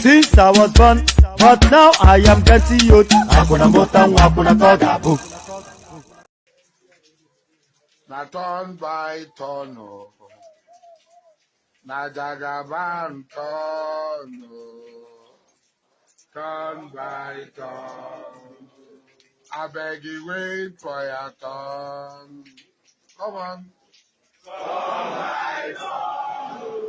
Since I was born, but now I am getting youth. Hakuna motang, hakuna toga book. Na turn by turn, na jagaban turn, turn by turn. I beg you wait for your turn. Come on. Turn by turn.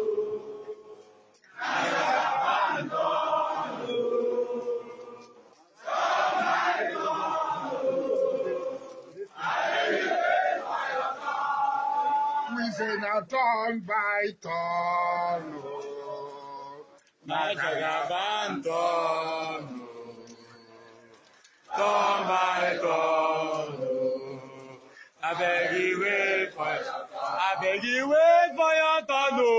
We say now turn by turn, Niger turn, turn by turn. I beg you wait for your turn. I beg you wait for your turn, no.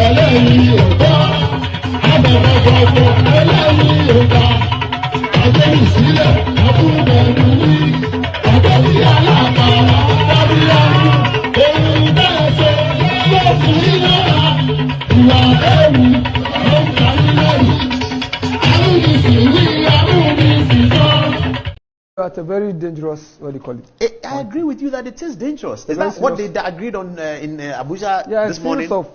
Hello. That's a very dangerous, what do you call it? I agree with you that it is dangerous. Is that what they agreed on in Abuja this morning? So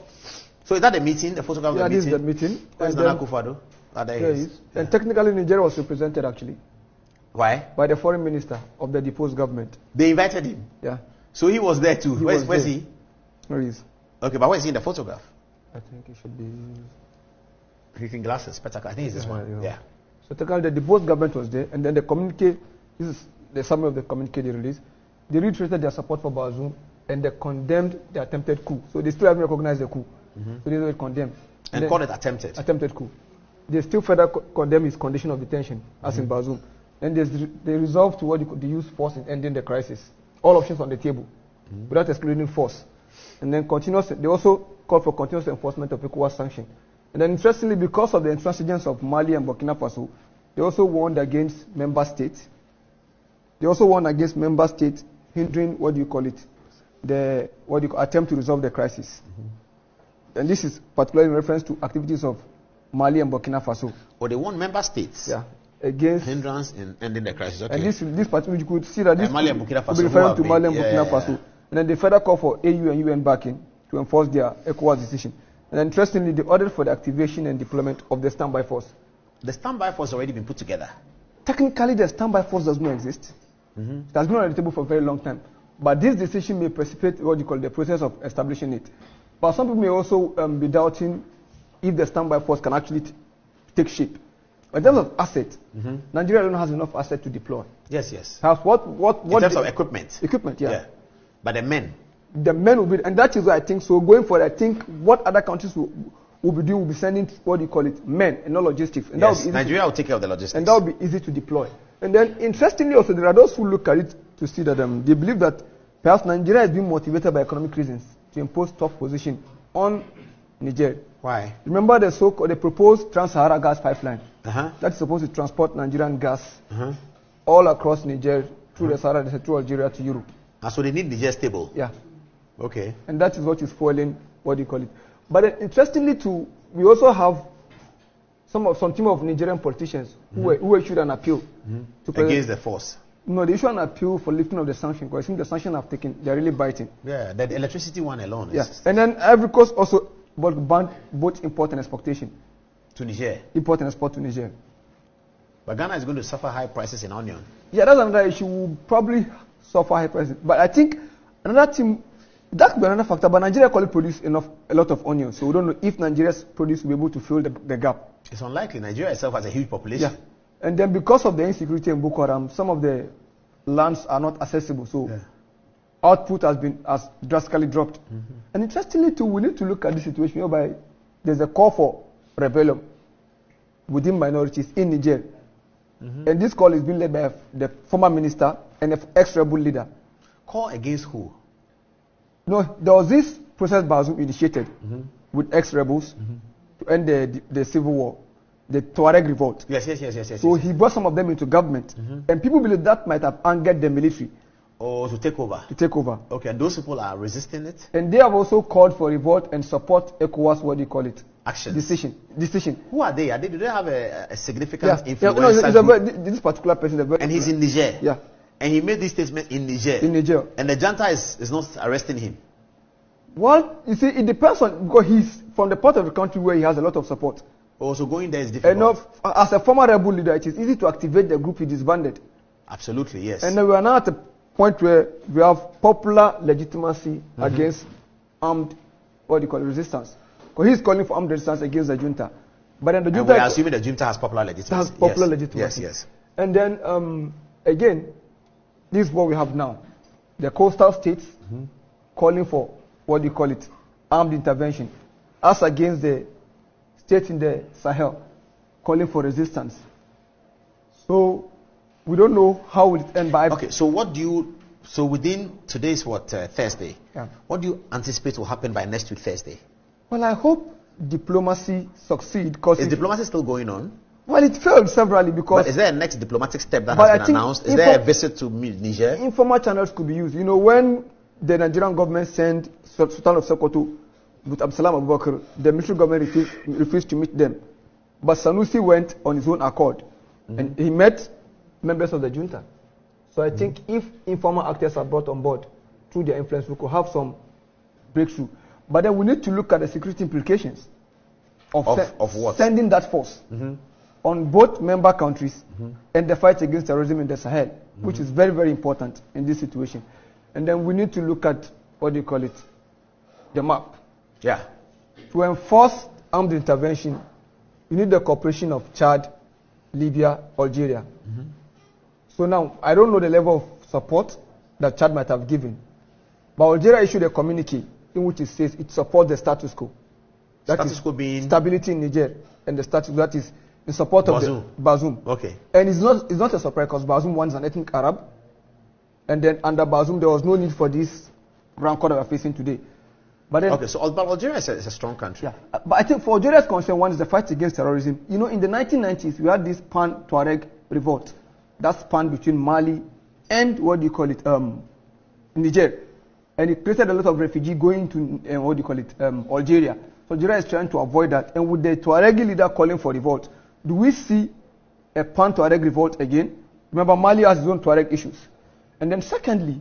is that the meeting, the photograph of the meeting? Yeah, this is the meeting. Where's Nana Akufo-Addo? There he is. And technically Nigeria was represented actually. Why? By the foreign minister of the deposed government. They invited him? Yeah. So he was there too? Where's he? Where he is? Okay, but where is he in the photograph? I think it should be... He's in glasses, spectacle. I think it's this one. Yeah. So technically the deposed government was there, and then the communique, this is the summary of the communique they released. They reiterated their support for Bazoum, and they condemned the attempted coup. So they still haven't recognized the coup. So they don't condemn. And call it attempted. Attempted coup. They still further condemn his condition of detention, as in Bazoum. And they resolved to they use force in ending the crisis. All options on the table, without excluding force. And then they also called for continuous enforcement of ECOWAS sanction. And then interestingly, because of the intransigence of Mali and Burkina Faso, they also warned against member states. They also warned against member states hindering the attempt to resolve the crisis. And this is particularly in reference to activities of Mali and Burkina Faso. Or they want member states? Yeah. Against hindrance in ending the crisis. Okay. And this particular, you could see that this Mali and Burkina Faso be referring to Mali and Burkina Faso. And then they further call for AU and UN backing to enforce their ECOWAS decision. And interestingly, they ordered for the activation and deployment of the standby force. The standby force has already been put together. Technically, the standby force does not exist. It has been on the table for a very long time. But this decision may precipitate the process of establishing it. But some people may also be doubting if the standby force can actually take shape. In terms of asset, Nigeria alone has enough asset to deploy. Yes, yes. What in terms of equipment? Equipment, yeah. But the men? The men will be, and that is why I think, so going forward, I think what other countries will be doing will be sending, men and not logistics. And yes, Nigeria will take care of the logistics. And that will be easy to deploy. And then, interestingly also, there are those who look at it to see that they believe that perhaps Nigeria is being motivated by economic reasons to impose tough position on Niger. Why? Remember the proposed Trans-Sahara gas pipeline that's supposed to transport Nigerian gas all across Niger through the Sahara, through Algeria to Europe. So they need Niger stable? Yeah. Okay. And that is what is foiling, But interestingly too, we also have some team of Nigerian politicians who issued an appeal against the force. No, they issued an appeal for lifting of the sanction, because I think the sanction have taken, they're really biting. Yeah, the electricity one alone is... Yeah. And then Ivory Coast also banned both import and exportation. To Niger? Import and export to Niger. But Ghana is going to suffer high prices in onion. Yeah, that's another issue. We'll probably suffer high prices. But I think another team, that could be another factor, but Nigeria currently produce a lot of onions, so we don't know if Nigeria's produce will be able to fill the gap. It's unlikely. Nigeria itself has a huge population. Yeah. And then because of the insecurity in Boko Haram, some of the lands are not accessible, so output has drastically dropped. And interestingly too, we need to look at the situation whereby there's a call for rebellion within minorities in Niger. And this call is being led by the former minister and the ex-rebel leader. Call against who? No, there was this process Bazoum initiated with ex-rebels to end the civil war, the Tuareg revolt. Yes. So he brought some of them into government, and people believe that might have angered the military. Oh, to take over. To take over. Okay, and those people are resisting it? And they have also called for revolt and support ECOWAS, action. Decision. Who are they? Do they have a significant influence? This particular person. And he's in Niger? Yeah. And he made this statement in Niger? In Niger. And the Junta is not arresting him? Well, you see, it depends on, because he's from the part of the country where he has a lot of support. Oh, so going there is difficult. And as a former rebel leader, it is easy to activate the group he disbanded. Absolutely, yes. And we are now at a point where we have popular legitimacy against armed, resistance. Because he's calling for armed resistance against the junta. But then the junta... And we're assuming the junta has popular legitimacy. Has popular legitimacy. Yes. And then, again, this is what we have now. The coastal states calling for, armed intervention. As against the states in the Sahel calling for resistance. So, we don't know how will it end by... Okay, so within today's Thursday, what do you anticipate will happen by next week Thursday? Well, I hope diplomacy succeed. Is diplomacy still going on? Well, it failed severally because... But is there a next diplomatic step that has been announced? Is there a visit to Niger? Informal channels could be used. You know, when the Nigerian government sent Sultan of Sokoto with Absalam Abubakar, the military government refused to meet them. But Sanusi went on his own accord, and he met members of the junta. So I think if informal actors are brought on board through their influence, we could have some breakthrough. But then we need to look at the security implications of what? Sending that force on both member countries and the fight against terrorism in the Sahel, which is very, very important in this situation. And then we need to look at, what do you call it, the map. Yeah. To enforce armed intervention, you need the cooperation of Chad, Libya, Algeria. So now, I don't know the level of support that Chad might have given. But Algeria issued a communique in which it says it supports the status quo. That status quo being? Stability in Niger. And the status quo that is in support of the Bazoum. Okay. And it's not a surprise because Bazoum wants an ethnic Arab. And then under Bazoum, there was no need for this ground war that we're facing today. But then, okay, so Algeria is a strong country. Yeah. But I think for Algeria's concern, one is the fight against terrorism. You know, in the 1990s, we had this Pan-Tuareg revolt. That spanned between Mali and, what do you call it, Niger. And it created a lot of refugees going to, Algeria. So Algeria is trying to avoid that. And with the Tuareg leader calling for revolt, do we see a Pan-Tuareg revolt again? Remember, Mali has its own Tuareg issues. And then secondly,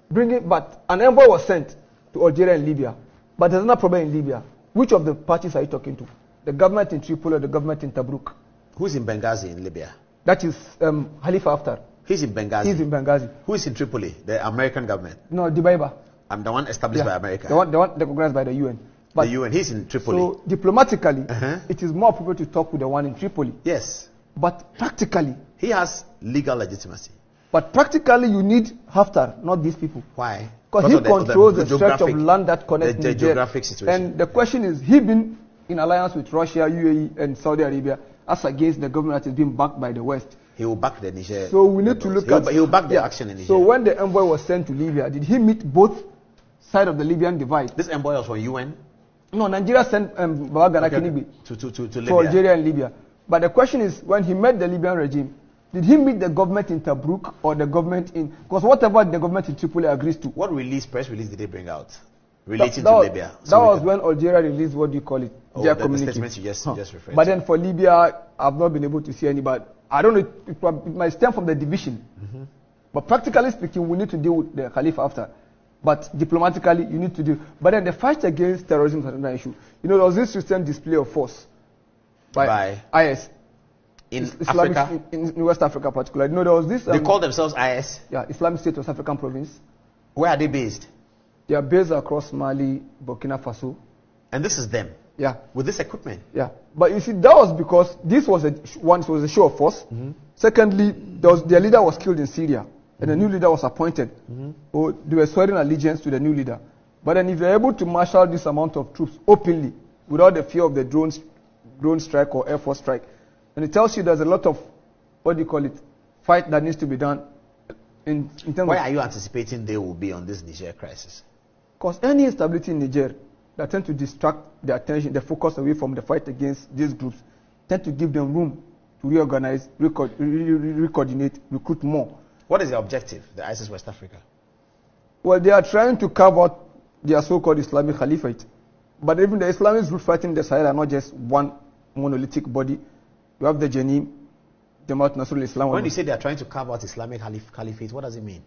but an envoy was sent to Algeria and Libya. But there's another problem in Libya. Which of the parties are you talking to? The government in Tripoli or the government in Tobruk? Who's in Benghazi in Libya? That is Khalifa Haftar. He's in Benghazi. He's in Benghazi. Who is in Tripoli? The American government? No, Dibaiba. I'm the one established by America. The one recognized by the UN. But the UN, he's in Tripoli. So diplomatically, it is more appropriate to talk with the one in Tripoli. Yes. But practically, he has legal legitimacy. But practically, you need Haftar, not these people. Why? Because he controls the stretch of land that connects the Niger. Geographic situation. And the question is, he been in alliance with Russia, UAE, and Saudi Arabia, as against the government that is being backed by the West. He will back the Niger. So we need to look at... He will back the action in Niger. So when the envoy was sent to Libya, did he meet both sides of the Libyan divide? This envoy was from UN? No, Nigeria sent Babagana Kinibi to Libya. Algeria and Libya. But the question is, when he met the Libyan regime, did he meet the government in Tobruk or the government in... Because whatever the government in Tripoli agrees to... What press release did they bring out relating to Libya? That was when Algeria released, what do you call it? Their communique. The statement you just referred But to. then for Libya, I've not been able to see any, but I don't know, it might stem from the division. But practically speaking, we need to deal with the Khalifa after. But diplomatically, you need to deal. But then the fight against terrorism is another issue. You know, there was this recent display of force by IS. In Islamic, Africa? In West Africa particularly. No, there was this... they call themselves IS? Yeah, Islamic State West African Province. Where are they based? They are based across Mali, Burkina Faso. And this is them? Yeah. With this equipment? Yeah. But you see, that was because this was a show of force. Secondly, their leader was killed in Syria. And the new leader was appointed. So they were swearing allegiance to the new leader. But then if you're able to marshal this amount of troops openly, without the fear of the drone strike or Air Force strike, and it tells you there's a lot of, what do you call it, fight that needs to be done. In terms Why are you anticipating they will be on this Niger crisis? Because any instability in Niger that tend to distract the attention, the focus away from the fight against these groups, tend to give them room to reorganize, recoordinate, recruit more. What is the objective, the ISIS West Africa? Well, they are trying to carve out their so-called Islamic Caliphate. But even the Islamic groups fighting the Sahel are not just one monolithic body. You have the Janim, Jamaat Nasrul Islam. When you say they are trying to carve out Islamic Caliphate, what does it mean?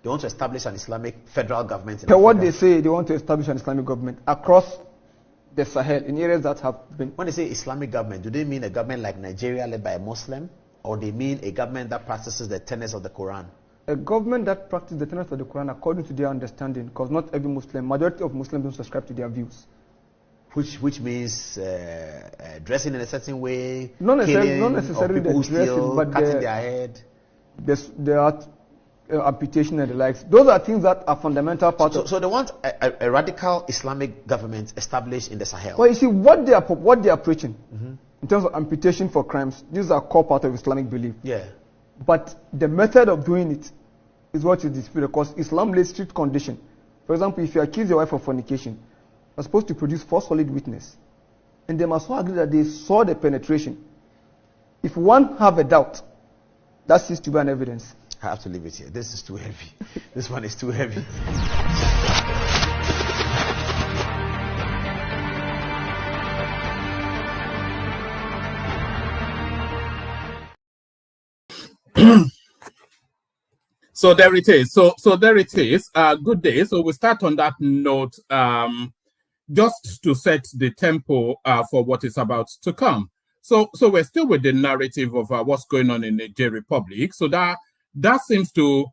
They want to establish an Islamic federal government in Africa? What they say, they want to establish an Islamic government across the Sahel, in areas that have been... When they say Islamic government, do they mean a government like Nigeria led by a Muslim? Or they mean a government that practices the tenets of the Quran? A government that practices the tenets of the Quran according to their understanding, because not every Muslim, majority of Muslims don't subscribe to their views. Which means dressing in a certain way, not necessarily the dressing, but cutting their head. There are amputation and the likes. Those are things that are fundamental part of... So they want a radical Islamic government established in the Sahel. Well, you see, what they are preaching, in terms of amputation for crimes, these are core part of Islamic belief. Yeah. But the method of doing it is what is disputed, because Islam lays strict condition. For example, if you accuse your wife of fornication, you're supposed to produce 4 solid witnesses. And they must all agree that they saw the penetration. If one have a doubt, that seems to be an evidence. I have to leave it here. This is too heavy. This one is too heavy. So there it is. So there it is. Good day. So we start on that note, just to set the tempo for what is about to come. So we're still with the narrative of what's going on in the Niger Republic. So that seems to,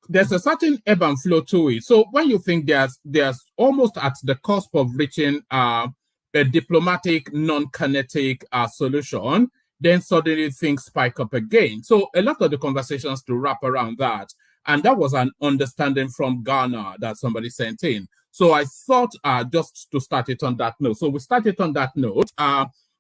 there's a certain ebb and flow to it. So when you think there's almost at the cusp of reaching a diplomatic, non-kinetic solution, then suddenly things spike up again. So a lot of the conversations to wrap around that, and that was an understanding from Ghana that somebody sent in. So I thought just to start it on that note. So we started on that note.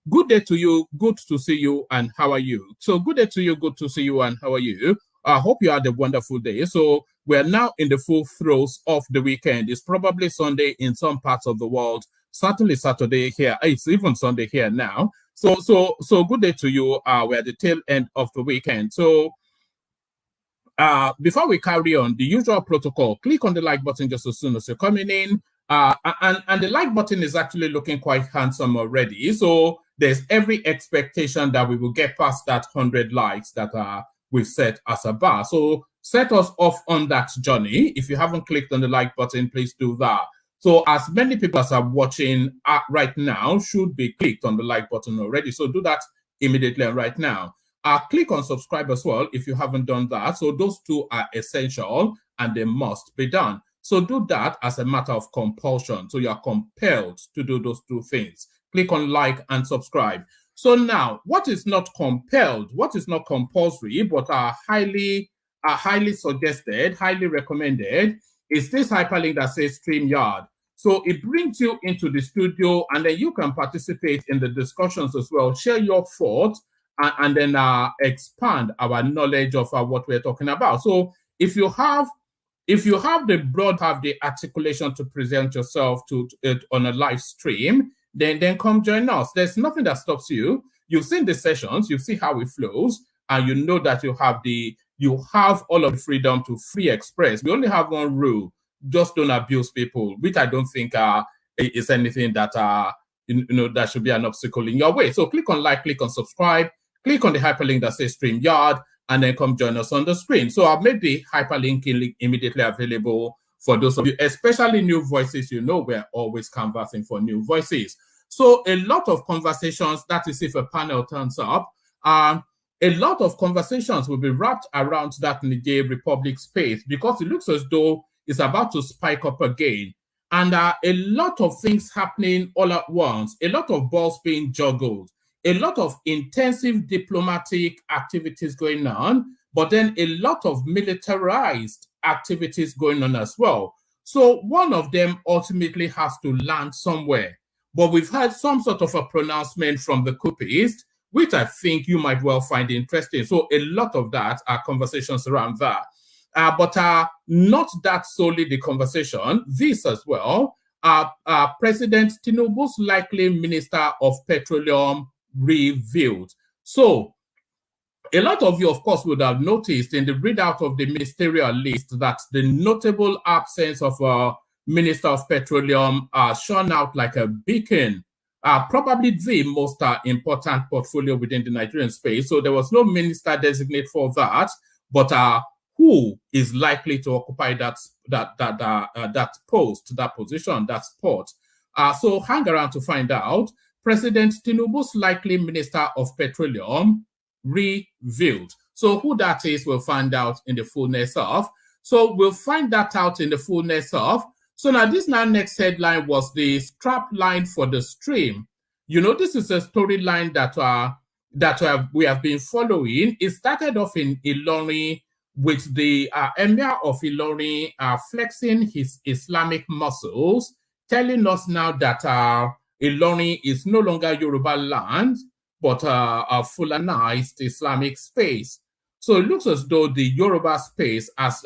Good day to you, good to see you, and how are you? So good day to you, good to see you, and how are you? I hope you had a wonderful day. So we're now in the full throes of the weekend. It's probably Sunday in some parts of the world, certainly Saturday here. It's even Sunday here now. So good day to you. We're at the tail end of the weekend. So before we carry on, the usual protocol, click on the like button just as soon as you're coming in. And the like button is actually looking quite handsome already. So there's every expectation that we will get past that 100 likes that we've set as a bar. So set us off on that journey. If you haven't clicked on the like button, please do that. So as many people as are watching right now should be clicked on the like button already. So do that immediately and right now. Click on subscribe as well if you haven't done that. So those two are essential and they must be done. So do that as a matter of compulsion. So you're compelled to do those two things. Click on like and subscribe. So now, what is not compelled, what is not compulsory, but are highly suggested, highly recommended, is this hyperlink that says StreamYard. So it brings you into the studio, and then you can participate in the discussions as well, share your thoughts, and then expand our knowledge of what we're talking about. So if you have the articulation to present yourself to on a live stream, then come join us. There's nothing that stops you. You've seen the sessions, you see how it flows, and you know that you have all of the freedom to free express. We only have one rule: just don't abuse people, which I don't think is anything that that should be an obstacle in your way. So click on like, click on subscribe, click on the hyperlink that says StreamYard, and then come join us on the screen. So I've made the hyperlink link immediately available for those of you, especially new voices. You know, we're always canvassing for new voices. So a lot of conversations, that is if a panel turns up, a lot of conversations will be wrapped around that Niger Republic space, because it looks as though it's about to spike up again. And a lot of things happening all at once, a lot of balls being juggled, a lot of intensive diplomatic activities going on, but then a lot of militarized activities going on as well. So one of them ultimately has to land somewhere. But we've had some sort of a pronouncement from the coupists, which I think you might well find interesting. So a lot of that are conversations around that. But not that solely the conversation. This as well, President Tinubu'S likely Minister of Petroleum revealed. So a lot of you, of course, would have noticed in the readout of the ministerial list that the notable absence of a Minister of Petroleum shone out like a beacon. Probably the most important portfolio within the Nigerian space. So there was no minister designate for that, but who is likely to occupy that post, that position, that spot? So hang around to find out. President Tinubu'S likely Minister of Petroleum revealed. So who that is, we'll find out in the fullness of. So we'll find that out in the fullness of. So now this next headline was the strap line for the stream. You know, this is a storyline that we have been following. It started off in Ilorin with the Emir of Ilorin flexing his Islamic muscles, telling us now that Ilorin is no longer Yoruba land, but a Fulanized Islamic space. So it looks as though the Yoruba space, as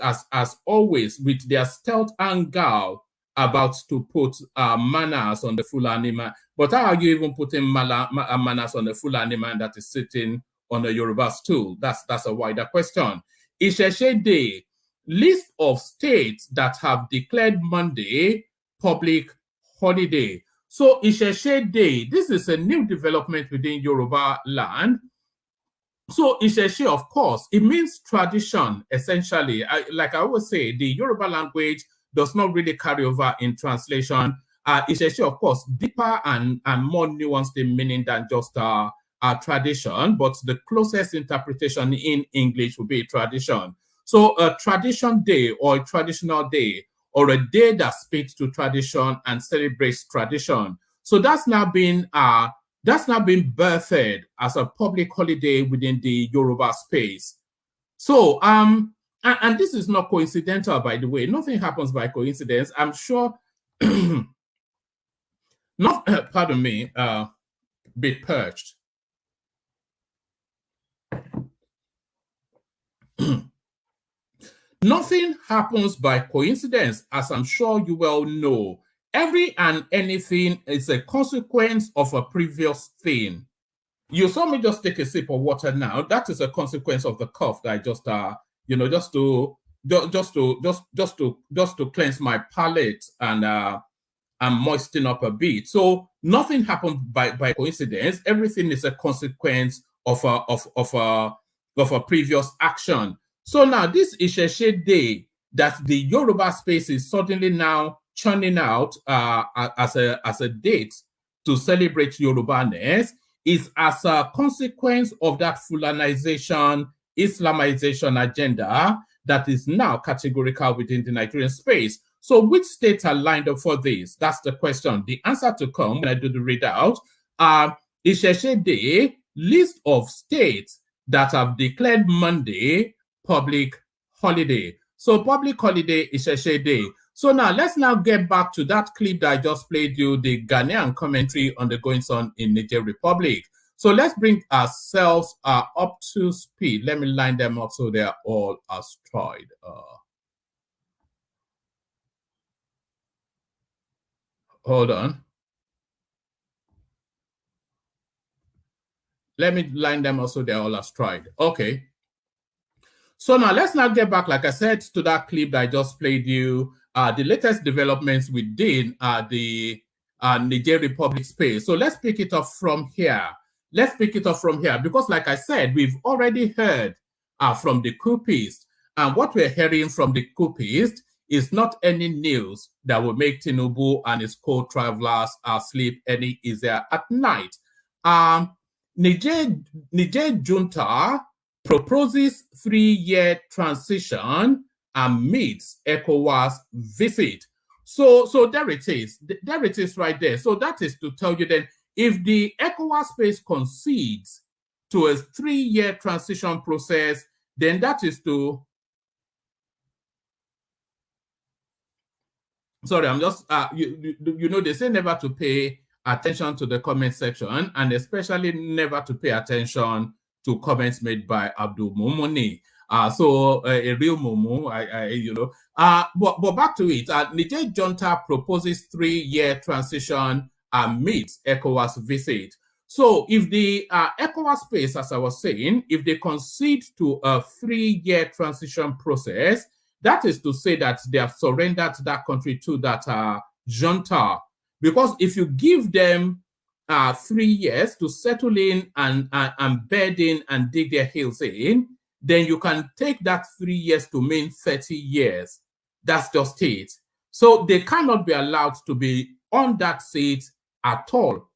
always, with their stealth and guile, about to put manners on the Fulani man. But how are you even putting manners on the Fulani man that is sitting on a Yoruba stool? That's a wider question. Isheshe Day, list of states that have declared Monday public holiday. So Isheshe Day, this is a new development within Yoruba land. So Isheshe, of course, it means tradition, essentially. Like I always say, the Yoruba language does not really carry over in translation. Isheshe, of course, deeper and more nuanced in meaning than just tradition, but the closest interpretation in English would be tradition. So a tradition day or a traditional day, or a day that speaks to tradition and celebrates tradition. So that's now been birthed as a public holiday within the Yoruba space. So and this is not coincidental, by the way. Nothing happens by coincidence. I'm sure pardon me, bit perched. Nothing happens by coincidence, as I'm sure you well know. Every and anything is a consequence of a previous thing. You saw me just take a sip of water now. That is a consequence of the cough that I just just to cleanse my palate and moisten up a bit. So nothing happened by coincidence. Everything is a consequence of a previous action. So now this Isheshe Day that the Yoruba space is suddenly now churning out as a date to celebrate Yoruba-ness is as a consequence of that Fulanization, Islamization agenda that is now categorical within the Nigerian space. So which states are lined up for this? That's the question. The answer to come when I do the readout Isheshe Day, list of states that have declared Monday public holiday. So public holiday Isheshe Day. So now let's now get back to that clip that I just played you, the Ghanaian commentary on the goings on in Niger Republic. So let's bring ourselves up to speed. Let me line them up so they're all astride. Hold on. Let me line them up so they're all astride. Okay. So now let's now get back, like I said, to that clip that I just played you. The latest developments within the Niger Republic space. So let's pick it up from here. Let's pick it up from here because, like I said, we've already heard from the coupists, and what we're hearing from the coupists is not any news that will make Tinubu and his co-travelers sleep any easier at night. Niger Junta proposes 3-year transition and meets ECOWAS visit. So there it is. There it is right there. So that is to tell you that if the ECOWAS space concedes to a 3-year transition process, then that is to... Sorry, I'm just... you know, they say never to pay attention to the comment section, and especially never to pay attention to comments made by Abdul Momoni. So a real Momo, you know. But back to it. Niger Junta proposes 3-year transition and meets ECOWAS visit. So if the ECOWAS space, as I was saying, if they concede to a 3-year transition process, that is to say that they have surrendered that country to that junta. Because if you give them 3 years to settle in and bed in and dig their heels in, then you can take that 3 years to mean 30 years. That's just it. So they cannot be allowed to be on that seat at all.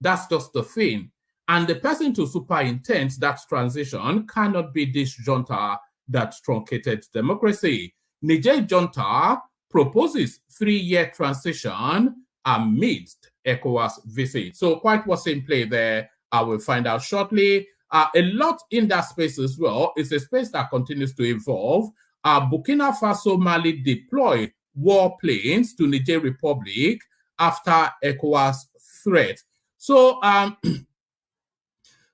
That's just the thing. And the person to superintend that transition cannot be this junta that truncated democracy. Niger Junta proposes 3-year transition amidst ECOWAS visit. So quite what's in play there, I will find out shortly. A lot in that space as well. It's a space that continues to evolve. Burkina Faso, Mali deploy warplanes to Niger Republic after ECOWAS threat. So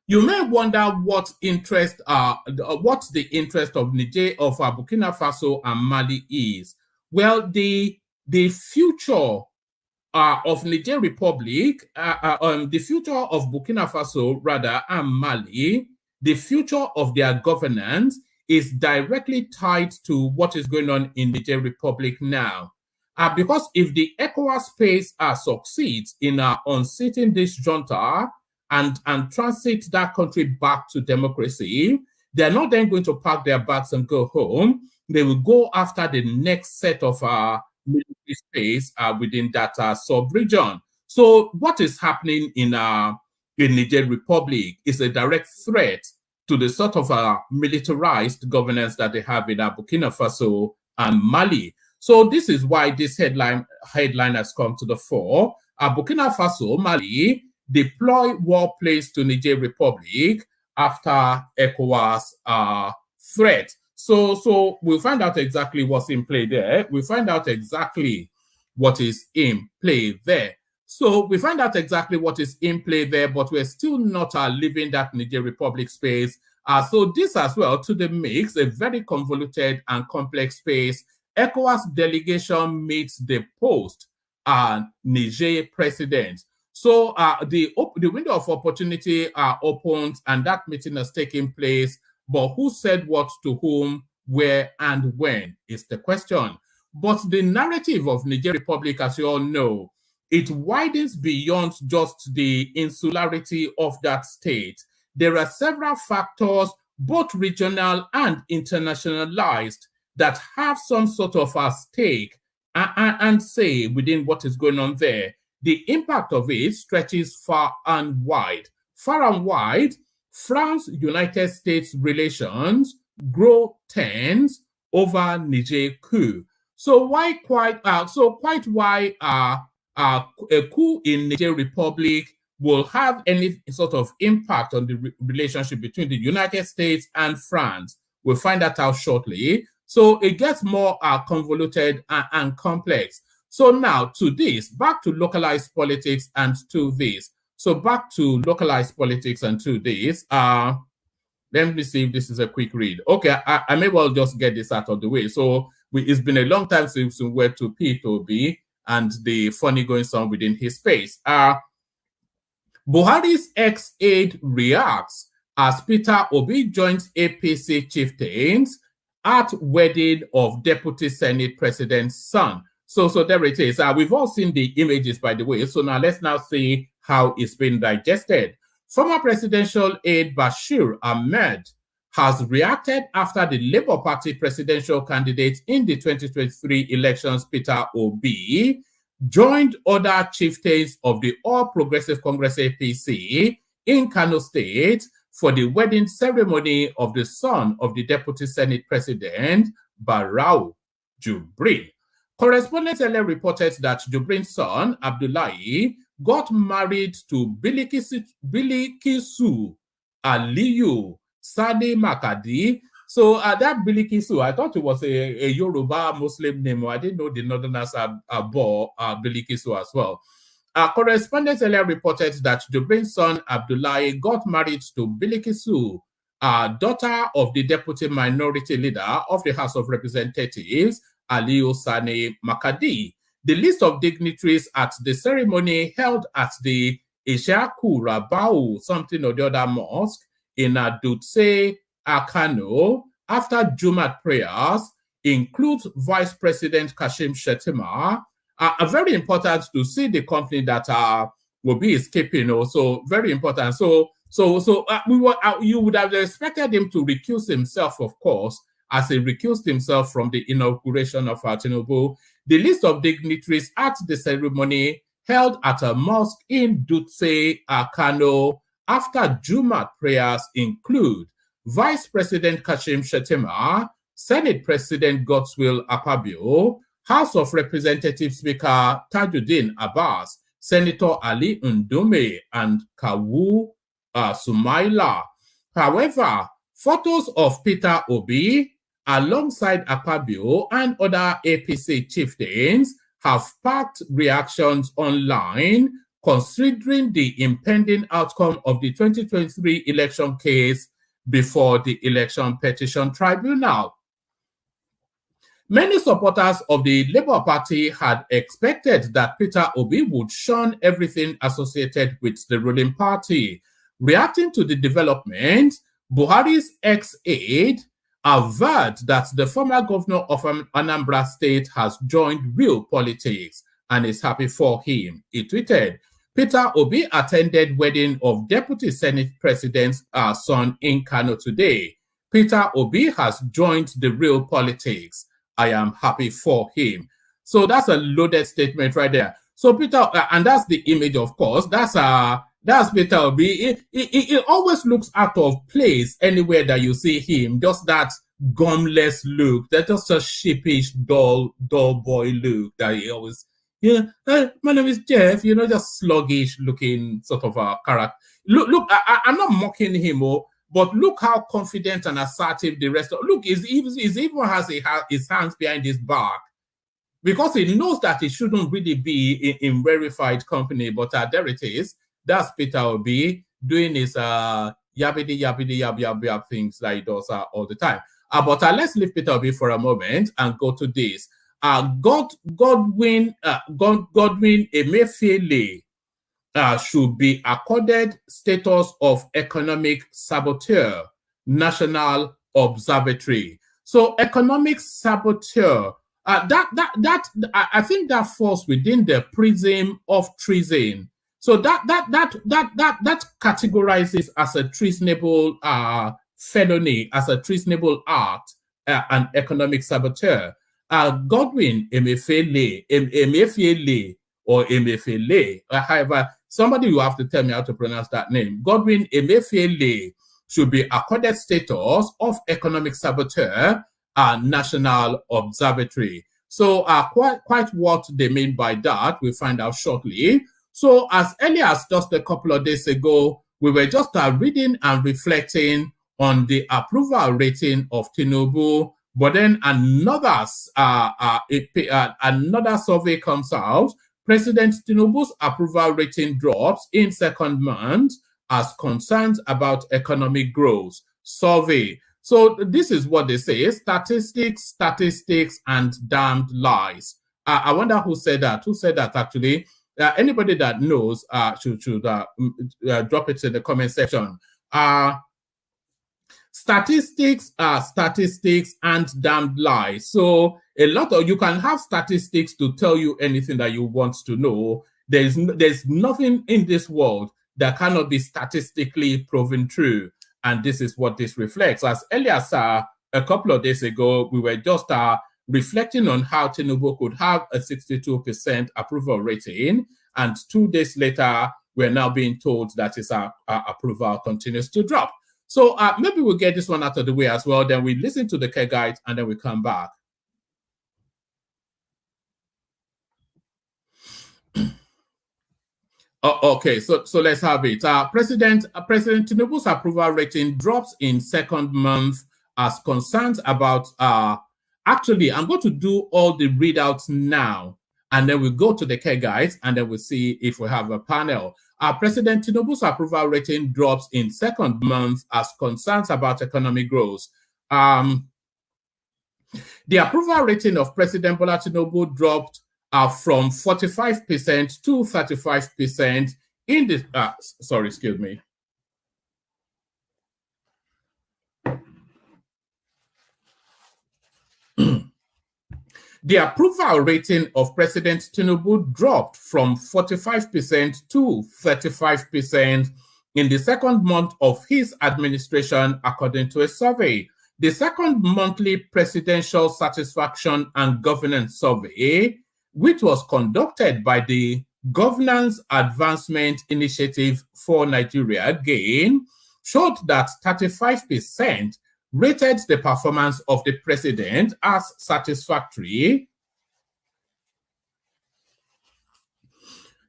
you may wonder what interest, what's the interest of Niger, of Burkina Faso and Mali is. Well, the the future of Niger Republic, the future of Burkina Faso, rather, and Mali, the future of their governance is directly tied to what is going on in Niger Republic now. Because if the ECOWAS space succeeds in unseating this junta and transit that country back to democracy, they're not then going to pack their bags and go home. They will go after the next set of military space within that sub-region. So what is happening in Niger Republic is a direct threat to the sort of militarized governance that they have in Burkina Faso and Mali. So this is why this headline has come to the fore. Burkina Faso, Mali deploy warplanes to Niger Republic after ECOWAS threat. So we'll find out exactly what's in play there. We'll find out exactly what is in play there. So we find out exactly what is in play there, but we're still not leaving that Niger Republic space. So this as well to the mix, a very convoluted and complex space. ECOWAS delegation meets the post Niger president. So the window of opportunity opens and that meeting has taken place. But who said what to whom, where, and when is the question. But the narrative of Niger Republic, as you all know, it widens beyond just the insularity of that state. There are several factors, both regional and internationalized, that have some sort of a stake and say within what is going on there. The impact of it stretches far and wide. Far and wide, France-United States relations grow tense over Niger coup. So quite why a coup in Niger Republic will have any sort of impact on the relationship between the United States and France. We'll find that out shortly. So it gets more convoluted and complex. So now to this, back to localized politics and to this. So back to localized politics and to this. Let me see if this is a quick read. Okay, I may well just get this out of the way. So it's been a long time since we went to P2B and the funny goings on within his space. Buhari's ex-aide reacts as Peter Obi joins APC chieftains at wedding of Deputy Senate President's son. So there it is. We've all seen the images, by the way. So now let's now see how it's been digested. Former presidential aide Bashir Ahmed has reacted after the Labour Party presidential candidate in the 2023 elections, Peter Obi, joined other chieftains of the All Progressive Congress APC in Kano State for the wedding ceremony of the son of the Deputy Senate President, Barau Jubrin. Correspondents earlier reported that Jubrin's son, Abdullahi, got married to Bilikisu Aliyu Sani Makadi. So that Bilikisu, I thought it was a Yoruba Muslim name. I didn't know the Northerners bore Bilikisu as well. Correspondents earlier reported that Jubrin's son Abdullahi got married to Bilikisu, daughter of the deputy minority leader of the House of Representatives, Aliyu Sani Makadi. The list of dignitaries at the ceremony held at the Ishaku Rabau something or the other mosque in Dutse, Kano, after Jumat prayers includes Vice President Kashim Shettima. Very important to see the company that Obi is keeping. Also very important. So you would have expected him to recuse himself, of course, as he recused himself from the inauguration of Tinubu. The list of dignitaries at the ceremony held at a mosque in Dutse, Kano, after Jumat prayers include Vice President Kashim Shettima, Senate President Godswill Akpabio, House of Representatives Speaker Tajuddin Abbas, Senator Ali Ndume, and Kawu Sumaila. However, photos of Peter Obi alongside Akpabio and other APC chieftains have sparked reactions online considering the impending outcome of the 2023 election case before the Election Petition Tribunal. Many supporters of the Labour Party had expected that Peter Obi would shun everything associated with the ruling party. Reacting to the development, Buhari's ex-aide averred that the former governor of Anambra State has joined real politics and is happy for him. He tweeted, Peter Obi attended wedding of Deputy Senate President's son in Kano today. Peter Obi has joined the real politics. I am happy for him. So that's a loaded statement right there. So Peter, and that's the image, of course. That's Peter Obi. It always looks out of place anywhere that you see him. Just that gumless look. That's just a sheepish, dull boy look that he always. Yeah, my name is Jeff. You know, just sluggish looking sort of a character. Look. I'm not mocking him, but look how confident and assertive the rest of. Look, he even has his hands behind his back because he knows that he shouldn't really be in verified company. But there it is. That's Peter Obi doing his yabbity yab things like he does all the time. But let's leave Peter Obi for a moment and go to this. Godwin Emefiele should be accorded status of economic saboteur, National Observatory. So economic saboteur, I think that falls within the prism of treason. So that categorizes as a treasonable felony, as a treasonable act, an economic saboteur. Godwin Emefiele, or Emefiele, however, somebody will have to tell me how to pronounce that name. Godwin Emefiele should be accorded status of economic saboteur, National Observatory. So quite what they mean by that, we'll find out shortly. So as early as just a couple of days ago, we were just reading and reflecting on the approval rating of Tinubu, but then another survey comes out. President Tinubu's approval rating drops in second month as concerns about economic growth. Survey. So this is what they say: statistics, and damned lies. I wonder who said that. Who said that actually? Anybody that knows should drop it in the comment section. Statistics, and damned lies. So you can have statistics to tell you anything that you want to know. There's nothing in this world that cannot be statistically proven true. And this is what this reflects. As early as a couple of days ago, we were just reflecting on how Tinubu could have a 62% approval rating. And 2 days later, we're now being told that his approval continues to drop. So maybe we'll get this one out of the way as well. Then we listen to the care guide and then we come back. Okay, so let's have it. President Tinubu's approval rating drops in second month as concerns about. Actually, I'm going to do all the readouts now, and then we'll go to the care guides, and then we'll see if we have a panel. President Tinubu's approval rating drops in second month as concerns about economic growth. The approval rating of President Bola Tinubu dropped from 45% to 35% in the, sorry, excuse me. The approval rating of President Tinubu dropped from 45% to 35% in the second month of his administration, according to a survey. The second monthly presidential satisfaction and governance survey, which was conducted by the Governance Advancement Initiative for Nigeria, GAIN, showed that 35% rated the performance of the president as satisfactory.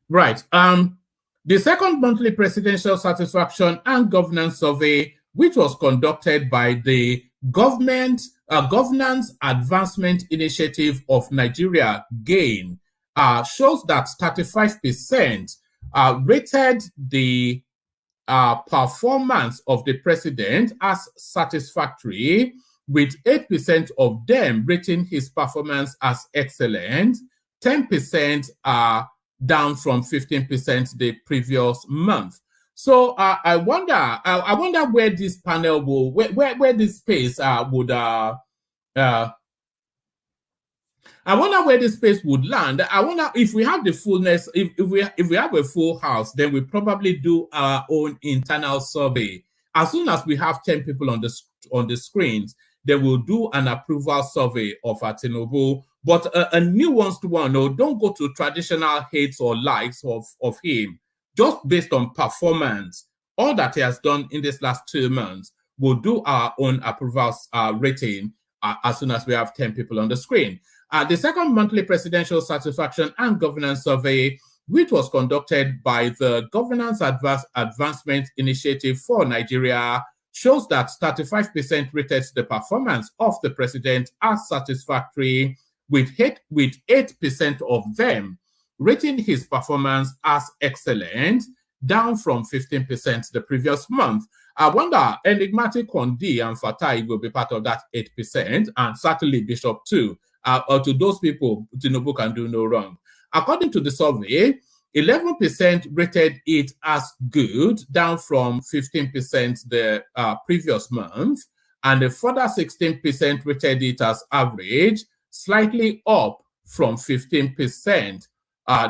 Right. The second monthly presidential satisfaction and governance survey, which was conducted by the Governance Advancement Initiative of Nigeria, GAIN, shows that 35% rated the performance of the president as satisfactory. with 8% of them rating his performance as excellent. 10% are down from 15% the previous month. So I wonder where this panel will, where this space would I wonder where this space would land. I wonder if we have the fullness, if we have a full house, then we probably do our own internal survey. As soon as we have 10 people on the screens, they will do an approval survey of Tinubu. But a nuanced one, no, don't go to traditional hates or likes of him. Just based on performance, all that he has done in this last 2 months, we'll do our own approval rating as soon as we have 10 people on the screen. The second monthly presidential satisfaction and governance survey, which was conducted by the Governance Advancement Initiative for Nigeria, shows that 35% rated the performance of the president as satisfactory, with 8% of them rating his performance as excellent, down from 15% the previous month. I wonder, enigmatic Kondi and Fatai will be part of that 8%, and certainly Bishop too. Or to those people, Tinubu can do no wrong. According to the survey, 11% rated it as good, down from 15% the previous month, and a further 16% rated it as average, slightly up from 15%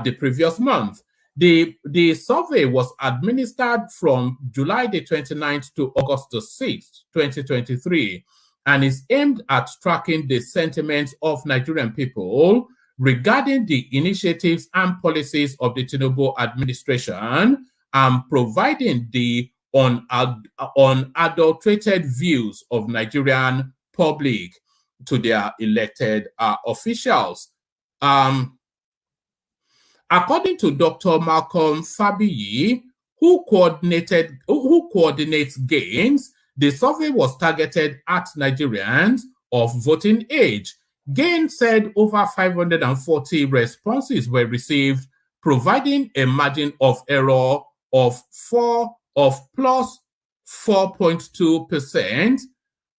the previous month. The survey was administered from July the 29th to August the 6th, 2023, and is aimed at tracking the sentiments of Nigerian people regarding the initiatives and policies of the Tinubu administration and providing the unadulterated views of Nigerian public to their elected officials. According to Dr. Malcolm Fabiyi, who coordinates gains, the survey was targeted at Nigerians of voting age. Gain said over 540 responses were received, providing a margin of error of plus 4.2%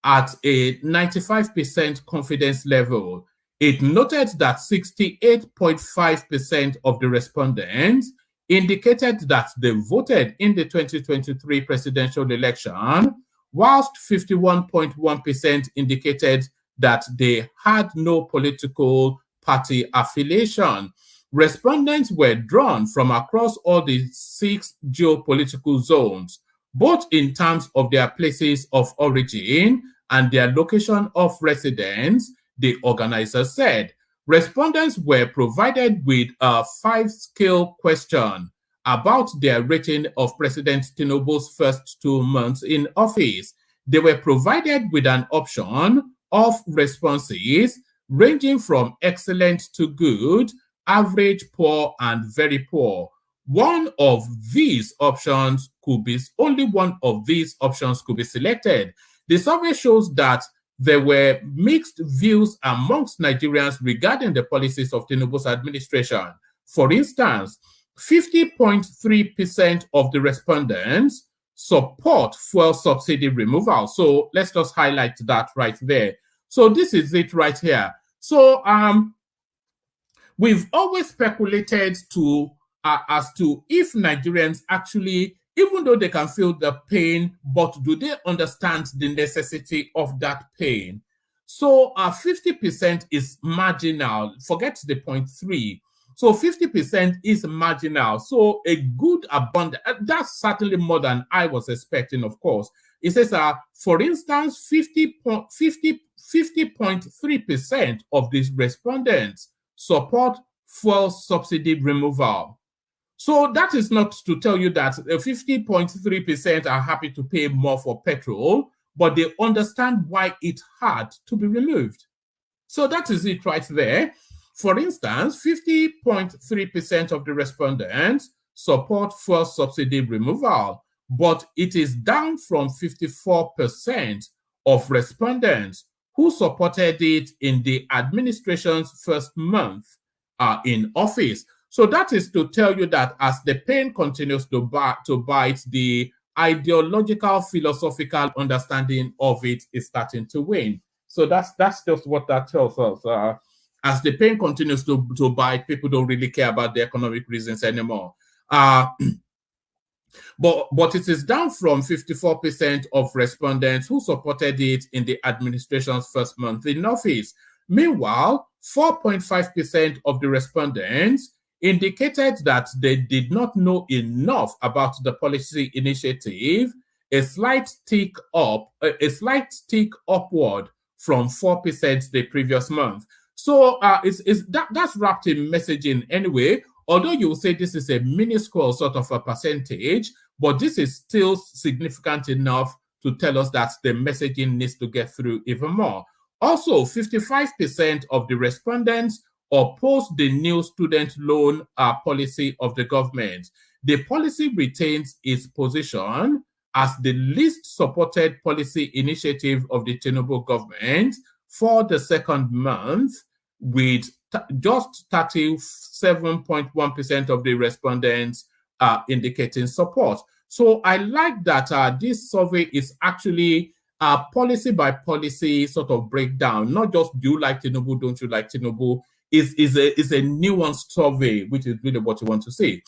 at a 95% confidence level. It noted that 68.5% of the respondents indicated that they voted in the 2023 presidential election, whilst 51.1% indicated that they had no political party affiliation. Respondents were drawn from across all the 6 geopolitical zones, both in terms of their places of origin and their location of residence, the organizer said. Respondents were provided with a 5-scale question about their rating of President Tinubu's first 2 months in office. They were provided with an option of responses ranging from excellent to good, average, poor, and very poor. Only one of these options could be selected. The survey shows that there were mixed views amongst Nigerians regarding the policies of Tinubu's administration. For instance, 50.3% of the respondents support fuel subsidy removal. So let's just highlight that right there. So this is it right here. So we've always speculated as to if Nigerians actually, even though they can feel the pain, but do they understand the necessity of that pain? So 50% is marginal. Forget the 0.3. So 50% is marginal. So a good abundance, that's certainly more than I was expecting, of course. It says, for instance, 50.3% of these respondents support fuel subsidy removal. So that is not to tell you that 50.3% are happy to pay more for petrol, but they understand why it had to be removed. So that is it right there. For instance, 50.3% of the respondents support fuel subsidy removal, but it is down from 54% of respondents who supported it in the administration's first month in office. So that is to tell you that as the pain continues to bite, the ideological, philosophical understanding of it is starting to wane. So that's just what that tells us. As the pain continues to bite, people don't really care about the economic reasons anymore. But it is down from 54% of respondents who supported it in the administration's first month in office. Meanwhile, 4.5% of the respondents indicated that they did not know enough about the policy initiative, a slight tick upward from 4% the previous month. So that's wrapped in messaging anyway, although you will say this is a minuscule sort of a percentage, but this is still significant enough to tell us that the messaging needs to get through even more. Also, 55% of the respondents opposed the new student loan policy of the government. The policy retains its position as the least supported policy initiative of the Tinubu government for the second month, with just 37.1% of the respondents indicating support. So I like that this survey is actually a policy by policy sort of breakdown, not just do you like Tinubu, don't you like Tinubu. Is a nuanced survey, which is really what you want to see.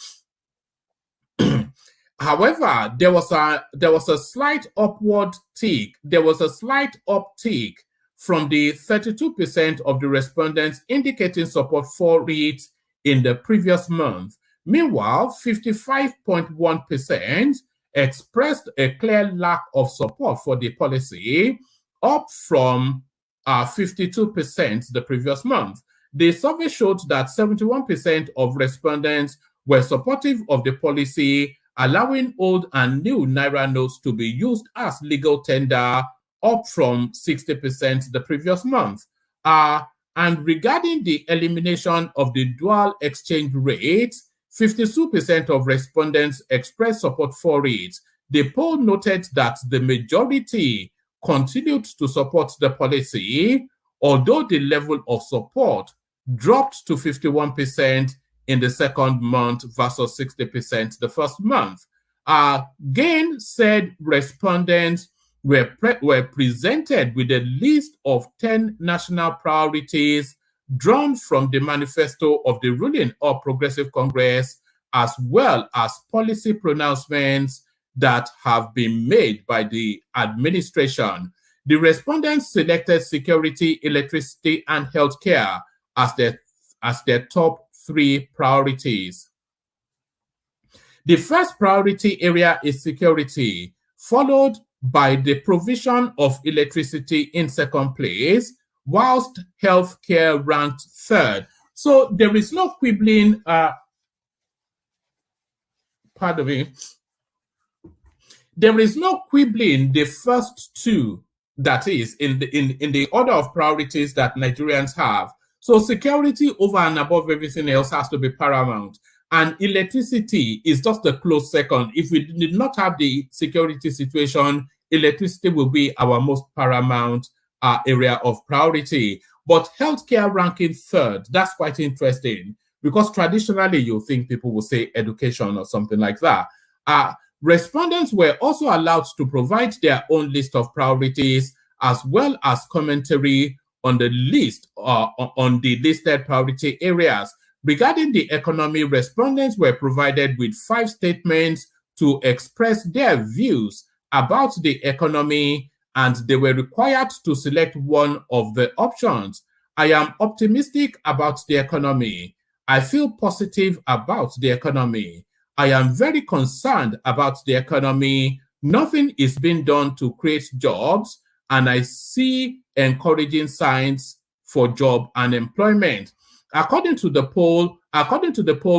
However, there was a slight upward tick. There was a slight uptick from the 32% of the respondents indicating support for it in the previous month. Meanwhile, 55.1% expressed a clear lack of support for the policy, up from 52% the previous month. The survey showed that 71% of respondents were supportive of the policy, allowing old and new Naira notes to be used as legal tender, up from 60% the previous month. And regarding the elimination of the dual exchange rate, 52% of respondents expressed support for it. The poll noted that the majority continued to support the policy, although the level of support dropped to 51% in the second month versus 60% the first month. Gain said respondents were presented with a list of 10 national priorities drawn from the manifesto of the ruling All Progressive Congress, as well as policy pronouncements that have been made by the administration. The respondents selected security, electricity, and healthcare as their top 3 priorities. The first priority area is security, followed by the provision of electricity in second place, whilst healthcare ranked third. So there is no quibbling, pardon me, there is no quibbling the first 2, that is, in the order of priorities that Nigerians have. So security over and above everything else has to be paramount. And electricity is just a close second. If we did not have the security situation, electricity will be our most paramount area of priority. But healthcare ranking third, that's quite interesting, because traditionally you think people will say education or something like that. Respondents were also allowed to provide their own list of priorities, as well as commentary on the list, on the listed priority areas. Regarding the economy, respondents were provided with 5 statements to express their views about the economy, and they were required to select one of the options. I am optimistic about the economy. I feel positive about the economy. I am very concerned about the economy. Nothing is being done to create jobs, and I see encouraging signs for job and employment. According to the poll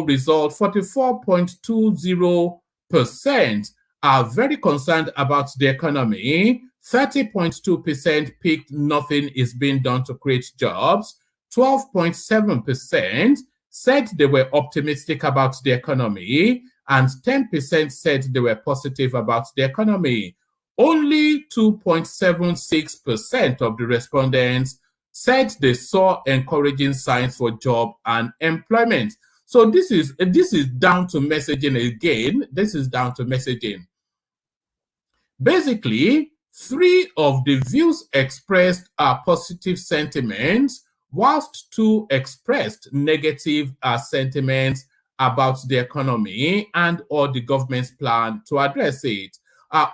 result, 44.20% are very concerned about the economy. 30.2% picked nothing is being done to create jobs. 12.7% said they were optimistic about the economy, and 10% said they were positive about the economy. Only 2.76% of the respondents said they saw encouraging signs for job and employment. So this is down to messaging again. This is down to messaging. Basically, 3 of the views expressed are positive sentiments, whilst 2 expressed negative sentiments about the economy and or the government's plan to address it.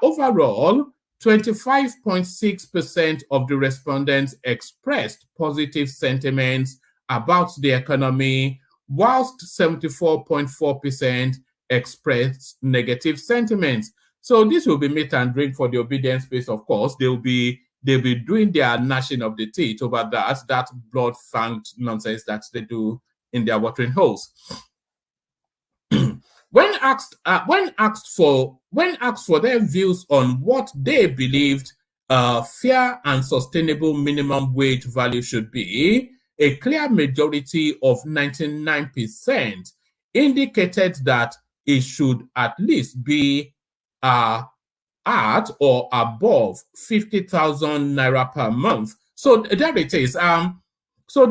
Overall, 25.6% of the respondents expressed positive sentiments about the economy, whilst 74.4% expressed negative sentiments. So this will be meat and drink for the obedience space, of course. They'll be doing their gnashing of the teeth over that blood-fanged nonsense that they do in their watering holes. When asked for their views on what they believed fair and sustainable minimum wage value should be, a clear majority of 99% indicated that it should at least be at or above 50,000 naira per month. So there it is. So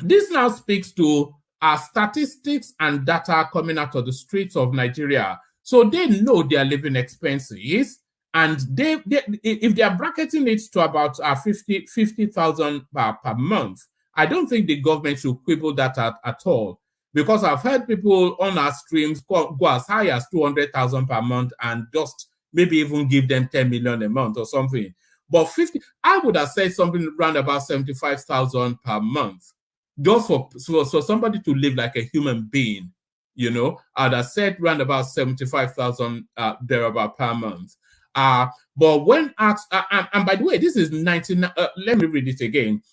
this now speaks to statistics and data coming out of the streets of Nigeria. So they know their living expenses, and if they are bracketing it to about 50,000 per month, I don't think the government should quibble that at all. Because I've heard people on our streams go as high as 200,000 per month and just maybe even give them 10 million a month or something. But I would have said something around about 75,000 per month. Just for somebody to live like a human being, you know, I'd have said around about 75,000 thereabout per month. But when asked, and by the way, this is 99. Let me read it again.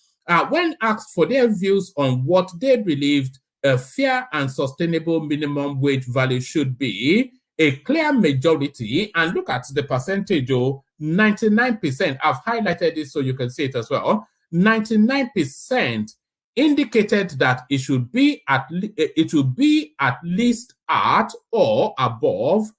When asked for their views on what they believed a fair and sustainable minimum wage value should be, a clear majority, and look at the percentage, 99%. I've highlighted this so you can see it as well. 99% indicated that it should be at least at or above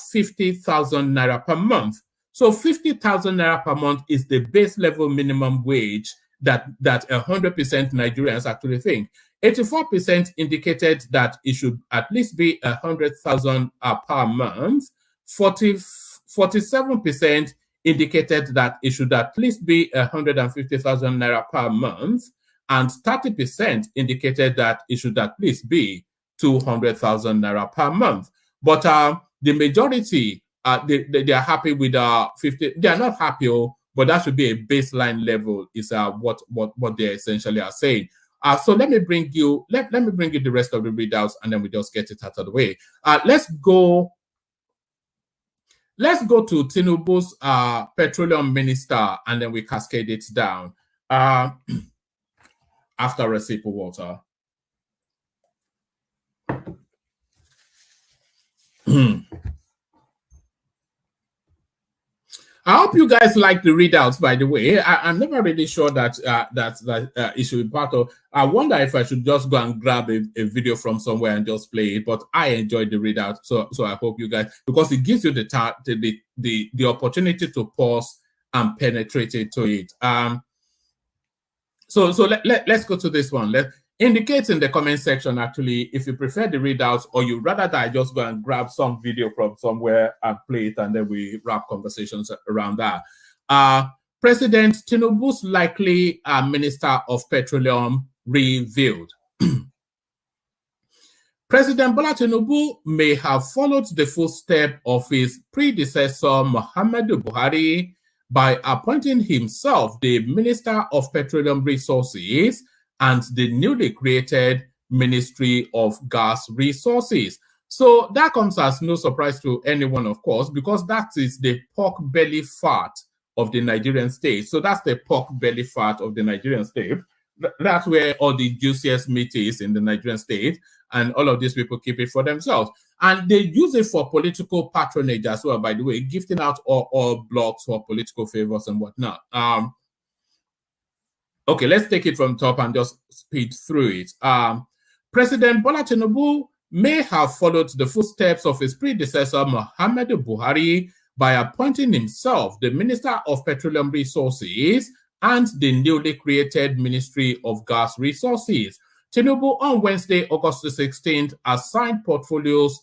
50,000 naira per month. So 50,000 naira per month is the base level minimum wage that 100% Nigerians actually think. 84% indicated that it should at least be 100,000 per month. 47% indicated that it should at least be 150,000 naira per month, and 30% indicated that it should at least be 200,000 naira per month. But the majority, they are happy with 50. They are not happy, but that should be a baseline level. Is what they essentially are saying. So let me bring you the rest of the readouts, and then we just get it out of the way. Let's go to Tinubu'S petroleum minister, and then we cascade it down after a sip of water. I hope you guys like the readouts, by the way. I'm never really sure that it should be part of. I wonder if I should just go and grab a video from somewhere and just play it, but I enjoyed the readout. So I hope you guys, because it gives you the opportunity to pause and penetrate into it. So let's go to this one. Indicate in the comment section, actually, if you prefer the readouts or you rather that I just go and grab some video from somewhere and play it, and then we wrap conversations around that. President Tinubu'S likely Minister of Petroleum revealed. President Bola Tinubu may have followed the footsteps of his predecessor, Muhammadu Buhari, by appointing himself the Minister of Petroleum Resources and the newly created Ministry of Gas Resources. So that comes as no surprise to anyone, of course, because that is the pork belly fat of the Nigerian state. So that's the pork belly fat of the Nigerian state. That's where all the juiciest meat is in the Nigerian state, and all of these people keep it for themselves. And they use it for political patronage as well, by the way, gifting out all blocks for political favors and whatnot. Okay, let's take it from top and just speed through it. President Bola Tinubu may have followed the footsteps of his predecessor, Muhammadu Buhari, by appointing himself the Minister of Petroleum Resources and the newly created Ministry of Gas Resources. Tinubu on Wednesday, August the 16th, assigned portfolios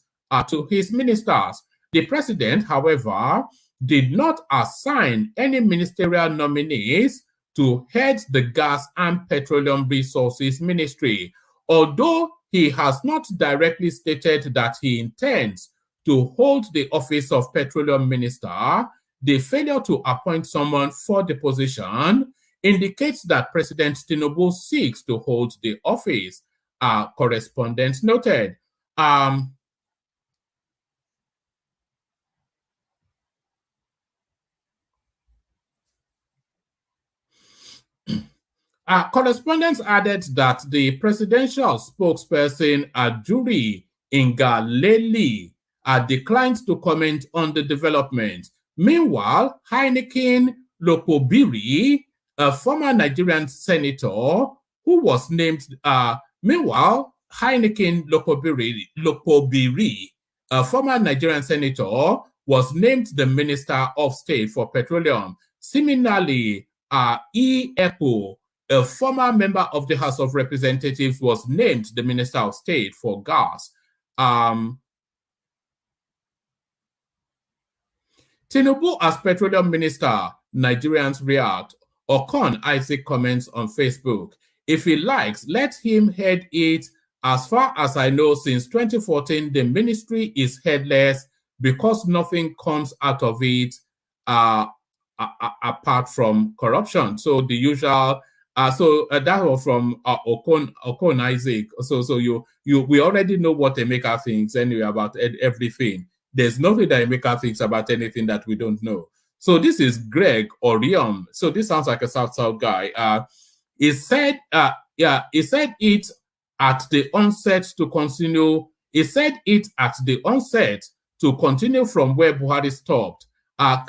to his ministers. The president, however, did not assign any ministerial nominees to head the Gas and Petroleum Resources Ministry, although he has not directly stated that he intends to hold the office of Petroleum Minister. The failure to appoint someone for the position indicates that President Tinubu seeks to hold the office, correspondents noted. Correspondents added that the presidential spokesperson, Ajuri Ngaleli, declined to comment on the development. Meanwhile, Heineken Lokobiri, a former Nigerian senator who was named, Heineken Lokobiri, a former Nigerian senator, was named the Minister of State for Petroleum. Similarly, E. Epo, a former member of the House of Representatives, was named the Minister of State for Gas. Tinubu as Petroleum Minister, Nigerians react. Okon Isaac comments on Facebook. If he likes, let him head it. As far as I know, since 2014, the ministry is headless because nothing comes out of it apart from corruption. So the usual, that was from Okon Isaac. So we already know what Emeka thinks anyway about everything. There's nothing that Emeka thinks about anything that we don't know. So this is Greg Orium. So this sounds like a South guy. He said it at the onset to continue. He said it at the onset to continue from where Buhari stopped.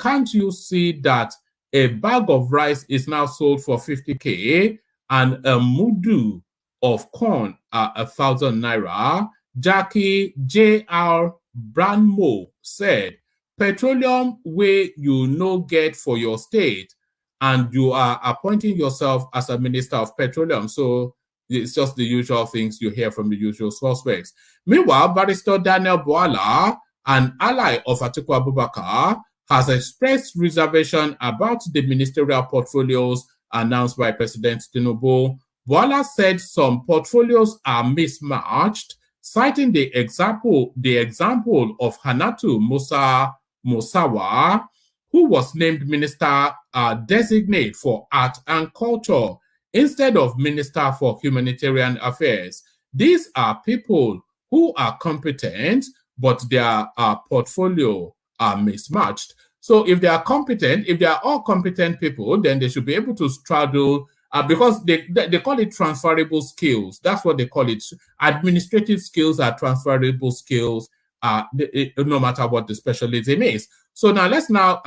Can't you see that a bag of rice is now sold for 50K and a mudu of corn 1,000 naira? Jackie J.R. Branmo said, petroleum where you no get for your state, and you are appointing yourself as a minister of petroleum. So it's just the usual things you hear from the usual suspects. Meanwhile, Barrister Daniel Bwala, an ally of Atiku Abubakar, has expressed reservation about the ministerial portfolios announced by President Tinubu. Bwala said some portfolios are mismatched, citing the example of Hanatu Musawa, who was named Minister Designate for Art and Culture instead of Minister for Humanitarian Affairs. These are people who are competent, but their portfolio are mismatched. So if they are competent, if they are all competent people, then they should be able to straddle, because they call it transferable skills. That's what they call it. Administrative skills are transferable skills, no matter what the specialism is. So now let's now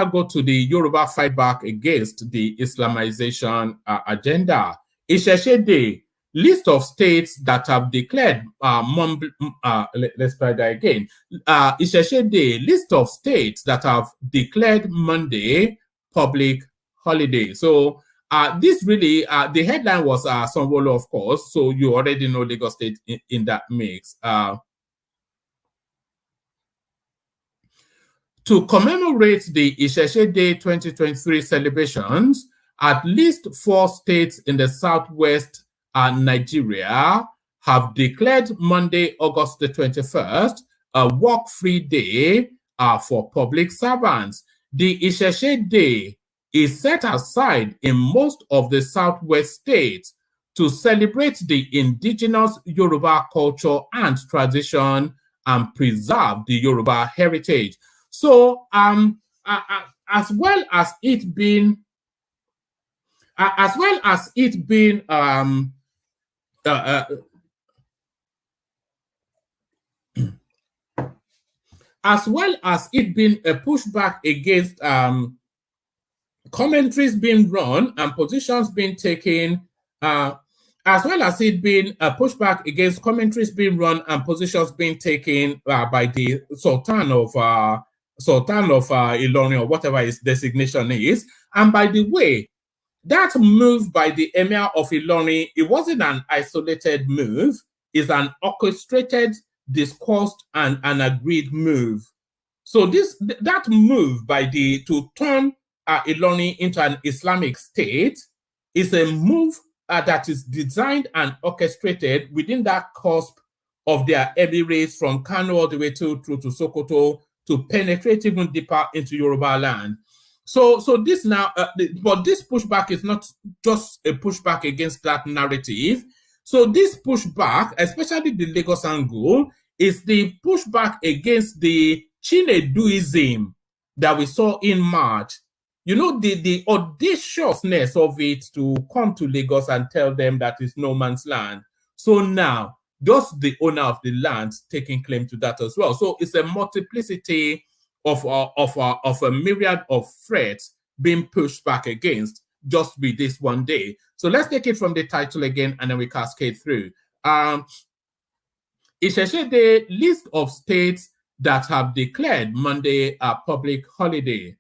go to the Yoruba fight back against the Islamization agenda. Isheshede, list of states that have declared let's try that again. Isheshede, list of states that have declared Monday public holiday. So this really, the headline was Sanwo-Olu, of course. So you already know Lagos State in that mix. To commemorate the Isheshe Day 2023 celebrations, at least 4 states in the southwest Nigeria have declared Monday, August the 21st, a work-free day for public servants. The Isheshe Day is set aside in most of the southwest states to celebrate the indigenous Yoruba culture and tradition and preserve the Yoruba heritage. So, as well as it being a pushback against commentaries being run and positions being taken, as well as it being a pushback against commentaries being run and positions being taken by the Sultan of Ilorin, or whatever his designation is. And by the way, that move by the Emir of Ilorin, it wasn't an isolated move, it's an orchestrated discussed and agreed move. So that move by to turn Ilorin into an Islamic state is a move that is designed and orchestrated within that cusp of their emirates from Kano all the way through to Sokoto to penetrate even deeper into Yoruba land. So this now, but this pushback is not just a pushback against that narrative. So this pushback, especially the Lagos angle, is the pushback against the Tinubu'ism that we saw in March. You know, the audaciousness of it to come to Lagos and tell them that it's no man's land. So now, just the owner of the land taking claim to that as well. So it's a multiplicity of a myriad of threats being pushed back against just with this one day. So let's take it from the title again, and then we cascade through. Isheshe Day list of states that have declared Monday a public holiday.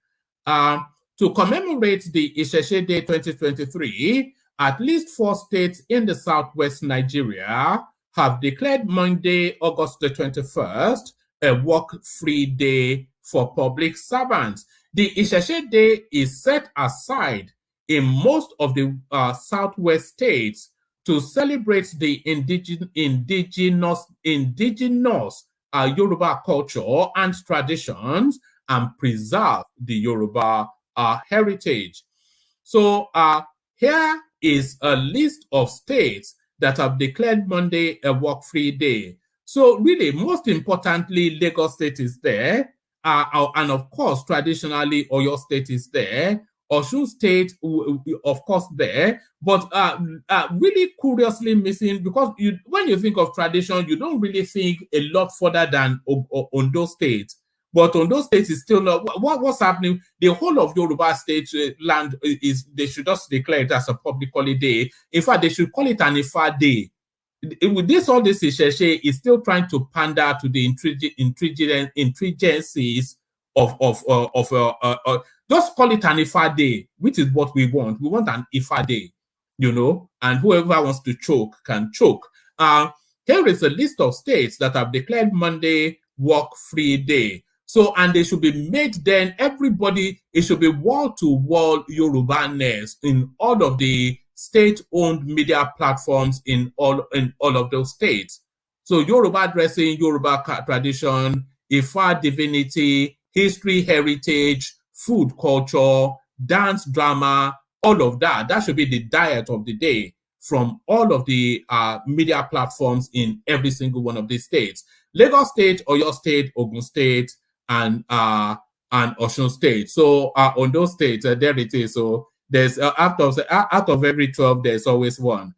To commemorate the Isheshe Day 2023, at least 4 states in the southwest Nigeria have declared Monday, August the 21st, a work-free day for public servants. The Isheshe Day is set aside in most of the southwest states to celebrate the indigenous Yoruba culture and traditions and preserve the Yoruba heritage. So here is a list of states that have declared Monday a work-free day. So really, most importantly, Lagos State is there. And of course, traditionally, Oyo State is there. Osun State, of course, there. But really curiously missing, because when you think of tradition, you don't really think a lot further than Ondo State. But Ondo State is still not. What's happening? The whole of Yoruba State land they should just declare it as a public holiday. In fact, they should call it an Ifa Day. With this, all this Isheshe is still trying to pander to the intrigencies of just call it an Ifa Day, which is what we want. We want an Ifa Day, you know, and whoever wants to choke can choke. Here is a list of states that have declared Monday work-free day. So, and they should be made then, everybody, it should be wall-to-wall Yoruba-ness in all of the state-owned media platforms in all of those states. So Yoruba dressing, Yoruba tradition, Ifa divinity, history, heritage, food culture, dance, drama, all of that. That should be the diet of the day from all of the media platforms in every single one of these states. Lagos State, Oyo State, Ogun State, and Osun State. So on those states, there it is. So there's out of every 12, there's always one.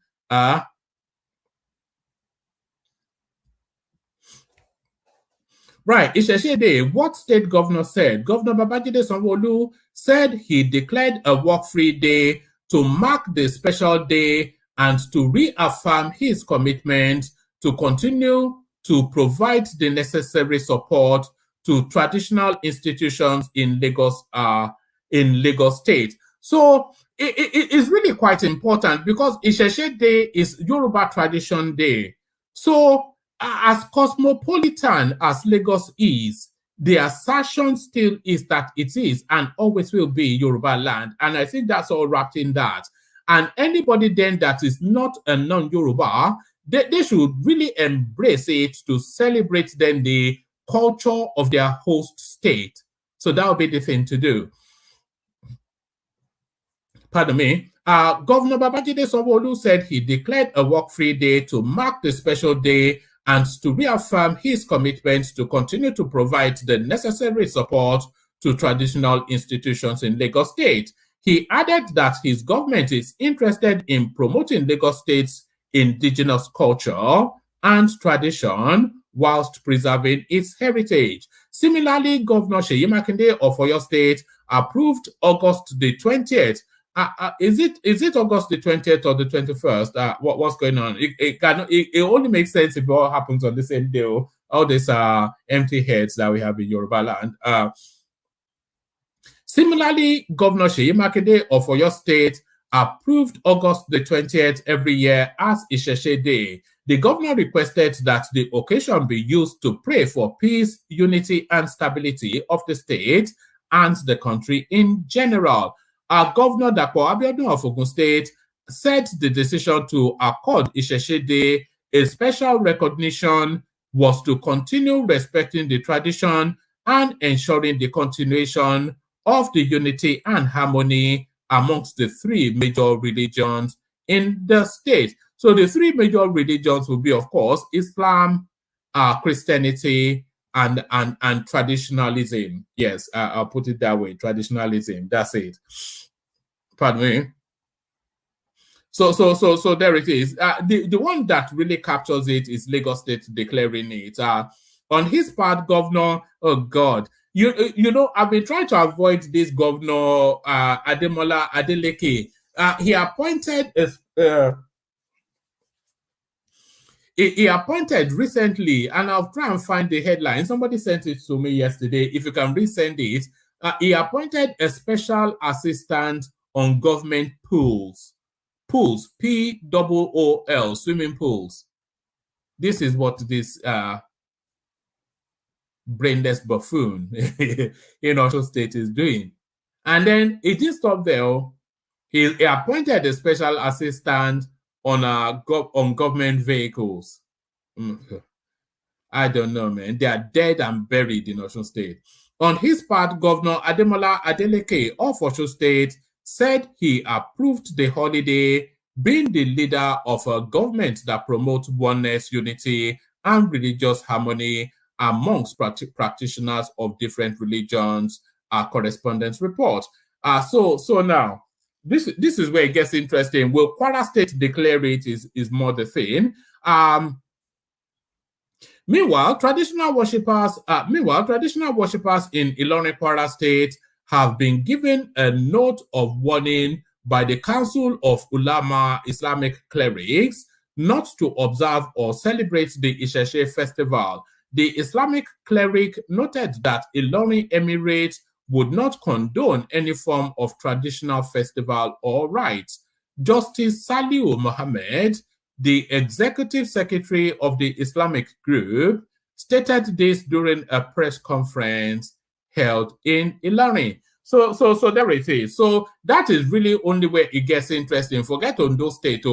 Right, Isheshe Day, what state governor said? Governor Babajide Sanwo-Olu said he declared a work-free day to mark the special day and to reaffirm his commitment to continue to provide the necessary support to traditional institutions in Lagos State. So it is really quite important because Isheshe Day is Yoruba Tradition Day. So as cosmopolitan as Lagos is, the assertion still is that it is and always will be Yoruba land. And I think that's all wrapped in that. And anybody then that is not a non-Yoruba, they should really embrace it to celebrate then the culture of their host state. So that would be the thing to do. Pardon me. Governor Babajide Sanwo-Olu said he declared a work-free day to mark the special day and to reaffirm his commitment to continue to provide the necessary support to traditional institutions in Lagos State. He added that his government is interested in promoting Lagos State's indigenous culture and tradition whilst preserving its heritage. Similarly, Governor Seyi Makinde of Oyo State approved August the 20th. Is it August the 20th or the 21st? What's going on? It only makes sense if it all happens on the same day. All these empty heads that we have in Yoruba land. Similarly, Governor Seyi Makinde of Oyo State approved August the 20th every year as Isheshe Day. The governor requested that the occasion be used to pray for peace, unity, and stability of the state and the country in general. Our Governor Dapo Abiodun of Ogun State said the decision to accord Isheshe Day a special recognition was to continue respecting the tradition and ensuring the continuation of the unity and harmony amongst the three major religions in the state. So the three major religions will be, of course, Islam, Christianity, and traditionalism. Yes, I'll put it that way, traditionalism. That's it. Pardon me. So there it is. The one that really captures it is Lagos State declaring it. On his part, Governor, oh God, you know, I've been trying to avoid this Governor Ademola Adeleke. He appointed he appointed recently, and I'll try and find the headline. Somebody sent it to me yesterday. If you can resend it, he appointed a special assistant on government pools. Pools, P-O-O-L, swimming pools. This is what this brainless buffoon in Osho State is doing. And then it didn't stop there. He appointed a special assistant on government vehicles. I don't know, man. They are dead and buried in Osun State. On his part, Governor Ademola Adeleke of Osun State said he approved the holiday, being the leader of a government that promotes oneness, unity, and religious harmony amongst practitioners of different religions. Our correspondence report. So now, this is where it gets interesting. Will Kwara State declare it is more the thing. Meanwhile, traditional worshippers in Ilorin, Kwara State have been given a note of warning by the Council of Ulama Islamic Clerics not to observe or celebrate the Isheshe festival. The Islamic cleric noted that Ilorin Emirate would not condone any form of traditional festival or rites. Justice Saliu Mohammed, the executive secretary of the Islamic group, stated this during a press conference held in Ilorin. So there it is. So that is really only where it gets interesting. Forget Ondo State.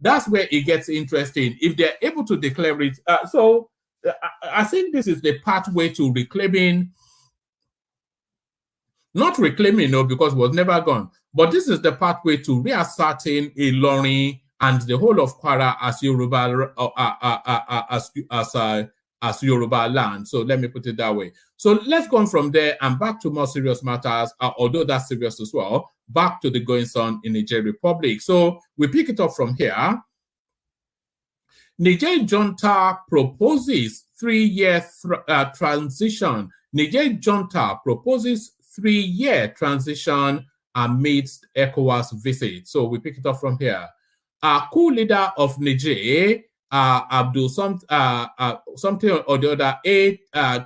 That's where it gets interesting. If they're able to declare it. I think this is the pathway to reclaiming. Not reclaiming, no, because it was never gone. But this is the pathway to reasserting Ilorin and the whole of Kwara as Yoruba, as Yoruba land. So let me put it that way. So let's go on from there and back to more serious matters, although that's serious as well, back to the goings on in Niger Republic. So we pick it up from here. Niger Junta proposes 3-year transition. Niger Junta proposes 3-year transition amidst ECOWAS visit. So we pick it up from here. Coup leader of Niger, Abdul something or the other,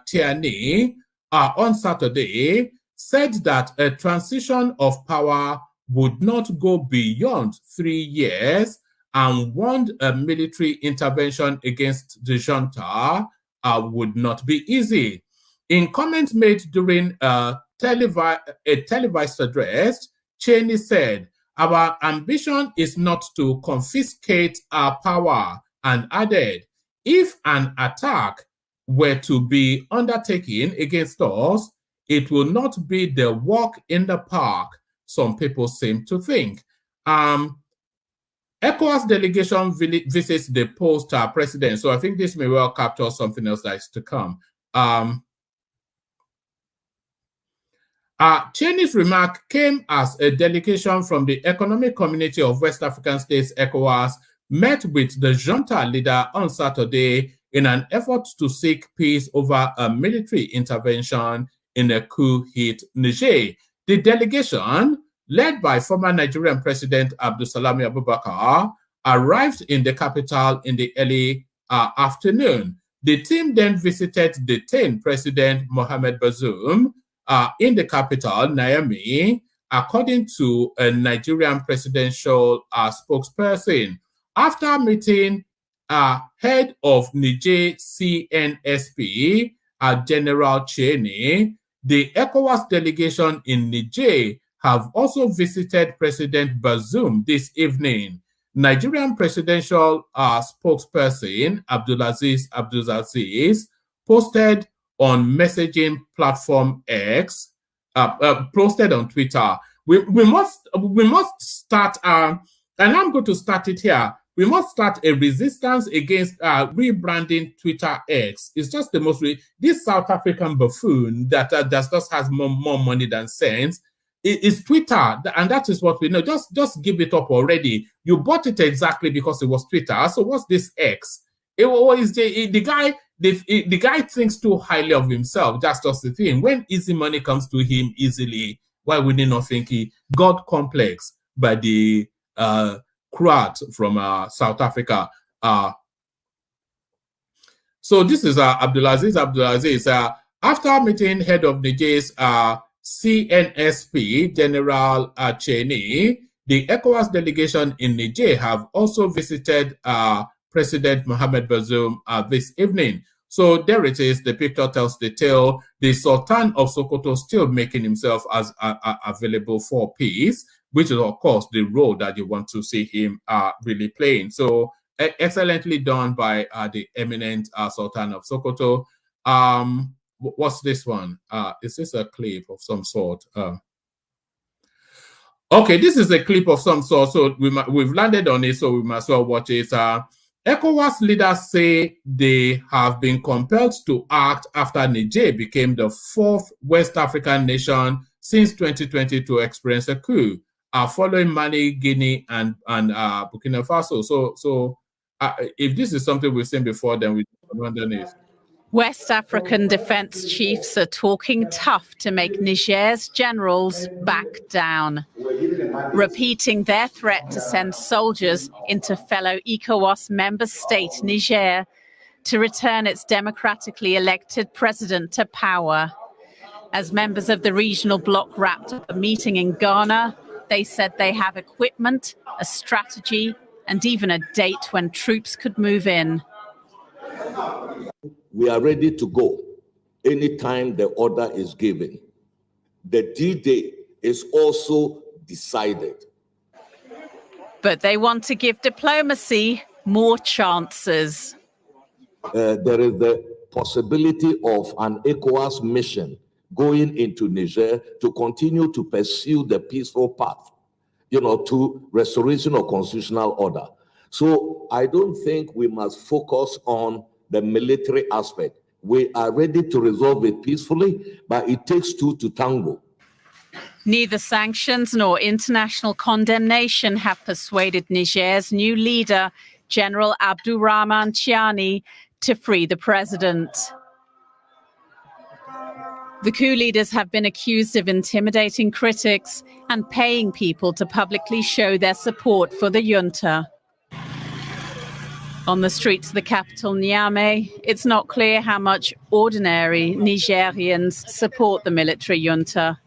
Tiani, on Saturday, said that a transition of power would not go beyond 3 years and warned a military intervention against the junta would not be easy. In comments made during a televised address, Cheney said, "Our ambition is not to confiscate our power," and added, "If an attack were to be undertaken against us, it will not be the walk in the park some people seem to think." ECOWAS delegation visits the post president. So I think this may well capture something else that is to come. Cheney's remark came as a delegation from the Economic Community of West African States, ECOWAS, met with the junta leader on Saturday in an effort to seek peace over a military intervention in a coup-hit Niger. The delegation, led by former Nigerian President Abdulsalami Abubakar, arrived in the capital in the early afternoon. The team then visited detained President Mohamed Bazoum in the capital, Niamey, according to a Nigerian presidential spokesperson. After meeting head of Niger CNSP, General Cheni, the ECOWAS delegation in Niger have also visited President Bazoum this evening. Nigerian presidential spokesperson Abdulaziz posted on messaging platform X, posted on Twitter. We must start, and I'm going to start it here. We must start a resistance against rebranding Twitter X. It's just the most, this South African buffoon that just has more money than sense. It's Twitter, and that is what we know. Just give it up already. You bought it exactly because it was Twitter. So what's this X? The guy thinks too highly of himself. That's just the thing. When easy money comes to him easily, why would he not think he got complex by the crowd from South Africa? So this is Abdulaziz. After meeting head of Niger's CNSP, General Cheni, the ECOWAS delegation in Niger have also visited President Mohamed Bazoum this evening. So there it is. The picture tells the tale. The Sultan of Sokoto still making himself as available for peace, which is, of course, the role that you want to see him really playing. So excellently done by the eminent Sultan of Sokoto. What's this one? Is this a clip of some sort? Okay, this is a clip of some sort. So we've landed on it, so we must well watch it. ECOWAS leaders say they have been compelled to act after Niger became the fourth West African nation since 2020 to experience a coup, following Mali, Guinea, and Burkina Faso. So if this is something we've seen before, then we don't wonder this. West African defense chiefs are talking tough to make Niger's generals back down, repeating their threat to send soldiers into fellow ECOWAS member state Niger to return its democratically elected president to power. As members of the regional bloc wrapped up a meeting in Ghana, they said they have equipment, a strategy, and even a date when troops could move in. We are ready to go anytime the order is given. The D-Day is also decided. But they want to give diplomacy more chances. There is the possibility of an ECOWAS mission going into Niger to continue to pursue the peaceful path, to restoration of constitutional order. So I don't think we must focus on the military aspect. We are ready to resolve it peacefully, but it takes two to tango. Neither sanctions nor international condemnation have persuaded Niger's new leader, General Abdurrahman Chiani, to free the president. The coup leaders have been accused of intimidating critics and paying people to publicly show their support for the junta. On the streets of the capital, Niamey, it's not clear how much ordinary Nigerians support the military junta.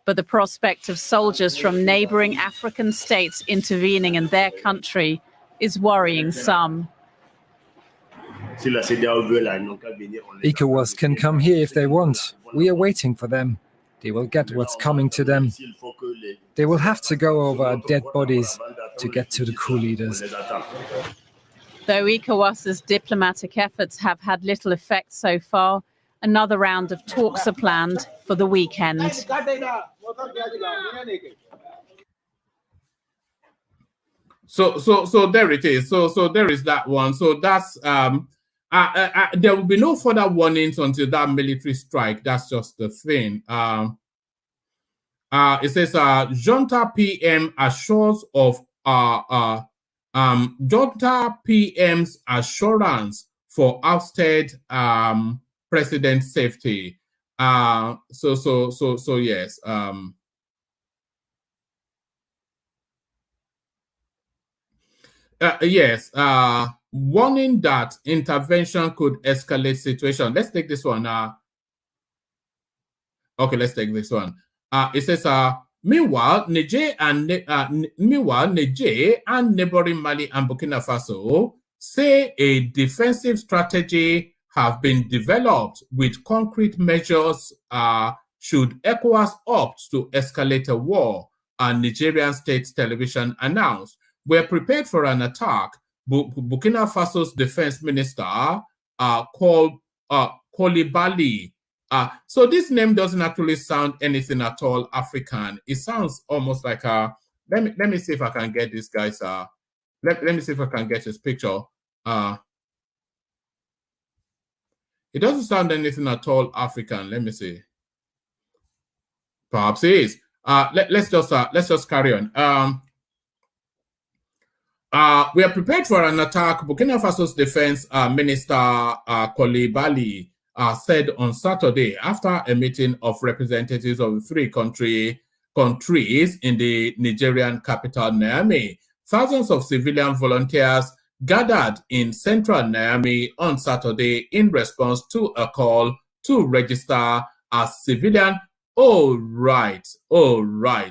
But the prospect of soldiers from neighboring African states intervening in their country is worrying some. ECOWAS can come here if they want. We are waiting for them. They will get what's coming to them. They will have to go over our dead bodies to get to the coup leaders. Though ECOWAS's diplomatic efforts have had little effect so far, another round of talks are planned for the weekend. So there it is. So there is that one. So that's there will be no further warnings until that military strike. That's just the thing. It says Junta PM assures of Junta PM's assurance for ousted president safety. So yes. Yes. Warning that intervention could escalate situation. Let's take this one. Okay, let's take this one. It says meanwhile, Niger and neighboring Mali and Burkina Faso say a defensive strategy have been developed with concrete measures should ECOWAS opt to escalate a war, and Nigerian state television announced. We're prepared for an attack. Burkina Faso's defense minister called Kolibali. So this name doesn't actually sound anything at all African. It sounds almost like a, let me see if I can get this guy's, let me see if I can get his picture. It doesn't sound anything at all African. Let me see. Perhaps it is. Let's just carry on. We are prepared for an attack. Burkina Faso's defense minister Kolibali said on Saturday after a meeting of representatives of the three countries in the Nigerian capital, Niamey. Thousands of civilian volunteers gathered in central Niamey on Saturday in response to a call to register as civilian. Oh, right.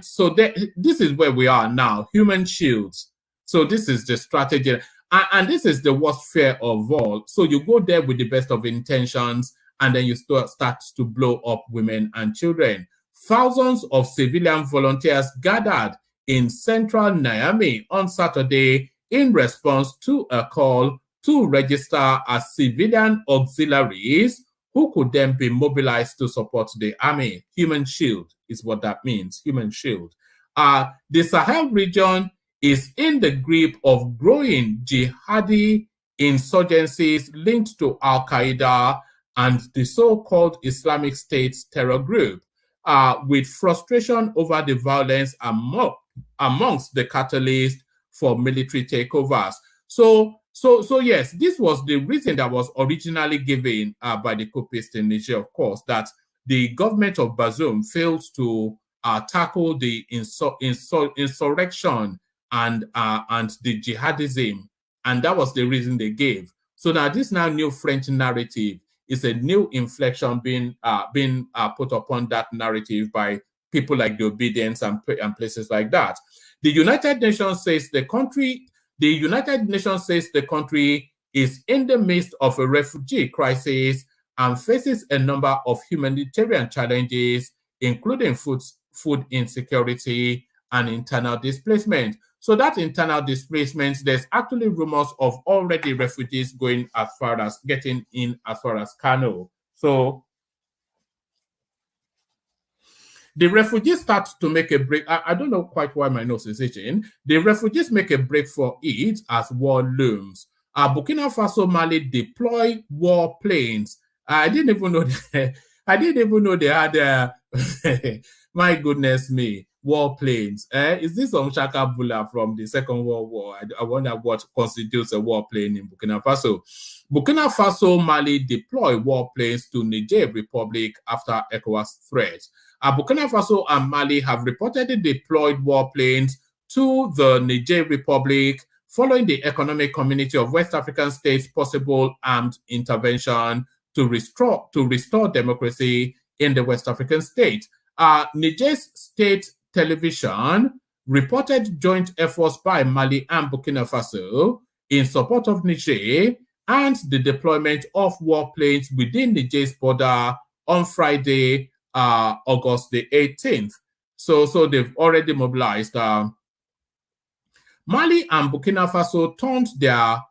So this is where we are now, human shields. So this is the strategy. And this is the worst fear of all. So you go there with the best of intentions, and then you start to blow up women and children. Thousands of civilian volunteers gathered in central Niamey on Saturday in response to a call to register as civilian auxiliaries who could then be mobilized to support the army. Human shield is what that means, human shield. The Sahel region is in the grip of growing jihadi insurgencies linked to Al-Qaeda and the so-called Islamic State terror group, with frustration over the violence amongst the catalyst for military takeovers. So yes, this was the reason that was originally given by the coupists in Niger, of course, that the government of Bazoum failed to tackle the insurrection and the jihadism, and that was the reason they gave. So now this new French narrative is a new inflection being put upon that narrative by people like the Obedience and places like that. The United Nations says the country is in the midst of a refugee crisis and faces a number of humanitarian challenges, including food insecurity and internal displacement. So that internal displacement, there's actually rumors of already refugees getting in as far as Kano. So the refugees start to make a break. I don't know quite why my nose is itching. The refugees make a break for it as war looms. Burkina Faso, Mali deploy war planes. I didn't even know they had. My goodness me, war planes. Is this some Shaka Bula from the Second World War? I wonder what constitutes a war plane in Burkina Faso. Burkina Faso, Mali deploy war planes to Niger Republic after ECOWAS threat. Burkina Faso and Mali have reportedly deployed war planes to the Niger Republic following the Economic Community of West African States' possible armed intervention to restore democracy in the West African state. Niger's state television reported joint efforts by Mali and Burkina Faso in support of Niger and the deployment of warplanes within Niger's border on Friday, August the 18th. So they've already mobilized. Mali and Burkina Faso turned their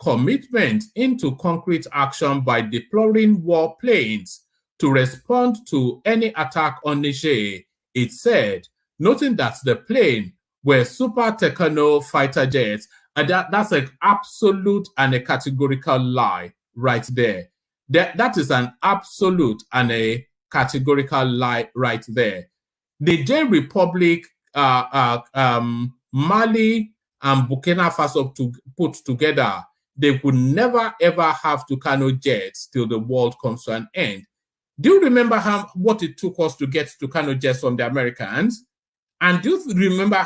commitment into concrete action by deploying warplanes to respond to any attack on Niger, it said, noting that the plane were Super Tucano fighter jets, and that's an absolute and a categorical lie right there. That is an absolute and a categorical lie right there. The Niger Republic, Mali and Burkina Faso to put together, they would never ever have Tucano jets till the world comes to an end. Do you remember what it took us to get Tucano jets from the Americans? And do you remember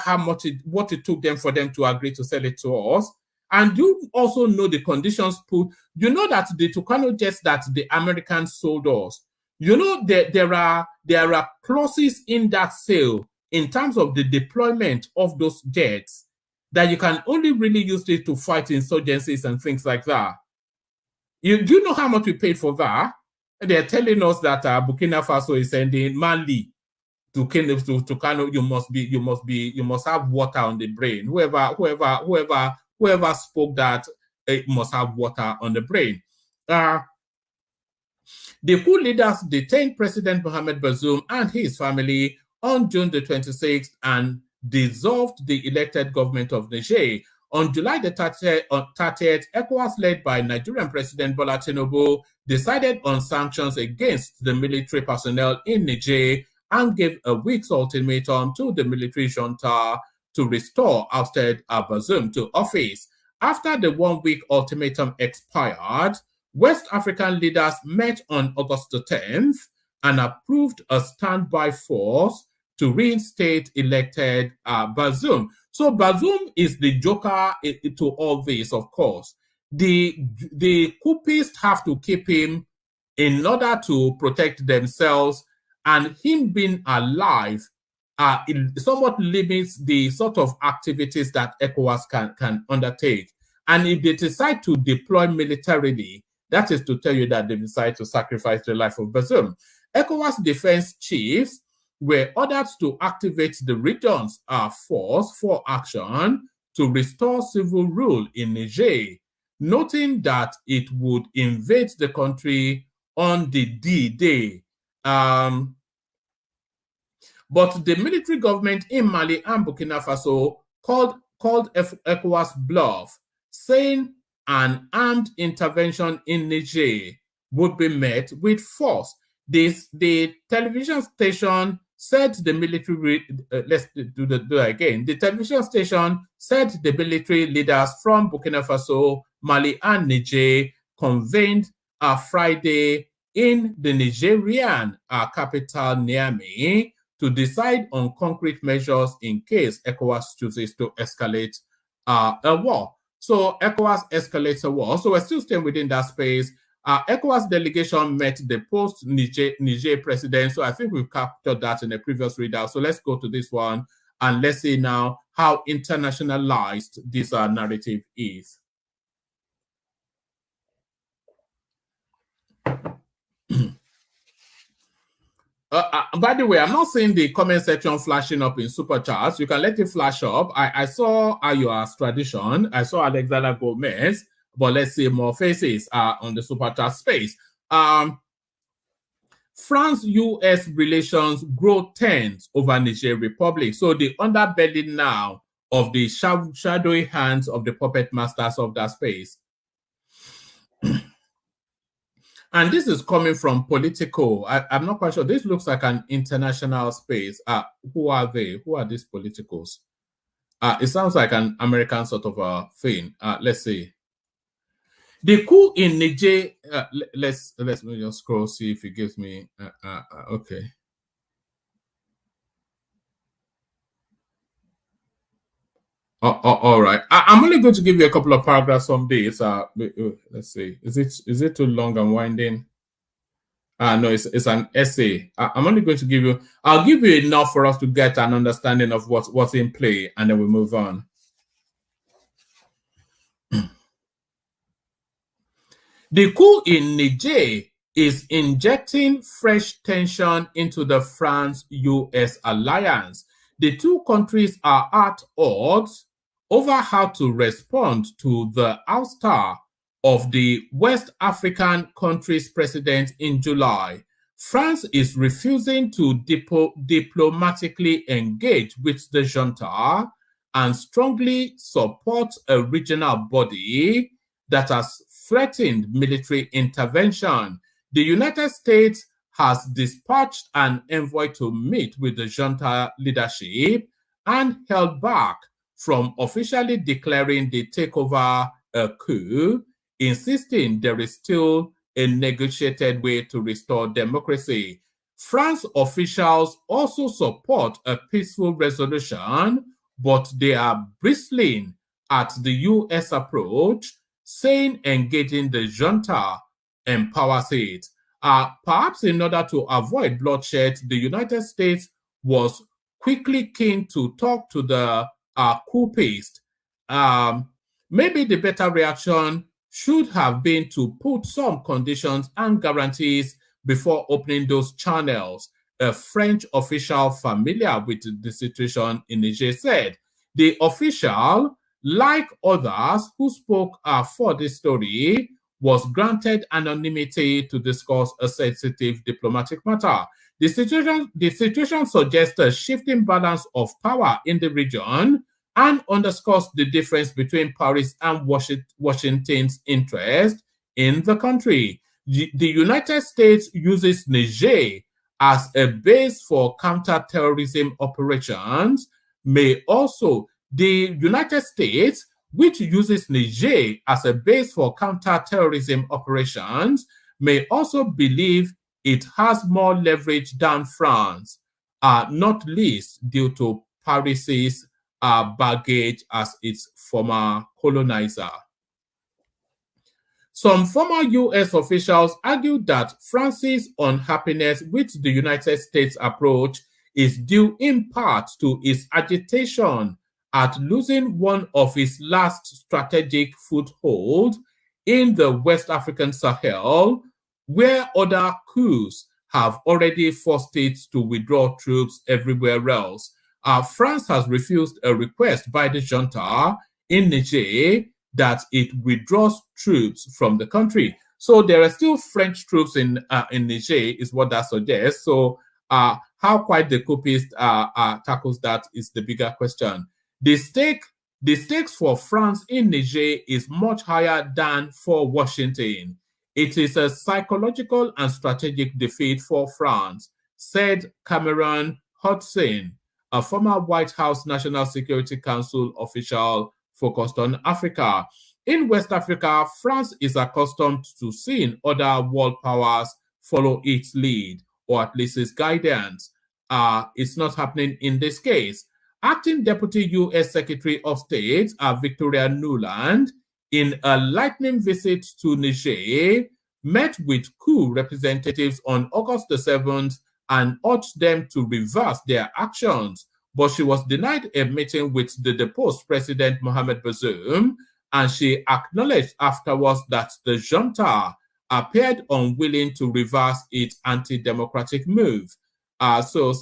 what it took them for them to agree to sell it to us? And do you also know the conditions put? You know that the Tucano jets that the Americans sold us, you know there are clauses in that sale in terms of the deployment of those jets that you can only really use it to fight insurgencies and things like that. Do you know how much we paid for that? And they're telling us that Burkina Faso is sending Mali to Kano. You must have water on the brain. Whoever spoke that, it must have water on the brain. The coup leaders detained President Mohamed Bazoum and his family on June the 26th and dissolved the elected government of Niger. On July the 30th, ECOWAS, led by Nigerian President Bola Tinubu, decided on sanctions against the military personnel in Niger and gave a week's ultimatum to the military junta to restore ousted Bazoum to office. After the one-week ultimatum expired, West African leaders met on August the 10th and approved a standby force to reinstate elected Bazoum. So Bazoum is the joker to all this, of course. The coupists have to keep him in order to protect themselves, and him being alive it somewhat limits the sort of activities that ECOWAS can undertake. And if they decide to deploy militarily, that is to tell you that they decide to sacrifice the life of Bazoum. ECOWAS defense chiefs were ordered to activate the region's force for action to restore civil rule in Niger, noting that it would invade the country on the D-Day. But the military government in Mali and Burkina Faso called ECOWAS bluff, saying an armed intervention in Niger would be met with force. The television station said the military, let's do that again. The television station said the military leaders from Burkina Faso, Mali, and Niger convened Friday in the Nigerian capital, Niamey, to decide on concrete measures in case ECOWAS chooses to escalate a war. So ECOWAS escalates a war. So we're still staying within that space. ECOWAS delegation met the post-Niger president. So I think we've captured that in a previous readout. So let's go to this one and let's see now how internationalized this narrative is. By the way, I'm not seeing the comment section flashing up in super chats. You can let it flash up. I saw Ayoa's tradition. I saw Alexander Gomez, but let's see more faces on the super chat space. France-US relations grow tense over Niger Republic. So the underbelly now of the shadowy hands of the puppet masters of that space. And this is coming from Politico. I'm not quite sure. This looks like an international space. Who are they? Who are these politicals? It sounds like an American sort of a thing. Let's see. The coup in Niger. Let's just scroll, see if it gives me. Okay. All right. I'm only going to give you a couple of paragraphs on this. Let's see. Is it too long and winding? No, it's an essay. I'm only going to give you. I'll give you enough for us to get an understanding of what's in play, and then we move on. The coup in Niger is injecting fresh tension into the France-US alliance. The two countries are at odds over how to respond to the ouster of the West African country's president in July. France is refusing to diplomatically engage with the junta and strongly support a regional body that has threatened military intervention. The United States has dispatched an envoy to meet with the junta leadership and held back from officially declaring the takeover a coup, insisting there is still a negotiated way to restore democracy. France officials also support a peaceful resolution, but they are bristling at the US approach, saying engaging the junta empowers it. Perhaps in order to avoid bloodshed, the United States was quickly keen to talk to the coupists maybe the better reaction should have been to put some conditions and guarantees before opening those channels. A French official familiar with the situation in Niger said. The official, like others who spoke for this story, was granted anonymity to discuss a sensitive diplomatic matter. The situation suggests a shifting balance of power in the region and underscores the difference between Paris and Washington's interest in the country. The United States uses Niger as a base for counter-terrorism operations. The United States, which uses Niger as a base for counter-terrorism operations, may also believe it has more leverage than France, not least due to Paris's baggage as its former colonizer. Some former U.S. officials argued that France's unhappiness with the United States approach is due in part to its agitation at losing one of its last strategic footholds in the West African Sahel, where other coups have already forced it to withdraw troops everywhere else. France has refused a request by the Junta in Niger that it withdraws troops from the country. So there are still French troops in Niger, is what that suggests. So how quite the coupist tackles that is the bigger question. The stakes for France in Niger is much higher than for Washington. It is a psychological and strategic defeat for France, said Cameron Hudson, a former White House National Security Council official focused on Africa. In West Africa, France is accustomed to seeing other world powers follow its lead, or at least its guidance. It's not happening in this case. Acting Deputy U.S. Secretary of State Victoria Nuland, in a lightning visit to Niger, met with coup representatives on August the 7th and urged them to reverse their actions. But she was denied a meeting with the deposed President Mohamed Bazoum, and she acknowledged afterwards that the junta appeared unwilling to reverse its anti-democratic move. So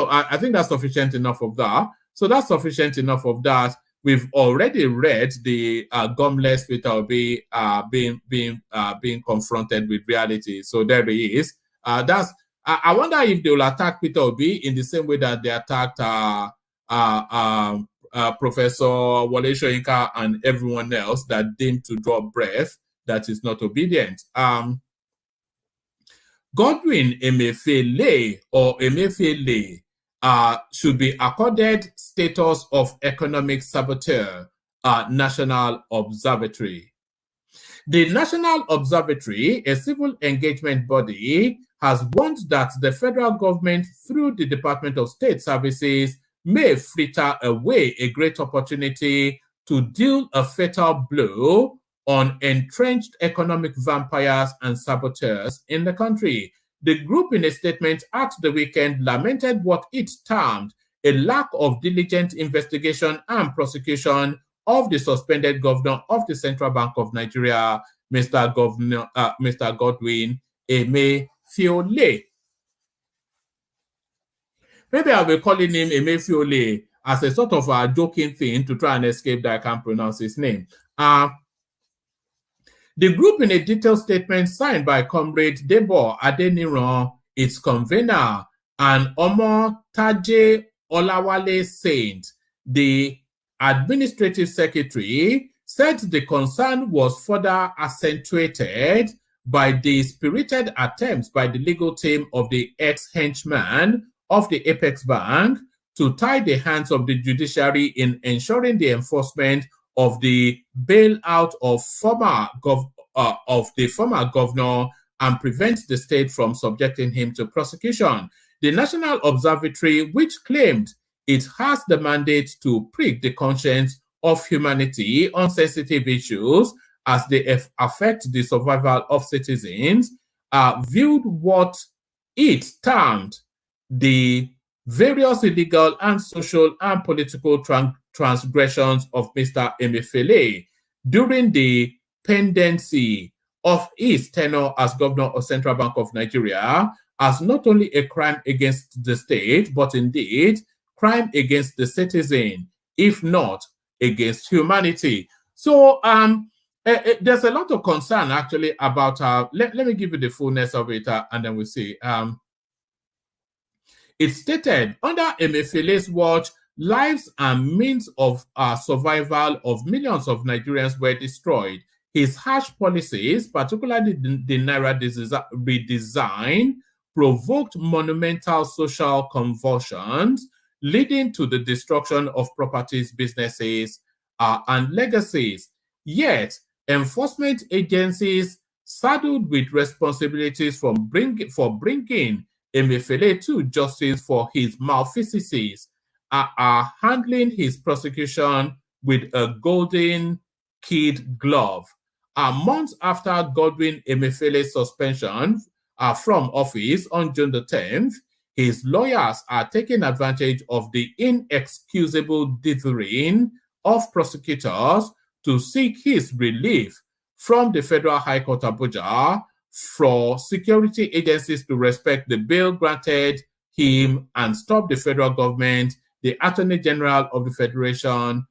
I think that's sufficient enough of that. So that's sufficient enough of that. We've already read the gumless Peter Obi being confronted with reality. So there he is. I wonder if they will attack Peter Obi in the same way that they attacked Professor Wole Soyinka and everyone else that deemed to draw breath that is not obedient. Godwin Emefiele should be accorded status of economic saboteur, National Observatory. The National Observatory, a civil engagement body, has warned that the federal government, through the Department of State Services, may fritter away a great opportunity to deal a fatal blow on entrenched economic vampires and saboteurs in the country. The group, in a statement at the weekend, lamented what it termed a lack of diligent investigation and prosecution of the suspended governor of the Central Bank of Nigeria, Mr. Godwin Emefiele. Maybe I'll be calling him Emefiele as a sort of a joking thing to try and escape that I can't pronounce his name. The group, in a detailed statement signed by Comrade Debo Adeniran, its convener, and Omo Taje Olawale Saint, the administrative secretary, said the concern was further accentuated by the spirited attempts by the legal team of the ex-henchman of the Apex Bank to tie the hands of the judiciary in ensuring the enforcement of the bailout of the former governor and prevent the state from subjecting him to prosecution. The National Observatory, which claimed it has the mandate to prick the conscience of humanity on sensitive issues as they affect the survival of citizens, viewed what it termed the various illegal and social and political transgressions of Mr. Emefiele during the pendency of his tenure as governor of Central Bank of Nigeria as not only a crime against the state, but indeed crime against the citizen, if not against humanity. So there's a lot of concern actually about, let me give you the fullness of it and then we'll see. It stated, under Emefiele's watch, lives and means of survival of millions of Nigerians were destroyed. His harsh policies, particularly the Naira redesign, provoked monumental social convulsions, leading to the destruction of properties, businesses, and legacies. Yet, enforcement agencies saddled with responsibilities for bringing Emefiele to justice for his malfeasance are handling his prosecution with a golden kid glove. Months after Godwin Emefiele's suspension from office on June the 10th, his lawyers are taking advantage of the inexcusable dithering of prosecutors to seek his relief from the Federal High Court Abuja for security agencies to respect the bail granted him and stop the federal government, the Attorney General of the Federation,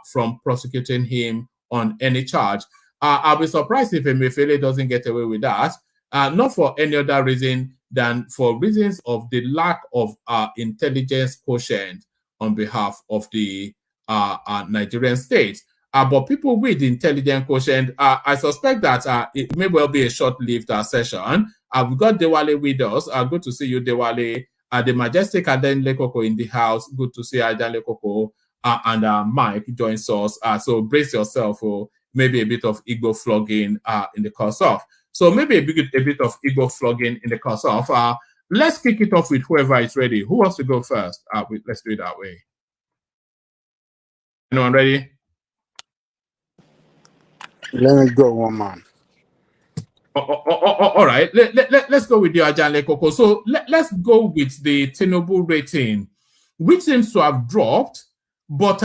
from prosecuting him on any charge. I'll be surprised if Emefiele doesn't get away with that, not for any other reason than for reasons of the lack of intelligence quotient on behalf of the Nigerian state. But people with intelligence quotient, I suspect that it may well be a short-lived session. We've got Dewale with us. Good to see you, Dewale. The majestic Aden Lekoko in the house. Good to see Aden Lekoko. And Mike joins us. So brace yourself for maybe a bit of Igbo flogging in the course of. So maybe a bit of Igbo flogging in the course of. Let's kick it off with whoever is ready. Who wants to go first? Let's do it that way. Anyone ready? Let me go, one man. All right. Let's go with the Ajanle Koko. So let's go with the Tinubu rating, which seems to have dropped, but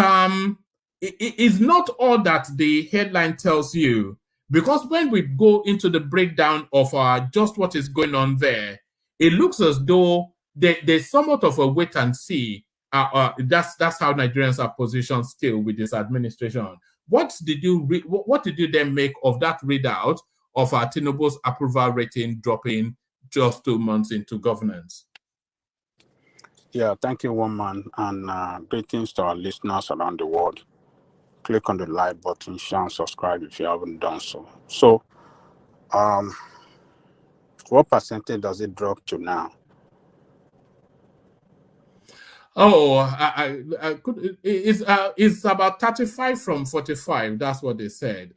it is not all that the headline tells you, because when we go into the breakdown of just what is going on there, it looks as though there's somewhat of a wait and see. That's how Nigerians are positioned still with this administration. What did you then make of that readout of Tinubu's approval rating dropping just 2 months into governance? Yeah, thank you, one man, and greetings to our listeners around the world. Click on the like button, share, and subscribe if you haven't done so. So, what percentage does it drop to now? Oh, it's about 35 from 45. That's what they said.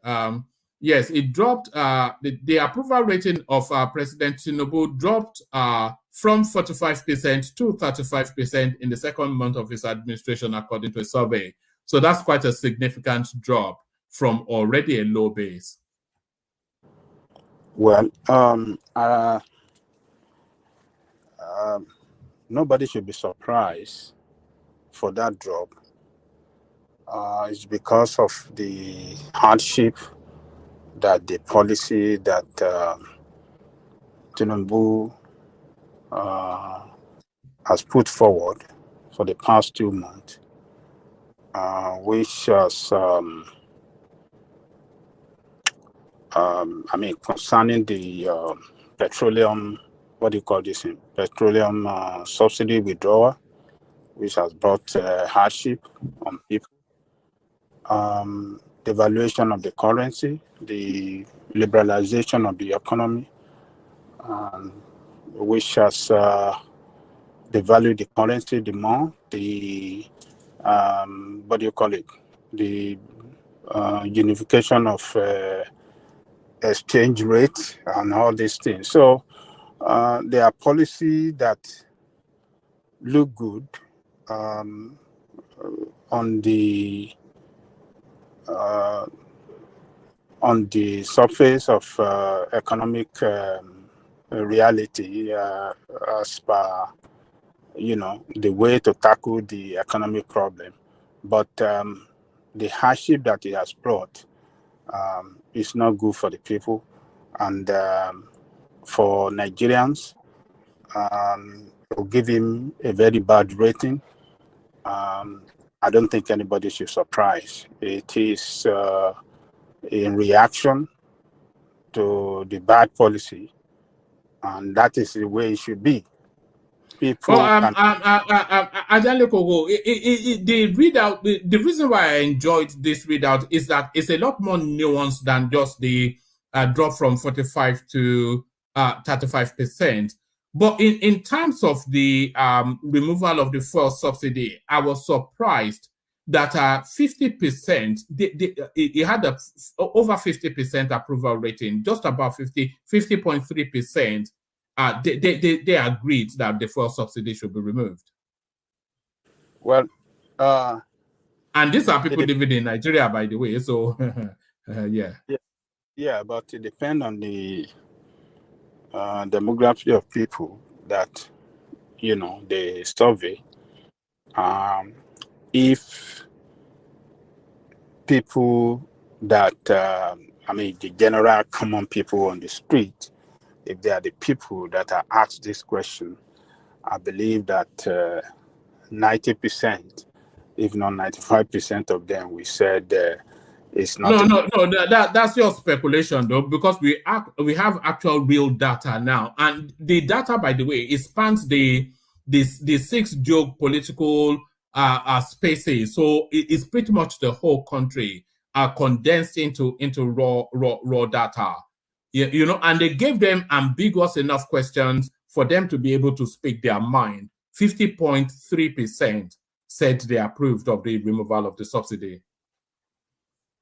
Yes, it dropped. The approval rating of President Tinubu dropped from 45% to 35% in the second month of his administration, according to a survey. So that's quite a significant drop from already a low base. Well, nobody should be surprised for that drop. It's because of the hardship that the policy that Tinubu has put forward for the past 2 months, which has, concerning the petroleum, what do you call this? Petroleum subsidy withdrawal, which has brought hardship on people. The valuation of the currency, the liberalization of the economy, which has devalued the currency the more, the what do you call it? The unification of exchange rate and all these things. So there are policies that look good on the surface of economic reality, as per the way to tackle the economic problem. but the hardship that it has brought is not good for the people, and for Nigerians, it will give him a very bad rating. I don't think anybody should surprise. It is in reaction to the bad policy, and that is the way it should be. People the readout, the reason why I enjoyed this readout is that it's a lot more nuanced than just the drop from 45 to 35%. But in terms of the removal of the fuel subsidy, I was surprised that 50%, it had over 50% approval rating, just about 50.3%. They agreed that the fuel subsidy should be removed. Well, and these are people living in Nigeria, by the way. So, yeah, but it depends on the demography of people that they survey. If people that the general common people on the street, if they are the people that are asked this question, I believe that 90%, if not 95% of them, we said it's not. No, that's your speculation, though, because we have actual real data now, and the data, by the way, it spans the 6 geopolitical spaces, so it's pretty much the whole country condensed into raw data. And they gave them ambiguous enough questions for them to be able to speak their mind. 50.3% said they approved of the removal of the subsidy.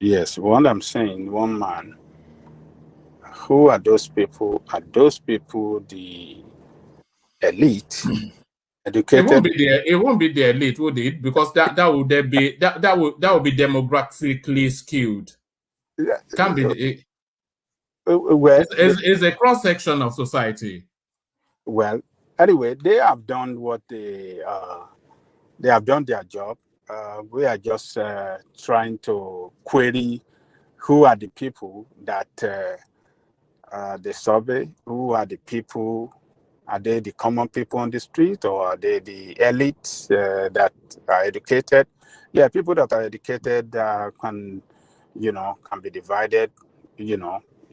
Yes, what I'm saying, one man. Who are those people? Are those people the elite? Educated? It won't be the elite, would it? Because that would be demographically skewed. Can't be. It's a cross section of society. Well, anyway, they have done what they have done their job. We are just trying to query who are the people that they survey. Who are the people? Are they the common people on the street, or are they the elites that are educated? Yeah, people that are educated can be divided,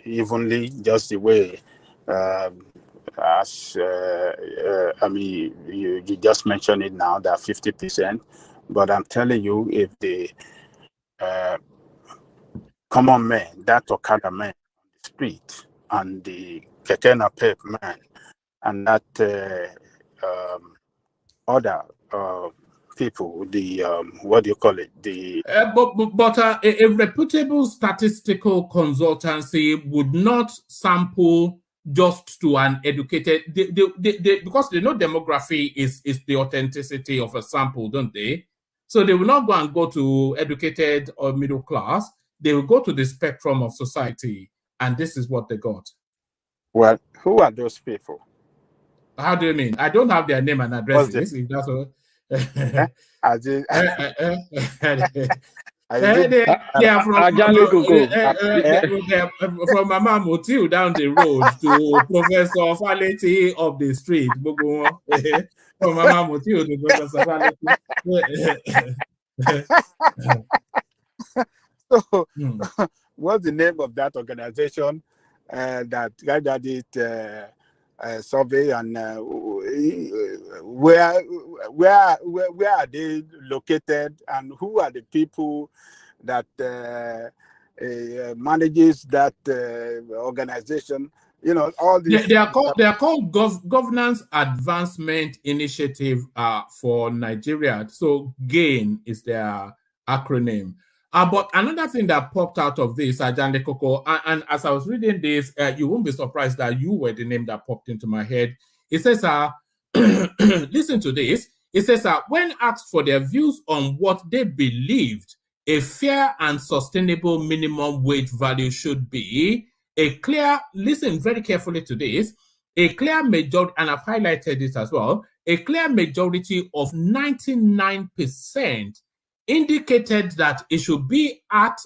evenly, just the way as you just mentioned it now, that 50%. But I'm telling you, if the common man, that Okada man on the street, and the Keke Napep man, and that other people, the what do you call it? The but a reputable statistical consultancy would not sample just to an educated, because they know demography is the authenticity of a sample, don't they? So they will not go to educated or middle class. They will go to the spectrum of society, and this is what they got. Well, who are those people? How do you mean? I don't have their name and addresses. If that's what. They are from Mama Motil down the road to Professor Faleti up the street. From Mama Motil to Professor Faleti. So, what's the name of that organization that did survey, and where are they located, and who are the people that manages that organization? All these. They are called Governance Advancement Initiative for Nigeria. So GAIN is their acronym. But another thing that popped out of this, Ajande Koko, and as I was reading this, you won't be surprised that you were the name that popped into my head. It says, listen to this. It says, when asked for their views on what they believed a fair and sustainable minimum wage value should be, listen very carefully to this, a clear majority, and I've highlighted this as well, a clear majority of 99% indicated that it should be at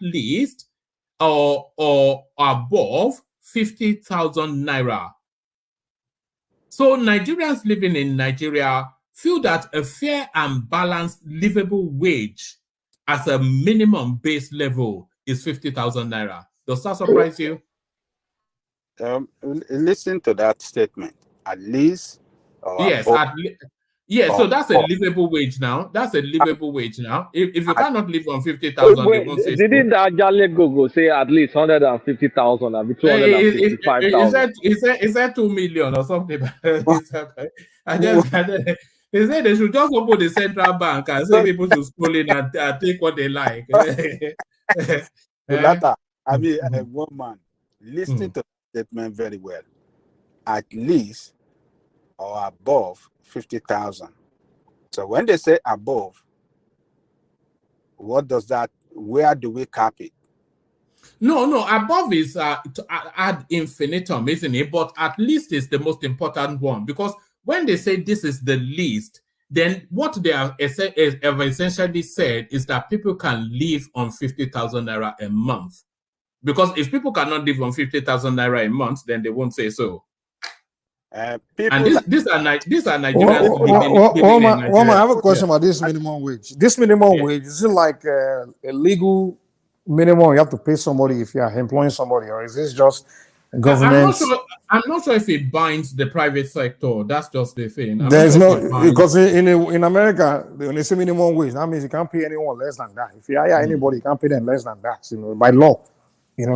least or above 50,000 naira. So Nigerians living in Nigeria feel that a fair and balanced livable wage as a minimum base level is 50,000 naira. Does that surprise you? Listen to that statement. At least. Yes, yeah, so that's a livable wage now. That's a livable wage now. If you cannot live on 50,000, they won't say didn't Ajale go say at least 150,000 and 255,000? Is that 2 million or something? They said they should just open the central bank and say people should scroll in and take what they like. I mean, one man, listening to that statement very well. At least or above 50,000. So when they say above, what does that? Where do we cap it? No. Above is ad infinitum, isn't it? But at least is the most important one, because when they say this is the least, then what they have essentially said is that people can live on 50,000 naira a month. Because if people cannot live on 50,000 naira a month, then they won't say so. And these are Nigerians living in Nigeria. I have a question about this minimum wage. This minimum wage, is it like a legal minimum you have to pay somebody if you are employing somebody, or is this just government? I'm not sure if it binds the private sector. That's just the thing. There's no, because in America, when they say minimum wage, that means you can't pay anyone less than that. If you hire anybody, you can't pay them less than that, by law.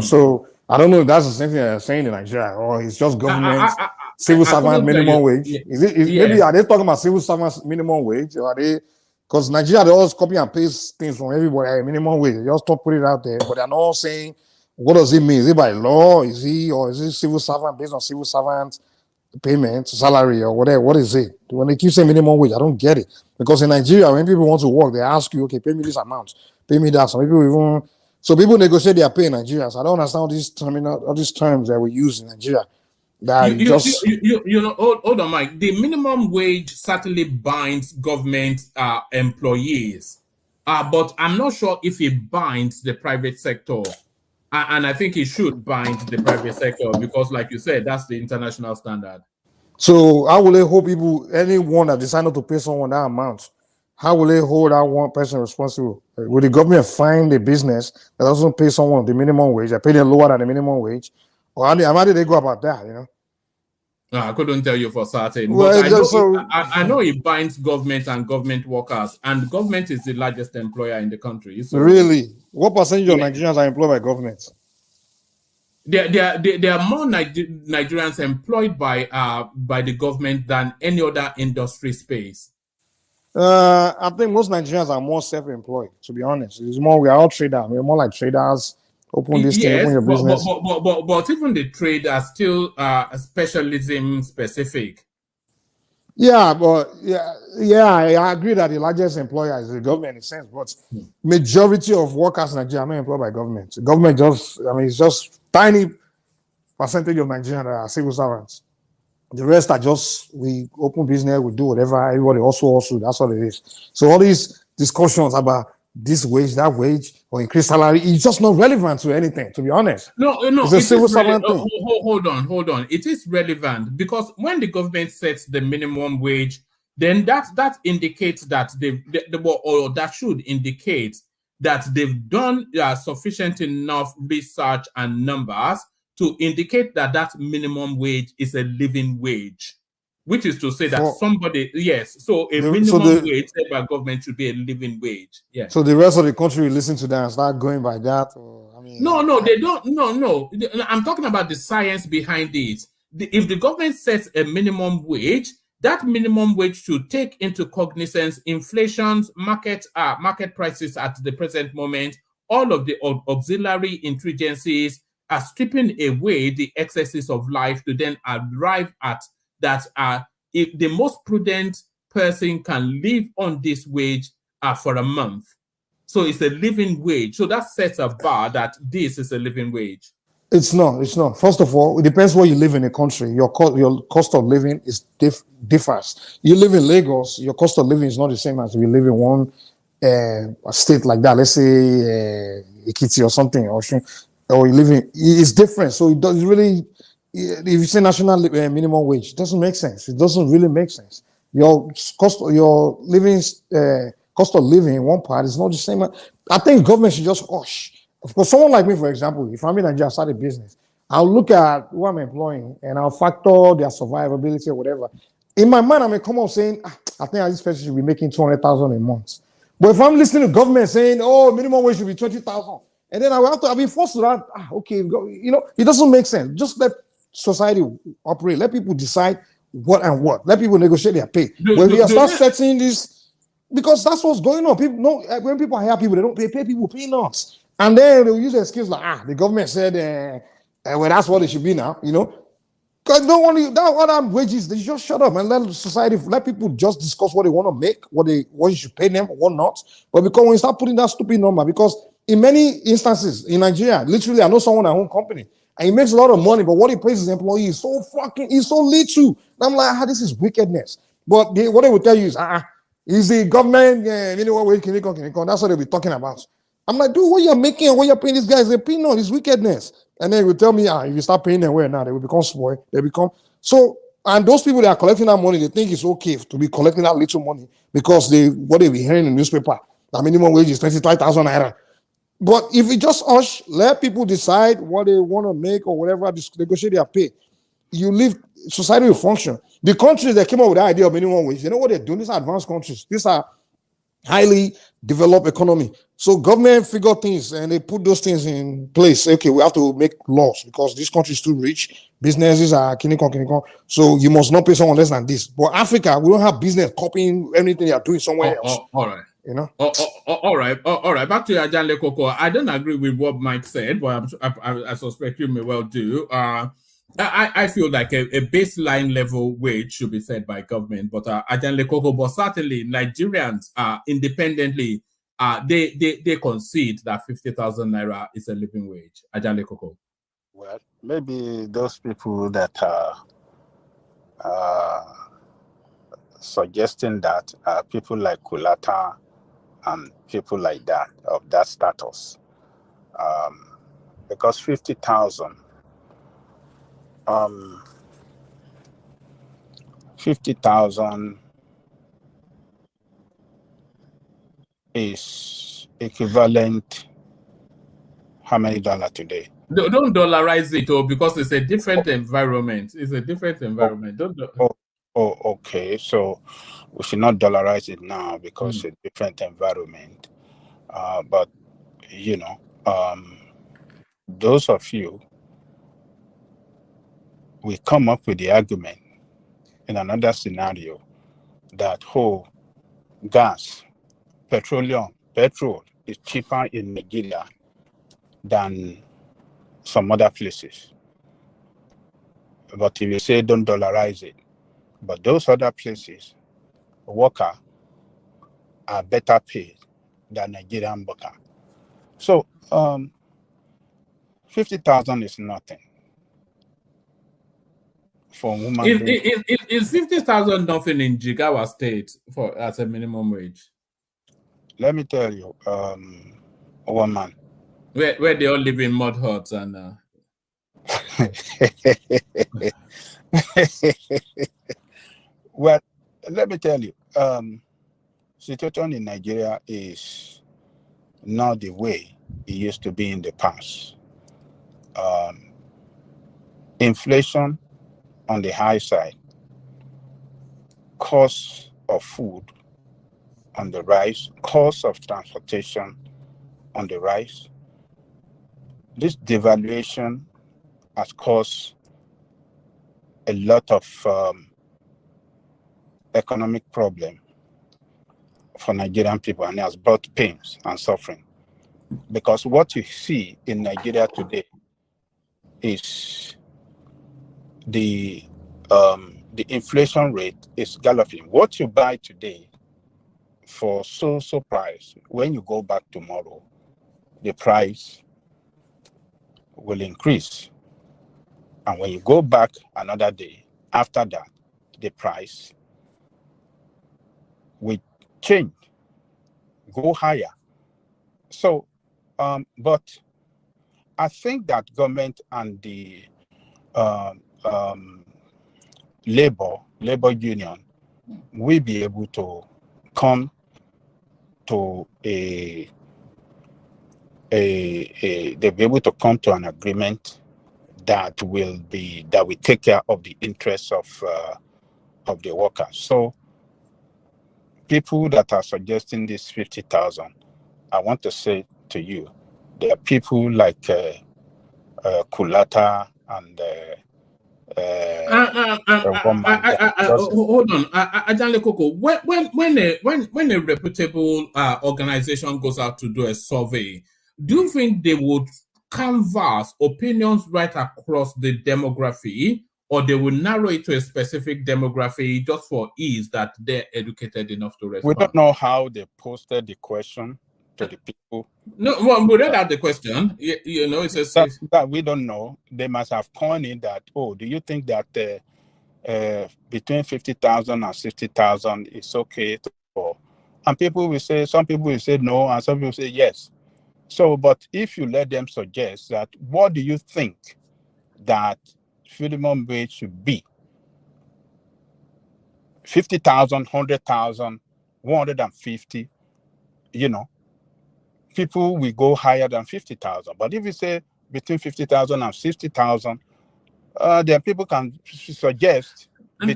So I don't know if that's the same thing they're saying in Nigeria, or it's just government civil servant minimum wage. Maybe are they talking about civil servants minimum wage, or are they? Because Nigeria, they always copy and paste things from everybody. Minimum wage, they just put it out there, but they're not saying what does it mean. Is it by law? Or is it civil servant based on civil servant payment, salary, or whatever? What is it? When they keep saying minimum wage, I don't get it. Because in Nigeria, when people want to work, they ask you, okay, pay me this amount, pay me that. Some people even. So people negotiate their pay in Nigeria. So I don't understand all these terms that we use in Nigeria. Hold on, Mike. The minimum wage certainly binds government employees, but I'm not sure if it binds the private sector. And I think it should bind the private sector because, like you said, that's the international standard. So how will they hold anyone that decide not to pay someone that amount? How will they hold that one person responsible? Will the government find a business that doesn't pay someone the minimum wage? They pay them lower than the minimum wage? Or how did they go about that, No, I couldn't tell you for certain. But I know it binds government and government workers, and government is the largest employer in the country. So really? What percentage of Nigerians are employed by government? There are more Nigerians employed by the government than any other industry space. I think most Nigerians are more self-employed, to be honest. It's more, we are all traders. We're more like traders. Open this thing, open your business. But even the trade are still specialism specific. Yeah, I agree that the largest employer is the government in a sense, but majority of workers in Nigeria are not employed by government. The government it's just tiny percentage of Nigerians that are civil servants. The rest are just, we open business, we do whatever, everybody also, that's what it is. So all these discussions about this wage, that wage, or increased salary, it's just not relevant to anything, to be honest. No, it's a civil servant thing. Hold on. It is relevant because when the government sets the minimum wage, then that indicates that that should indicate that they've done sufficient enough research and numbers to indicate that minimum wage is a living wage, which is to say that minimum wage set by government should be a living wage. Yeah. So the rest of the country will listen to that and start going by that? No, they don't. No. I'm talking about the science behind it. If the government sets a minimum wage, that minimum wage should take into cognizance inflation's market prices at the present moment, all of the auxiliary intricacies, are stripping away the excesses of life to then arrive at that if the most prudent person can live on this wage for a month. So it's a living wage. So that sets a bar that this is a living wage. It's not. First of all, it depends where you live in a country. Your cost of living is differs. You live in Lagos, your cost of living is not the same as if you live in one a state like that. Let's say Ekiti or something, or you live in. It's different. So it does really. If you say national minimum wage, it doesn't make sense. It doesn't really make sense. Your cost of living in one part is not the same. I think government should just hush. For someone like me, for example, if I'm in Nigeria, start a business, I'll look at who I'm employing and I'll factor their survivability or whatever. In my mind, I may come up saying, I think this person should be making 200,000 a month. But if I'm listening to government saying, oh, minimum wage should be 20,000, and then I'll be forced to that, okay, it doesn't make sense. Just let society operate. Let people decide what and what. Let people negotiate their pay. When we start setting this, because that's what's going on. People know when people hire people, they don't pay people peanuts. And then they'll use the excuse like, the government said, well, that's what it should be now, Because no one, that wages, they just shut up and let people just discuss what they want to make, what you should pay them, what not. But because when you start putting that stupid number, because in many instances in Nigeria, literally, I know someone at home company, and he makes a lot of money, but what he pays his employees is so little. And I'm like, this is wickedness. But what they will tell you is the government, minimum wage, that's what they'll be talking about. I'm like, dude, what you're making and what you're paying these guys, they're paying on is wickedness. And then they will tell me, if you start paying them where now, they will become spoiled. And those people that are collecting that money, they think it's okay to be collecting that little money because what they be hearing in the newspaper, the minimum wage is 25,000 naira. But if we just let people decide what they want to make or whatever, negotiate their pay, society will function. The countries that came up with the idea of minimum wage, you know what they're doing? These are advanced countries. These are highly developed economy. So government figure things and they put those things in place. Okay, we have to make laws because this country is too rich. Businesses are kinikon. So you must not pay someone less than this. But Africa, we don't have business copying anything they are doing somewhere else. All right. All right. Back to Ajanle Koko. I don't agree with what Mike said, but I suspect you may well do. I feel like a baseline level wage should be set by government, but Ajanle Koko, but certainly Nigerians independently, they concede that 50,000 naira is a living wage. Ajanle Koko. Well, maybe those people that are suggesting that people like Kulata and people like that of that status, because 50,000. 50,000 is equivalent how many dollars today? Don't dollarize it, because it's a different environment. It's a different environment. Okay. So we should not dollarize it now because it's a different environment. But those of you, we come up with the argument in another scenario that gas, petroleum, petrol is cheaper in Nigeria than some other places. But if you say don't dollarize it, but those other places, workers are better paid than Nigerian worker. So 50,000 is nothing. For woman, is 50,000 nothing in Jigawa State as a minimum wage? Let me tell you, woman, where they all live in mud huts and. Well, let me tell you, situation in Nigeria is not the way it used to be in the past. Inflation on the high side, cost of food on the rise, cost of transportation on the rise. This devaluation has caused a lot of economic problem for Nigerian people, and it has brought pains and suffering. Because what you see in Nigeria today is the inflation rate is galloping. What you buy today for so price, when you go back tomorrow, the price will increase. And when you go back another day, after that, the price will change, go higher. So, but I think that government and the labor union will be able to come to they'll be able to come to an agreement that will take care of the interests of the workers. So people that are suggesting this 50,000, I want to say to you, there are people like Kulata and hold on, Ajanle Koko. When a reputable organization goes out to do a survey, do you think they would canvass opinions right across the demography, or they will narrow it to a specific demography just for ease that they're educated enough to respond? We don't know how they posted the question to the people. No, well, we read out the question. You know, it's that we don't know. They must have coined it that, oh, do you think that between 50,000 and 60,000 is okay? And people will say, some people will say no, and some people say yes. So, but if you let them suggest that, what do you think that minimum wage should be? 50,000, 100,000, 150, you know, people will go higher than 50,000. But if you say between 50,000 and 60,000, then people can suggest. Let me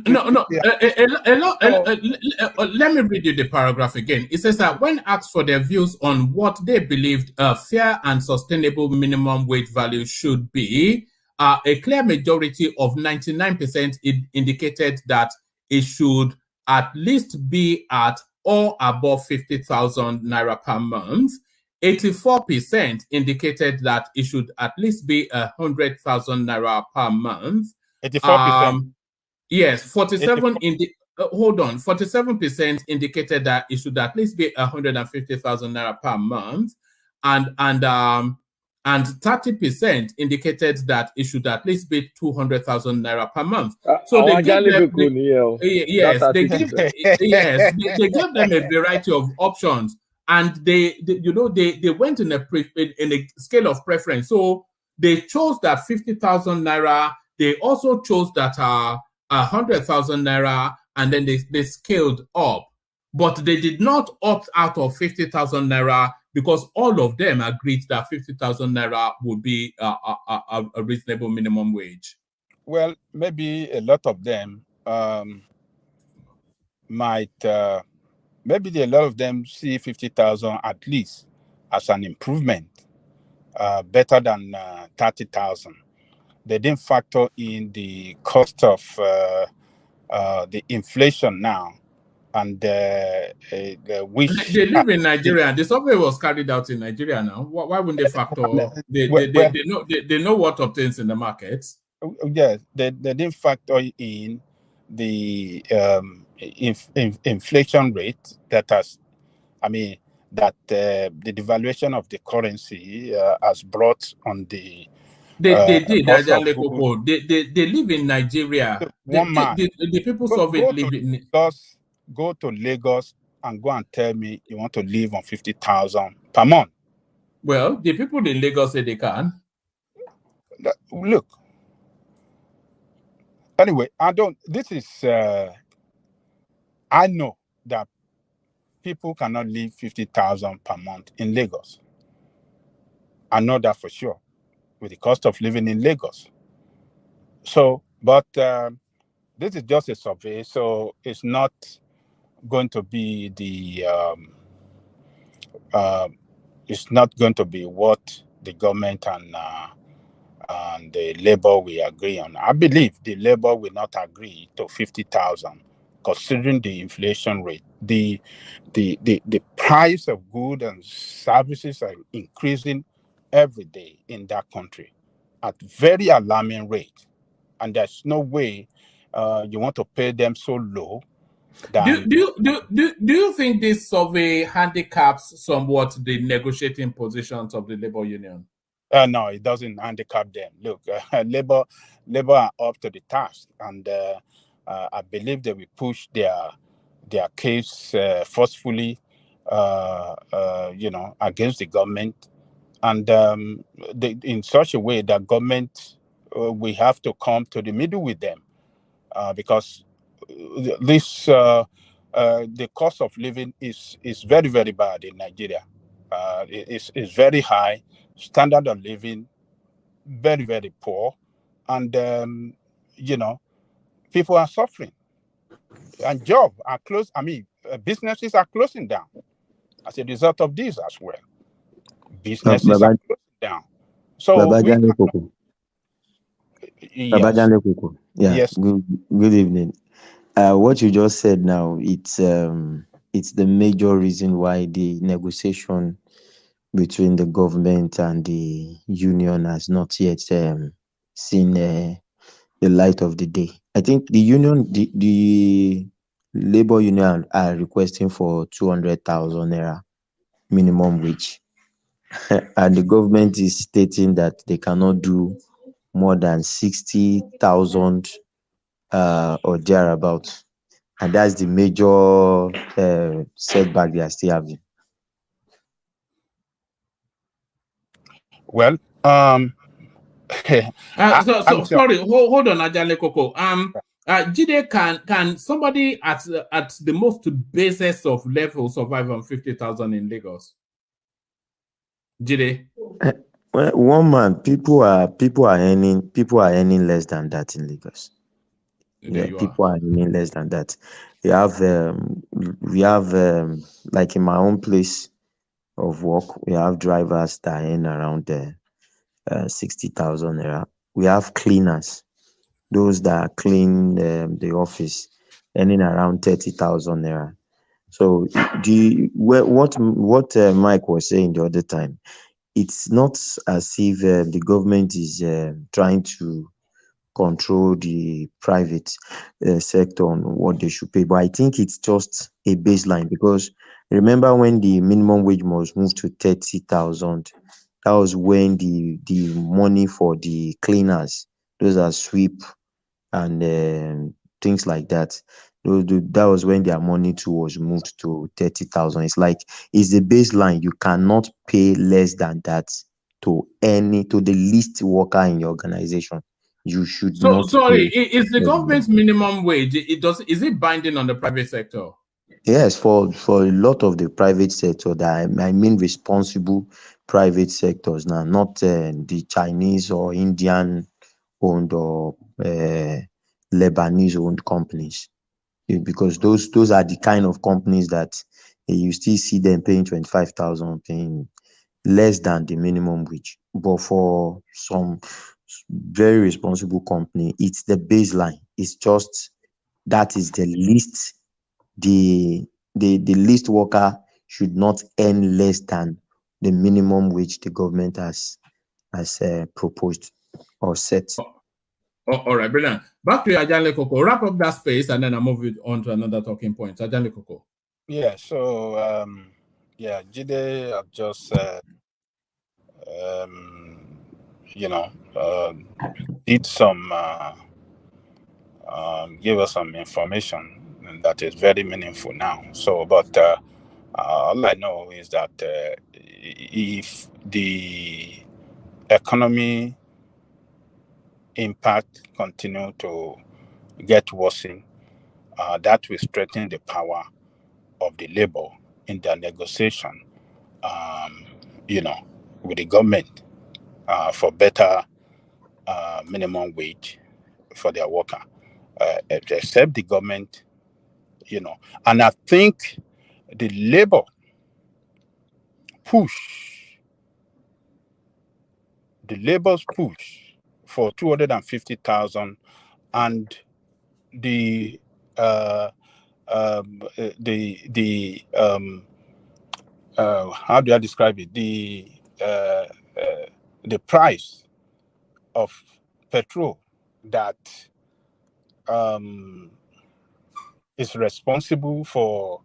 read you the paragraph again. It says that when asked for their views on what they believed a fair and sustainable minimum wage value should be, a clear majority of 99% indicated that it should at least be at or above 50,000 naira per month. 84% indicated that it should at least be 100,000 naira per month. 84%. Yes, 47% indicated that it should at least be 150,000 naira per month, and 30% indicated that it should at least be 200,000 naira per month. So they gave them, they gave them a variety of options, and they went in a scale of preference. So they chose that 50,000 naira. They also chose that 100,000 naira, and then they scaled up. But they did not opt out of 50,000 naira because all of them agreed that 50,000 naira would be a reasonable minimum wage. Well, maybe a lot of them maybe a lot of them see 50,000 at least as an improvement, better than 30,000. They didn't factor in the cost of the inflation now, and which they live in Nigeria. The survey was carried out in Nigeria now. Why wouldn't they factor? They know what obtains in the market. Yes, they didn't factor in the inflation rate that has, that the devaluation of the currency has brought on the. They did. They live in Nigeria. The people surveyed live in. Go to Lagos and go and tell me you want to live on 50,000 per month. Well, the people in Lagos say they can. Look. Anyway, I know that people cannot live 50,000 per month in Lagos. I know that for sure, with the cost of living in Lagos. So, but this is just a survey, so it's not going to be it's not going to be what the government and the labor will agree on. I believe the labor will not agree to 50,000, considering the inflation rate. The price of goods and services are increasing every day in that country at very alarming rate, and there's no way you want to pay them so low. Do you think this survey handicaps somewhat the negotiating positions of the labor union? No, it doesn't handicap them. Look, labor are up to the task, and I believe they will push their case forcefully, against the government, and in such a way that government we have to come to the middle with them, because the cost of living is very, very bad in Nigeria. It's very high. Standard of living very, very poor, and people are suffering, and jobs are closed. I mean, businesses are closing down as a result of this as well. Businesses are closing down. So yes. Yeah. Yes. Good evening. What you just said now, it's the major reason why the negotiation between the government and the union has not yet seen the light of the day. I think the labor union are requesting for 200,000 naira minimum wage, and the government is stating that they cannot do more than 60,000 or thereabout, and that's the major setback they are still having. Well, sorry, hold on, Ajale Koko. Jide, can somebody at the most basest of level survive on 50,000 in Lagos? Jide? Well, one man, people are earning less than that in Lagos. People are earning less than that. We have like in my own place of work, we have drivers that earn around 60,000 naira. We have cleaners, those that clean the office, earning around 30,000 naira. So what Mike was saying the other time, it's not as if the government is trying to control the private sector on what they should pay, but I think it's just a baseline, because remember when the minimum wage was moved to 30,000, that was when the money for the cleaners, those are sweep and things like that, that was when their money too was moved to 30,000. It's like, it's the baseline. You cannot pay less than that to the least worker in your organization. You should not. Sorry, is the government's minimum wage, is it binding on the private sector? Yes, for a lot of the private sector, that I mean responsible private sectors now, not the Chinese or Indian owned or Lebanese owned companies, because those are the kind of companies that you still see them paying 25,000, paying less than the minimum wage. But for some very responsible company, it's the baseline. It's just that is the least. The least worker should not earn less than the minimum wage the government has proposed or set. All right, brilliant. Back to Ajale Koko. Wrap up that space, and then I'll move it on to another talking point. Ajale Koko. Yeah. So Jide have just did some give us some information that is very meaningful now. So, but all I know is that if the economy impact continue to get worsened, that will strengthen the power of the labor in their negotiation, with the government for better minimum wage for their worker, except the government, and I think the labor labor's push for 250,000 and the how do I describe it? The price of petrol that is responsible for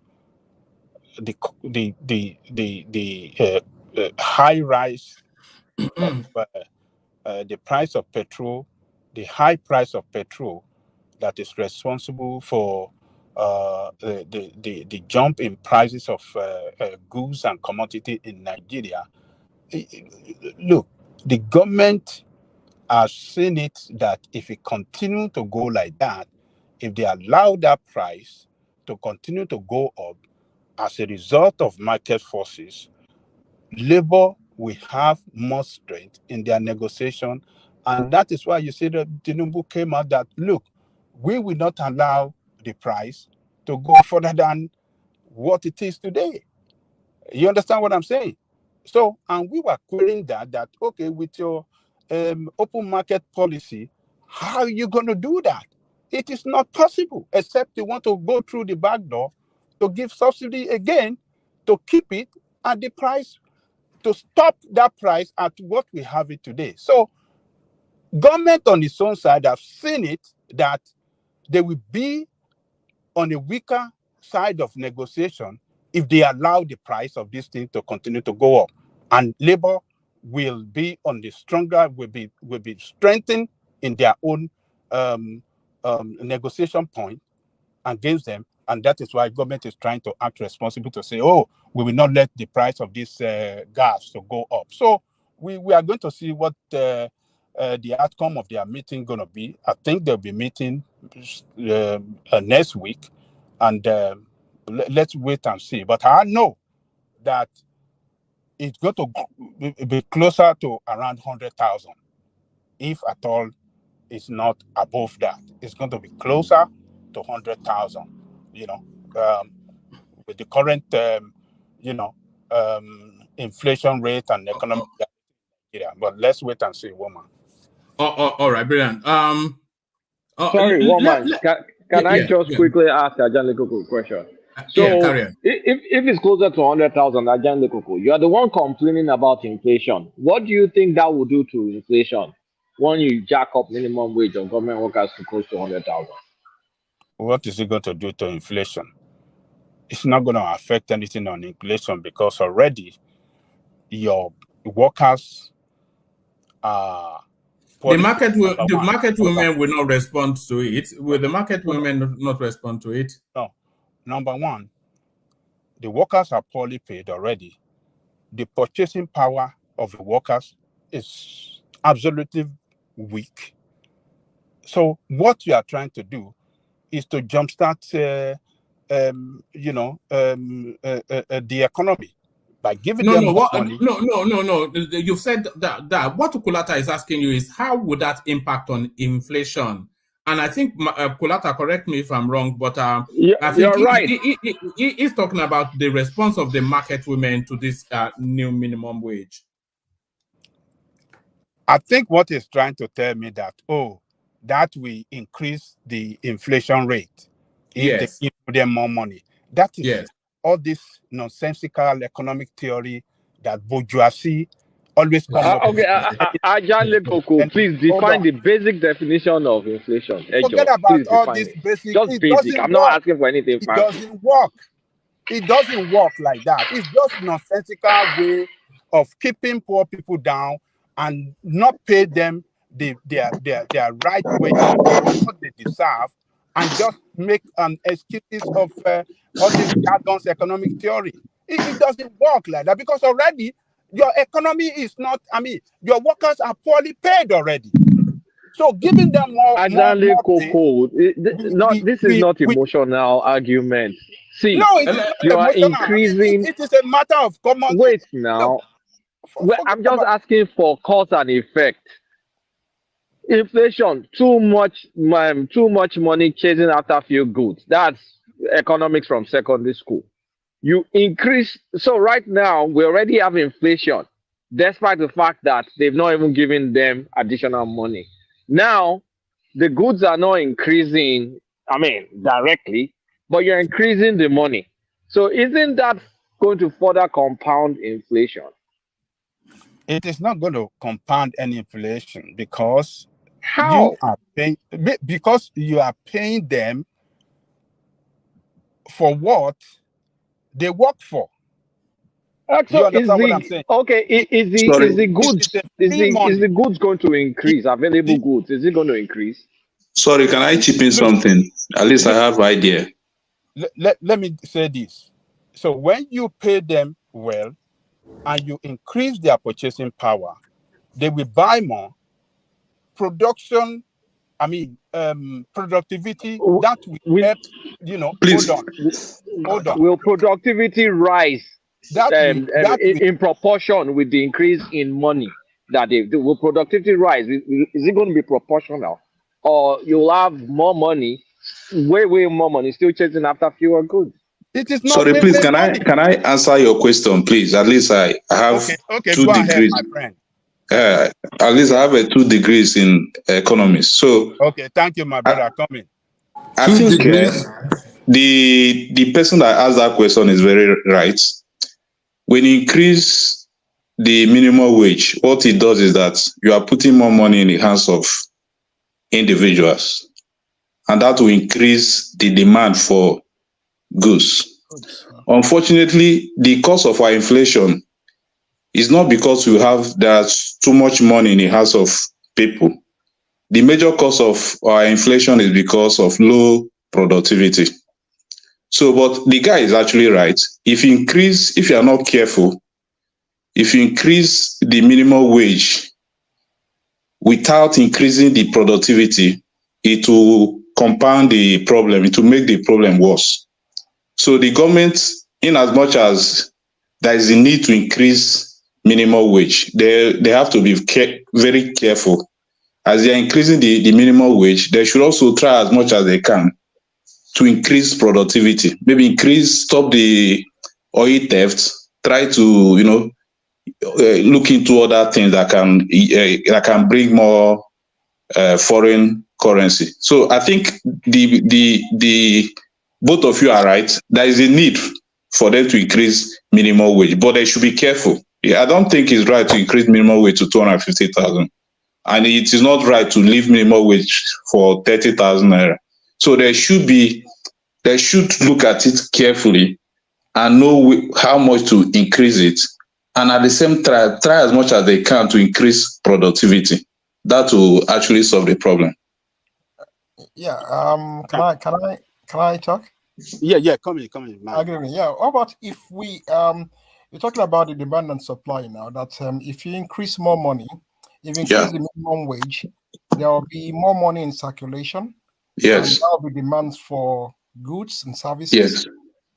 the high rise of the price of petrol, the high price of petrol that is responsible for the jump in prices of goods and commodity in Nigeria. Look, the government has seen it that if it continue to go like that, if they allow that price to continue to go up as a result of market forces, labor will have more strength in their negotiation. And that is why you see that Tinubu came out that, look, we will not allow the price to go further than what it is today. You understand what I'm saying? So, and we were querying that okay, with your open market policy, how are you going to do that? It is not possible, except you want to go through the back door to give subsidy again, to keep it at the price, to stop that price at what we have it today. So government on its own side have seen it that they will be on a weaker side of negotiation if they allow the price of this thing to continue to go up. And labor will be on the stronger, will be strengthened in their own negotiation point against them. And that is why government is trying to act responsible to say, oh, we will not let the price of this gas to go up. So we are going to see what the outcome of their meeting going to be. I think they'll be meeting next week, and let's wait and see. But I know that it's going to be closer to around 100,000, if at all it's not above that. It's going to be closer to 100,000, with the current, inflation rate and economic. But let's wait and see, woman. All right, brilliant. Sorry, woman. Can I just quickly ask Ajan Lekoko a question? So, if it's closer to 100,000, Ajan Lekoko, you are the one complaining about inflation. What do you think that will do to inflation when you jack up minimum wage of government workers to close to 100,000? What is it going to do to inflation? It's not going to affect anything on inflation, because already your workers are. The market women will not respond to it. Will the market women not respond to it? No. Number one, the workers are poorly paid already. The purchasing power of the workers is absolutely weak. So what you are trying to do is to jumpstart, the economy by giving them more money. No. You've said that what Kulata is asking you is, how would that impact on inflation? And I think Kulata, correct me if I'm wrong, but I think you're right. He's talking about the response of the market women to this new minimum wage. I think what he's trying to tell me that we increase the inflation rate if they give them more money. That is all this nonsensical economic theory that bourgeoisie always come up with. Ajan Lekoko, please define the basic definition of inflation. Forget about all this basic. Just basic. I'm not asking for anything. It doesn't work. It doesn't work like that. It's just nonsensical way of keeping poor people down and not pay them their right wage, what they deserve, and just make excuses of all this jargon's economic theory. It doesn't work like that, because already your economy is not, your workers are poorly paid already. So giving them more pay, this is not emotional argument. See, no, you are increasing. It is a matter of common. Wait now. I'm just asking for cause and effect. Inflation, too much money chasing after few goods. That's economics from secondary school. You increase. So right now we already have inflation, despite the fact that they've not even given them additional money. Now the goods are not increasing. Directly, but you're increasing the money. So isn't that going to further compound inflation? It is not going to compound any inflation, because how you are paying them for what they work for. You understand what I'm saying? Okay, is the goods going to increase? Available goods, is it going to increase? Sorry, can I chip in something? At least I have idea. Let me say this. So when you pay them well and you increase their purchasing power, they will buy more. Productivity, that will help, Please. Hold on. Will productivity rise in proportion with the increase in money that they do? Will productivity rise? Is it going to be proportional? Or you'll have more money, way more money, still chasing after fewer goods? It is not. Sorry, please, can I answer your question, please? At least I have okay, 2 go degrees. ahead, my friend. At least I have 2 degrees in economics. So okay, thank you, my brother. Come in. I think the person that asked that question is very right. When you increase the minimum wage, what it does is that you are putting more money in the hands of individuals, and that will increase the demand for goods. Unfortunately, the cause of our inflation is not because there's too much money in the hands of people. The major cause of our inflation is because of low productivity. So, but the guy is actually right. If you are not careful, if you increase the minimum wage without increasing the productivity, it will compound the problem. It will make the problem worse. So the government, in as much as there is a need to increase minimum wage, they have to be very careful. As they are increasing the minimum wage, they should also try as much as they can to increase productivity. Maybe stop the oil theft, try to, look into other things that can bring more foreign currency. So I think the both of you are right. There is a need for them to increase minimum wage, but they should be careful. I don't think it's right to increase minimum wage to 250,000. And it is not right to leave minimum wage for 30,000 naira. So they should look at it carefully and know how much to increase it, and at the same time try as much as they can to increase productivity. That will actually solve the problem. Yeah. Can I talk? Yeah. Come in. Yeah. How about if we you're talking about the demand and supply now? That if you increase more money, if you increase the minimum wage, there will be more money in circulation. Yes. And there will be demands for goods and services. Yes.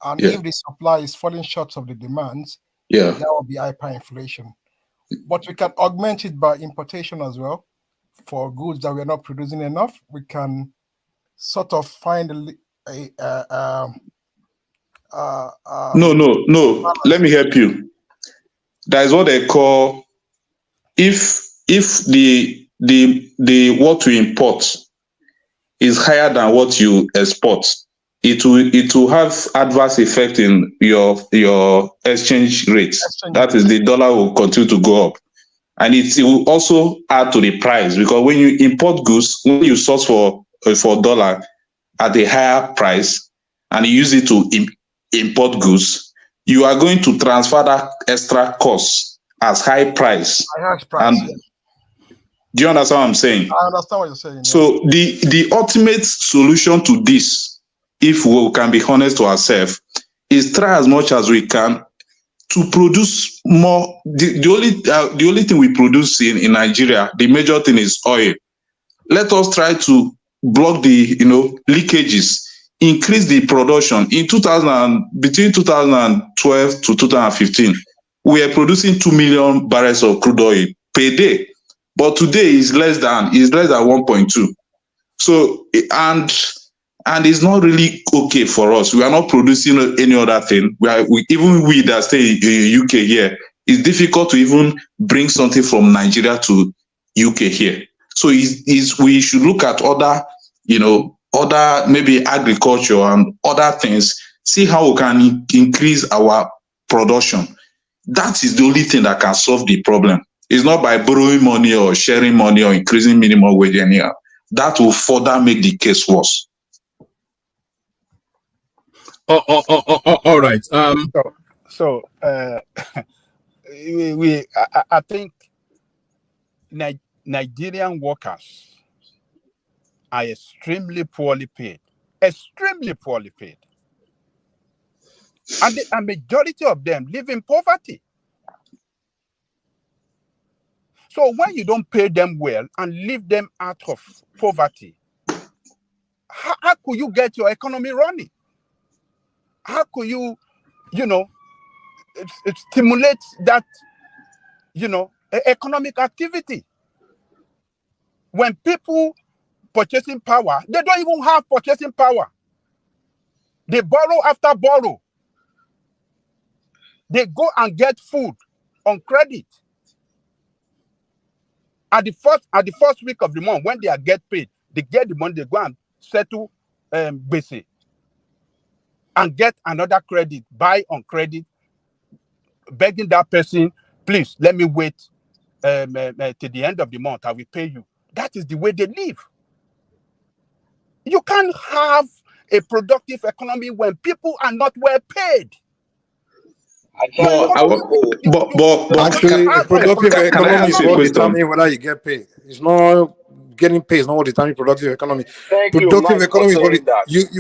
And if the supply is falling short of the demands, there will be hyperinflation. But we can augment it by importation as well. For goods that we're not producing enough, we can sort of find No. Let me help you. That is what they call if the what we import is higher than what you export, it will have adverse effect in your exchange rates. That is, the dollar will continue to go up, and it will also add to the price, because when you import goods, when you source for dollar at a higher price and you use it to import goods, you are going to transfer that extra cost as high price. And do you understand what I'm saying? I understand what you're saying. So the ultimate solution to this, if we can be honest to ourselves, is try as much as we can to produce more. The only thing we produce in Nigeria, the major thing is oil. Let us try to block the leakages, increase the production. Between 2012 to 2015, we are producing 2 million barrels of crude oil per day. But today is less than 1.2. So and it's not really okay for us. We are not producing any other thing. Even we that stay in UK here, it's difficult to even bring something from Nigeria to UK here. So we should look at other maybe agriculture and other things, see how we can increase our production. That is the only thing that can solve the problem. It's not by borrowing money or sharing money or increasing minimum wage anyhow. That will further make the case worse. All right. I think Nigerian workers are extremely poorly paid. Extremely poorly paid. And a majority of them live in poverty. So when you don't pay them well and leave them out of poverty, how could you get your economy running? How could you, it stimulates that, economic activity? When people purchasing power, they don't even have purchasing power. They borrow after borrow. They go and get food on credit. At the first week of the month, when they get paid, they get the money, they go and settle basic and get another credit, buy on credit, begging that person, please let me wait till the end of the month, I will pay you. That is the way they live. You can't have a productive economy when people are not well paid. Actually, a productive economy is what determines whether you get paid. It's not getting paid. It's not what determines productive economy. Productive economy is what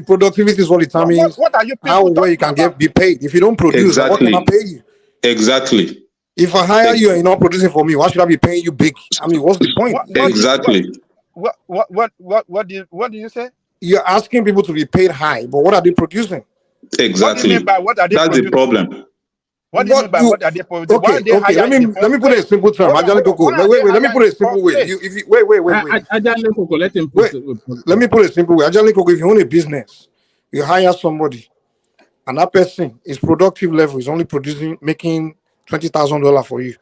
productivity is what determines how well you can be paid. If you don't produce, what can I pay you? Exactly. If I hire you and you're not producing for me, why should I be paying you big? I mean, what's the point? Exactly. What do you say? You're asking people to be paid high, but what are they producing? Exactly. What do you mean by what are they That's producing? the problem. What do you mean by what are they producing? Okay. Let me put it in simple terms. Wait. Let me put it in simple way. Let me put it in simple way. If you own a business, you hire somebody, and that person is productive level is only making $20,000 for you.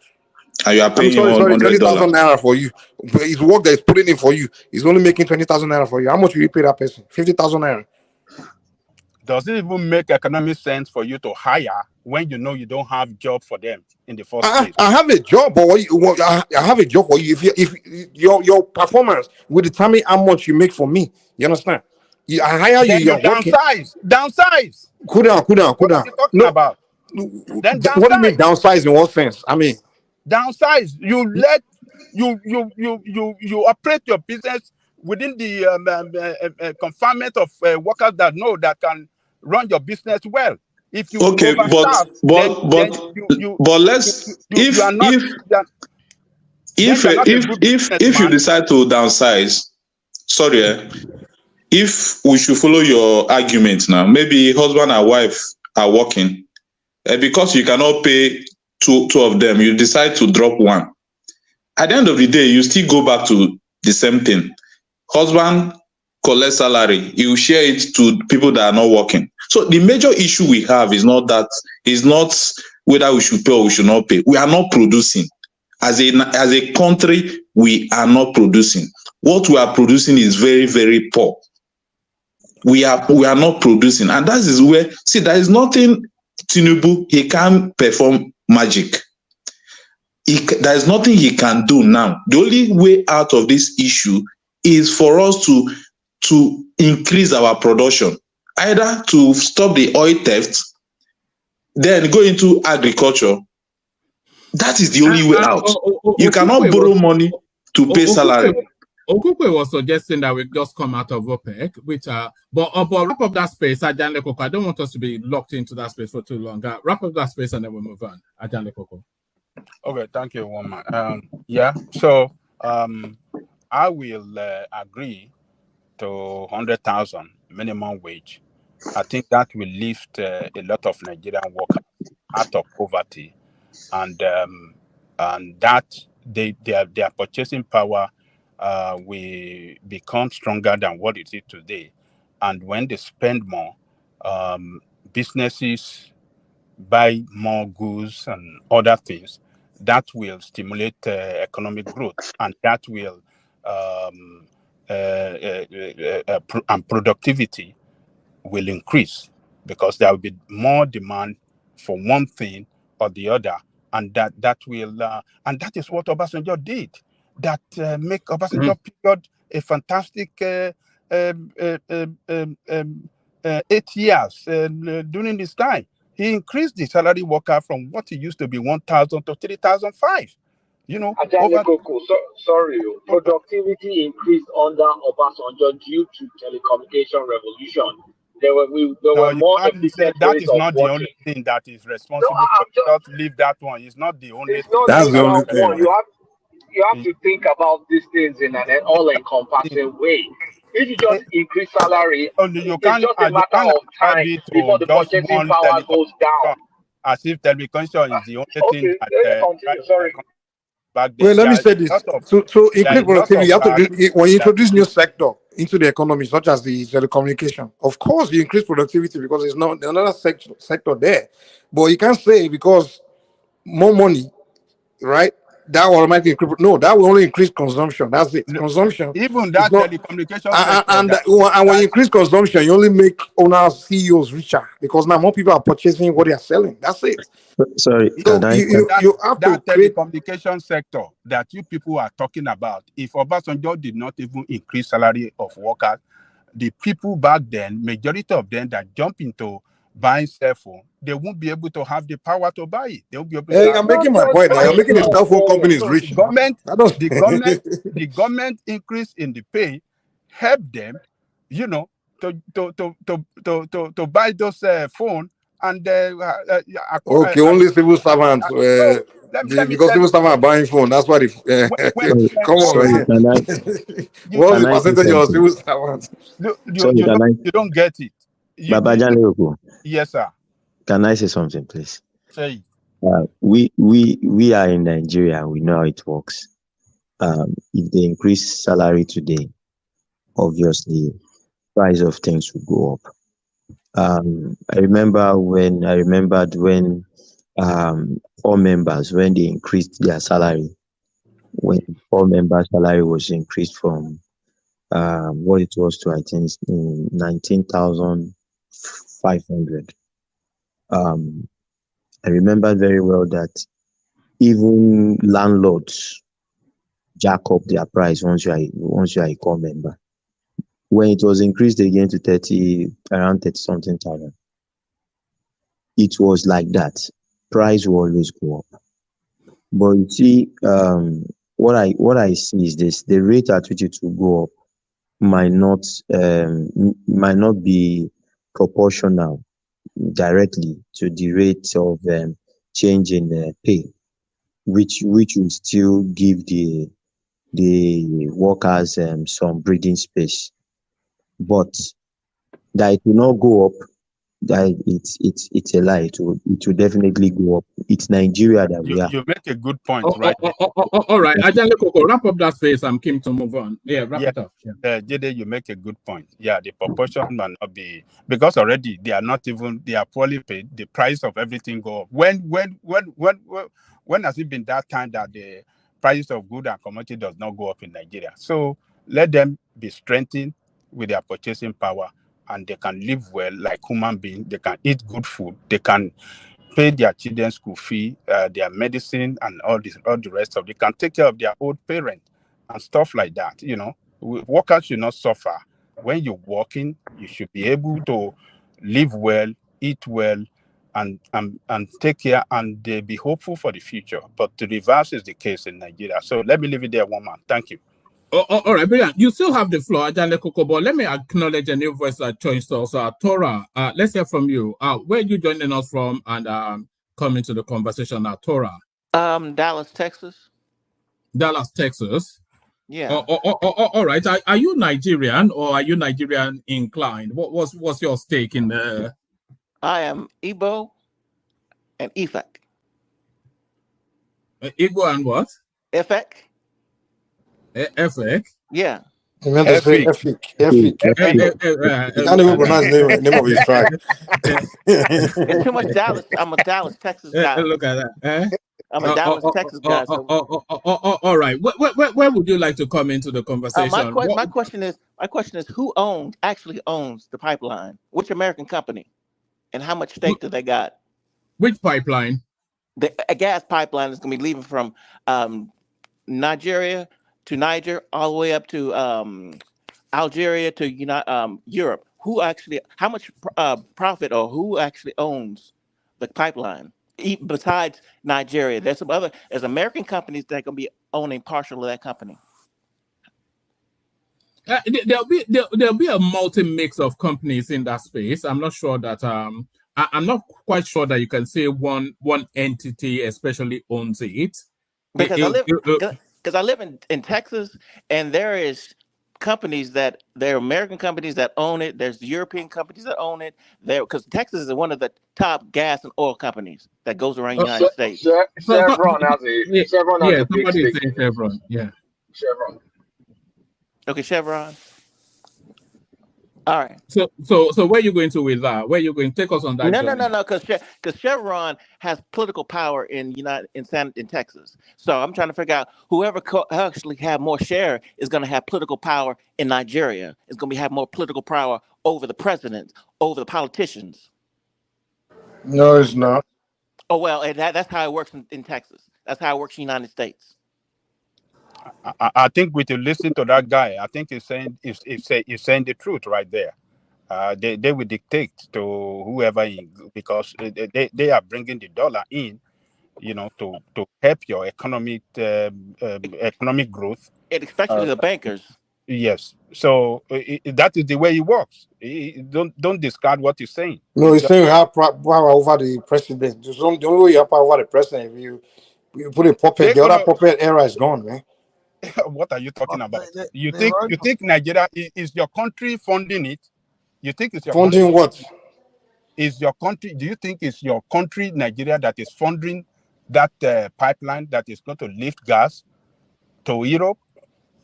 And you are paying $20,000 naira for you. His work that is putting in for you is only making 20,000 naira for you. How much will you pay that person? 50,000 naira. Does it even make economic sense for you to hire when you know you don't have job for them in the first place? I have a job, but I have a job for you. If your performance will determine how much you make for me, you understand? I hire you. You're downsize. Cool down. What are you talking about? Then downsize. What do you mean downsize? In what sense? I mean, downsize. You operate your business within the confinement of workers that can run your business well. If you but let's if you decide to downsize, if we should follow your argument now, maybe husband and wife are working, and because you cannot pay two of them, you decide to drop one. At the end of the day, you still go back to the same thing. Husband collects salary, you share it to people that are not working. So the major issue we have is not whether we should pay or we should not pay. We are not producing. As a country, we are not producing. What we are producing is very, very poor. We are not producing. And that is where, there is nothing Tinubu, he can't perform magic. There is nothing he can do now. The only way out of this issue is for us to increase our production, either to stop the oil theft, then go into agriculture. That is the only way out. You cannot borrow money to pay salary. Okukwe was suggesting that we just come out of OPEC, but wrap up that space, Ajan Lekoko. I don't want us to be locked into that space for too long. Wrap up that space and then we'll move on. Ajan Lekoko. Okay, thank you, Woman. So I will agree to 100,000 minimum wage. I think that will lift a lot of Nigerian workers out of poverty, and that their purchasing power will become stronger than what it is today. And when they spend more, businesses buy more goods and other things. That will stimulate economic growth, and that will and productivity will increase, because there will be more demand for one thing or the other, and that will and that is what Obasanjo did. That make Obasanjo period a fantastic 8 years during this time. He increased the salary worker from what it used to be 1,000 to 3,005. You know, over sorry, productivity increased under Obasanjo due to telecommunication revolution. There were more efficient that ways is of not working. the only thing that is responsible for. Just leave that one. It's not the only. It's not that's the only thing. One. You have to think about these things in an all-encompassing way. If you just increase salary, you it's just a matter of time before the purchasing power goes down. As if telecommunication is the only thing that sorry. Back then. Well, let me say this. So increase productivity, you have to when you introduce new sector into the economy, such as the telecommunication, of course you increase productivity because there's not another sector there. But you can't say because more money, right? That will automatically increase. No, that will only increase consumption. That's it. Consumption. Even that telecommunication sector. And when you increase consumption, you only make owners, CEOs richer because now more people are purchasing what they are selling. That's it. Sorry, so you have to create telecommunication sector that you people are talking about. If Obasanjo did not even increase salary of workers, the people back then, majority of them that jump into buying cell phone, they won't be able to have the power to buy it. They'll be able to I'm making my point. I'm making the cell phone companies rich. The government increase in the pay help them, you know, to buy those phone and okay, only civil servants. Because civil servants are buying phone. That's why come on, man. What's the percentage of civil servants? You don't get it. Yes, sir. Can I say something, please? Say. We are in Nigeria. We know how it works. If they increase salary today, obviously, price of things will go up. I remembered when all members, when they increased their salary, when all members' salary was increased from what it was to, I think, 19,500. I remember very well that even landlords jack up their price once you are a core member. When it was increased again to around 30 something thousand, it was like that. Price will always go up. But you see, what I see is this: the rate at which it will go up might not be proportional directly to the rate of change in pay, which will still give the workers some breathing space. But that it will not go up, that it's a lie. It will definitely go up. It's Nigeria that we are. You make a good point, right? All right. Wrap up that space. I'm keen to move on. Wrap it up. Jide, you make a good point. The proportion might not be, because already they are poorly paid. The price of everything go up. When has it been that time that the price of goods and commodity does not go up in Nigeria? So let them be strengthened with their purchasing power, and they can live well like human beings. They can eat good food. They can pay their children's school fee, their medicine, and all the rest of it. They can take care of their old parents and stuff like that. You know, workers should not suffer. When you're working, you should be able to live well, eat well, and take care, and be hopeful for the future. But the reverse is the case in Nigeria. So let me leave it there, one man. Thank you. All right, brilliant. You still have the floor, Ajale Koko, but let me acknowledge a new voice that joins us. Tora, let's hear from you. Where are you joining us from, and come into the conversation now, Tora? Dallas, Texas. Dallas, Texas. Yeah. All right. Are you Nigerian, or are you Nigerian inclined? What's your stake in the? I am Igbo and Efik. Igbo and what? Efik. Efik? Yeah. He meant to say Efik. You can't even pronounce the name of his tribe. It's too much Dallas. I'm a Dallas, Texas guy. Look at that. I'm a Dallas, Texas guy. All right. Where would you like to come into the conversation? My question is, who actually owns the pipeline? Which American company? And how much stake do they got? Which pipeline? A gas pipeline is going to be leaving from Nigeria to Niger, all the way up to Algeria to Europe. How much profit, or who actually owns the pipeline. Besides Nigeria, there's American companies that are going to be owning partial of that company. There'll be a multi-mix of companies in that space. I'm not sure that I'm not quite sure that you can say one entity especially owns it. Because I live in Texas, and there is companies there are American companies that own it. There's European companies that own it. Because Texas is one of the top gas and oil companies that goes around the United States. Chevron has a big stake. Chevron, yeah. Chevron. Okay, Chevron. All right. So where are you going to with that? Where are you going? Take us on that. No. Because Chevron has political power in Texas. So I'm trying to figure out whoever actually have more share is going to have political power in Nigeria. Is going to have more political power over the president, over the politicians. No, it's not. Oh well, and that's how it works in Texas. That's how it works in the United States. I think with you listen to that guy, I think he's saying the truth right there. They will dictate to whoever because they are bringing the dollar in, to help your economic growth. Especially the bankers. Yes. So that is the way it works. Don't discard what he's saying. No, he's saying you have power over the president. The only way you have power over the president if you put a puppet. The other puppet era is gone, man. What are you talking about? You think Nigeria is your country funding it? You think it's your funding country? What? Is your country? Do you think it's your country, Nigeria, that is funding that pipeline that is going to lift gas to Europe?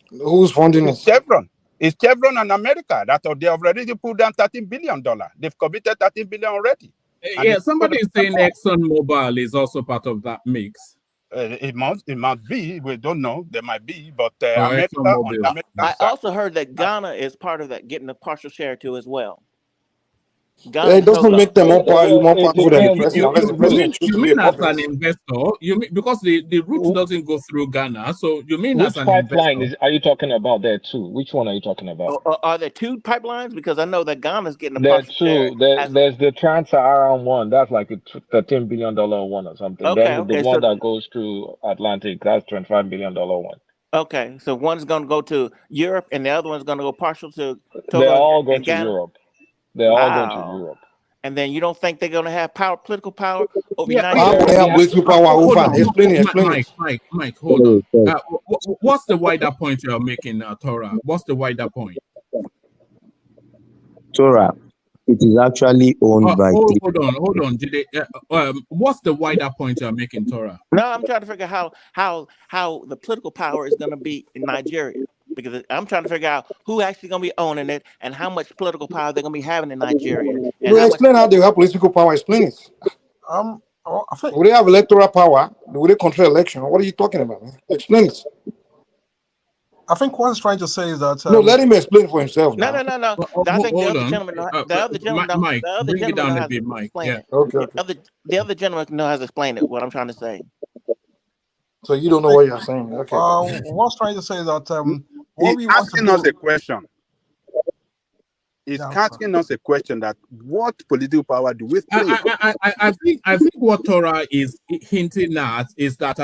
Who's funding it? Chevron. It's Chevron and America that they have already put down $13 billion. They've committed $13 billion already. Yeah, somebody is saying ExxonMobil is also part of that mix. It might be. We don't know. There might be, but America. I also heard that Ghana is part of that, getting a partial share too as well. It doesn't make them more powerful than the president. You mean as an investor? You mean because the route doesn't go through Ghana? So you mean as an pipeline are you talking about there too? Which one are you talking about? Are there two pipelines? Because I know that Ghana's getting a partial share. There's the Trans-Saharan one. That's like a $13 billion one or something. Then the one that goes through Atlantic, that's $25 billion one. Okay, so one's going to go to Europe and the other one's going to go partial to Togo. They're all going to Europe. They're all going to Europe. And then you don't think they're going to have political power over United States? Mike, hold on. What's the wider point you're making, Tora? What's the wider point? Tora, it is actually owned by... Hold on. What's the wider point you're making, Tora? No, I'm trying to figure out how the political power is going to be in Nigeria. Because I'm trying to figure out who actually going to be owning it and how much political power they're going to be having in Nigeria. Explain how they have political power. Explain it. Will they have electoral power? Will they control election? What are you talking about, man? Explain it. I think what he's trying to say is that... no, let him explain for himself. No. I think the other gentleman... Mike, bring it down a bit, Mike. Yeah. Okay. The other gentleman knows how to explain it, what I'm trying to say. So you don't know what you're saying. Okay. What's trying to say is that... He's asking us a question. He's asking us a question that what political power do we play? I think what Tora is hinting at is that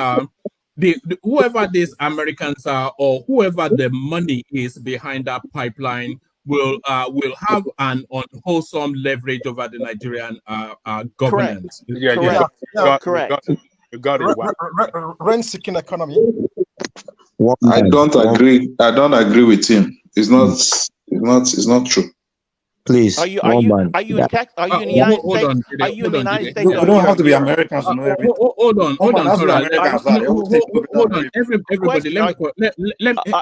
whoever these Americans are or whoever the money is behind that pipeline will have an unwholesome leverage over the Nigerian government. Correct. You got it. Rent-seeking economy. I don't agree. I don't agree with him. It's not true. Please, are you in Texas? Are you in the United States? Are you in the United States? You don't have to be Americans to know everything. Hold on. Hold on.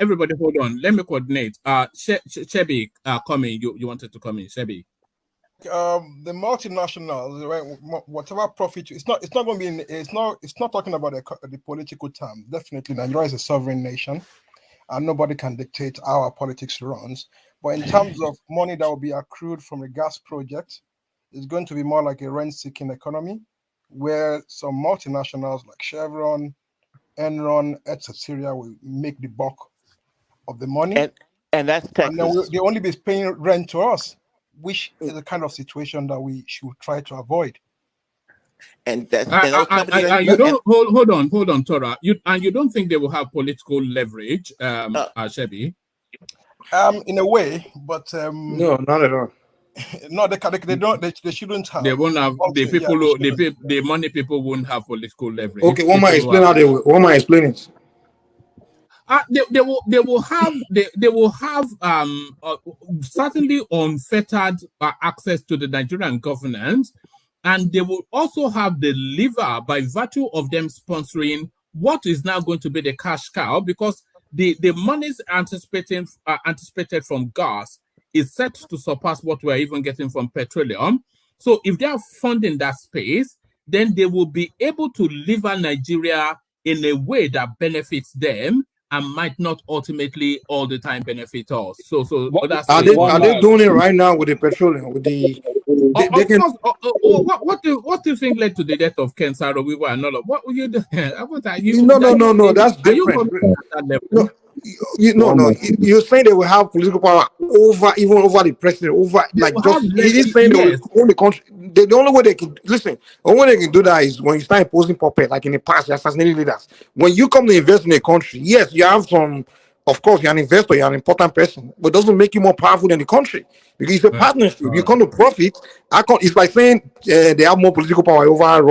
Everybody, hold on. Let me coordinate. Shebi, coming. You wanted to come in, Shebi. The multinationals, whatever profit, it's not going to be. It's not talking about the political term. Definitely, Nigeria is a sovereign nation, and nobody can dictate how our politics runs. But in terms of money that will be accrued from the gas project, it's going to be more like a rent-seeking economy, where some multinationals like Chevron, Enron, etc., will make the bulk of the money, and that's Texas. And then they only be paying rent to us, which is the kind of situation that we should try to avoid. And that's and those companies. You don't hold on, Tora. You don't think they will have political leverage, Shebi? In a way, but no, not at all. No, they don't. They shouldn't have. They won't have the people. The money people won't have political leverage. Okay, what am I explaining? How they will? What am I explaining? They will have certainly unfettered access to the Nigerian governance, and they will also have the lever by virtue of them sponsoring what is now going to be the cash cow, because the monies anticipated from gas is set to surpass what we're even getting from petroleum. So if they are funding that space, then they will be able to lever Nigeria in a way that benefits them and might not ultimately all the time benefit us. So that's are they doing it right now with the petroleum? With the what do you think led to the death of Ken Saro-Wiwa and all of what were you doing? No, that's different. You're saying they will have political power over the president, he's saying they will own the country. The only way they can the only way they can do that is when you start imposing puppet, like in the past, assassinating leaders. When you come to invest in a country, yes, you have some. Of course, you're an investor, you're an important person, but it doesn't make you more powerful than the country because it's a partnership. You come to profit. It's like saying they have more political power over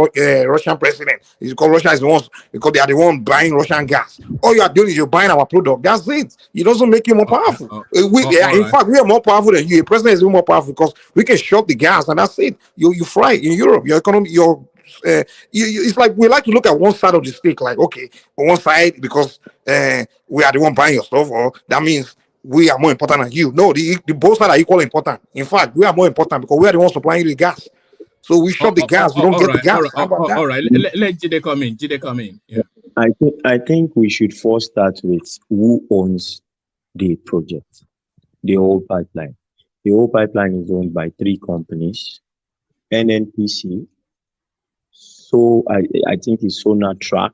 Russian president. It's because Russia is the ones, because they are the one buying Russian gas. All you are doing is you're buying our product. That's it. It doesn't make you more powerful. In fact, we are more powerful than you. The president is even more powerful because we can shop the gas and that's it. You fry it in Europe. Your economy, it's like we like to look at one side of the stick, like okay, on one side because we are the one buying your stuff, or that means we are more important than you. No, the both sides are equally important. In fact, we are more important because we are the ones supplying you the gas. So we shop the gas, we don't get the gas. All right, let Jide come in. Jide come in. Yeah. I think we should first start with who owns the project, the whole pipeline. The whole pipeline is owned by 3 companies: NNPC. So I think it's Sonatrach,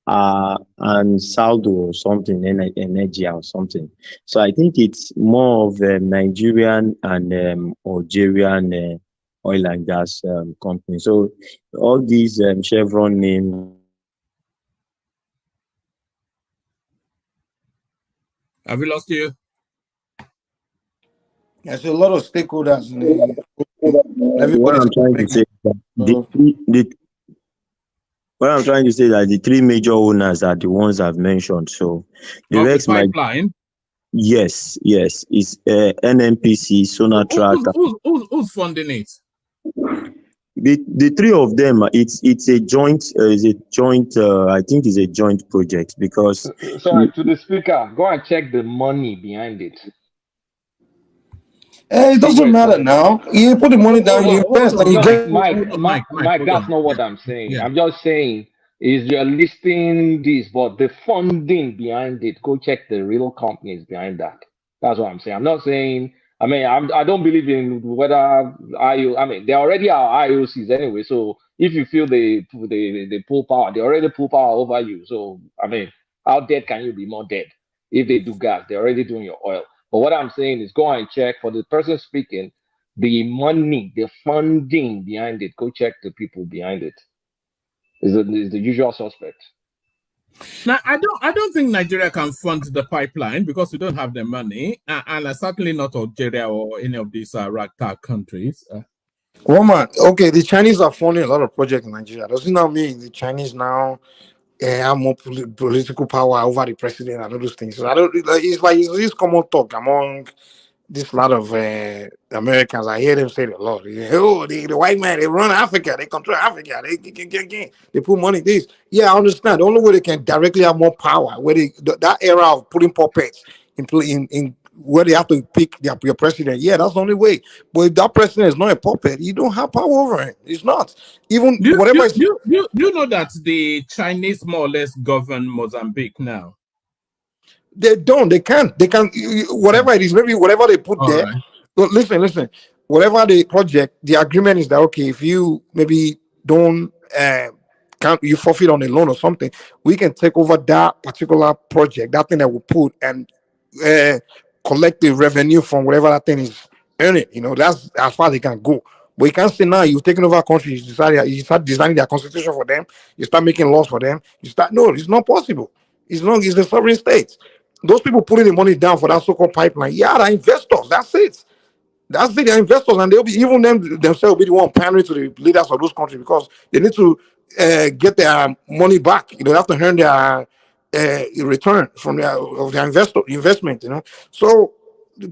and Saldo or something, Energy or something. So I think it's more of a Nigerian and Algerian oil and gas company. So all these Chevron names. Have we lost you? There's a lot of stakeholders in the. What I'm trying to say is that the 3 major owners are the ones I've mentioned. So the rest pipeline. Yes, it's NNPC, Sonatrach. Who's funding it? The 3 of them. It's a joint. I think it's a joint project because. Sorry, to the speaker, go and check the money behind it. It doesn't matter now. You put the money down, you invest, and you get. Mike, that's not what I'm saying. Yeah. I'm just saying is you're listing this, but the funding behind it, go check the real companies behind that. That's what I'm saying. I'm not saying. I mean, I don't believe in whether they already are IOCs anyway. So if you feel they pull power, they already pull power over you. So I mean, how dead can you be more dead? If they do gas, they're already doing your oil. But what I'm saying is go and check for the person speaking, the money, the funding behind it. Go check the people behind it. Is the usual suspect. Now, I don't think Nigeria can fund the pipeline because we don't have the money, and certainly not Algeria or any of these ragtag countries. Okay, the Chinese are funding a lot of projects in Nigeria. Does it not mean the Chinese now have more political power over the president and all those things? So I don't. It's this common talk among this lot of Americans. I hear them say it a lot. Oh, the white man, they run Africa, they control Africa, they put money in this. Yeah, I understand. The only way they can directly have more power, where that era of putting puppets in where they have to pick your president. Yeah, that's the only way. But if that president is not a puppet, you don't have power over him. It's not. Even whatever. You know that the Chinese more or less govern Mozambique now. They don't. They can't. They can. Whatever it is, maybe whatever they put there. Right. So listen. Whatever the project, the agreement is that okay. If you maybe don't you forfeit on a loan or something, we can take over that particular project, that thing that we put, and collect the revenue from whatever that thing is earn it. You know, that's as far as they can go. But you can't say now you've taken over a country, you start designing their constitution for them, you start making laws for them, no, it's not possible. It's the sovereign states. Those people putting the money down for that so-called pipeline, yeah, they're investors. That's it. They're investors, and they'll be even themselves will be the one pandering to the leaders of those countries because they need to get their money back. You know, they have to earn their return from their investment. You know, so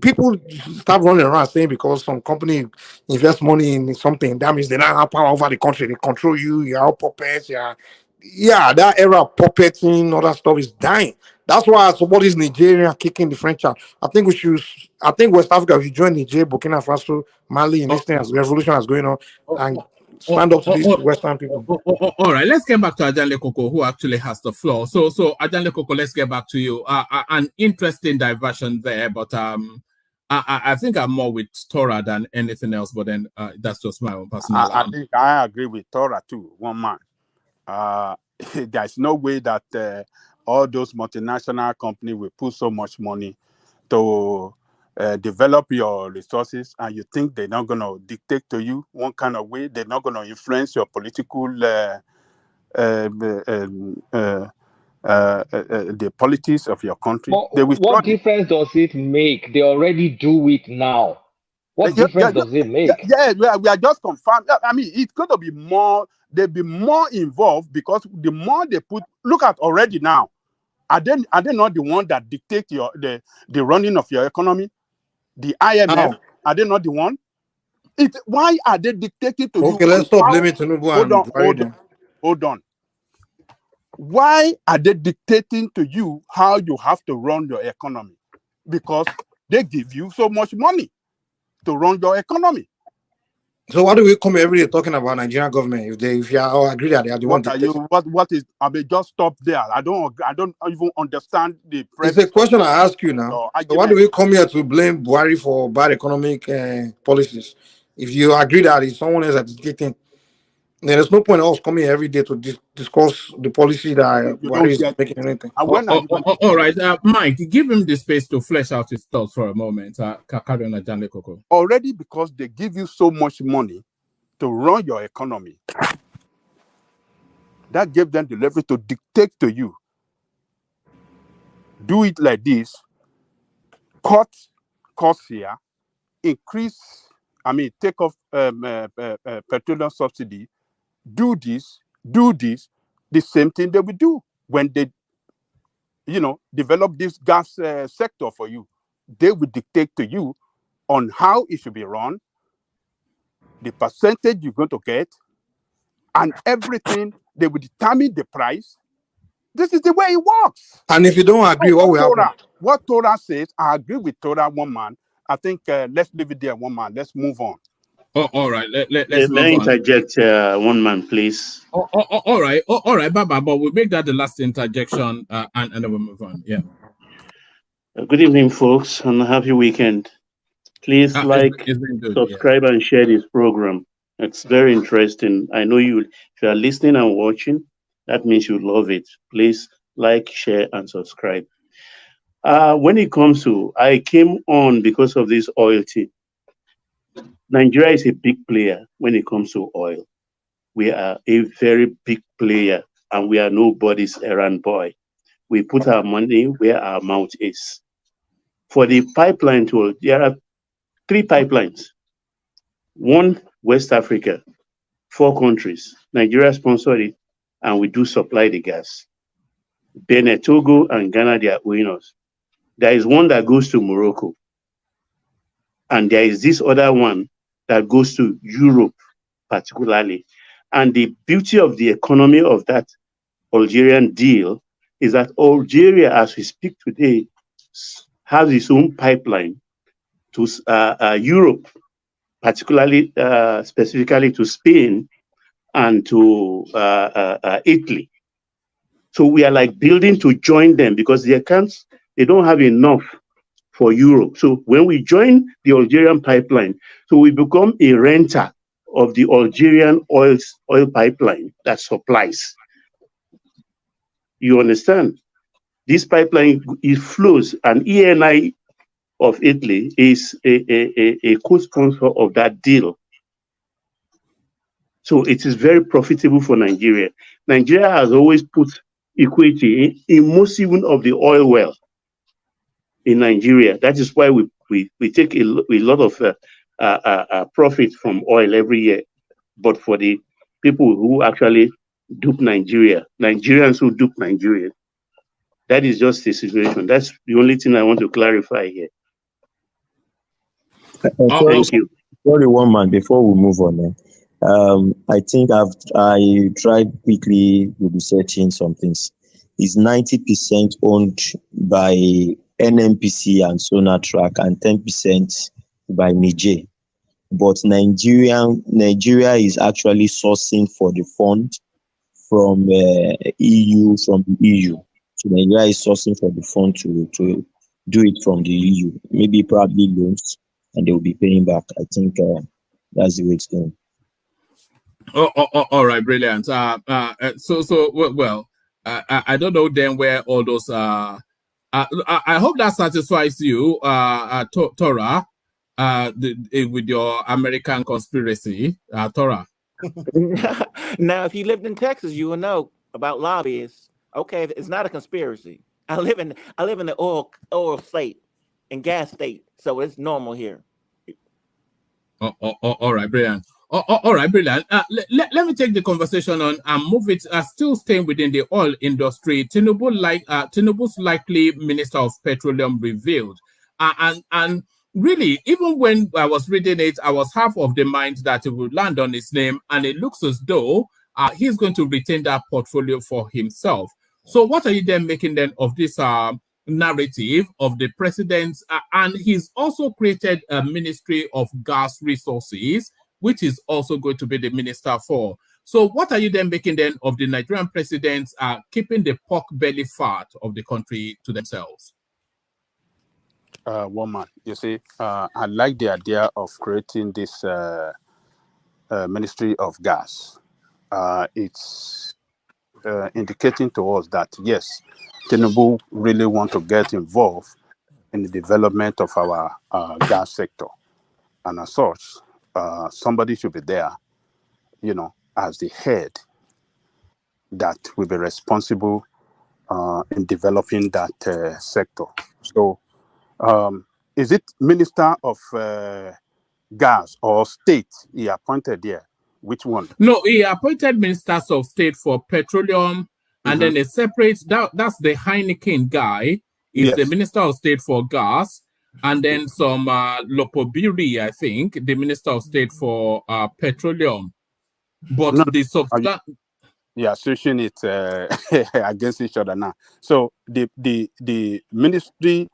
people start running around saying because some company invest money in something, that means they don't have power over the country. They control you. You're all puppets. Yeah, that era of puppeting, all that stuff is dying. That's why I support this Nigeria kicking the French out. I think West Africa, if you join Niger, Burkina Faso, Mali, and this thing as revolution is going on, and stand up to these Western people. All right, let's get back to Ajanle Koko, who actually has the floor. So Ajanle Koko, let's get back to you. An interesting diversion there, but I think I'm more with Tora than anything else. But then that's just my own personal. I think I agree with Tora too. One man. There's no way that all those multinational companies will put so much money to develop your resources, and you think they're not going to dictate to you one kind of way. They're not going to influence your political the politics of your country. What difference does it make? They already do it now. What difference does it make? We are just confirmed. I mean, it's going to be more. They'll be more involved because the more they put. Look at already now. Are they not the one that dictate the running of your economy? The IMF, are they not the one? Why are they dictating to you? Okay, let's stop blaming Tinubu. Hold on. Why are they dictating to you how you have to run your economy? Because they give you so much money to run your economy. So why do we come every day talking about Nigerian government if you all agree that they are the one? What is? I mean, just stop there. I don't even understand the. It's a question I ask you now. So why do we come here to blame Buhari for bad economic policies? If you agree that it's someone else that is dictating, then there's no point in us coming every day to discuss the policy that Buhari is making anything. All right, Mike, give him the space to flesh out his thoughts for a moment. Already, because they give you so much money to run your economy, that gave them the leverage to dictate to you. Do it like this. Cut costs here. Increase. I mean, take off petroleum subsidy. Do this. The same thing they will do when they, develop this gas sector for you. They will dictate to you on how it should be run, the percentage you're going to get, and everything. They will determine the price. This is the way it works. And if you don't agree, what will happen? What Tora says, I agree with Tora, one man. I think let's leave it there, one man. Let's move on. All right, let's may I interject one man, please? All right, Baba, but we'll make that the last interjection and then we'll move on. Yeah. Good evening, folks, and a happy weekend. Please subscribe, and share this program. It's very interesting. I know if you are listening and watching, that means you love it. Please like, share, and subscribe. When it comes to, I came on because of this oil thing. Nigeria is a big player when it comes to oil. We are a very big player, and we are nobody's errand boy. We put our money where our mouth is. For the pipeline tool, there are 3 pipelines. 1, West Africa, 4 countries. Nigeria sponsored it, and we do supply the gas. Benin, Togo, and Ghana, they are owing us. There is one that goes to Morocco. And there is this other one that goes to Europe, particularly. And the beauty of the economy of that Algerian deal is that Algeria, as we speak today, has its own pipeline to Europe, particularly, specifically to Spain and to Italy. So we are like building to join them because they don't have enough for Europe. So when we join the Algerian pipeline, so we become a renter of the Algerian oil pipeline that supplies. You understand? This pipeline, it flows, and ENI of Italy is a co-sponsor of that deal. So it is very profitable for Nigeria. Nigeria has always put equity in most even of the oil well in Nigeria. That is why we take a lot of profit from oil every year. But for the people who actually dupe Nigeria, Nigerians who dupe Nigeria, that is just the situation. That's the only thing I want to clarify here. Thank you. Sorry, one man, before we move on. I think I tried quickly researching some things. It's 90% owned by NNPC and Sonatrach and 10% by Niger. But Nigeria is actually sourcing for the fund from EU. So Nigeria is sourcing for the fund to do it from the EU. Maybe probably loans, and they will be paying back. I think that's the way it's going. All right, brilliant. I don't know then where all those I hope that satisfies you, Tora, with your American conspiracy, Tora. Now, if you lived in Texas, you will know about lobbyists. Okay, it's not a conspiracy. I live in the oil state and gas state, so it's normal here. All right, brilliant. All right, brilliant. Let me take the conversation on and move it. Still staying within the oil industry, Tinubu's likely Minister of Petroleum revealed, and really, even when I was reading it, I was half of the mind that it would land on his name, and it looks as though he's going to retain that portfolio for himself. So, what are you then making then of this narrative of the president? And he's also created a Ministry of Gas Resources, which is also going to be the minister for. So what are you then making then of the Nigerian presidents keeping the pork belly fat of the country to themselves? Woman, you see, I like the idea of creating this Ministry of Gas. It's indicating to us that, yes, Tinubu really want to get involved in the development of our gas sector. And as such, somebody should be there, as the head that will be responsible in developing that sector. So is it Minister of Gas or State he appointed there? Which one? No, he appointed Ministers of State for Petroleum, and then a separate, that's the Heineken guy, is the Minister of State for Gas, and then some Lopobiri, I think, the Minister of State for Petroleum. But the substance... Yeah, switching it against each other now. So the ministry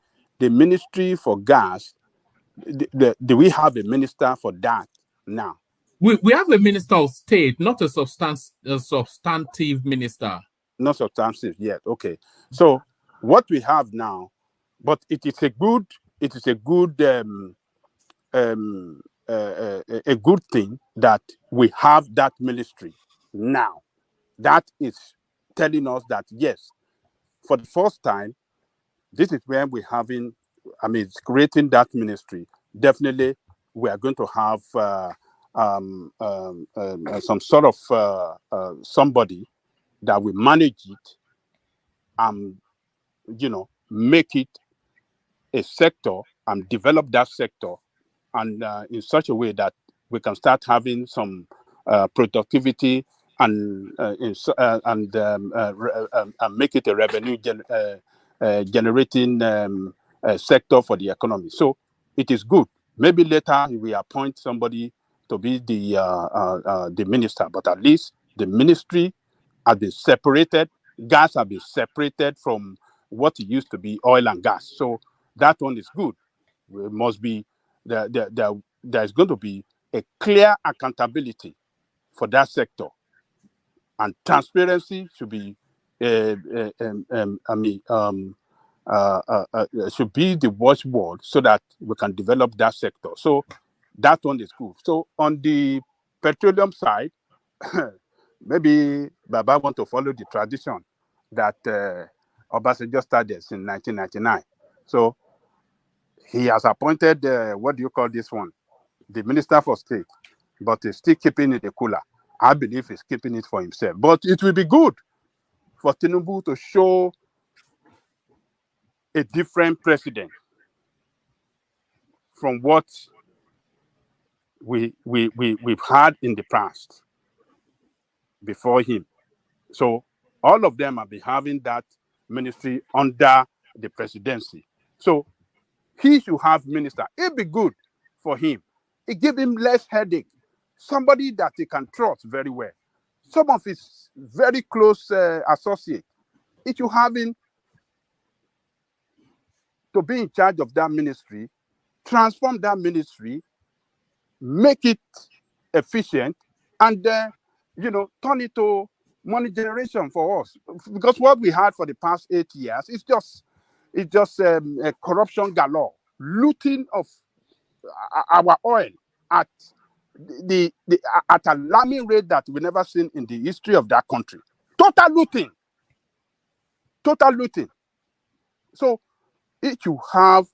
for gas, do we have a minister for that now? We have a Minister of State, not a substantive minister. Not substantive yet. Okay. So what we have now, but it is a good a good thing that we have that ministry now. That is telling us that, yes, for the first time, this is where we're having, creating that ministry. Definitely, we are going to have some sort of somebody that will manage it and, make it a sector and develop that sector and in such a way that we can start having some productivity and make it a revenue generating sector for the economy. So it is good. Maybe later we appoint somebody to be the minister, but at least the ministry has been separated. Gas has been separated from what it used to be, oil and gas. So that one is good. It must be there's going to be a clear accountability for that sector, and transparency should be should be the watchword so that we can develop that sector. So that one is good. So on the petroleum side, maybe Baba want to follow the tradition that Obasanjo started in 1999. So he has appointed, what do you call this one? The Minister for State, but he's still keeping it a cooler. I believe he's keeping it for himself. But it will be good for Tinubu to show a different president from what we've had in the past before him. So all of them have been having that ministry under the presidency. So he should have minister. It'd be good for him. It give him less headache. Somebody that he can trust very well. Some of his very close associates. It should have him to be in charge of that ministry, transform that ministry, make it efficient, and turn it to money generation for us. Because what we had for the past 8 years is just a corruption galore, looting of our oil at at alarming rate that we never seen in the history of that country. Total looting. So if you have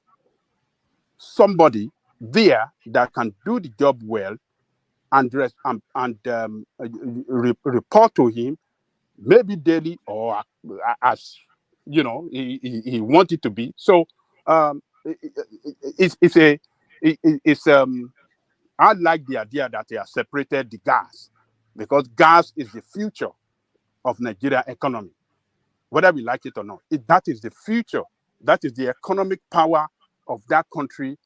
somebody there that can do the job well and report to him, maybe daily or as he wanted to be. So I like the idea that they have separated the gas, because gas is the future of Nigeria economy, whether we like it or not. That is the future. That is the economic power of that country,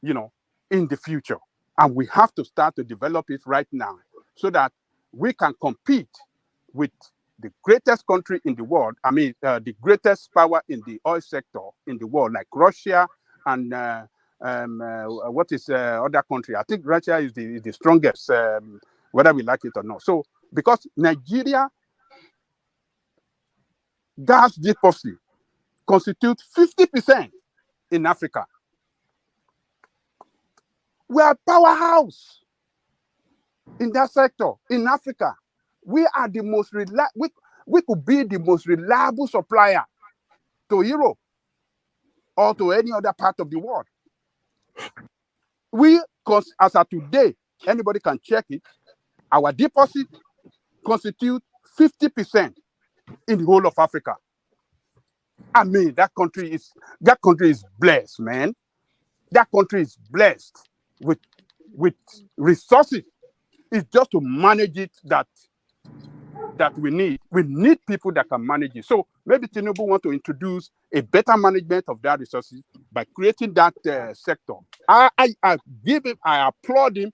in the future. And we have to start to develop it right now so that we can compete with the greatest country in the world. I mean, the greatest power in the oil sector in the world, like Russia and what is other country? I think Russia is the strongest, whether we like it or not. So, because Nigeria gas deposit constitute 50% in Africa. We are a powerhouse in that sector in Africa. We are the most we could be the most reliable supplier to Europe or to any other part of the world. Because as of today, anybody can check it, our deposit constitute 50% in the whole of Africa. I mean, that country is blessed, man. That country is blessed with resources. It's just to manage it that we need. We need people that can manage it. So maybe Tinubu want to introduce a better management of that resources by creating that sector. I applaud him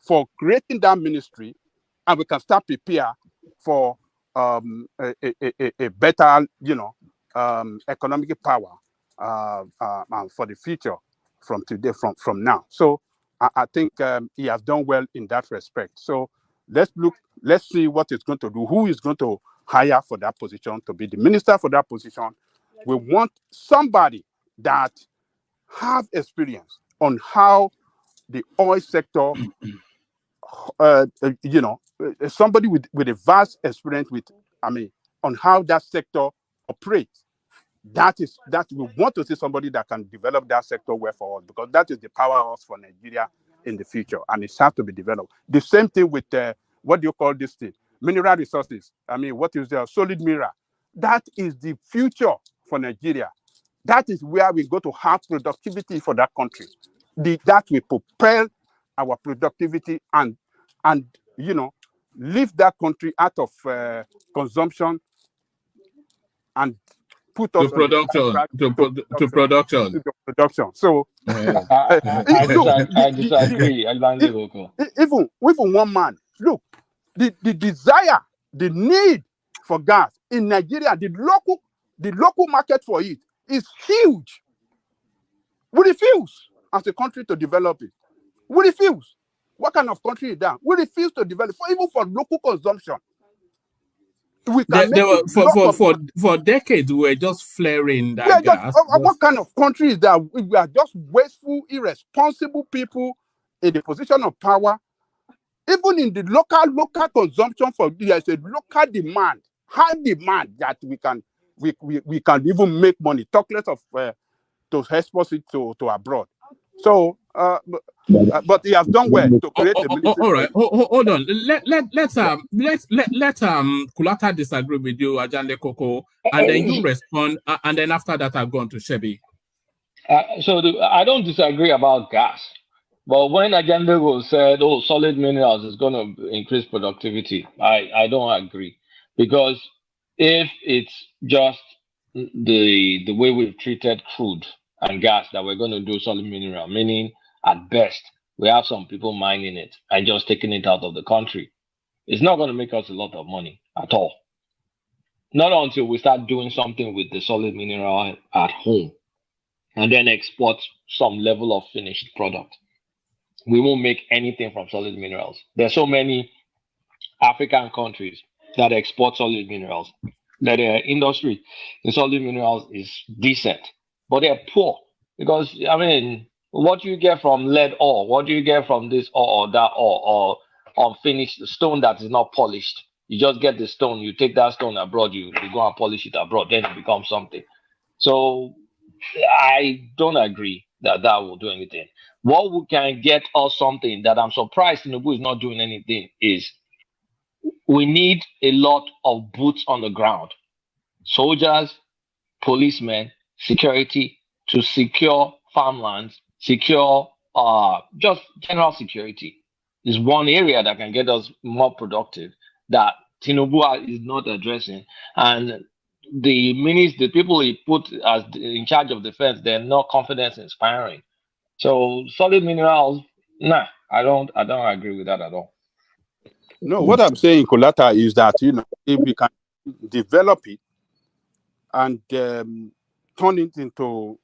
for creating that ministry, and we can start prepare for a better, economic power for the future from today, from now. So I think he has done well in that respect. So let's see what it's going to do, who is going to hire for that position to be the minister for that position. We want somebody that have experience on how the oil sector, somebody with a vast experience on how that sector operates. That we want to see somebody that can develop that sector well for us, because that is the powerhouse for Nigeria in the future, and it has to be developed. The same thing with what do you call this thing? Mineral resources. I mean, what is the solid mineral? That is the future for Nigeria. That is where we go to have productivity for that country. That will propel our productivity and lift that country out of consumption and put us to production. So I disagree. Even one man, look, the desire, the need for gas in Nigeria, the local market for it is huge. We refuse as a country to develop it. We refuse. What kind of country is that? We refuse to develop even for local consumption. We can for decades we were just flaring that gas. What kind of country is that? We are just wasteful, irresponsible people in the position of power. Even in the local consumption, there's a local demand, high demand that we can even make money. Talk less of to export it to abroad. So, but he has done well to create a military. All right, hold on. Let's Kulata disagree with you, Ajande Koko, and then you respond, and then after that I'll go on to Shebi. I don't disagree about gas, but when Ajande said, "Oh, solid minerals is going to increase productivity," I don't agree, because if it's just the way we've treated crude and gas that we're going to do solid mineral, meaning at best we have some people mining it and just taking it out of the country, it's not going to make us a lot of money at all. Not until we start doing something with the solid mineral at home and then export some level of finished product. We won't make anything from solid minerals. There's so many African countries that export solid minerals, that their industry in solid minerals is decent, but they're poor. Because, I mean, what do you get from lead ore? What do you get from this ore or that ore, or unfinished stone that is not polished? You just get the stone, you take that stone abroad, you go and polish it abroad, then it becomes something. So I don't agree that will do anything. What we can get us something that I'm surprised Tinubu is not doing anything is we need a lot of boots on the ground. Soldiers, policemen, security to secure farmlands, secure just general security is one area that can get us more productive that Tinubu is not addressing. And the people he put as in charge of defense, they're not confidence inspiring. So solid minerals, nah, I don't agree with that at all. No, what I'm saying, Kolata, is that if we can develop it and turn it into,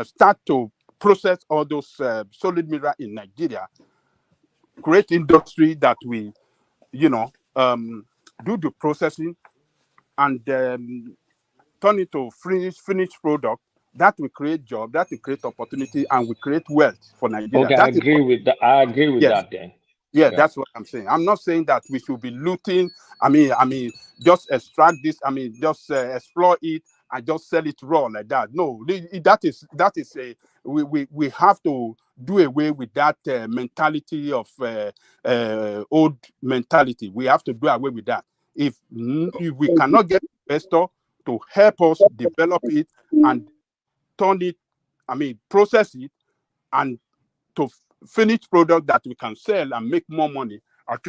start to process all those solid mineral in Nigeria, create industry that we, do the processing and turn it to finished product, that will create job, that will create opportunity, and will create wealth for Nigeria. Okay, I agree with that then. Yeah, that's what I'm saying. I'm not saying that we should be looting. Just extract this. Just explore it and just sell it raw like that. No, that is we have to do away with that mentality of old mentality. We have to do away with that. If we cannot get investor to help us develop it and turn it, process it, and to finished product that we can sell and make more money.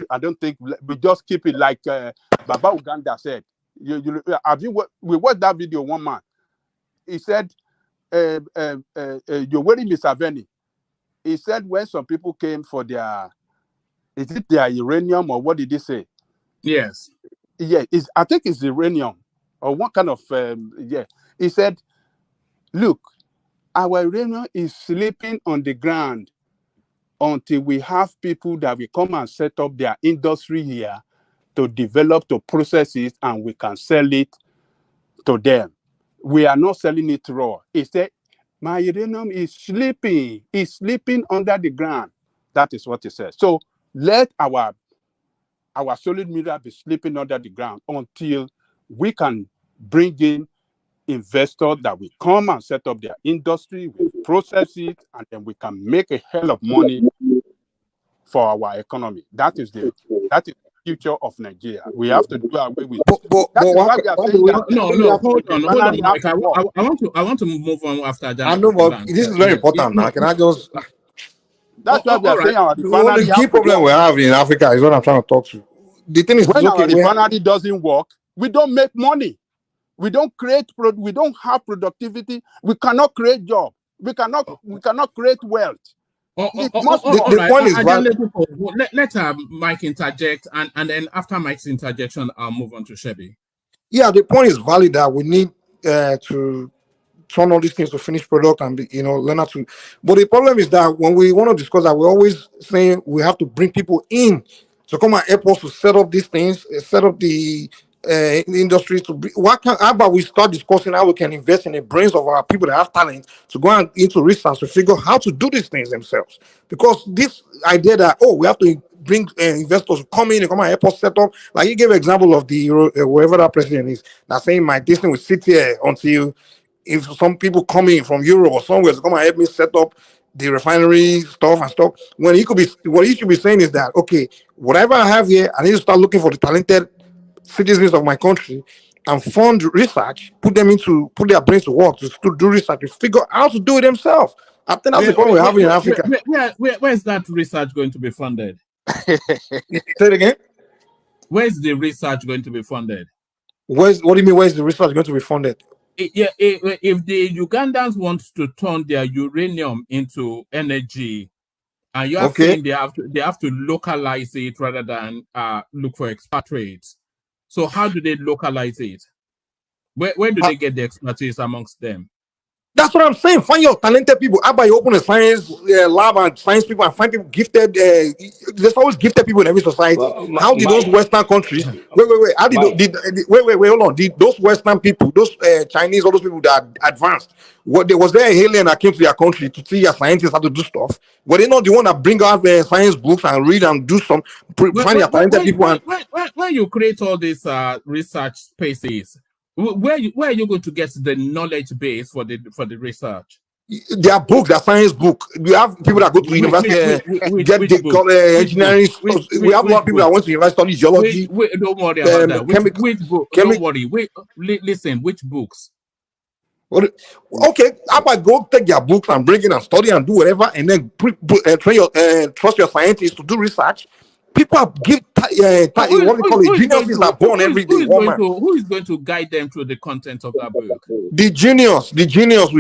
I don't think we just keep it like Baba Uganda said. We watched that video, one man. He said, you're wearing Mr. Veni. He said when some people came for their uranium, or what did he say? Yes. Yeah, I think it's uranium or what kind of, He said, look, our uranium is sleeping on the ground until we have people that will come and set up their industry here to develop, to process it, and we can sell it to them. We are not selling it raw. He said, my uranium is sleeping under the ground. That is what he said. So let our solid mineral be sleeping under the ground until we can bring in investors that will come and set up their industry, we process it, and then we can make a hell of money for our economy. That is the future of Nigeria. We have to do away with. Hold on, Mike. I want to move on after that. I know, but this is very important. Now, can I just? That's what we are saying. The key problem we have in Africa is what I'm trying to talk to. The thing is, when our refinery doesn't work, we don't make money. We don't we don't have productivity. We cannot create jobs. We cannot create wealth. The point is valid. Let Mike interject, and then after Mike's interjection, I'll move on to Shebi. Yeah, the point is valid that we need to turn all these things to finished product and learn how to. But the problem is that when we want to discuss that, we're always saying we have to bring people in to come and help us to set up these things, set up the industries to be. How about we start discussing how we can invest in the brains of our people that have talent to go into research to figure out how to do these things themselves? Because this idea that we have to bring investors to come in and come and help us set up, like you gave an example of the whoever that president is, that saying this thing will sit here until if some people coming from Europe or somewhere to come and help me set up the refinery stuff and stuff, when he should be saying is that, okay, whatever I have here, I need to start looking for the talented citizens of my country and fund research, put their brains to work to do research, to figure out how to do it themselves. I think that's the problem we're having in Africa. Where is that research going to be funded? Say it again. Where is the research going to be funded? What do you mean? Where is the research going to be funded? If the Ugandans want to turn their uranium into energy, and you are saying they have to localize it rather than look for expatriates. So how do they localize it? Where do they get the expertise amongst them? That's what I'm saying. Find your talented people. How about you open a science lab and science people and find people gifted? There's always gifted people in every society. How did those Western countries? Wait. How did hold on? Did those Western people, those Chinese, all those people that advanced? Was there an alien that came to their country to see your scientists how to do stuff? Were they not the one that bring out science books and read and do some? Find your talented people. When you create all these research spaces, where are you going to get the knowledge base for the research? There are books, there are science books. We have people that go to university, get engineering. We have a lot of people that went to university study geology. Don't worry about that. Which book? Don't worry. Listen, which books? Okay, how about go take your books and bring it and study and do whatever, and then trust your scientists to do research. People give what we call it, geniuses are born every day. Who is going to guide them through the content of that book? The genius will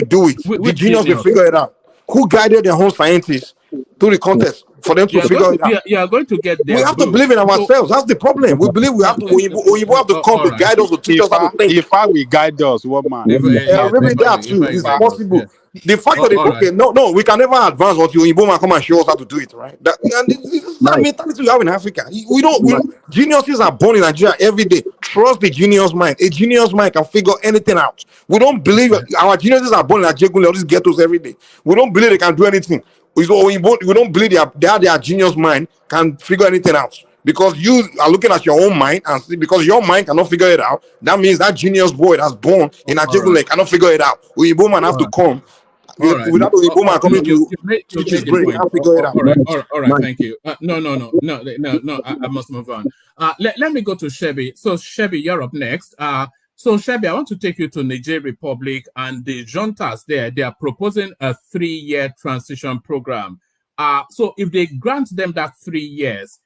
do it. The genius will figure it out. Who guided their whole scientists to the contest for them to figure it out? You are going to get there. We have to believe in ourselves. That's the problem. We believe we have to. We have to come to guide us, to teach us how to think. If I will guide us, what man? Maybe that too is possible. The fact that we can never advance until Oyinbo come and show us how to do it, right? This is the mentality we have in Africa. Geniuses are born in Nigeria every day. Trust the genius mind. A genius mind can figure anything out. We don't believe our geniuses are born in Nigeria, all these ghettos every day. We don't believe they can do anything. We don't believe their genius mind can figure anything out. Because you are looking at your own mind and see, because your mind cannot figure it out, that means that genius boy that's born in Nigeria cannot figure it out. Oyinbo man have to come. Without Oyinbo man coming to teach his brain, can't figure it out. All right, thank you. No, I must move on. Let me go to Shebi. So Shebi, you're up next. So Shebi, I want to take you to Niger Republic, and the Juntas there. They are proposing a 3-year transition program. So if they grant them that 3 years,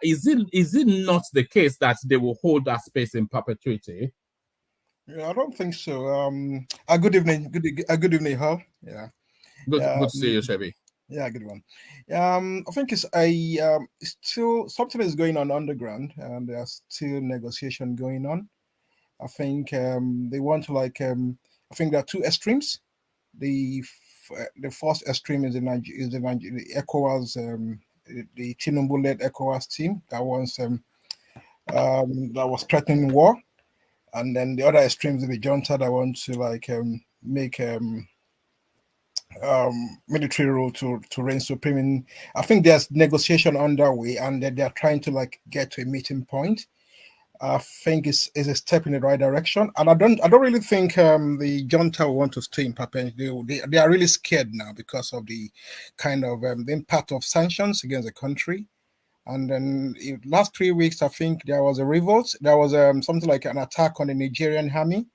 is it not the case that they will hold that space in perpetuity? Yeah, I don't think so. Good evening. Good evening, Hal. Yeah. Good to see you, Shebi. Yeah, good one. I think it's still something is going on underground, and there's still negotiation going on. I think they want to I think there are two extremes. The first extreme is the ECOWAS, the Tinubu-led ECOWAS team that was threatening war. And then the other extremes is the Junta that want to make military rule to reign supreme. I think there's negotiation underway, and that they're trying to get to a meeting point. I think it's a step in the right direction, and I don't really think the Junta want to stay in perpetuity. They are really scared now because of the kind of the impact of sanctions against the country. And then in the last 3 weeks, I think there was a revolt. There was something like an attack on the Nigerian army.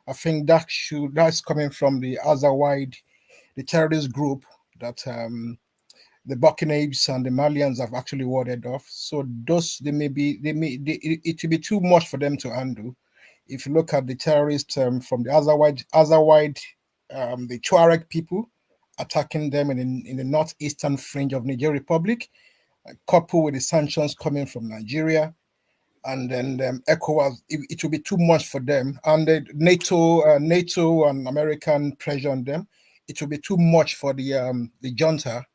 I think that's coming from the Azawide, the terrorist group that the Burkinabes and the Malians have actually warded off. So it will be too much for them to undo. If you look at the terrorists from the Azawide, the Tuareg people attacking them in the northeastern fringe of Niger Republic, coupled with the sanctions coming from Nigeria, and then ECOWAS, it will be too much for them, and the NATO and American pressure on them, it will be too much for the junta,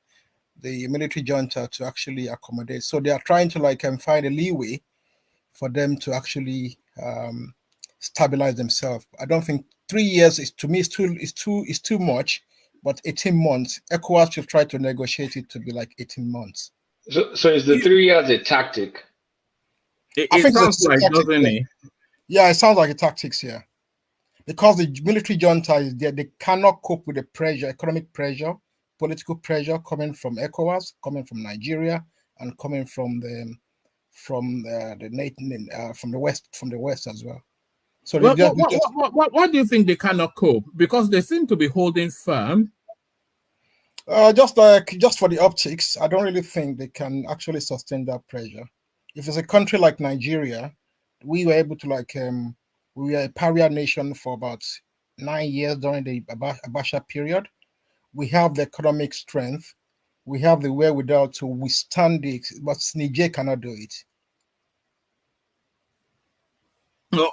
the military junta, to actually accommodate. So they are trying to find a leeway for them to actually stabilize themselves. I don't think 3 years is, to me, is too much, but 18 months. ECOWAS should try to negotiate it to be 18 months. So is the 3 years a tactic? I think sounds like, doesn't it? Yeah, it sounds like a tactics, yeah. because the military junta is there, they cannot cope with the pressure, economic pressure, political pressure coming from ECOWAS, coming from Nigeria, and coming from the west as well. So what do you think they cannot cope? Because they seem to be holding firm. Just for the optics, I don't really think they can actually sustain that pressure. If it's a country like Nigeria, we were able to we were a pariah nation for about 9 years during the Abacha period. We have the economic strength. We have the wherewithal to withstand it, but Niger cannot do it.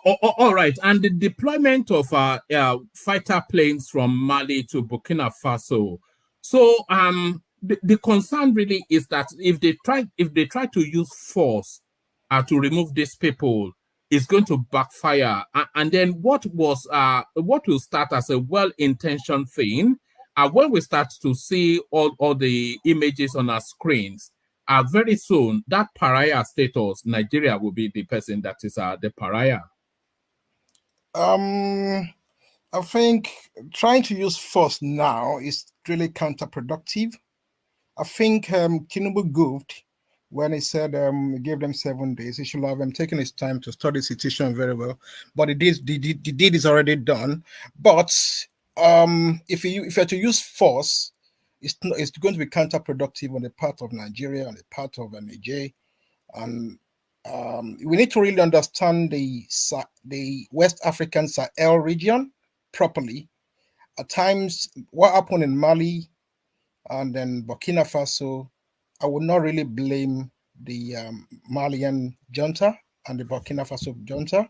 All right. And the deployment of fighter planes from Mali to Burkina Faso. So the concern really is that if they try to use force to remove these people, it's going to backfire. And then what will start as a well-intentioned thing, when we start to see all the images on our screens, very soon that pariah status, Nigeria will be the person that is the pariah. I think trying to use force now is really counterproductive. I think Tinubu goofed when he said he gave them 7 days. He should have taken his time to study the situation very well. But the deed is already done. But if you are to use force, it's going to be counterproductive on the part of Nigeria, on the part of Niger, and we need to really understand the West African Sahel region properly. At times, what happened in Mali and then Burkina Faso, I would not really blame the Malian junta and the Burkina Faso junta.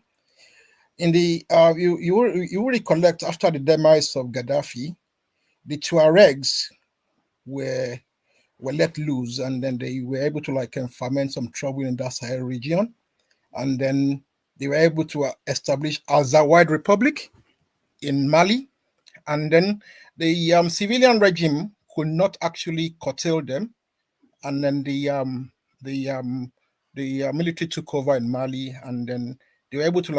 In the you will recollect, after the demise of Gaddafi, the Tuaregs were let loose, and then they were able to foment some trouble in that Sahel region, and then they were able to establish Azawad Republic in Mali, and then the civilian regime could not actually curtail them, and then the military took over in Mali, and then they were able to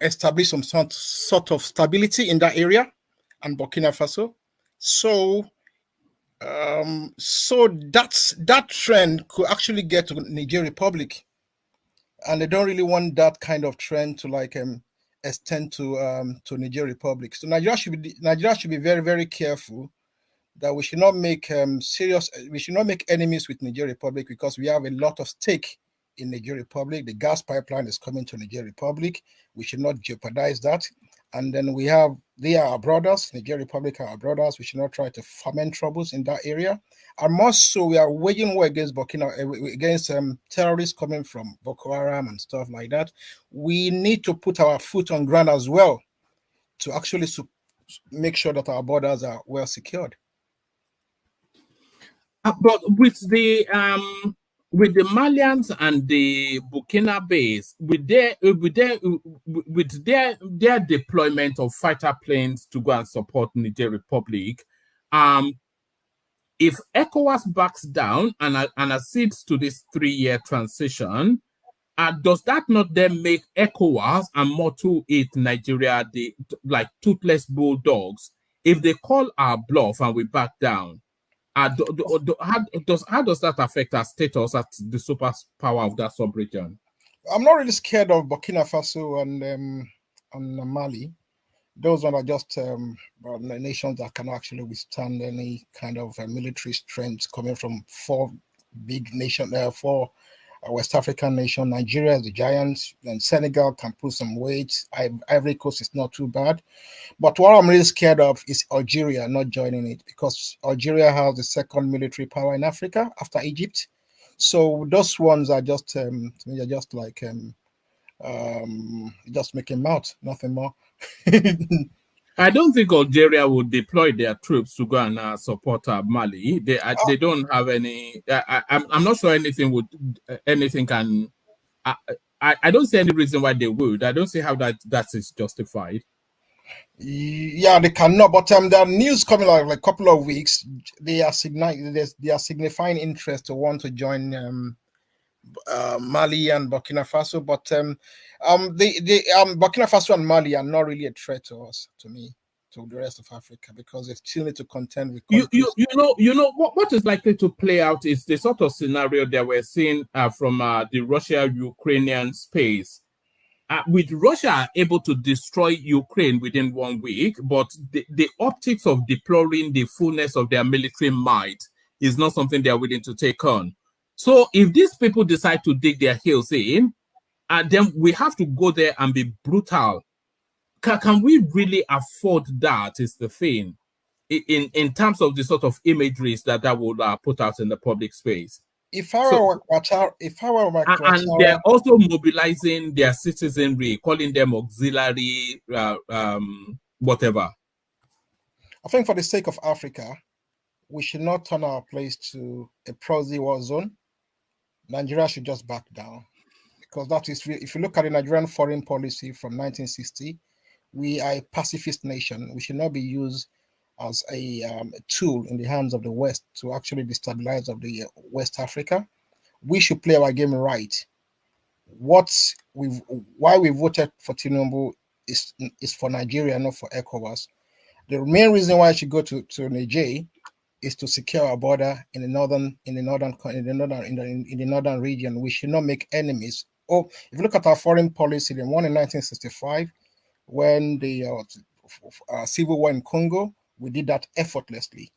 establish some sort of stability in that area and Burkina Faso. So that trend could actually get to Niger Republic, and they don't really want that kind of trend to extend to Niger Republic. So Nigeria should be very, very careful that we should not make enemies with Niger Republic, because we have a lot of stake in Niger Republic. The gas pipeline is coming to Niger Republic. We should not jeopardize that. And then they are our brothers. Niger Republic are our brothers. We should not try to foment troubles in that area. And more so, we are waging war against terrorists coming from Boko Haram and stuff like that. We need to put our foot on ground as well to actually make sure that our borders are well secured. But with the Malians and the Burkinabes, with their deployment of fighter planes to go and support Niger Republic, if ECOWAS backs down and accedes to this 3-year transition, does that not then make ECOWAS and more to it Nigeria like toothless bulldogs? If they call our bluff and we back down, how does that affect our status as the superpower of that sub-region? I'm not really scared of Burkina Faso and Mali. Those are just nations that can actually withstand any kind of military strength coming from four West African nations. Nigeria is the giants, and Senegal can put some weight. Ivory Coast is not too bad. But what I'm really scared of is Algeria not joining it, because Algeria has the second military power in Africa after Egypt. So those ones are just just making mouth, nothing more. I don't think Algeria would deploy their troops to go and support Mali. They don't have any. I'm not sure anything can. I don't see any reason why they would. I don't see how that is justified. Yeah, they cannot. But there are news coming out like a couple of weeks. They are signifying interest to want to join Mali and Burkina Faso, but Burkina Faso and Mali are not really a threat to us, to me, to the rest of Africa, because they still need to contend with countries. You know what is likely to play out is the sort of scenario that we're seeing from the Russia-Ukrainian space. With Russia able to destroy Ukraine within 1 week, but the optics of deploying the fullness of their military might is not something they are willing to take on. So if these people decide to dig their heels in, then we have to go there and be brutal. Can we really afford that is the thing, in terms of the sort of imageries that would put out in the public space. If I were and they're also mobilizing their citizenry, calling them auxiliary, whatever. I think for the sake of Africa, we should not turn our place to a proxy war zone. Nigeria should just back down, because that is, if you look at the Nigerian foreign policy from 1960, we are a pacifist nation. We should not be used as a tool in the hands of the West to actually destabilize of the West Africa. We should play our game right. Why we voted for Tinubu is for Nigeria, not for ECOWAS. The main reason why I should go to Niger is to secure our border in the northern region. We should not make enemies. Oh, if you look at our foreign policy, the one in 1965, when the civil war in Congo, we did that effortlessly.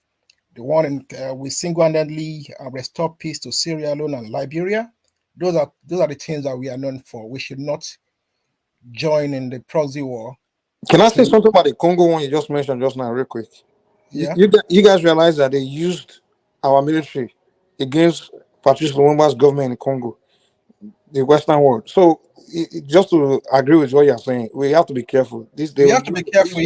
The one in we single-handedly restored peace to Sierra Leone and Liberia. Those are the things that we are known for. We should not join in the proxy war. Can I say something about the Congo one you just mentioned just now, real quick? Yeah. You guys realize that they used our military against Patrice Lumumba's government in Congo, the Western world. So, just to agree with what you're saying, we have to be careful. We have to be careful.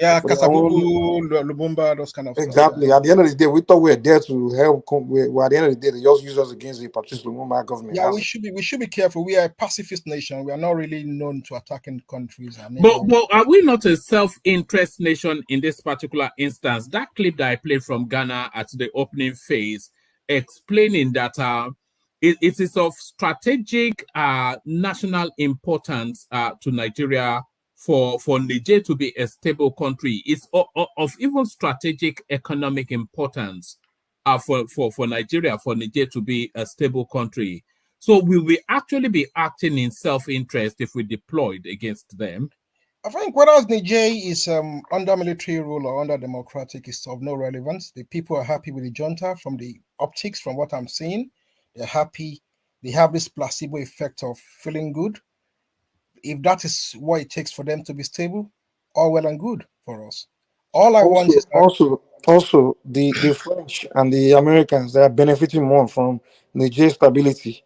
Kasabubu, Lumumba, those kind of stuff. Exactly. At the end of the day, we thought we were there to help. At the end of the day, they just use us against the Patrice Lumumba government. Yeah, we should be careful. We are a pacifist nation. We are not really known to attacking countries. But are we not a self-interest nation in this particular instance? That clip that I played from Ghana at the opening phase, explaining that it is of strategic national importance to Nigeria for Niger to be a stable country. It's of even strategic economic importance for Nigeria, for Niger to be a stable country. So will we actually be acting in self-interest if we deployed against them? I think whether Niger is under military rule or under democratic is of no relevance. The people are happy with the junta from the optics, from what I'm seeing. They're happy. They have this placebo effect of feeling good. If that is what it takes for them to be stable, all well and good for us. All I want is also the French and the Americans, they are benefiting more from Niger's stability.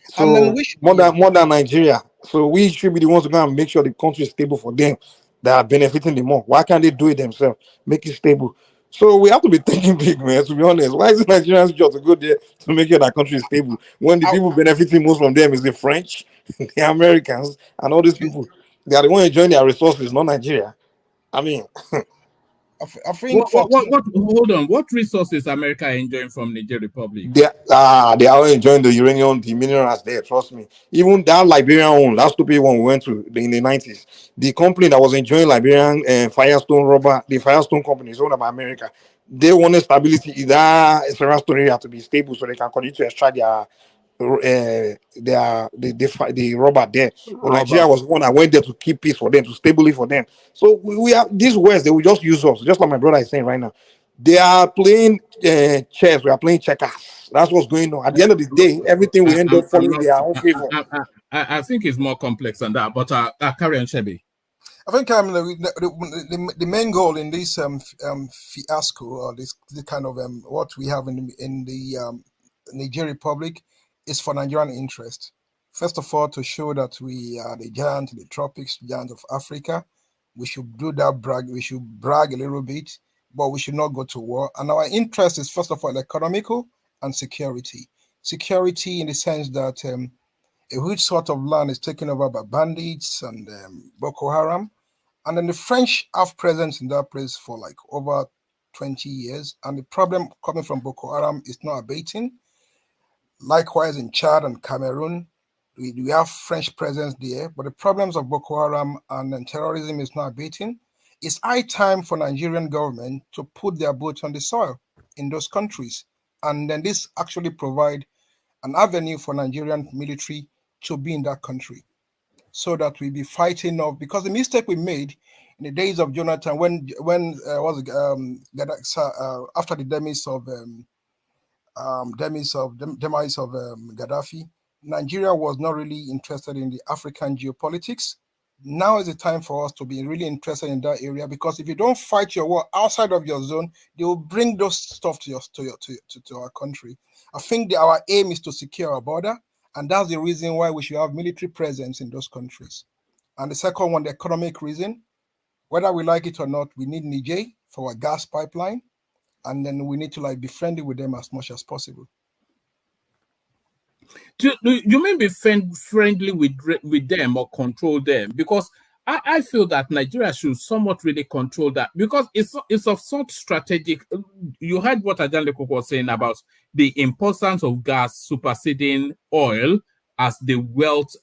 So more than Nigeria. So we should be the ones to go and make sure the country is stable for them. They are benefiting the more. Why can't they do it themselves? Make it stable. So we have to be thinking big, man, to be honest. Why is it Nigerians' job to go there to make sure that country is stable when the people benefiting most from them is the French, the Americans, and all these people? They are the ones enjoying their resources, not Nigeria. I mean, I think hold on. What resources America enjoying from Niger Republic? They are enjoying the uranium, the minerals there. Trust me. Even that Liberian one, that stupid one we went to in the 90s, the company that was enjoying Liberian Firestone rubber, the Firestone company is owned by America. They wanted stability in that Firestone area to be stable, so they can continue to extract the rubber there. But Nigeria was one that went there to keep peace for them, to stably for them. So we have these West, they will just use us, just like my brother is saying right now. They are playing chess, we are playing checkers. That's what's going on. At the end of the day, everything will end up falling in their own favor. I think it's more complex than that, but carry on, Shebi. I think the main goal in this fiasco, or this kind of what we have in the Niger Republic, is for Nigerian interest. First of all, to show that we are the giant in the tropics, giant of Africa. We should do that brag. We should brag a little bit, but we should not go to war. And our interest is, first of all, economical and security. Security in the sense that a huge sort of land is taken over by bandits and Boko Haram. And then the French have presence in that place for like over 20 years. And the problem coming from Boko Haram is not abating. Likewise, in Chad and Cameroon, we have French presence there. But the problems of Boko Haram and terrorism is not abating. It's high time for Nigerian government to put their boots on the soil in those countries. And then this actually provide an avenue for Nigerian military to be in that country, so that we be fighting off, because the mistake we made in the days of Jonathan, after the demise of Gaddafi, Nigeria was not really interested in the African geopolitics. Now is the time for us to be really interested in that area, because if you don't fight your war outside of your zone, they will bring those stuff to our country. I think our aim is to secure our border, and that's the reason why we should have military presence in those countries. And the second one, the economic reason, whether we like it or not, we need Niger for our gas pipeline, and then we need to be friendly with them as much as possible. You may be friendly with them or control them, because I feel that Nigeria should somewhat really control that, because it's of such strategic. You heard what Ajan Lekoko was saying about the importance of gas superseding oil as the wealth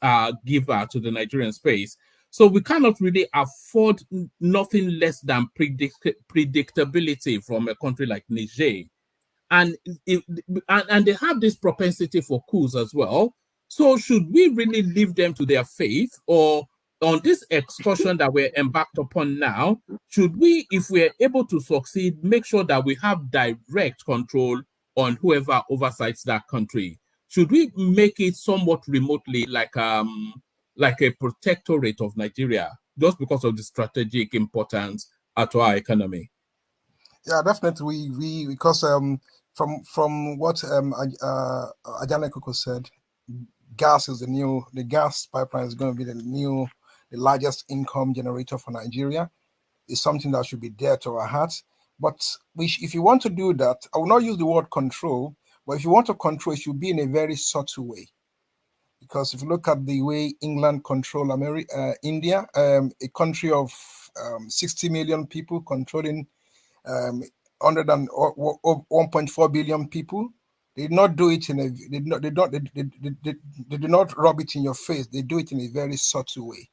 giver to the Nigerian space. So we cannot really afford nothing less than predictability from a country like Niger. And they have this propensity for coups as well. So should we really leave them to their fate, or on this excursion that we're embarked upon now, should we, if we're able to succeed, make sure that we have direct control on whoever oversights that country? Should we make it somewhat remotely like a protectorate of Nigeria, just because of the strategic importance to our economy? Yeah, definitely. Because from what Ajana Koko said, the gas pipeline is going to be the largest income generator for Nigeria. It's something that should be dear to our hearts. But if you want to do that, I will not use the word control, but if you want to control, it should be in a very subtle way. Because if you look at the way England control India, a country of 60 million people controlling 1.4 billion people, they did not do it they do not rub it in your face. They do it in a very subtle way.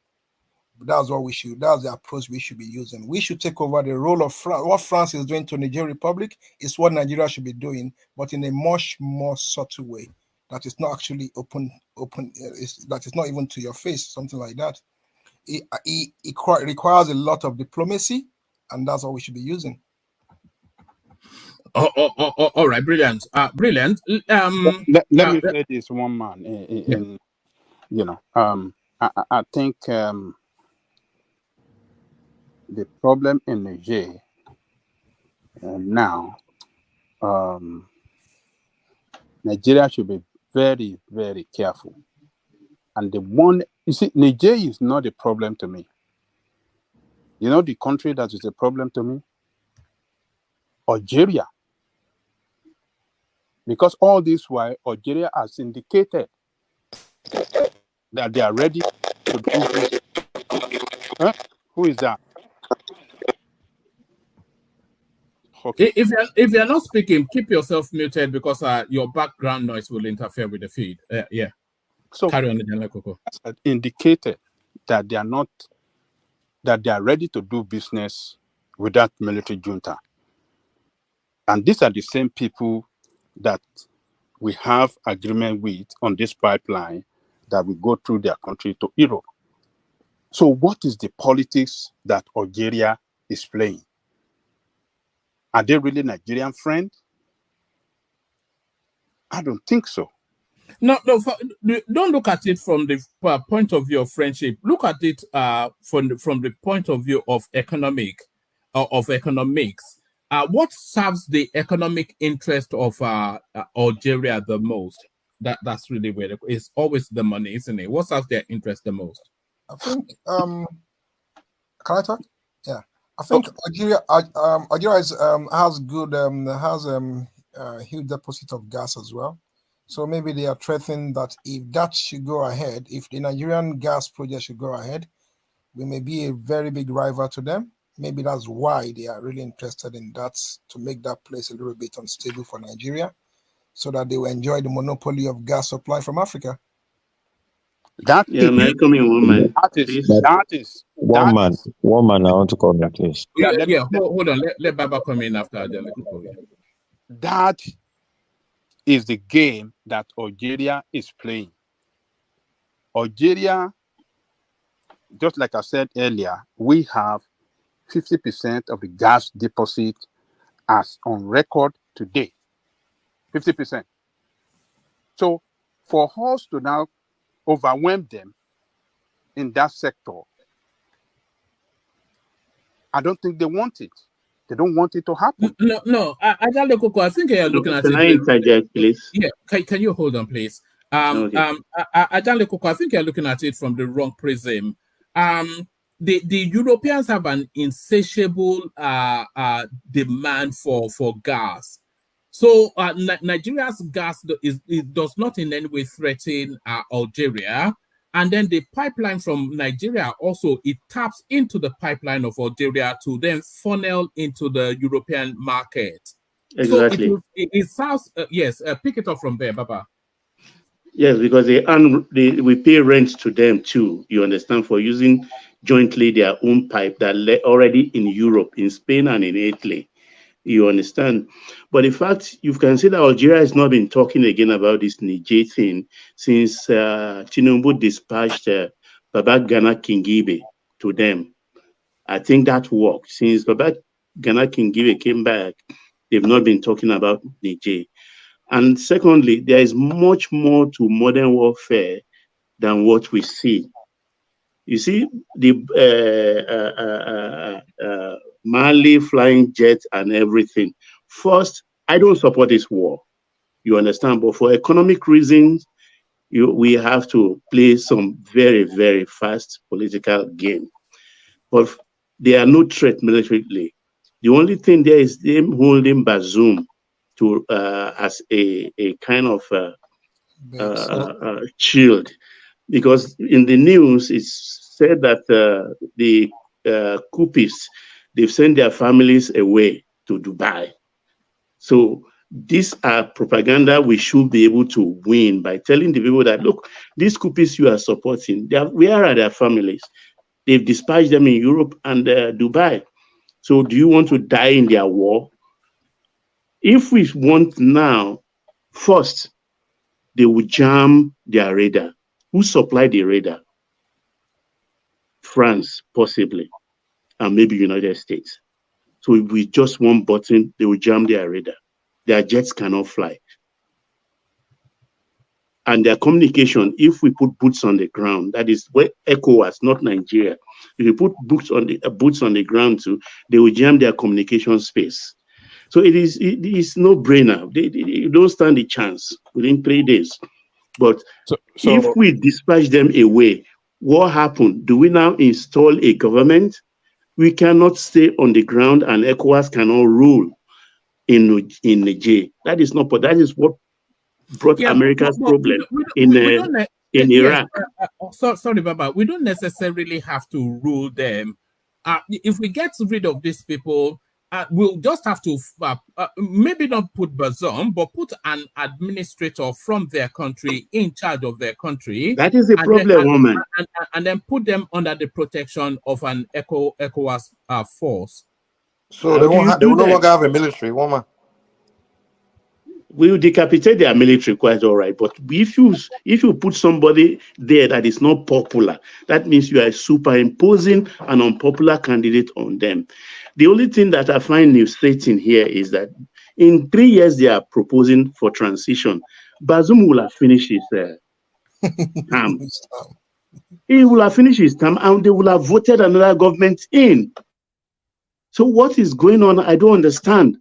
But that's the approach we should be using. We should take over the role of France. What France is doing to Niger Republic is what Nigeria should be doing, but in a much more subtle way. That is not actually open. That is not even to your face, something like that. It requires a lot of diplomacy, and that's what we should be using. All right, brilliant. Brilliant. Let me say this, one man. I think the problem in Niger now, Nigeria should be very, very careful. And Niger is not a problem to me. You know the country that is a problem to me? Algeria. Because all this while, Algeria has indicated that they are ready to do this. Huh? Who is that? Okay. If you're not speaking, keep yourself muted, because your background noise will interfere with the feed. Yeah. So carry on, Coco. Indicated that they are ready to do business with that military junta. And these are the same people that we have agreement with on this pipeline that will go through their country to Europe. So what is the politics that Algeria is playing? Are they really Nigerian friends? I don't think so. No, don't look at it from the point of view of friendship. Look at it from the point of view of economics. What serves the economic interest of Algeria the most? That's really where it's always the money, isn't it? What serves their interest the most? I think. Can I talk? Yeah, I think Algeria has good huge deposit of gas as well. So maybe they are threatening that if that should go ahead, if the Nigerian gas project should go ahead, we may be a very big rival to them. Maybe that's why they are really interested in that, to make that place a little bit unstable for Nigeria. so that they will enjoy the monopoly of gas supply from Africa. That yeah, may I come in, woman? That is one man. I want to comment, please. Hold on. Let Baba come in after Adele. That is the game that Algeria is playing. Algeria, just like I said earlier, we have 50% of the gas deposit as on record today. 50%. So for us to now overwhelm them in that sector, I don't think they want it. They don't want it to happen. No. I think you're looking at it. Can I interject, please? Yeah. Can you hold on, please? Okay. I think you're looking at it from the wrong prism. The Europeans have an insatiable demand for gas. So Nigeria's gas does not in any way threaten Algeria. And then the pipeline from Nigeria also, it taps into the pipeline of Algeria to then funnel into the European market. Exactly. So it sounds, yes, pick it up from there, Baba. Yes, because we pay rent to them too, you understand, for using jointly their own pipe that already in Europe, in Spain and in Italy. You understand? But in fact, you can see that Algeria has not been talking again about this Niger thing since Tinubu dispatched Baba Gana Kingibe to them. I think that worked. Since Baba Gana Kingibe came back, they've not been talking about Niger. And secondly, there is much more to modern warfare than what we see. You see, the Mali flying jets and everything. First, I don't support this war. You understand? But for economic reasons, we have to play some very, very fast political game. But they are no threat militarily. The only thing there is them holding Bazoum to as a kind of shield, because in the news it's said that the coupists, they've sent their families away to Dubai. So these are propaganda we should be able to win by telling the people that, look, these coupists you are supporting, where are their families? They've dispatched them in Europe and Dubai. So do you want to die in their war? If we want now, first, they will jam their radar. Who supplied the radar? France, possibly, and maybe United States. So if we just one button, they will jam their radar. Their jets cannot fly. And their communication, if we put boots on the ground, that is where ECOWAS, not Nigeria. If we put boots on the ground too, they will jam their communication space. So it is no brainer. They don't stand a chance within 3 days. But if we dispatch them away, what happened? Do we now install a government? We cannot stay on the ground, and ECOWAS cannot rule in Niger. That is what brought America's problem in Iraq. Sorry, Baba. We don't necessarily have to rule them. If we get rid of these people, we'll just have to maybe not put Bazoum, but put an administrator from their country in charge of their country. That is the problem, woman. And then put them under the protection of an ECOWAS force. So they will no longer have a military, woman. We will decapitate their military, quite all right. But if you put somebody there that is not popular, that means you are superimposing an unpopular candidate on them. The only thing that I find frustrating here is that in 3 years they are proposing for transition. Bazoum will have finished his term. He will have finished his term, and they will have voted another government in. So what is going on? I don't understand.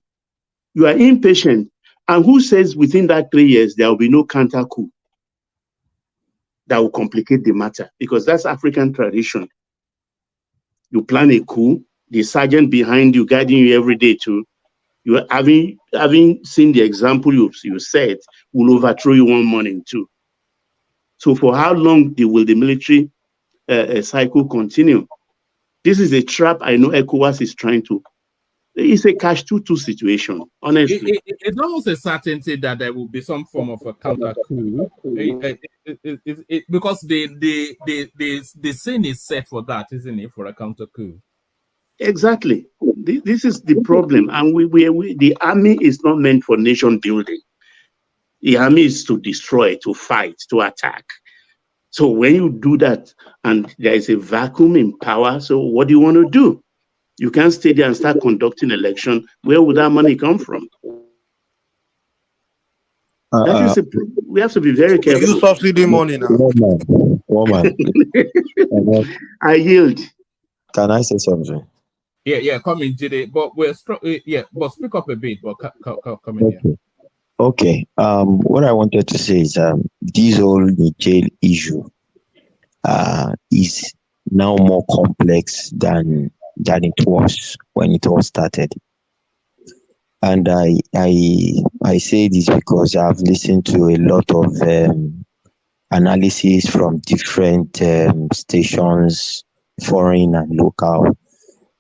You are impatient. And who says within that 3 years there will be no counter coup that will complicate the matter? Because that's African tradition. You plan a coup, the sergeant behind you guiding you every day too. You are having seen the example you said will overthrow you one morning too. So for how long will the military cycle continue? This is a trap I know ECOWAS is trying to it's a catch-22 situation, honestly. It's almost a certainty that there will be some form of a counter coup, because the scene is set for that, isn't it, for a counter coup? Exactly. This is the problem, and the army is not meant for nation building. The army is to destroy, to fight, to attack. So when you do that, and there is a vacuum in power, so what do you want to do? You can't stay there and start conducting election. Where would that money come from? We have to be very careful. You subsidy money now. Woman. I yield. Can I say something? Yeah, come in, Jide. But but speak up a bit. But come in here. Okay. What I wanted to say is this whole Niger issue is now more complex than it was when it all started. And I say this because I've listened to a lot of analysis from different stations, foreign and local,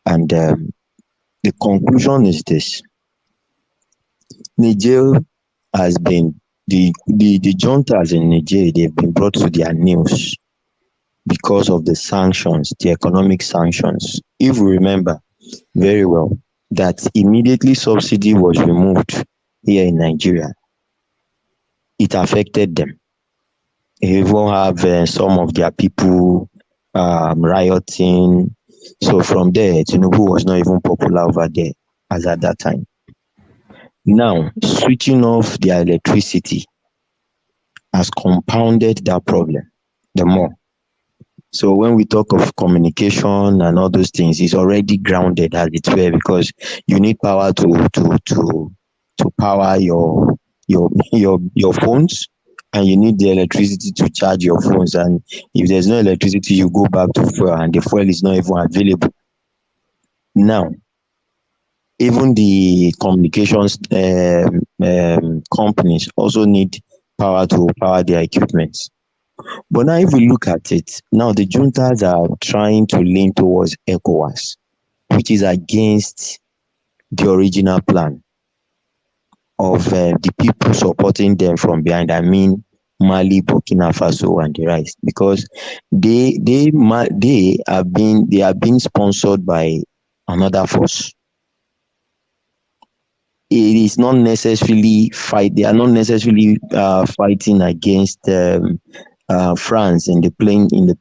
and the conclusion is this: Niger has been the juntas in Niger. They've been brought to their knees because of the sanctions, the economic sanctions. If we remember very well, that immediately subsidy was removed here in Nigeria, it affected them. They even have some of their people rioting. So from there, Tinubu was not even popular over there as at that time. Now, switching off their electricity has compounded that problem the more. So when we talk of communication and all those things, it's already grounded as it were, because you need power to power your phones, and you need the electricity to charge your phones. And if there's no electricity, you go back to fuel, and the fuel is not even available. Now, even the communications companies also need power to power their equipment. But now if we look at it, now the juntas are trying to lean towards ECOWAS, which is against the original plan of the people supporting them from behind. I mean, Mali, Burkina Faso, and the rest, because they are being sponsored by another force. It is not necessarily They are not necessarily fighting against France in the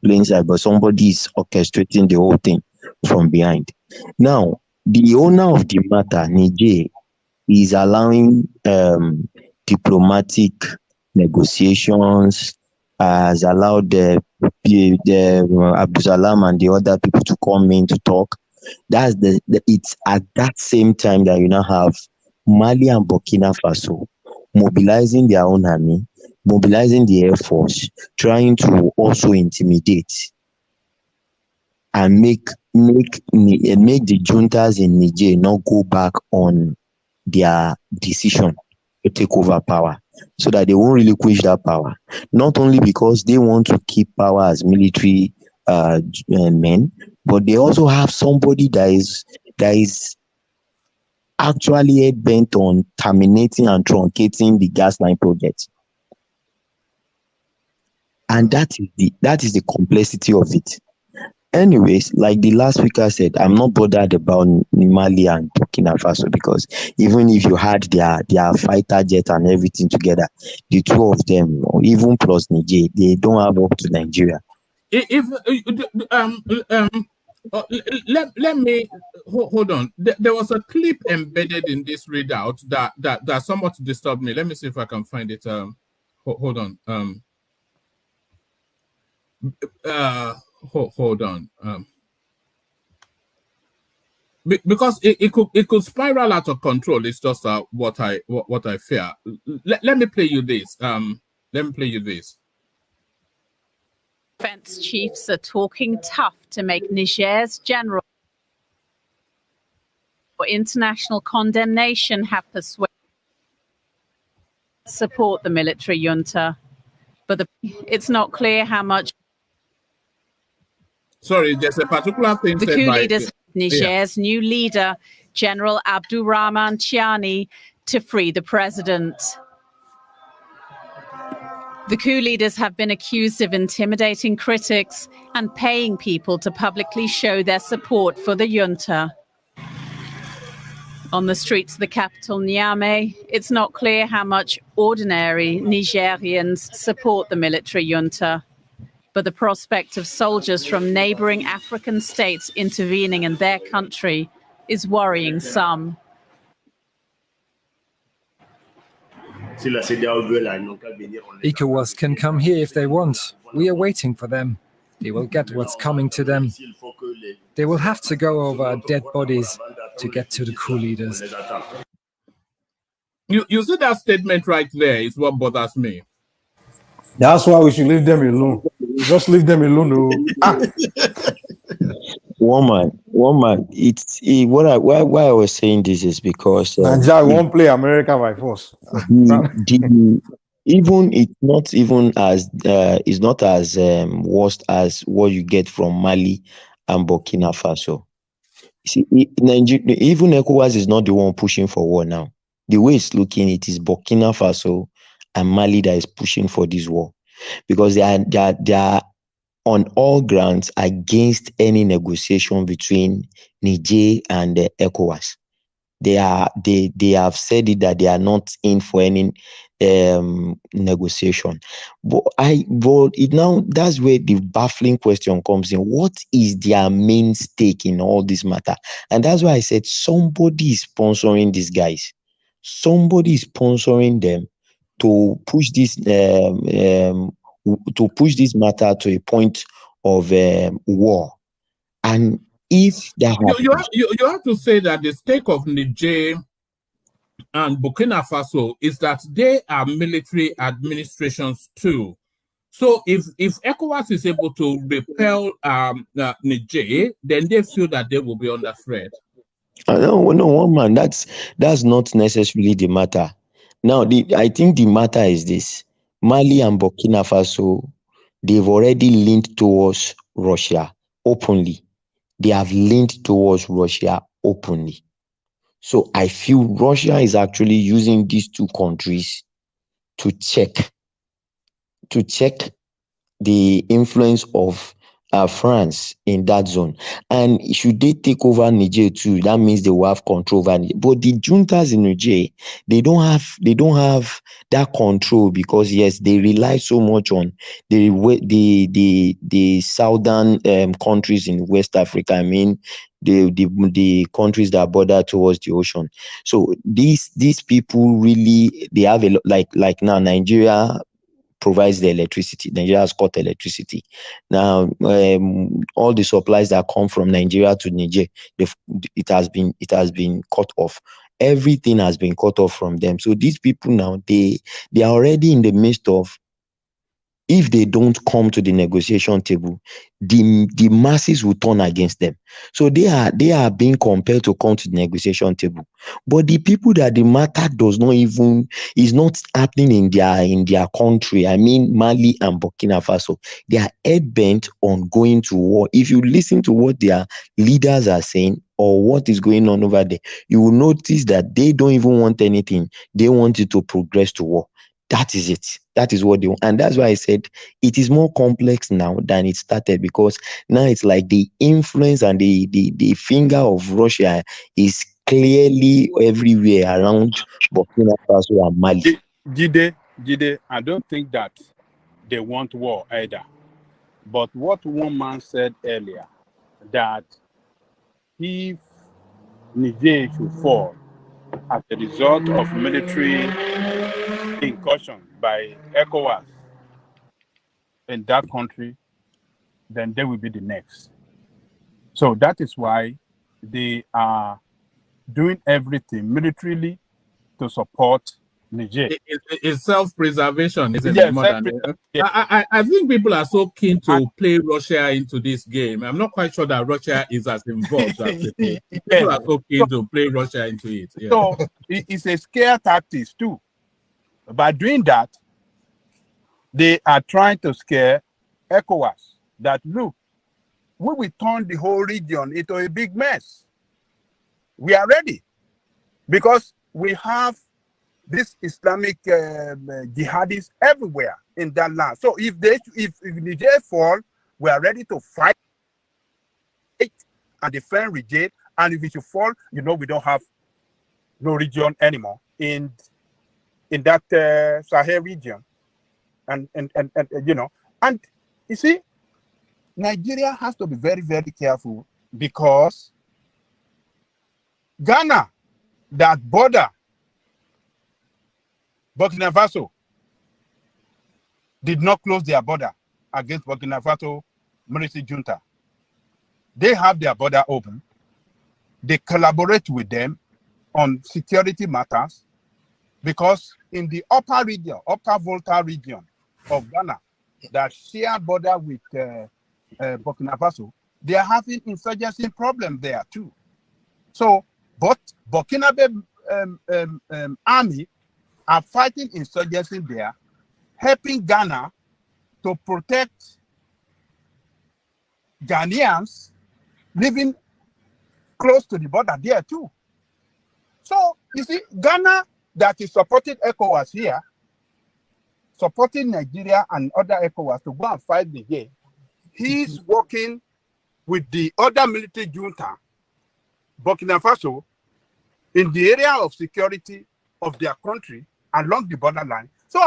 plain side, but somebody is orchestrating the whole thing from behind. Now, the owner of the matter, Niger, is allowing diplomatic negotiations, has allowed the Abdul Salam and the other people to come in to talk. That's it's at that same time that you now have Mali and Burkina Faso mobilizing their own army, mobilizing the Air Force, trying to also intimidate and make the juntas in Niger not go back on their decision to take over power, so that they won't relinquish that power. Not only because they want to keep power as military men, but they also have somebody that is actually bent on terminating and truncating the gas line project. And that is the complexity of it. Anyways, like the last speaker said, I'm not bothered about Mali and Burkina Faso, because even if you had their fighter jet and everything together, the two of them, or even plus Niger, they don't have up to Nigeria. Let me hold on. There was a clip embedded in this readout that somewhat disturbed me. Let me see if I can find it. Hold on. Hold on. Because it could spiral out of control. It's just what I fear. Let me play you this. Defense chiefs are talking tough to make Niger's general for international condemnation have persuaded support the military junta, but it's not clear how much. Sorry, there's a particular thing the coup leaders Niger's new leader, General Abdurrahman Chiani, to free the president. The coup leaders have been accused of intimidating critics and paying people to publicly show their support for the junta. On the streets of the capital, Niamey, it's not clear how much ordinary Nigerians support the military junta. But the prospect of soldiers from neighboring African states intervening in their country is worrying some. ECOWAS can come here if they want. We are waiting for them. They will get what's coming to them. They will have to go over dead bodies to get to the coup leaders. You see that statement right there is what bothers me. That's why we should leave them alone. Just leave them alone. One man. Why I was saying this is because Nigeria won't play America by force. Even it's not as worst as what you get from Mali and Burkina Faso. See, Nigeria, even ECOWAS is not the one pushing for war now. The way it's looking, it is Burkina Faso and Mali that is pushing for this war, because they are on all grounds against any negotiation between Niger and the ECOWAS. They have said it that they are not in for any negotiation. But now that's where the baffling question comes in. What is their main stake in all this matter? And that's why I said somebody is sponsoring these guys. Somebody is sponsoring them to push this matter to a point of war. And if that you have to say that the stake of Niger and Burkina Faso is that they are military administrations too. So if ECOWAS is able to repel Niger, then they feel that they will be under threat. No, one man. That's not necessarily the matter. Now, I think the matter is this: Mali and Burkina Faso, they've already leaned towards Russia openly. They have leaned towards Russia openly. So I feel Russia is actually using these two countries to check the influence of France in that zone. And should they take over Niger too, that means they will have control over Niger. But the juntas in Niger, they don't have that control, because yes, they rely so much on the southern countries in West Africa. I mean, the countries that border towards the ocean. So these people really, they have a lot, like now Nigeria provides the electricity. Nigeria has got electricity. Now, all the supplies that come from Nigeria to Niger, it has been cut off. Everything has been cut off from them. So these people now, they are already in the midst of, if they don't come to the negotiation table, the masses will turn against them. So they are being compelled to come to the negotiation table. But the people that the matter is not happening in their country. I mean, Mali and Burkina Faso, they are head-bent on going to war. If you listen to what their leaders are saying or what is going on over there, you will notice that they don't even want anything. They want it to progress to war. That is it. That is what they want. And that's why I said it is more complex now than it started, because now it's like the influence and the finger of Russia is clearly everywhere around Burkina Faso and Mali. Jide, I don't think that they want war either. But what one man said earlier, that if Niger should fall as a result of military incursion by ECOWAS in that country, then they will be the next. So that is why they are doing everything militarily to support Niger. It's self-preservation, isn't it? I think people are so keen to play Russia into this game. I'm not quite sure that Russia is as involved as people. People are so keen to play Russia into it. Yeah. So it's a scare tactics too. By doing that, they are trying to scare ECOWAS that, look, we will turn the whole region into a big mess. We are ready because we have this Islamic jihadists everywhere in that land. So if Niger fall, we are ready to fight and defend Niger. And if it should fall, we don't have no region anymore in that Sahel region. And you see, Nigeria has to be very, very careful because Ghana, that border Burkina Faso, did not close their border against Burkina Faso military junta. They have their border open. They collaborate with them on security matters because in the upper Volta region of Ghana that share border with Burkina Faso, they are having insurgency problem there too. So, but Burkinabe army are fighting insurgency there, helping Ghana to protect Ghanaians living close to the border there too. So, you see, Ghana that is supporting ECOWAS here, supporting Nigeria and other ECOWAS to go and fight Niger, he's working with the other military junta, Burkina Faso, in the area of security of their country along the borderline. So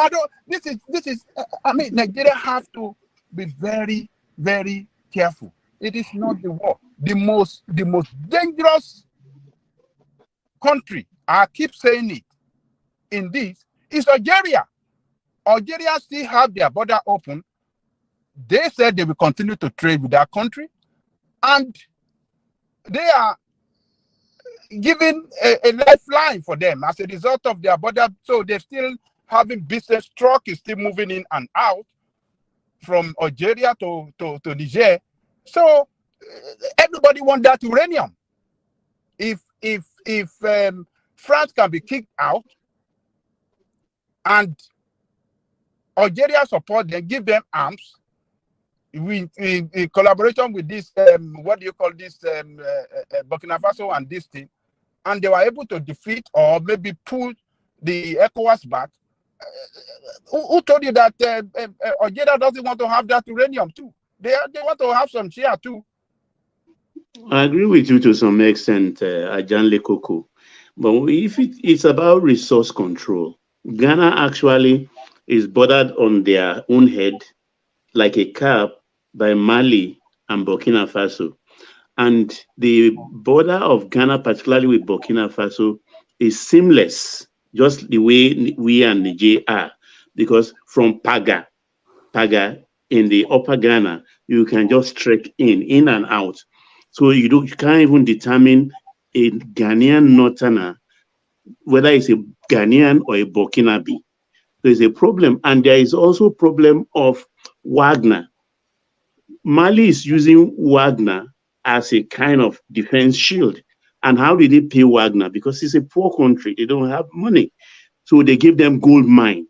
Nigeria has to be very, very careful. It is not the war. The most dangerous country, I keep saying it, in this is Algeria. Algeria still have their border open. They said they will continue to trade with that country, and they are giving a lifeline for them as a result of their border. So they're still having business. Truck is still moving in and out from Algeria to Niger. So everybody wants that uranium. If France can be kicked out and Algeria support them, give them arms, in collaboration with this, Burkina Faso and this thing, and they were able to defeat or maybe pull the ECOWAS back. Who told you that Algeria doesn't want to have that uranium too? They want to have some share too. I agree with you to some extent, Ajanle Koko. But if it's about resource control, Ghana actually is bordered on their own head like a cap by Mali and Burkina Faso. And the border of Ghana, particularly with Burkina Faso, is seamless, just the way we and Niger are. Because from Paga in the upper Ghana, you can just trek in and out. So you can't even determine a Ghanaian northerner, whether it's a Ghanaian or a Burkinabe. There's a problem. And there is also a problem of Wagner. Mali is using Wagner as a kind of defense shield. And how did they pay Wagner? Because it's a poor country. They don't have money. So they give them gold mine.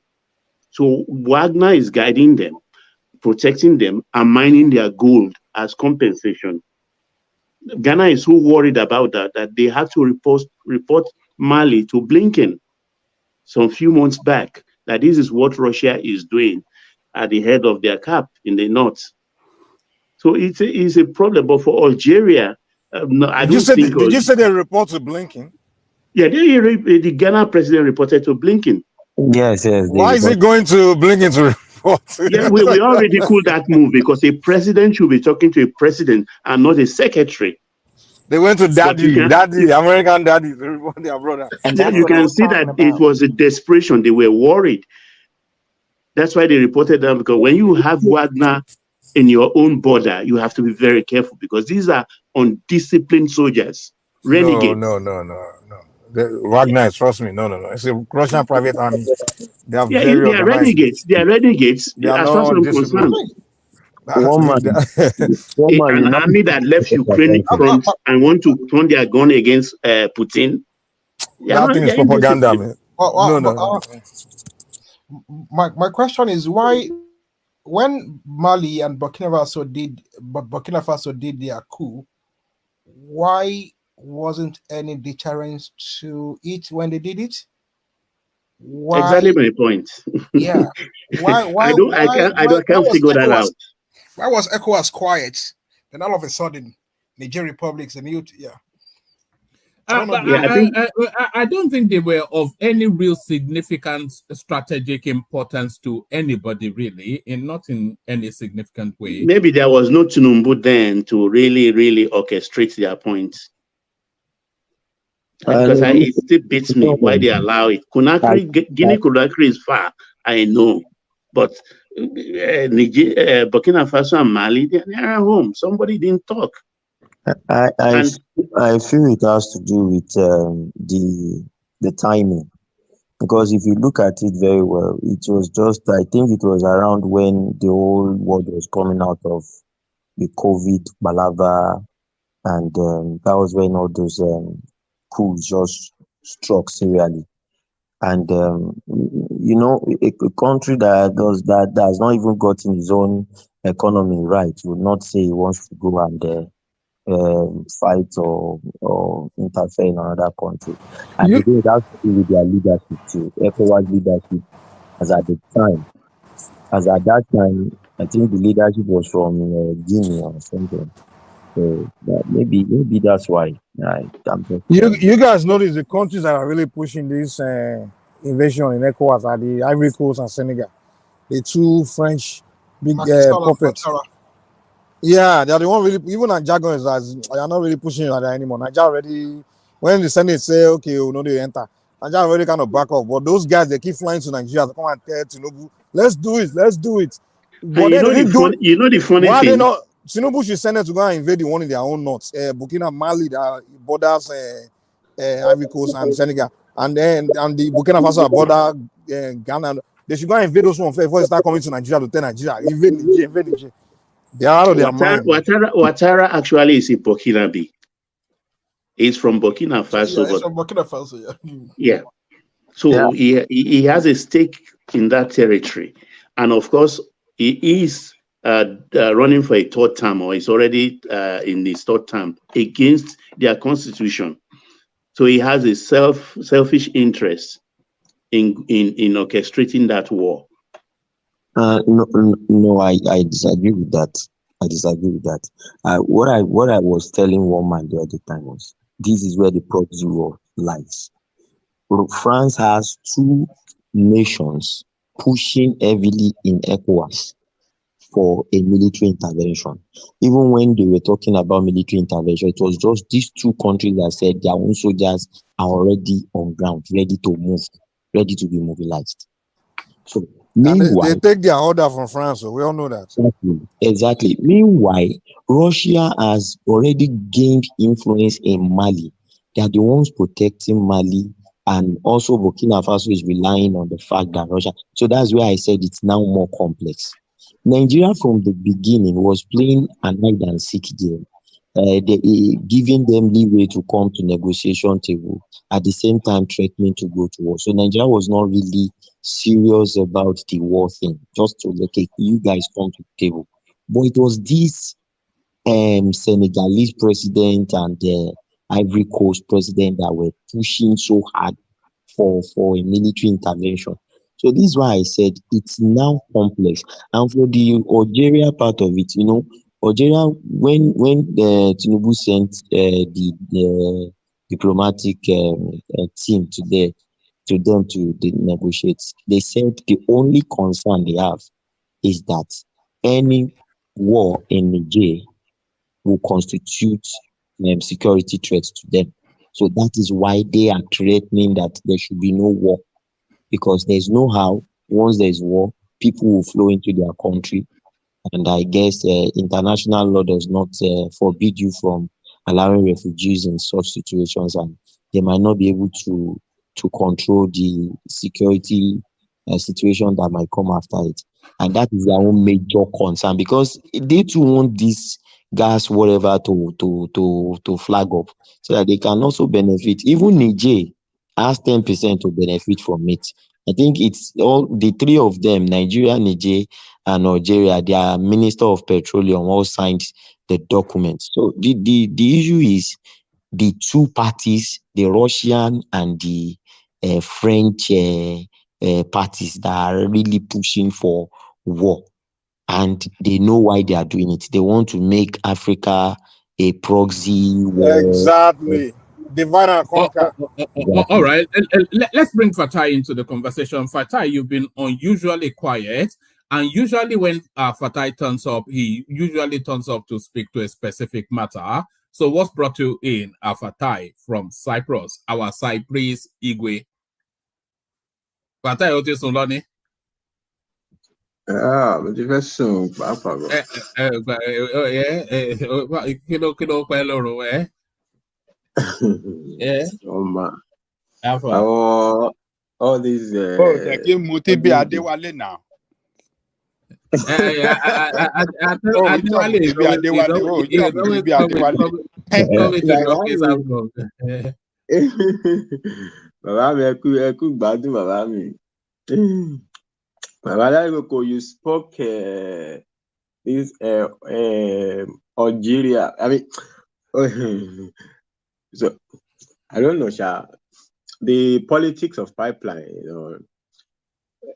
So Wagner is guiding them, protecting them, and mining their gold as compensation. Ghana is so worried about that they have to report Mali to Blinken some few months back that this is what Russia is doing at the head of their cap in the north. So it's a problem. But for Algeria, did you say they report to Blinken? Yeah, the Ghana president reported to Blinken. Yes. Why is he going to Blinken to report? Yeah, we all ridiculed that move because a president should be talking to a president and not a secretary. They went to daddy, American daddy, to report their brother. And you can see that it was a desperation. They were worried. That's why they reported them, because when you have Wagner in your own border, you have to be very careful because these are undisciplined soldiers, renegades. No. Wagner, trust me, no. It's a Russian private army. They are they are renegades. They are renegades. They are as far as I'm concerned. An army that left Ukraine front and want to turn their gun against Putin. That thing is propaganda, man. My question is, why when Mali and Burkina Faso did their coup, why wasn't any deterrence to it when they did it? Why? Exactly my point. Yeah. Why? I can't figure that out. Why was ECOWAS quiet? Then all of a sudden, Niger Republic's a new, yeah. I don't think they were of any real significant strategic importance to anybody, really, not in any significant way. Maybe there was no Tinubu then to really, really orchestrate their points. Because it still beats me why they allow it. Guinea-Conakry is far, I know. But Burkina Faso and Mali, they're at home. Somebody didn't talk. I feel it has to do with the timing, because if you look at it very well, it was just, I think it was around when the whole world was coming out of the COVID balava, and that was when all those coups just struck serially. And you know, a country that has not even gotten its own economy right would not say he wants to go and fight or interfere in another country. And I think it has to do with their leadership too. ECOWAS leadership, as at that time, I think the leadership was from Guinea or something. So maybe that's why. You guys notice the countries that are really pushing this invasion in ECOWAS are the Ivory Coast and Senegal, the two French big puppets. Yeah, they're the one really. Even Niger is are not really pushing it like that anymore. Niger already, when the Senate say okay, they enter, Niger already kind of back off. But those guys, they keep flying to Nigeria to come and tell Tinubu, let's do it. But you know the funny why thing. They not? Tinubu should send it to go and invade the one in their own north, Burkina, Mali, that borders Ivory Coast and Senegal, and the Burkina Faso border Ghana. They should go and invade those ones before they start coming to Nigeria to tell Nigeria, invade Niger. They are out of their mind. Ouattara actually is in Burkina Faso. He's from Burkina Faso. Yeah, he's from Burkina Faso, yeah. So he has a stake in that territory. And of course, he is running for a third term, or he's already in his third term, against their constitution. So he has a selfish interest in orchestrating that war. No, I disagree with that. What I was telling one man the other time was, this is where the proxy war lies. France has two nations pushing heavily in ECOWAS for a military intervention. Even when they were talking about military intervention, it was just these two countries that said their own soldiers are already on ground, ready to move, ready to be mobilized. So meanwhile, they take their order from France, so we all know that. Exactly. Meanwhile, Russia has already gained influence in Mali. They are the ones protecting Mali, and also Burkina Faso is relying on the fact that Russia. So that's where I said it's now more complex. Nigeria from the beginning was playing an hide and seek game. Giving them leeway to come to negotiation table, at the same time threatening to go to war. So Nigeria was not really serious about the war thing, just to okay, you guys come to the table. But it was this Senegalese president and the Ivory Coast president that were pushing so hard for a military intervention. So this is why I said it's now complex. And for the Algeria part of it, Algeria, when Tinubu sent the diplomatic team to them to negotiate, they said the only concern they have is that any war in Niger will constitute security threats to them. So that is why they are threatening that there should be no war, because there's no how, once there's war, people will flow into their country. And I guess international law does not forbid you from allowing refugees in such situations, and they might not be able to control the security situation that might come after it. And that is their own major concern, because they too want this gas, whatever, to flag up, so that they can also benefit. Even Niger has 10% to benefit from it, I think it's all the three of them, Nigeria, Niger, and Algeria. Their Minister of Petroleum all signed the document. So the issue is the two parties, the Russian and the French parties that are really pushing for war, and they know why they are doing it. They want to make Africa a proxy war. Exactly. Divide and conquer. All right. Let's bring Fatai into the conversation. Fatai, you've been unusually quiet. And usually when Fatai turns up, he usually turns up to speak to a specific matter. So what's brought you in, Fatai from Cyprus, our Cyprus Igwe? Fatai Otesunloni. Mo ti fẹ́ sùn pàápàá bọ̀. Kí ló pẹ́ lóru ẹ? Ọmọ àwọn all these. Jẹ́ kí n mú tíbi Adéwálé náà. Bàbá mi ẹ kú gbádùn bàbá mi. Bàbá Aláìkòkò, you spoke this Algeria. I mean, so I don't know, Sha. The politics of pipeline, you know,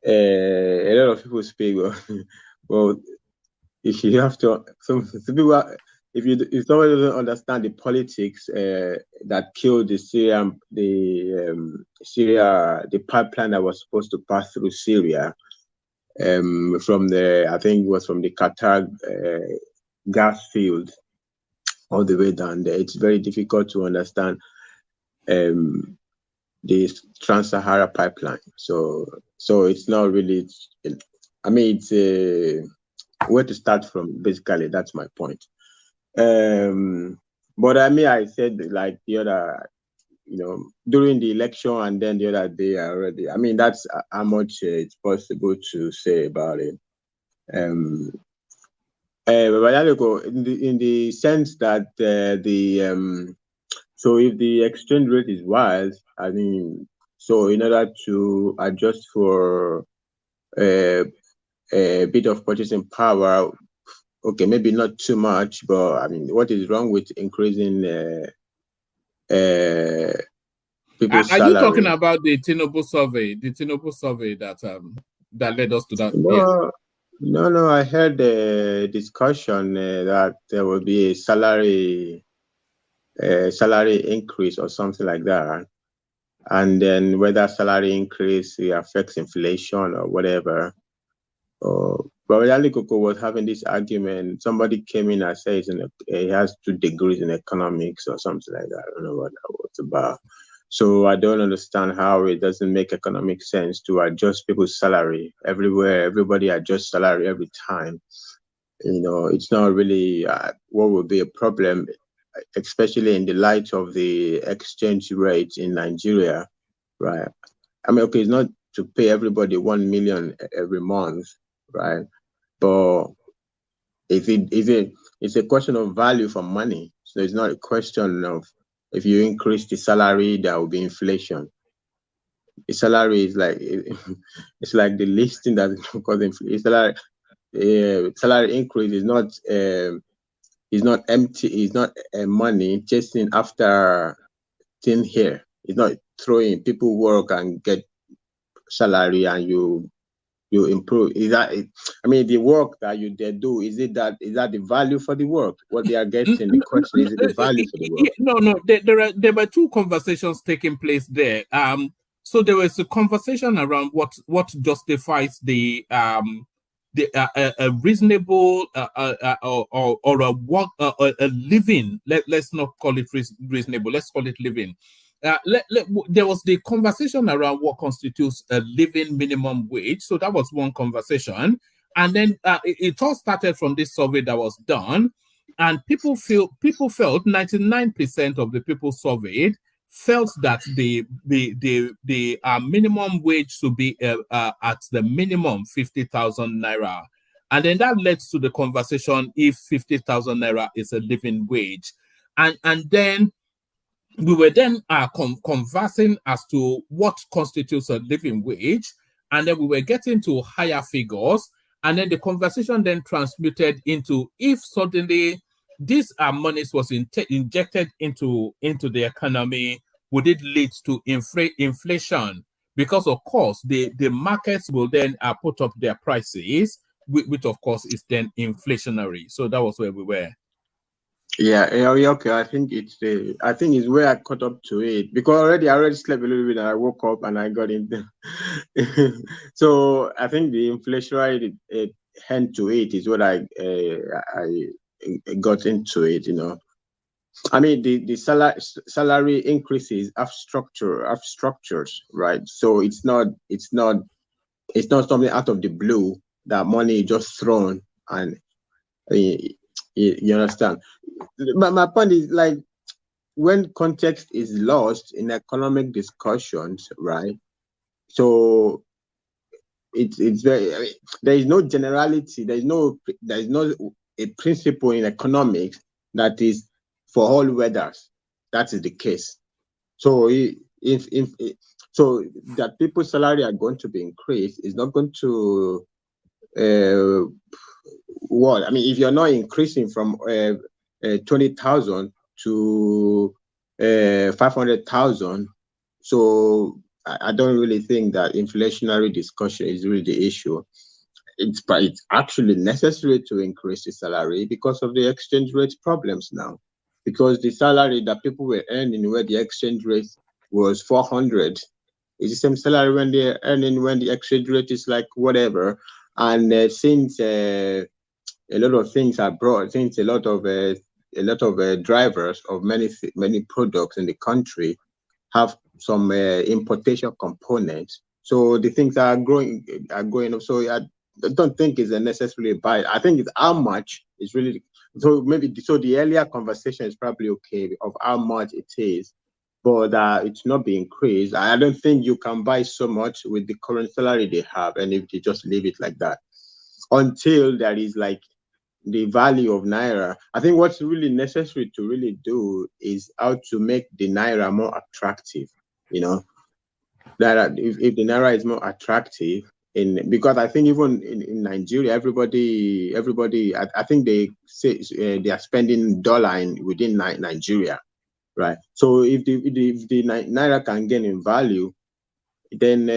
a lot of people speak. Well, if you have to, some people, if somebody doesn't understand the politics that killed the pipeline that was supposed to pass through Syria, from the, I think it was from the Qatar gas field all the way down there, it's very difficult to understand the Trans-Sahara pipeline. So it's not really, I mean, it's where to start from, basically. That's my point. But I mean, I said, like the other, you know, during the election and then the other day already, I mean, that's how much it's possible to say about it. In the sense that so if the exchange rate is wild, I mean, so in order to adjust for a bit of purchasing power, okay, maybe not too much, but I mean, what is wrong with increasing people's salary? Are you talking about the Tinubu'S survey? The Tinubu'S survey that led us to that? No, I heard a discussion that there will be a salary increase or something like that, and then whether salary increase affects inflation or whatever. But Alikoko was having this argument. Somebody came in and says he has 2 degrees in economics or something like that. I don't know what that was about. So I don't understand how it doesn't make economic sense to adjust people's salary everywhere. Everybody adjusts salary every time. You know, it's not really what would be a problem, especially in the light of the exchange rate in Nigeria, right? I mean, okay, it's not to pay everybody 1 million every month, right? But it's a question of value for money. So it's not a question of if you increase the salary, there will be inflation. The salary is like it's like the listing that causes inflation. Salary increase is not empty. It's not money chasing after thin hair. It's not throwing. People work and get salary, and you improve. Is that it? I mean, the work that they do, is that the value for the work? What they are getting? The question is it the value for the work? No. There were 2 conversations taking place there. So there was a conversation around what justifies the a reasonable or a work a living. Let's not call it reasonable. Let's call it living. There was the conversation around what constitutes a living minimum wage. So that was one conversation. And then it all started from this survey that was done. And people felt 99% of the people surveyed felt that the minimum wage should be at the minimum 50,000 naira. And then that led to the conversation if 50,000 naira is a living wage. And then we were then conversing as to what constitutes a living wage, and then we were getting to higher figures, and then the conversation then transmuted into if suddenly these monies was injected into the economy, would it lead to inflation? Because of course the markets will then put up their prices, which of course is then inflationary. So that was where we were. Yeah, okay. I think it's where I caught up to it, because I already slept a little bit and I woke up and I got into so I think the inflationary hand to it is what I got into it, you know. I mean, the salary increases have structures, right? So it's not something out of the blue that money is just thrown and you understand. But my point is, like, when context is lost in economic discussions, right? So it's very, I mean, there is no generality, there is no a principle in economics that is for all weathers. That is the case. So if so that people's salary are going to be increased, is not going to what I mean, if you're not increasing from 20,000 to 500,000, so I don't really think that inflationary discussion is really the issue. It's actually necessary to increase the salary because of the exchange rate problems now. Because the salary that people were earning where the exchange rate was 400 is the same salary when they're earning when the exchange rate is like whatever. And since a lot of things are brought, since a lot of drivers of many products in the country have some importation components, so the things are going up. So I don't think it's a necessarily buy. I think it's how much is really. So maybe the earlier conversation is probably okay of how much it is, but it's not being increased. I don't think you can buy so much with the current salary they have, and if you just leave it like that until there is like the value of Naira. I think what's really necessary to really do is how to make the Naira more attractive, you know, that if the Naira is more attractive, because I think even in Nigeria, everybody, I think they say they are spending dollar within Nigeria, right? So if the Naira can gain in value, then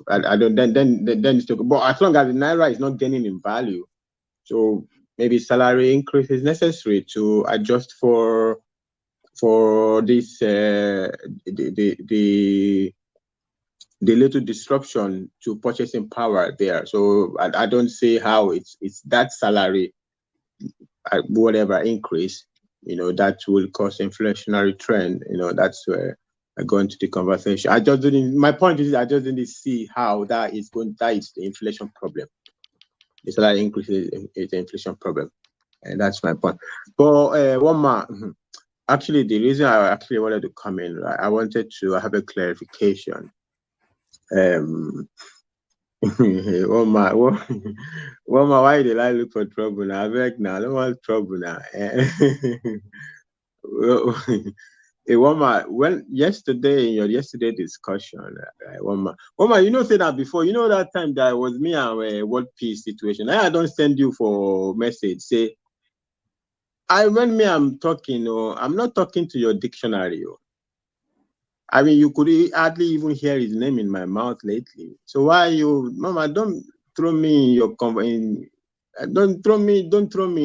I don't then it's okay. But as long as the Naira is not gaining in value, so maybe salary increase is necessary to adjust for this the little disruption to purchasing power there. So I don't see how it's that salary whatever increase, you know, that will cause inflationary trend. You know, that's where I go into the conversation. My point is I just didn't see how that is the inflation problem. The salary increase is the inflation problem, and that's my point. But one more, actually, the reason I actually wanted to come in, right, I wanted to have a clarification. One more, why did I look for trouble now? I beg now, I don't want trouble now. When yesterday in your yesterday discussion, Woma, you know, say that before, you know, that time that was me and World Peace situation. I don't send you for message. Say, when I'm talking, I'm not talking to your dictionary. I mean, you could hardly even hear his name in my mouth lately. So why Mama? Don't throw me in your don't throw me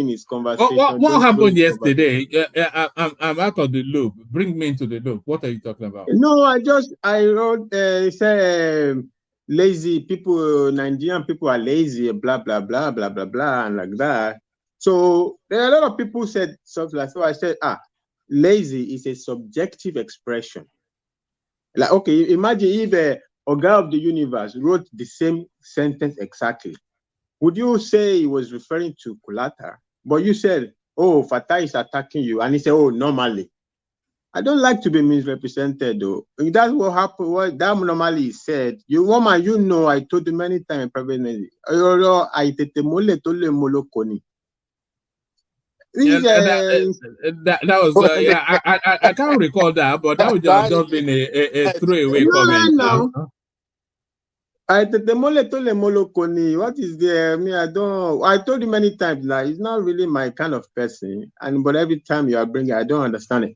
in his conversation. What happened yesterday? I'm out of the loop. Bring me into the loop. What are you talking about? No, I wrote say lazy people, Nigerian people are lazy, blah blah blah blah blah blah, and like that. So there are a lot of people said something like, so I said, lazy is a subjective expression. Like, okay, imagine if a Oga of the universe wrote the same sentence exactly. Would you say he was referring to Kulata? But you said, oh, Fatah is attacking you. And he said, oh, normally. I don't like to be misrepresented, though. That's what happened. What that normally said. You, woman, you know, I told you many times privately. That was yeah. I can't recall that, but that would just been a throwaway comment. No. What is there? I told you many times now, it's not really my kind of person. But every time you are bringing, I don't understand it.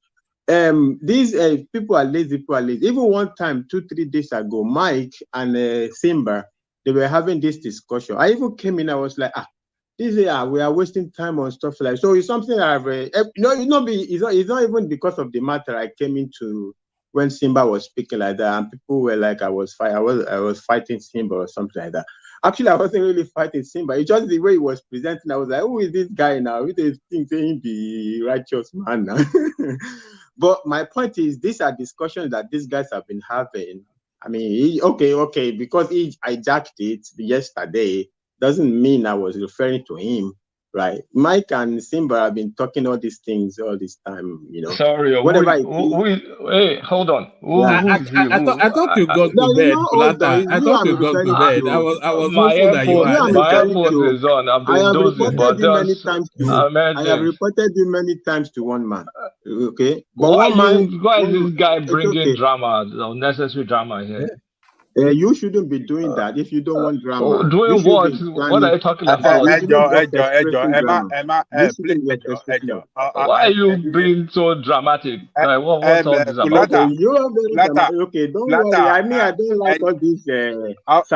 These people are lazy. Even one time, 2-3 days ago, Mike and Simba, they were having this discussion. I even came in, I was like, we are wasting time on stuff like so. It's something I've it's not even because of the matter I came into when Simba was speaking like that, and people were like, I was fighting Simba or something like that. Actually, I wasn't really fighting Simba. It's just the way he was presenting. I was like, who is this guy now? Who do you think saying the righteous man now? But my point is, these are discussions that these guys have been having. I mean, okay, because he hijacked it yesterday doesn't mean I was referring to him, right? Mike and Simba have been talking all these things all this time, Sorry, hey, hold on. I thought you got to bed, Plata. I thought you got to bed. I was hopeful that you had. My AirPods is on. I've been dozing, but I have reported you many times to one man. Okay, but why is this guy bringing drama, unnecessary drama here? You shouldn't be doing that if you don't want drama. Doing what? What are you talking about? Why are you being so dramatic? What's all this about? You're very dramatic. Okay, don't worry. I mean, I don't like all these side What's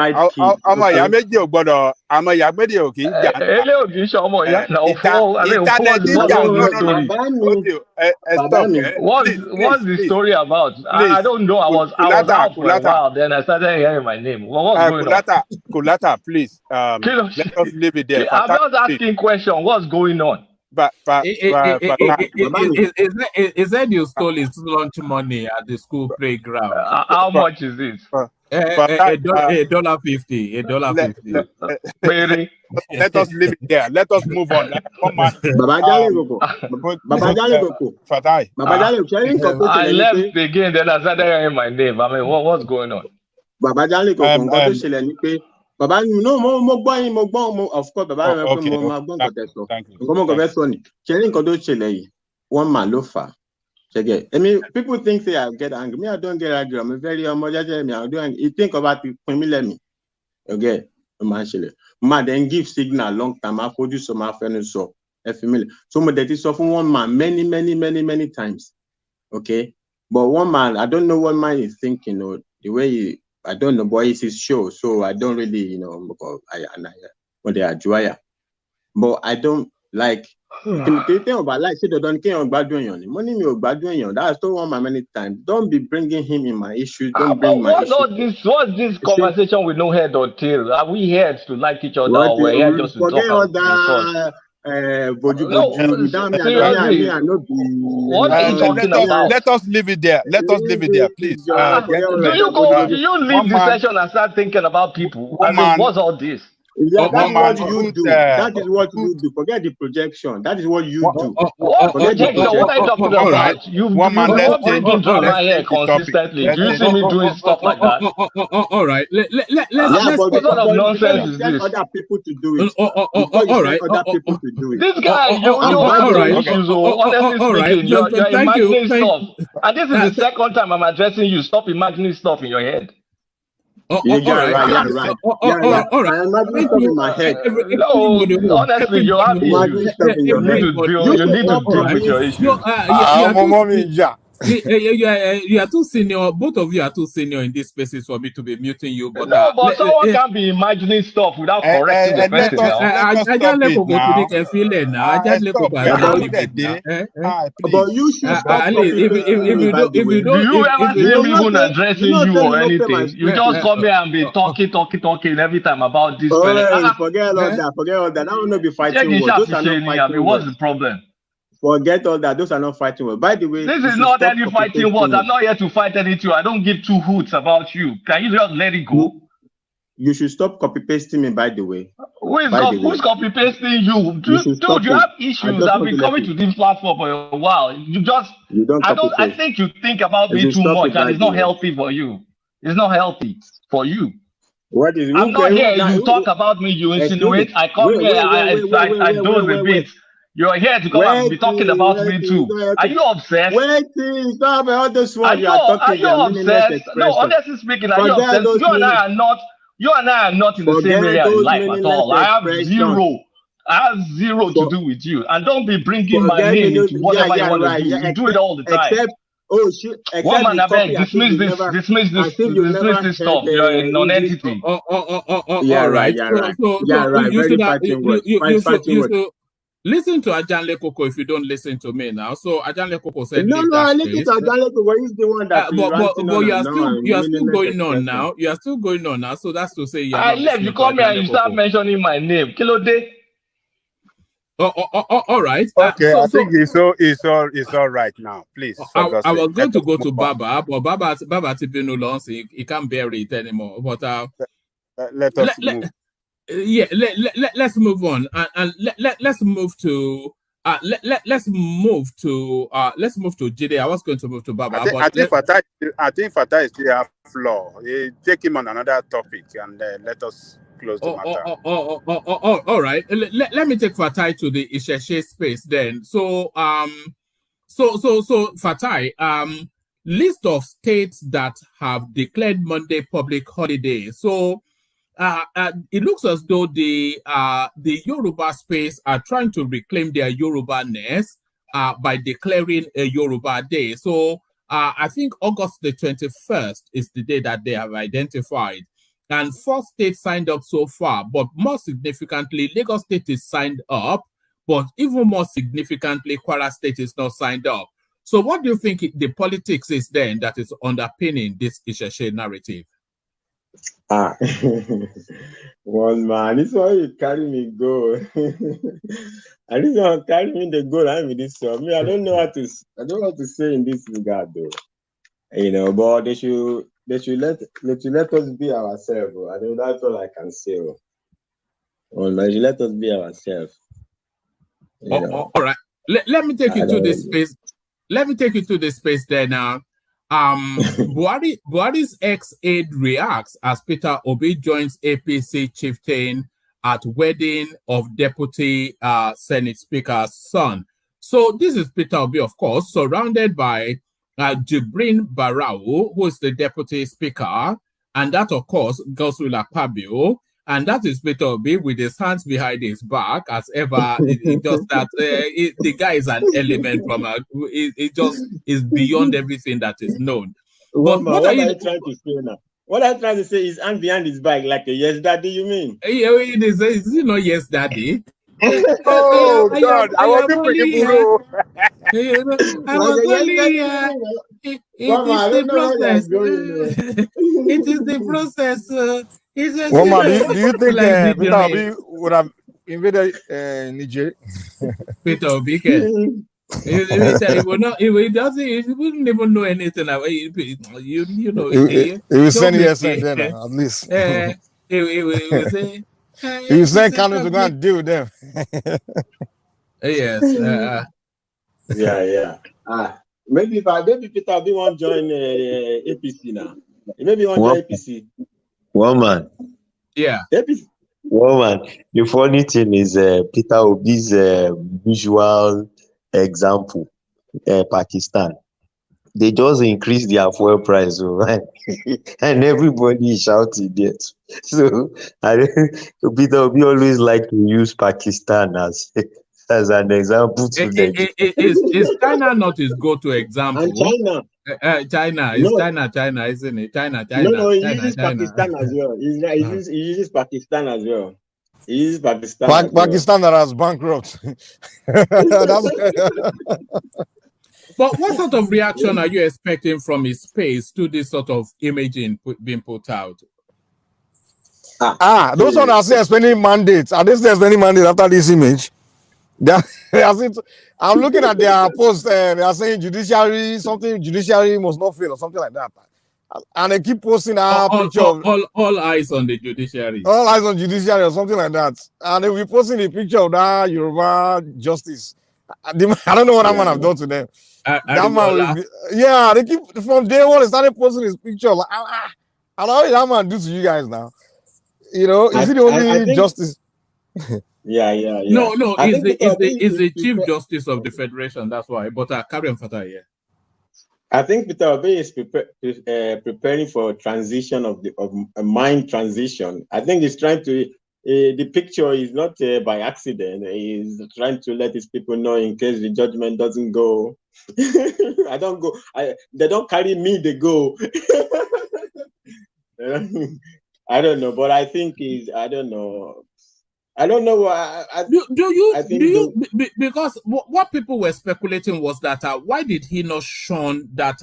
the story about? I don't know. I was out for a while. Then I started hearing my name. What's going on? Kulata, please. Let us leave it there. I'm not asking question. What's going on? He said you stole his lunch money at the school playground. How much is it? $1.50. Let us leave it there. Let us move on. I left again, then I started hearing my name. I mean, what's going on? Of course, one man lofa. I mean, people think say I get angry. Me, I don't get angry. I'm very you think about it, me. Okay, man, then give signal long time. I produce some friends so that is often one man many times. Okay, but one man, I don't know what man is thinking or the way I don't know, boy, it's his show, so I don't really, when they are joya. But I don't like about like say they don't care about doing money me about doing that's told one man many times. Don't be bringing him in my issues. Don't bring my issues. What's this conversation with no head or tail? Are we here to like each other or we're here just to talk about that? What are you talking about? Let us leave it there. Please. Do you leave the session and start thinking about people? I mean, what's all this? That is what you do. Forget the projection. That is what you do. What projection? What are you talking about? You've been bringing drama here consistently. Do you see me doing stuff like that? All right. What sort of nonsense is this? Other people to do it. All right. Other people to do it. This guy, you have issues. Honestly speaking, you're imagining stuff. And this is the second time I'm addressing you. Stop imagining stuff in your head. All right. I imagine stuff in my head. No, honestly, you have issues. You need to deal with your issues. You are too senior. Both of you are too senior in this spaces for me to be muting you. But but someone can be imagining stuff without correcting the person. But you should stop. If you ever see me even addressing you or anything, you just come here and be talking every time about this. Forget all that. I will not be fighting. What's the problem? Forget all that. Those are not fighting words. By the way, this is not any fighting words. I'm not here to fight anything. I don't give two hoots about you. Can you just let it go? You should stop copy pasting me. By the way, who's copy pasting you? Dude, you have issues. I've been coming to this platform for a while. I think you think about me too much, and it's not healthy for you. It's not healthy for you. I'm not here. You talk about me. You insinuate. I come here. I do the bit. You're here to come and be talking about me too. Are you obsessed? Wait, stop all those words Are you obsessed? No, honestly speaking, are you obsessed? You and I are not in the same area in life at all. I have zero to do with you. And don't be bringing my name into whatever you want to do. You do it all the time. One man, I beg, dismiss this stuff. You're a non-entity. All right. So you should listen to Ajanle Koko if you don't listen to me now. So Ajanle Koko said, no, I listen to Ajanle Koko. He's the one that you are still going on now. You are still going on now. So that's to say, I left. You come here and you start mentioning my name. Kilode. All right. Okay, I think it's all right now. Please. I was going to go to Baba, but Baba Tipino Lons, he can't bear it anymore. But let us move. Let's move on, and let's move to Jide. I was going to move to Baba. I think Fatai is still a flaw. Take him on another topic, and let us close the matter. All right. Let me take Fatai to the Isheshe space then. So Fatai, list of states that have declared Monday public holiday. So it looks as though the Yoruba space are trying to reclaim their Yoruba-ness by declaring a Yoruba day. So I think August the 21st is the day that they have identified. And 4 states signed up so far, but more significantly, Lagos State is signed up, but even more significantly, Kwara State is not signed up. So what do you think the politics is then that is underpinning this Isheshe narrative? One man, this one you carry me go. And this one carry me the goal. I'm with this one. I don't know what to say in this regard though. But they should let us be ourselves. I think that's all I can say. They should let us be ourselves. All right. Let me take you to this space. Let me take you to the space there now. Buhari's ex-aide reacts as Peter Obi joins APC chieftain at wedding of Deputy Senate Speaker's son. So this is Peter Obi, of course, surrounded by Jibrin Barau, who is the Deputy Speaker, and that, of course, Godswill Akpabio, and that is Peter Obi with his hands behind his back, as ever. It just that the guy is an element from it just is beyond everything that is known. But what are you trying to say now? What I'm trying to say is hands behind his back, like a yes daddy, you mean? Yeah, it is not yes daddy. Oh God! I was thinking I was only it is the process. Woman, do you think Peter Obi would have invaded Niger? Peter Obi can. He wouldn't even know anything about it. You know. He will send yes and then at least. He will say. He will send Kanu to go and deal with them. Yes. Yeah. Maybe Peter Obi won't join APC now. Maybe he won't join APC. Woman. Yeah. APC. Woman. The funny thing is Peter Obi's visual example, Pakistan. They just increased their fuel price, right? And everybody is shouting it. So Peter Obi always like to use Pakistan as an example to them. Is China not his go-to example? And China. China, isn't it? China. No, he uses Pakistan as well. He uses Pakistan as well. He uses Pakistan. Pakistan that has bankrupt. But what sort of reaction are you expecting from his space to this sort of imaging being put out? Those ones are still spending mandates. Are they still spending mandates after this image? I'm looking at their post and they are saying judiciary must not fail or something like that. And they keep posting picture of all eyes on the judiciary. All eyes on judiciary or something like that. And they'll be posting the picture of that Yoruba justice. I don't know what that man have done to them. That man will be, they keep from day one they started posting his picture. Like, I don't know what that man do to you guys now. Is it the only justice? Yeah. No, is the Chief Justice of the Federation. That's why. But carry on, Fatah. Yeah. I think Peter Obi is preparing for a transition of a mind transition. I think he's trying to. The picture is not by accident. He's trying to let his people know in case the judgment doesn't go. I don't go. They don't carry me. They go. I don't know, but I think I don't know. I don't know. Because what people were speculating was that why did he not shown that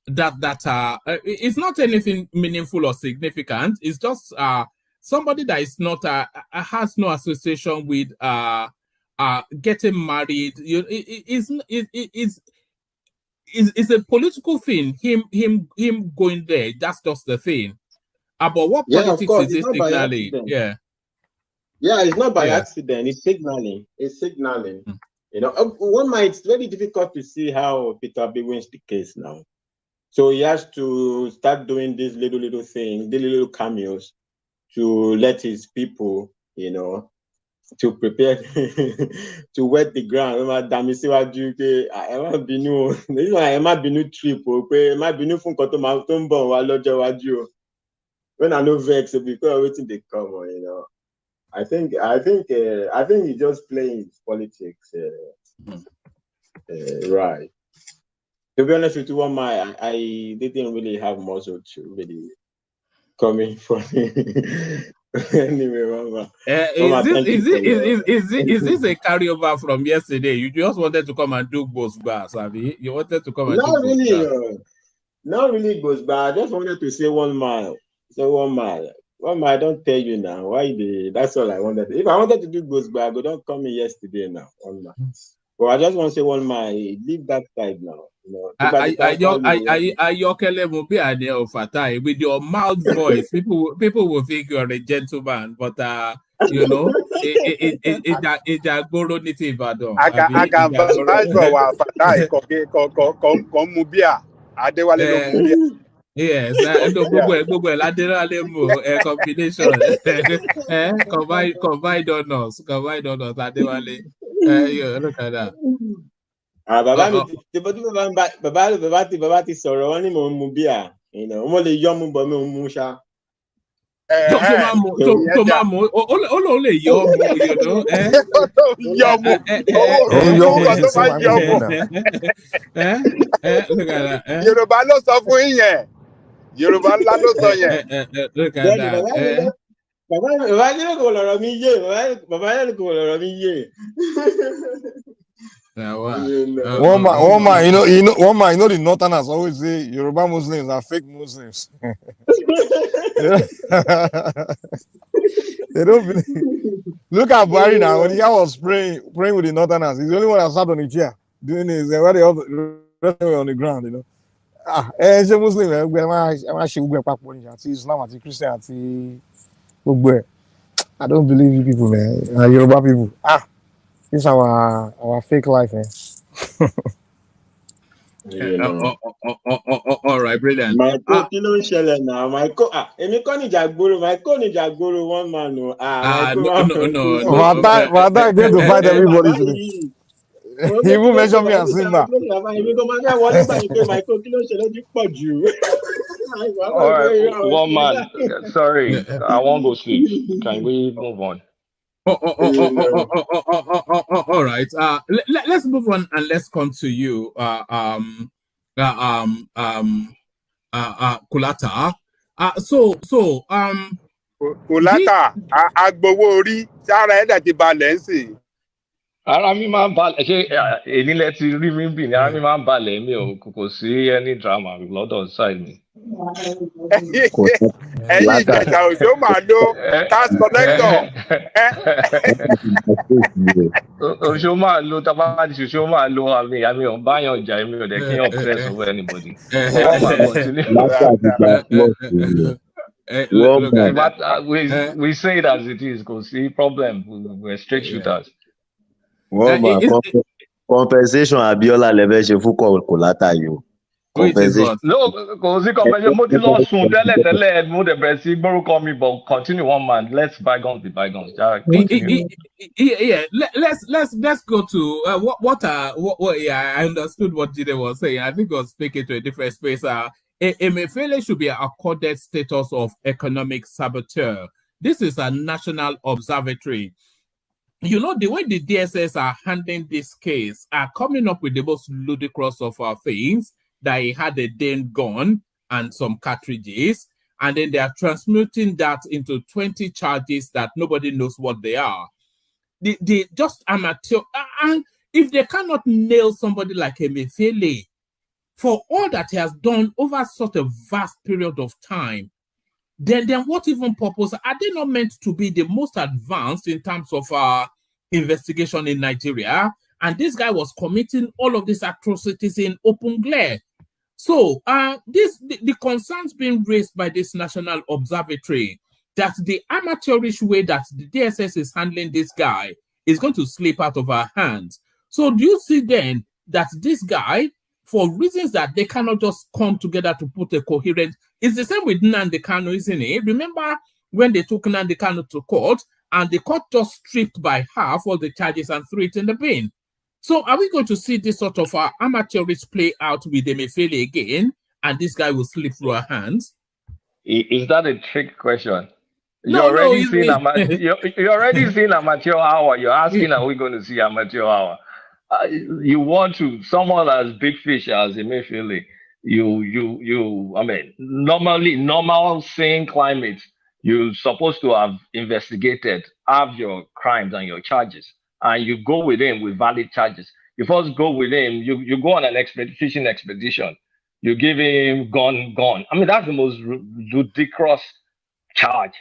it's not anything meaningful or significant. It's just somebody that is not has no association with getting married. It's a political thing. Him going there. That's just the thing. But what politics is it signaling? Yeah. Yeah, it's not by accident. It's signaling. It's signaling. You know, it's very difficult to see how Peter Obi wins the case now. So he has to start doing these little things, the little cameos, to let his people, you know, to prepare to wet the ground. When I know vex, because waiting they come, you know. I think he's just playing his politics, right. To be honest with you, I didn't really have muscle to really coming from. Anyway, is this a carryover from yesterday? You just wanted to come and do both bars, Abby. You wanted to come and not do really, both bars. Not really goes bad. I just wanted to say 1 mile. So 1 mile. 1 mile, I don't tell you now. That's all I wanted. If I wanted to do goes back, I don't come in yesterday now. 1 mile. But I just want to say 1 mile. Leave that side now. You know. With your mild voice, people will think you're a gentleman, but you know, it's a goro native. I can vouch for our Fatai. Yes, combination. Combine on us. Look at that. Yorùbá ló sọ fún yín. Yorùbá ńlá ló sọ yẹn. Look at that. One man, you know the Northerners always say Yoruba Muslims are fake Muslims. They don't believe. Look at Barry now. When the guy was praying with the Northerners, he's the only one that sat on the chair doing this. Where the other on the ground, you know. As a Muslim, Islam, Christian, I don't believe you people, man. Yoruba people. This is our fake life, man. All right, brilliant. My one man. No. Vada going to fight everybody today. He even mentioned me as Simba. All right, 1 man. Sorry, I won't go sleep. Can we move on? All right. Let's move on and let's come to you, Kulata. Kulata, agbowo orí sára ẹ̀dá ti balẹ̀ ń sìn. Ara mi máa ń balẹ̀ ṣé ènìlẹ̀ ti rí mi bì ní ara mi máa ń balẹ̀ mi ò kò sí any drama lọ́dọ̀ side mi. Ẹ̀yin ìjẹ̀jà òjò máa lo tax collector. Òṣò máa lo tábà ti ṣòṣò máa lo àmì ò ń báyàn jà èmi ò dẹ̀ kí yàn press over anybody. We say it as it is, kò sí problem, we're straight shooters. Compensation Abiola lẹ́fẹ̀ẹ́ ṣe fún Kulata yìí o. compensation. No, because the compensation but continue one man. Let's bygones be bygones. Yeah, let's go to yeah, I understood what Jide was saying. I think I was speaking to a different space. Emefiele should be accorded status of economic saboteur. This is a national observatory. You know, the way the DSS are handling this case are coming up with the most ludicrous of things, that he had a Dane gun and some cartridges, and then they are transmuting that into 20 charges that nobody knows what they are. They just amateur. And if they cannot nail somebody like Emefiele for all that he has done over such a vast period of time, then what even purpose? Are they not meant to be the most advanced in terms of investigation in Nigeria? And this guy was committing all of these atrocities in open glare. So the concerns being raised by this national observatory, that the amateurish way that the DSS is handling this guy is going to slip out of our hands. So do you see then that this guy, for reasons that they cannot just come together to put a coherent, it's the same with Nnamdi Kanu, isn't it? Remember when they took Nnamdi Kanu to court and the court just stripped by half all the charges and threw it in the bin? So are we going to see this sort of amateurish play out with Emefiele again, and this guy will slip through our hands? Is that a trick question? You're already seeing amateur hour. You're asking, are we going to see amateur hour? You want to, someone as big fish as Emefiele, I mean, normal sane climate, you're supposed to have investigated, have your crimes and your charges, and you go with him with valid charges. You first go with him, you go on an fishing expedition, you give him gun. I mean, that's the most ludicrous charge.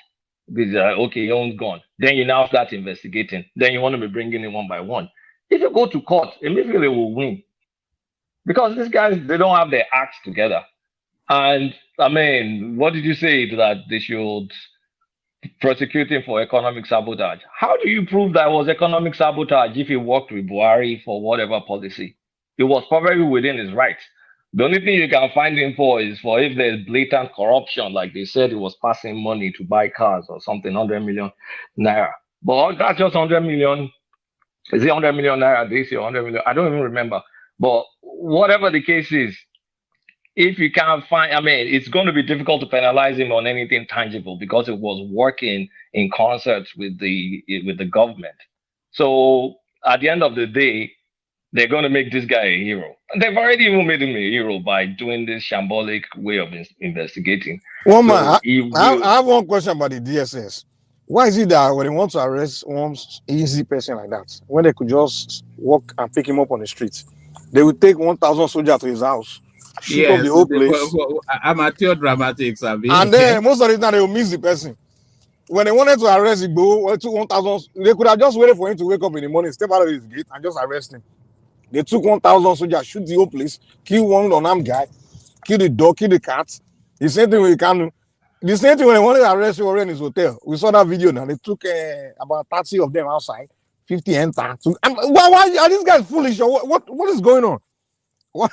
Okay, he owns gun. Then you now start investigating. Then you want to be bringing in one by one. If you go to court, Emefiele will win. Because these guys, they don't have their acts together. And, I mean, what did you say that they should prosecute him for economic sabotage? How do you prove that it was economic sabotage if he worked with Buhari for whatever policy? It was probably within his rights. The only thing you can find him for is for if there's blatant corruption, like they said he was passing money to buy cars or something, 100 million naira. But that's just 100 million. Is it 100 million naira this year, 100 million? I don't even remember. But whatever the case is, if you can't find, I mean, it's going to be difficult to penalize him on anything tangible because it was working in concert with the government. So at the end of the day, they're going to make this guy a hero. And they've already even made him a hero by doing this shambolic way of investigating. Well, man, I have one question about the DSS. Why is it that when they want to arrest one easy person like that, when they could just walk and pick him up on the street, they would take 1,000 soldiers to his house, shoot up the whole place. Amateur dramatics, I mean. And then most of the time they will miss the person. When they wanted to arrest Igbo, they took 1,000. They could have just waited for him to wake up in the morning, step out of his gate, and just arrest him. They took 1,000 soldiers, shoot the whole place, kill one unarmed guy, kill the dog, kill the cat. The same thing with Kanu. The same thing when they wanted to arrest you in his hotel. We saw that video now. They took about 30 of them outside, 50 enter. Why are these guys foolish? Or what is going on? What?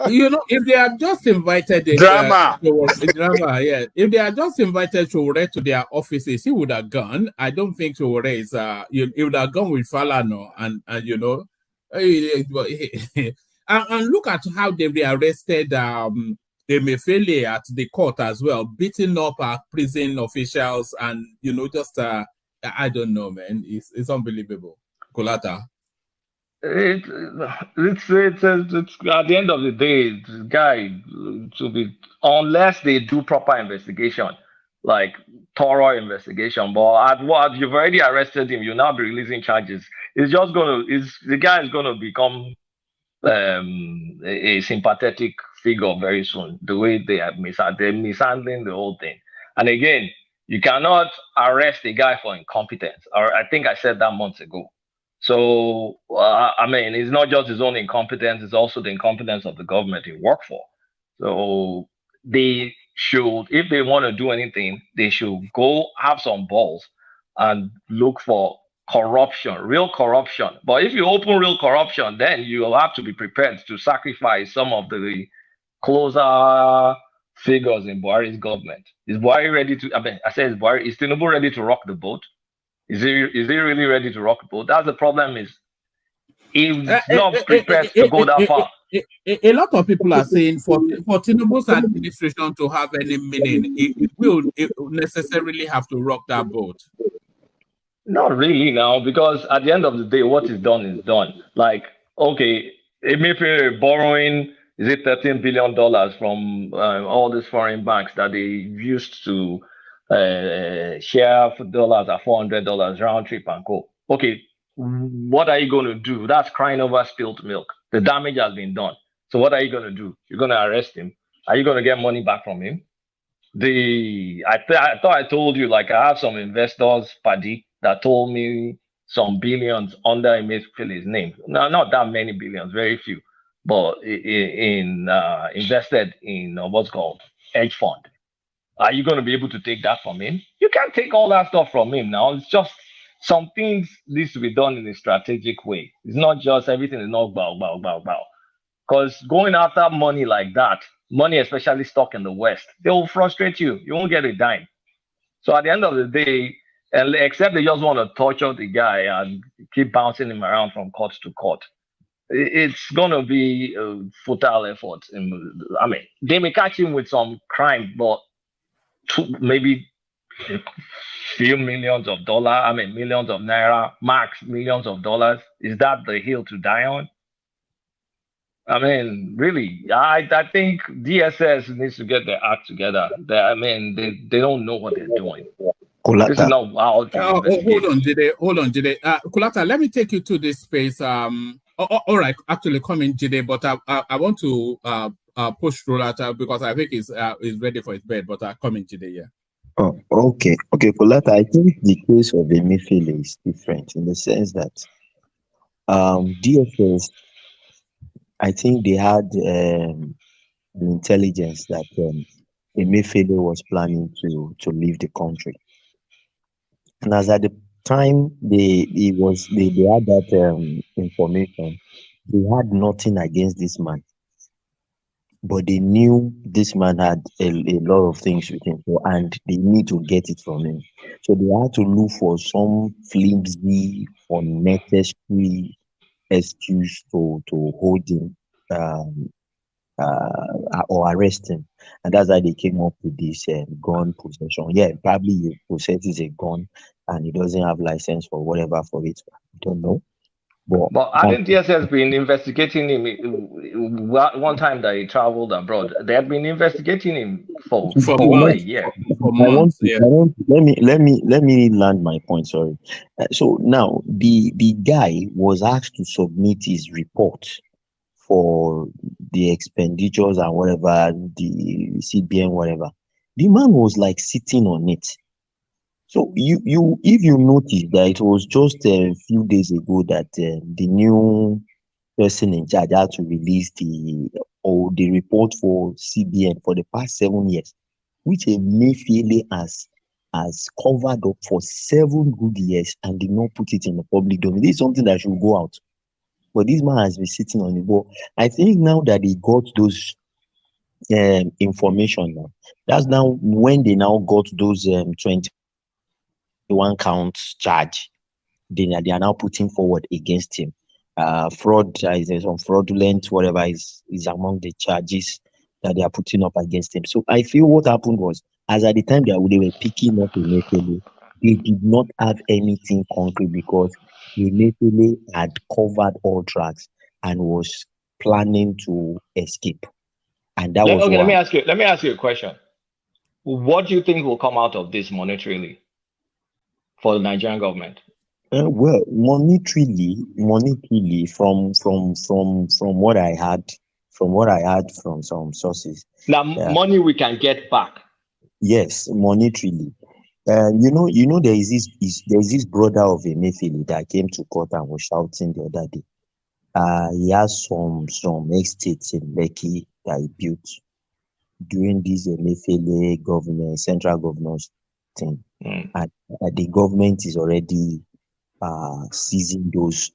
You know, if they are just invited drama, yeah. If they are just invited to their offices, he would have gone. I don't think Showore is he would have gone with Falano and you know, and look at how they rearrested Emefiele at the court as well, beating up prison officials, and you know, just I don't know, man. It's unbelievable. Kolata. It's at the end of the day, this guy to be, unless they do proper investigation, like thorough investigation. But you've already arrested him, you'll now be releasing charges. The guy is gonna become a sympathetic figure very soon. The way they're mishandling the whole thing. And again, you cannot arrest a guy for incompetence. Or I think I said that months ago. So, I mean, it's not just his own incompetence, it's also the incompetence of the government he worked for. So they should, if they want to do anything, they should go have some balls and look for corruption, real corruption. But if you open real corruption, then you will have to be prepared to sacrifice some of the closer figures in Buhari's government. Is Buhari ready to? Is Tinubu ready to rock the boat? Is he really ready to rock the boat? That's the problem. Is he's not prepared to go that far. A lot of people are saying for Tinubu's administration to have any meaning, it will necessarily have to rock that boat. Not really now, because at the end of the day, what is done is done. Like, okay, Emefiele borrowing, is it $13 billion from all these foreign banks that they used to share for dollars at $400 round trip and go. Okay, what are you going to do? That's crying over spilled milk. The damage has been done. So what are you going to do? You're going to arrest him. Are you going to get money back from him? I thought I told you, like, I have some investors, Paddy, that told me some billions under Emefiele's name. No, not that many billions, very few, but invested in what's called hedge fund. Are you going to be able to take that from him? You can't take all that stuff from him now. It's just some things needs to be done in a strategic way. It's not just everything is not bow. Because going after money like that, money especially stuck in the West, they will frustrate you. You won't get a dime. So at the end of the day, except they just want to torture the guy and keep bouncing him around from court to court, it's going to be a futile effort. I mean, they may catch him with some crime, but maybe a few millions of dollars, millions of naira, max millions of dollars. Is that the hill to die on? I mean, really, I think DSS needs to get their act together. They don't know what they're doing. This is not how hold on, Jide. Kulata, let me take you to this space. All right, actually coming, Jide, but I want to push Kulata because I think he's ready for his bed, but coming, Jide, yeah. Oh, okay, Kulata. I think the case of Emefiele is different in the sense that DSS, I think they had the intelligence that Emefiele was planning to leave the country, and as at the time they had that information, they had nothing against this man, but they knew this man had a lot of things with him, and they need to get it from him. So they had to look for some flimsy, unnecessary excuse to hold him or arrest him, and that's how they came up with this gun possession. Yeah, probably he possesses a gun and he doesn't have license for whatever for it. I don't know. But hadn't DSS been investigating him one time that he traveled abroad? They had been investigating him for over a year. Let me land my point. Sorry. So now the guy was asked to submit his report for the expenditures and whatever, the CBN, whatever. The man was like sitting on it. So if you notice that it was just a few days ago that the new person in charge had to release the report for CBN for the past 7 years, which Emefiele has covered up for 7 good years and did not put it in the public domain. This is something that should go out. But this man has been sitting on it. But I think now that he got those information now, that's now when they now got those 21 counts charge, they are now putting forward against him. Fraud, some fraudulent, whatever is among the charges that they are putting up against him. So I feel what happened was, as at the time they were picking up Emefiele, they did not have anything concrete because Emefiele had covered all tracks and was planning to escape. And that was okay. Let me ask you a question. What do you think will come out of this monetarily for the Nigerian government? Well, monetarily, from what I had from some sources. Now, money we can get back. Yes, monetarily. You know, there's this brother of Emefiele that came to court and was shouting the other day. He has some estates in Lekki that he built during this Emefiele government, central government thing, and the government is already seizing those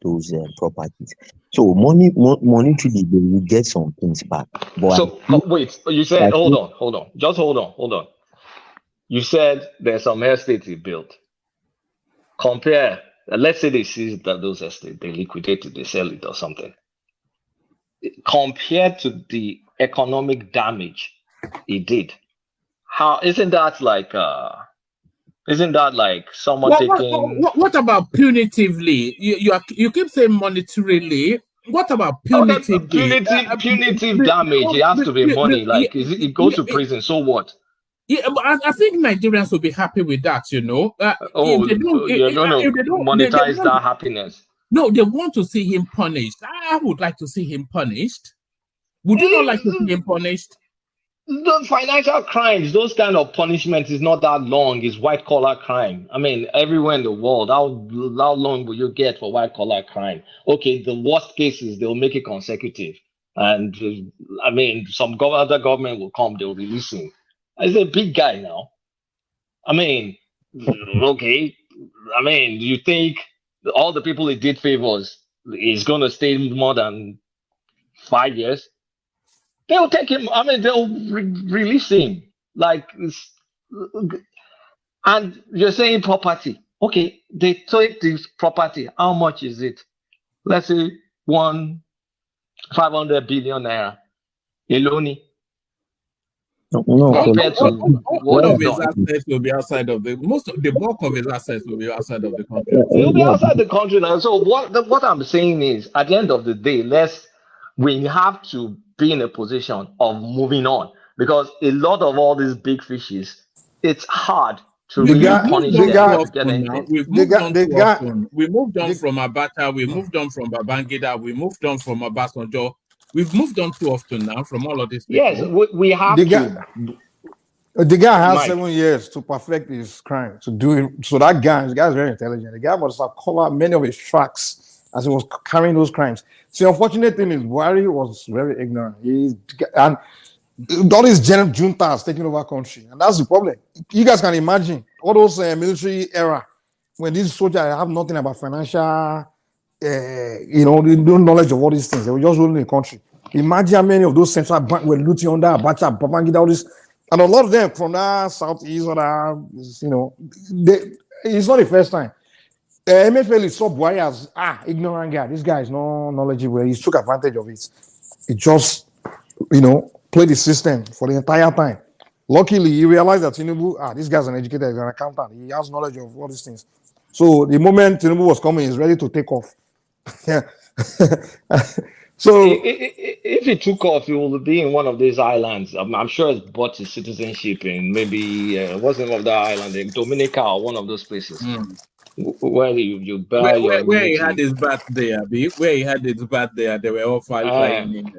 properties. So monetarily they will get some things back. But so wait, you said hold on, just hold on. You said there's some estates he built. Compare, let's say they seize those estates, they liquidate it, they sell it or something. Compared to the economic damage he did, how isn't that like someone taking? What about punitively? You keep saying monetarily. What about punitively? Punitive damage. It has to be money. Like it goes to prison. So what? Yeah, but I think Nigerians will be happy with that. You know. You're going to monetize that happiness. No, they want to see him punished. I would like to see him punished. Would you not like to see him punished? The financial crimes, those kind of punishment is not that long. It's white collar crime. I mean, everywhere in the world, how long will you get for white collar crime? Okay, the worst cases, they'll make it consecutive. And I mean, some other government will come, they'll release him. He's a big guy now. I mean, okay. I mean, do you think all the people he did favors is going to stay more than 5 years? They'll take him. I mean, they'll release him. And you're saying property. Okay, they take this property. How much is it? Let's say 500 billion naira. Eloni. All of his assets will be outside of the bulk of his assets will be outside of the country. He'll be outside the country now. So what I'm saying is, at the end of the day, we have to be in a position of moving on, because a lot of all these big fishes, it's hard to really punish them. We moved on from Abacha, we moved on from Babangida, we moved on from Obasanjo. We've moved on too often now from all of these people. Yes, we have to. The guy has 7 years to perfect his crime, to do it. So the guy is very intelligent. The guy must have covered many of his tracks as he was carrying those crimes. So the unfortunate thing is Buhari was very ignorant. And all these juntas taking over country, and that's the problem. You guys can imagine all those military era when these soldiers have nothing about financial, no knowledge of all these things. They were just ruling the country. Imagine how many of those central banks were looting under Abacha, Babangida, all this, and a lot of them from that southeast or that, it's not the first time. MFL saw Buhari as ignorant guy. This guy is no knowledgeable. He took advantage of it. He just, played the system for the entire time. Luckily, he realized that Tinubu, this guy's an educator, he's an accountant. He has knowledge of all these things. So the moment Tinubu was coming, he's ready to take off. Yeah. So if he took off, he will be in one of these islands. I'm sure he's bought his citizenship in maybe what's the name of that island? In Dominica or one of those places. Where you buy where he had his birthday, where he had his birthday, they were all flying in.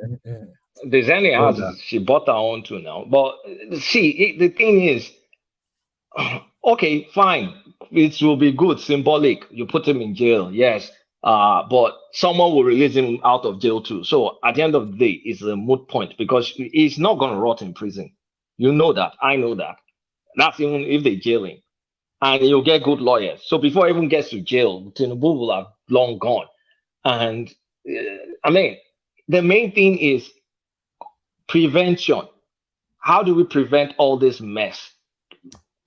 There's any houses she bought her own too now. But see, the thing is, okay, fine, it will be good, symbolic. You put him in jail, yes, but someone will release him out of jail too. So at the end of the day, it's a moot point because he's not going to rot in prison. You know that. I know that. That's even if they jail him. And you'll get good lawyers. So before he even gets to jail, Tinubu will have long gone. And I mean, the main thing is prevention. How do we prevent all this mess?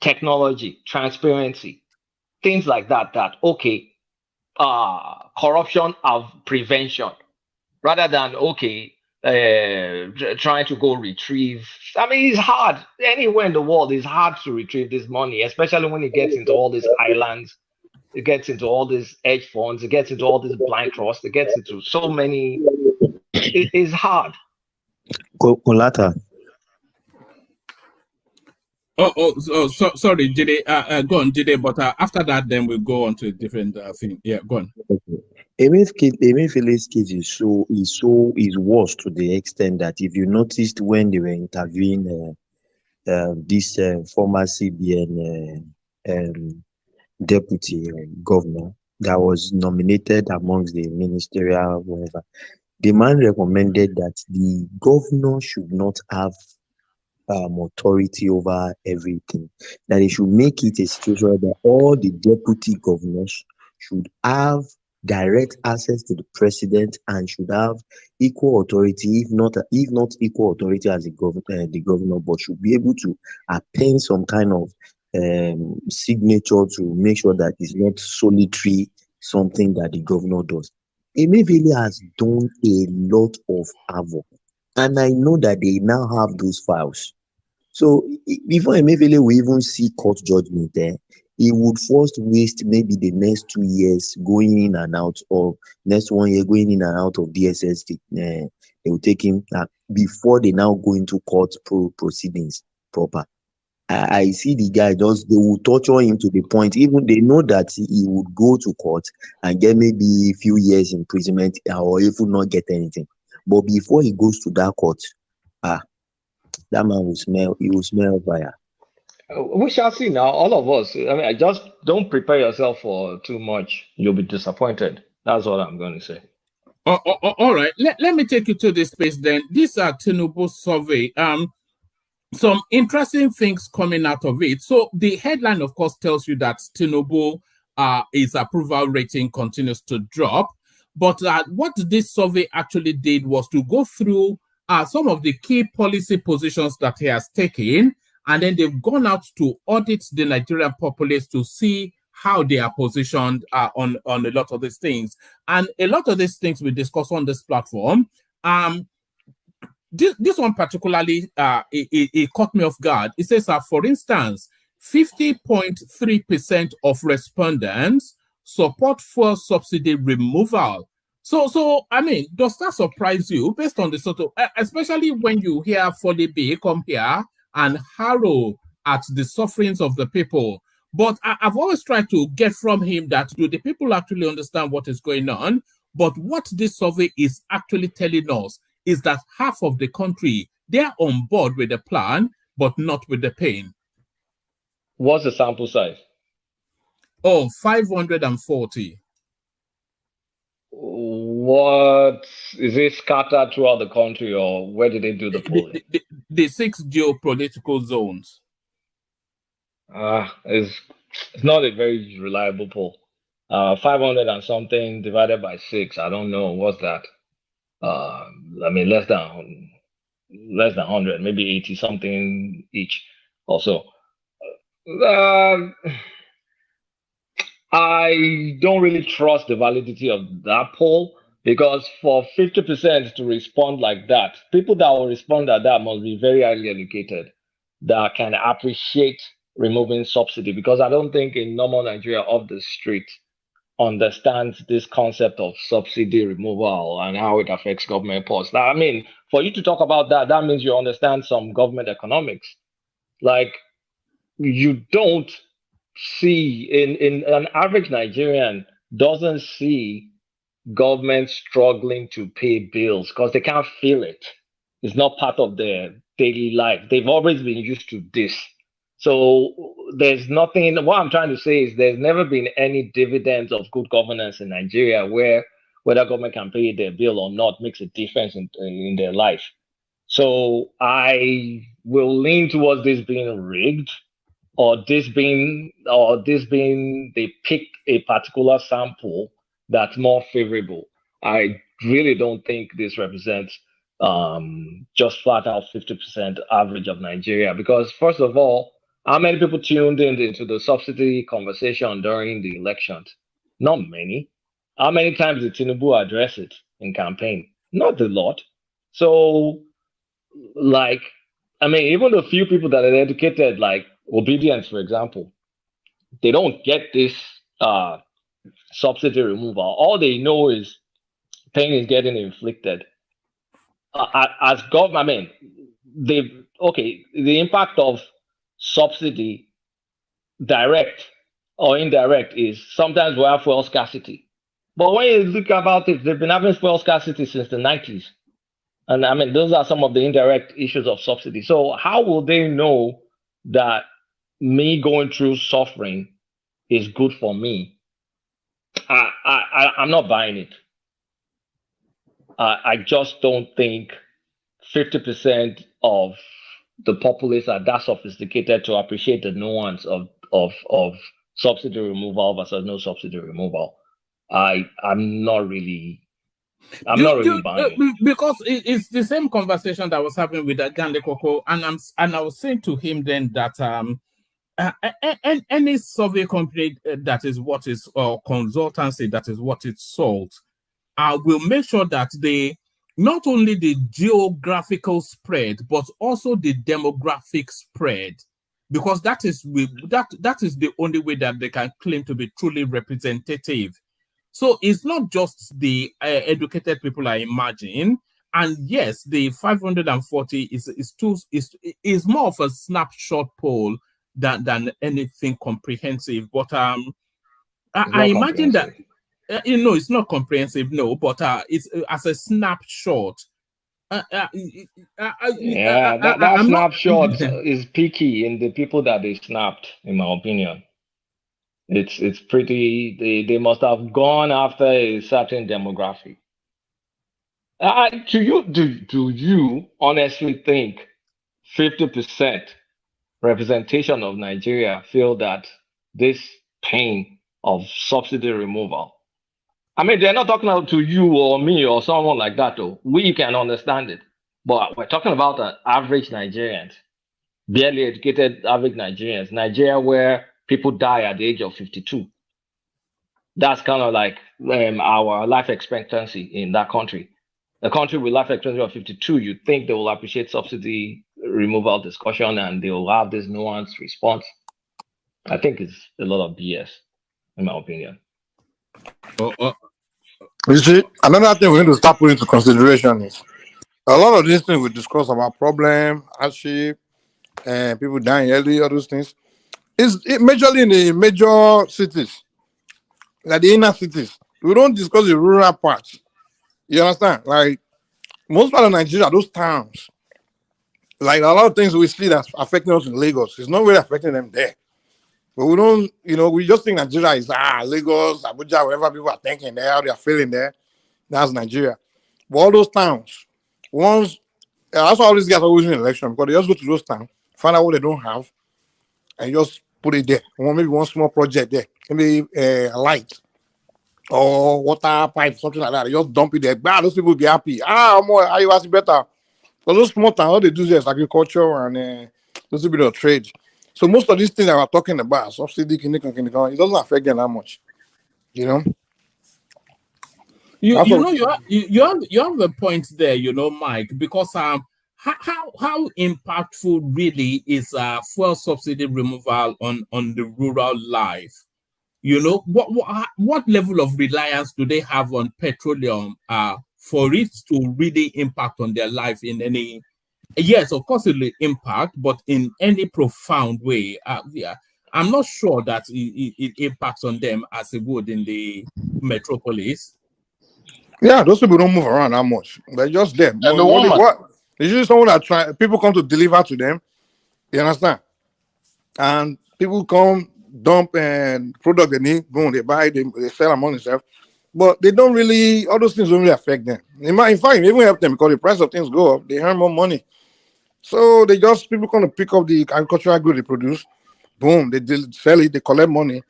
Technology, transparency, things like that. Corruption of prevention, rather than trying to go retrieve. I mean, it's hard. Anywhere in the world, it's hard to retrieve this money, especially when it gets into all these islands, it gets into all these hedge funds, it gets into all this blind trust, it gets into so many. It is hard. Kolata. Sorry, Jide. Go on, Jide. But after that, then we'll go on to a different thing. Yeah, go on. Okay. Emefiele's case is worse to the extent that if you noticed when they were interviewing this former CBN deputy governor that was nominated amongst the ministerial whatever, the man recommended that the governor should not have authority over everything, that he should make it a situation that all the deputy governors should have direct access to the president and should have equal authority, if not equal authority as the governor, but should be able to append some kind of signature to make sure that it's not solitary something that the governor does. Emefiele has done a lot of havoc, and I know that they now have those files. So before Emefiele will even see court judgment there, he would first waste maybe the next 2 years going in and out, or next 1 year going in and out of DSS. They will take him before they now go into court proceedings proper. I see the guy they will torture him to the point, even they know that he would go to court and get maybe a few years imprisonment, or even not get anything. But before he goes to that court, that man will smell fire. We shall see now, all of us. I mean, just don't prepare yourself for too much. You'll be disappointed. That's what I'm going to say. All right. Let me take you to this space then. These are Tinubu'S survey. Some interesting things coming out of it. So the headline, of course, tells you that Tinubu, his approval rating continues to drop. But what this survey actually did was to go through some of the key policy positions that he has taken, and then they've gone out to audit the Nigerian populace to see how they are positioned on a lot of these things. And a lot of these things we discuss on this platform. This one particularly, it caught me off guard. It says, for instance, 50.3% of respondents support fuel subsidy removal. So I mean, does that surprise you based on the sort of, especially when you hear Foley B come here and harrow at the sufferings of the people? But I've always tried to get from him that, do the people actually understand what is going on? But what this survey is actually telling us is that half of the country, they're on board with the plan, but not with the pain. What's the sample size? Oh, 540. What is it scattered throughout the country, or where did they do the polling? The 6 geopolitical zones. It's not a very reliable poll. 500 and something divided by 6. I don't know. What's that? I mean, less than 100, maybe 80 something each. Also, I don't really trust the validity of that poll, because for 50% to respond like that, people that will respond like that must be very highly educated, that can appreciate removing subsidy, because I don't think a normal Nigeria off the street understands this concept of subsidy removal and how it affects government posts. Now, I mean, for you to talk about that, that means you understand some government economics. Like, you don't see, in an average Nigerian doesn't see government struggling to pay bills because they can't feel it. It's not part of their daily life. They've always been used to this. So there's nothing, what I'm trying to say is there's never been any dividends of good governance in Nigeria where whether government can pay their bill or not makes a difference in their life. So I will lean towards this being rigged, or this being they pick a particular sample that's more favorable. I really don't think this represents just flat out 50% average of Nigeria, because first of all, how many people tuned into the subsidy conversation during the elections? Not many. How many times did Tinubu address it in campaign? Not a lot. So, like, I mean, even the few people that are educated, like Obedience, for example, they don't get this subsidy removal. All they know is pain is getting inflicted. As government, I mean, the impact of subsidy, direct or indirect, is sometimes we have fuel scarcity. But when you look about it, they've been having fuel scarcity since the 90s. And I mean, those are some of the indirect issues of subsidy. So how will they know that me going through suffering is good for me? I'm not buying it. I just don't think 50% of the populace are that sophisticated to appreciate the nuance of subsidy removal versus no subsidy removal. I'm not really buying. Because it's the same conversation that I was having with Gandhi Koko, and I was saying to him then that any survey company that is what is, or consultancy that is what it's sold, will make sure that they not only the geographical spread but also the demographic spread, because that is the only way that they can claim to be truly representative. So it's not just the educated people, I imagine. And yes, the 540 is more of a snapshot poll than anything comprehensive. But I imagine that it's not comprehensive, no, but it's as a snapshot. That snapshot is picky in the people that they snapped, in my opinion. It's pretty. They must have gone after a certain demographic. Do you honestly think 50% representation of Nigeria feel that this pain of subsidy removal? I mean, they're not talking to you or me or someone like that, though. We can understand it. But we're talking about an average Nigerians, barely educated average Nigerians. Nigeria where people die at the age of 52. That's kind of like our life expectancy in that country. A country with life expectancy of 52, you think they will appreciate subsidy removal discussion and they will have this nuanced response. I think it's a lot of BS, in my opinion. You see, another thing we need to start putting into consideration is a lot of these things we discuss about problem, hardship, and people dying early, all those things. Majorly in the major cities, like the inner cities. We don't discuss the rural parts. You understand? Like most part of Nigeria, those towns, like a lot of things we see that's affecting us in Lagos, it's not really affecting them there. But we don't, we just think Nigeria is Lagos, Abuja, wherever people are thinking there, how they are feeling there. That's Nigeria. But all those towns, that's why all these guys are always in election, because they just go to those towns, find out what they don't have, and just put it there. Maybe one small project there, maybe a light or water pipe, something like that. They just dump it there. Those people will be happy. More, are you asking better? But those small towns, all they do is agriculture and those bit of trade. So most of these things that we're talking about, subsidy, it doesn't affect them that much. You have a point there, Mike, because how impactful really is fuel subsidy removal on the rural life? What level of reliance do they have on petroleum for it to really impact on their life in any? Yes, of course it will impact, but in any profound way. I'm not sure that it impacts on them as it would in the metropolis. Yeah, those people don't move around that much. They're just there. And it's usually someone that people come to deliver to them. You understand? And people come, dump and product they need, boom, they buy, they sell them on themselves. But they don't really, all those things don't really affect them. In fact, it even help them because the price of things go up, they earn more money. So people come to pick up the agricultural good they produce, boom, they sell it, they collect money,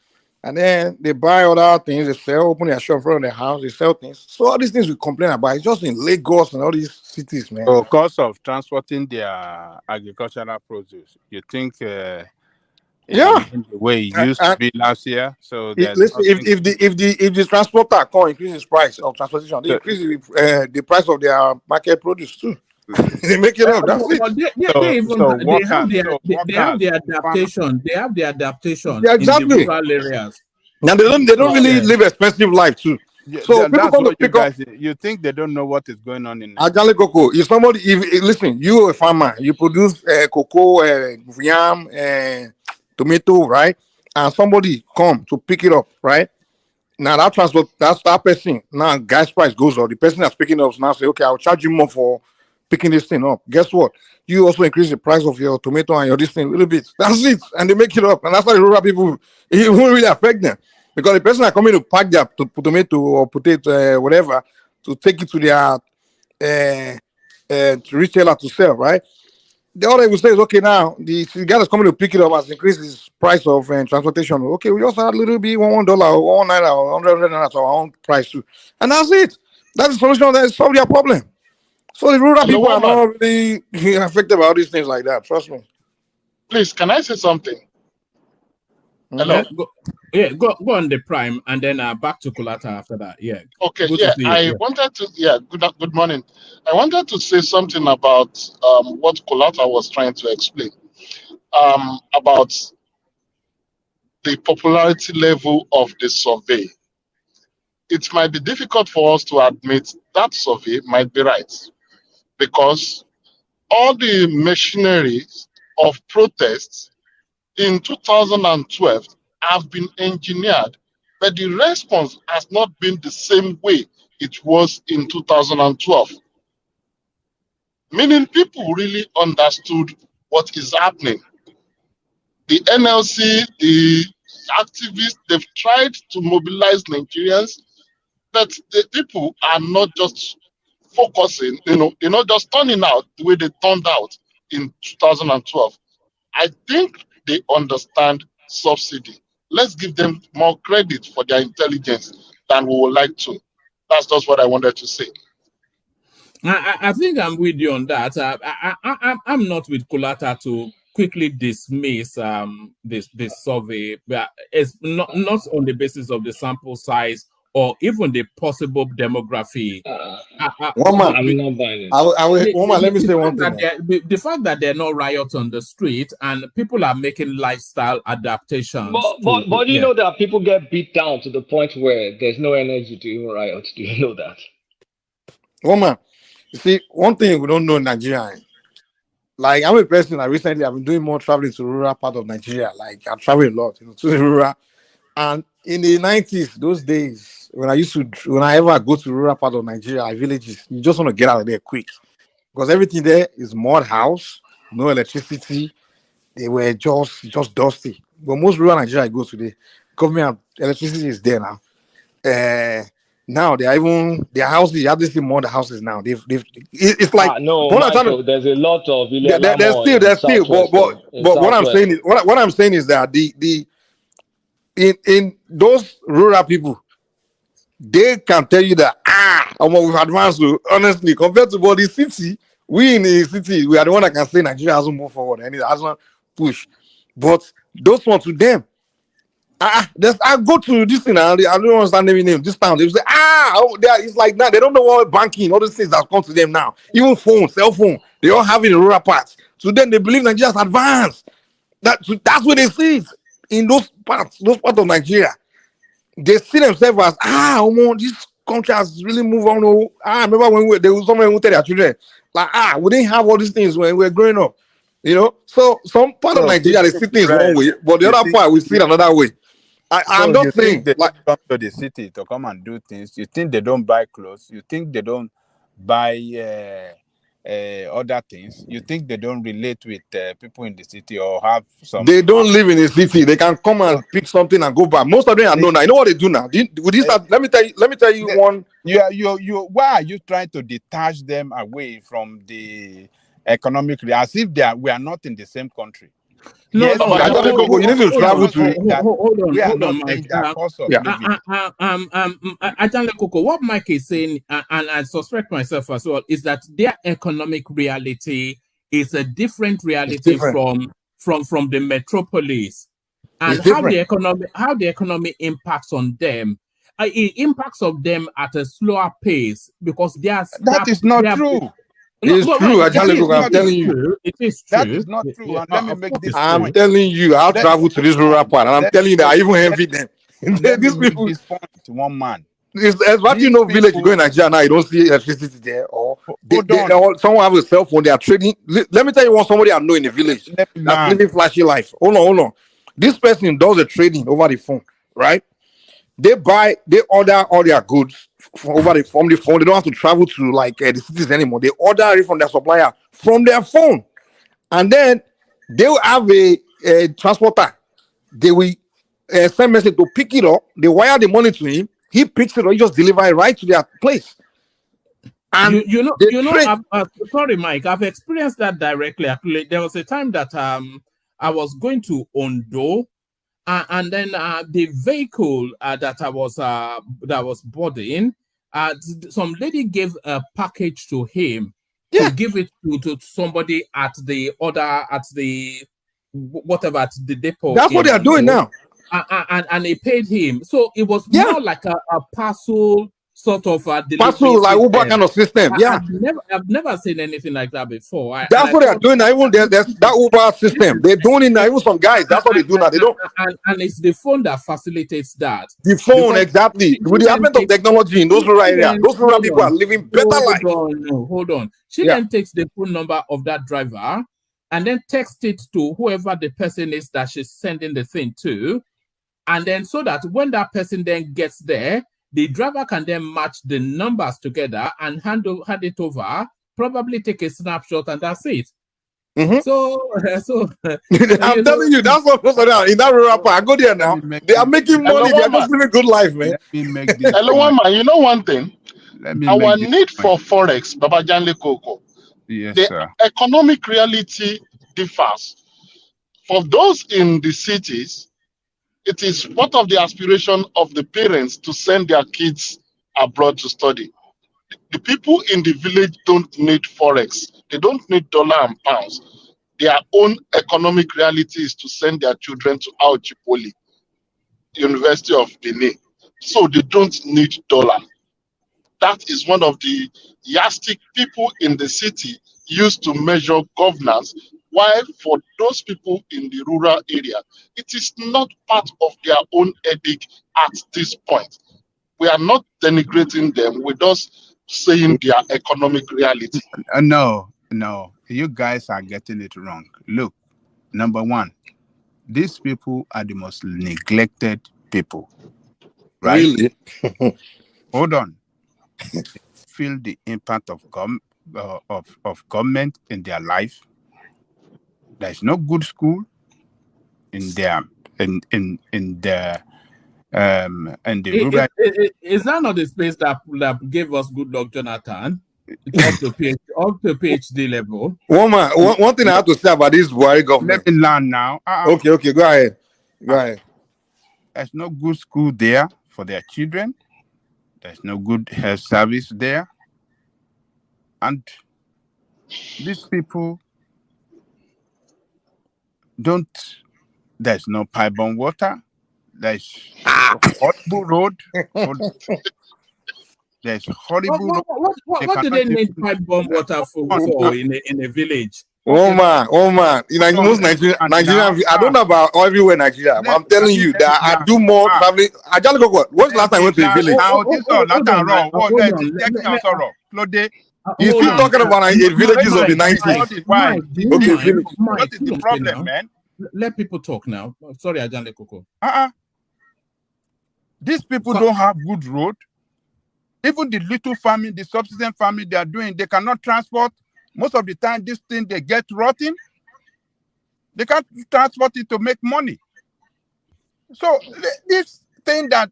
and then they buy other things, they sell, open their shop in front of their house, they sell things. So all these things we complain about, it's just in Lagos and all these cities, man. So cost of transporting their agricultural produce, you think the way it used to be last year? So listen, if the transporter can't increase his price of transportation, they increase the price of their market produce too. They make it up. That's it. They have the adaptation. They have the adaptation in the rural areas. Now they don't really live expensive life too. Yeah, so people come to pick up. You think they don't know what is going on in Ajale Cocoa? If somebody, listen, you a farmer, you produce cocoa, yam, tomato, right? And somebody come to pick it up, right? Now that transport, that person, now gas price goes up. The person that's picking it up now say, okay, I'll charge you more for picking this thing up. Guess what? You also increase the price of your tomato and your this thing a little bit. That's it. And they make it up. And that's why the rural people, it won't really affect them. Because the person that coming to pack their tomato or potato, whatever, to take it to their retailer to sell, right? the other will say is okay. Now the guy that's coming to pick it up has increased his price of transportation. Okay, we just add a little bit, $1 or $1 or 100 naira to our own price too, and that's it. That's the solution. That solve their problem. So the rural people are not really affected by all these things like that. Trust me. Please, can I say something? Hello. Go on the prime, and then back to Kulata after that. Yeah. Okay. Wanted to. Yeah. Good morning. I wanted to say something about what Kulata was trying to explain about the popularity level of the survey. It might be difficult for us to admit that survey might be right, because all the machinery of protests in 2012 have been engineered, but the response has not been the same way it was in 2012. Meaning people really understood what is happening. The NLC, the activists, they've tried to mobilize Nigerians, but the people are not just focusing, they're not just turning out the way they turned out in 2012. I think they understand subsidy. Let's give them more credit for their intelligence than we would like to. That's just what I wanted to say. I think I'm with you on that. I'm not with Kulata to quickly dismiss this survey, but it's not on the basis of the sample size or even the possible demography. Woman, I'm not buying it. Woman, let me say one thing. The fact that there are no riots on the street and people are making lifestyle adaptations. But you know that people get beat down to the point where there's no energy to even riot. Do you know that? Woman, you see, one thing we don't know in Nigeria. Like, I'm a person that recently I've been doing more traveling to rural part of Nigeria. Like, I travel a lot, to the rural. And in the 90s, those days, when I ever go to rural part of Nigeria, villages, you just want to get out of there quick. Because everything there is mud house, no electricity. They were just dusty. But most rural Nigeria I go today, government electricity is there now. Now they are even their houses. You have to see more the houses now. It's like Michael, there's a lot of there's still. But what I'm saying is that in those rural people, they can tell you that we've advanced. Honestly, compared to the city, we in the city, we are the one that can say Nigeria hasn't moved forward and it hasn't pushed. But those ones to them. I go to this thing, I don't understand the name. This town, they say, it's like now they don't know what banking, all these things that come to them now. Even phone, cell phone, they all have it in rural parts. So then they believe Nigeria's advanced. That's what they see it in those parts of Nigeria. They see themselves as this country has really moved on. I remember when there was someone who tell their children, like, we didn't have all these things when we were growing up. So some part of Nigeria they see things one way, but the other part we see it another way. I'm not saying they come to the city to come and do things. You think they don't buy clothes? You think they don't buy other things? You think they don't relate with people in the city or have some? They don't live in the city. They can come and pick something and go back. Most of them are known. I know what they do now. Let me tell you one. You. Why are you trying to detach them away from the economic, as if we are not in the same country? You need to travel to. Hold on, Mike. What Mike is saying, and I suspect myself as well, is that their economic reality is a different reality from the metropolis, and how the economy impacts on them. It impacts on them at a slower pace because that is not true. It's true. I'm telling you. It is true. That is not true. And let me make this I'm telling you, I'll travel to this rural part, and I'm telling you that I even envy them. These people. This point to one man. It's what village you go in Nigeria now, you don't see electricity there, or someone have a cell phone, they are trading. Let me tell you what somebody I know in the village that's living flashy life. Hold on. This person does the trading over the phone, right? They order all their goods from the phone. They don't have to travel to the cities anymore. They order it from their supplier from their phone, and then they will have a transporter. They will send message to pick it up. They wire the money to him. He picks it up. He just deliver it right to their place. And sorry, Mike, I've experienced that directly. Actually, there was a time that I was going to Ondo, and then the vehicle that I was boarding, some lady gave a package to him to give it to somebody at the depot. That's what they are doing now. And they paid him. So it was more like a parcel sort of parcel like Uber kind of system. I've never seen anything like that before. That's what they're doing now. Even there's that Uber system. They're doing it now. Even some guys, that's what they do now. They don't. And it's the phone that facilitates that. The phone, exactly. With the advent of technology in those rural areas, those rural people are living better life. Hold on. She then takes the phone number of that driver and then texts it to whoever the person is that she's sending the thing to, and then so that when that person then gets there, the driver can then match the numbers together and hand it over, probably take a snapshot, and that's it. So I'm telling you, that's what goes on in that rural part. I go there now. They are making money. They are just living a good life, man. Hello, man. You know one thing? Our need for forex, Babajanle Koko. Yes, the sir. Economic reality differs. For those in the cities, it is part of the aspiration of the parents to send their kids abroad to study. The people in the village don't need forex. They don't need dollar and pounds. Their own economic reality is to send their children to Aochipoli, University of Benin. So they don't need dollar. That is one of the yardstick people in the city use to measure governance. While for those people in the rural area, it is not part of their own ethic at this point. We are not denigrating them. We're just saying their economic reality. No. You guys are getting it wrong. Look, number one, these people are the most neglected people. Right? Really? Hold on. Feel the impact of government in their life. There's no good school in the rural. Is that not the space that gave us good luck, Jonathan? Up to PhD level. One thing I have to say about this Buhari government. Let me learn now. Okay, go ahead. There's no good school there for their children. There's no good health service there. And these people there's no pipe-borne water. There's horrible road. There's horrible road. What do they need pipe-borne water for in a village? Oh man. You know, most Nigeria, I don't know about everywhere in Nigeria, but I'm telling you that I do more traveling. What's the last time I went to a village? You're still talking about villages of the 90s. What is the problem, man? Let people talk now. Sorry, Ajanle Koko. These people don't have good road. Even the little farming, the subsistence farming they are doing, they cannot transport. Most of the time, this thing, they get rotten. They can't transport it to make money. So this thing that,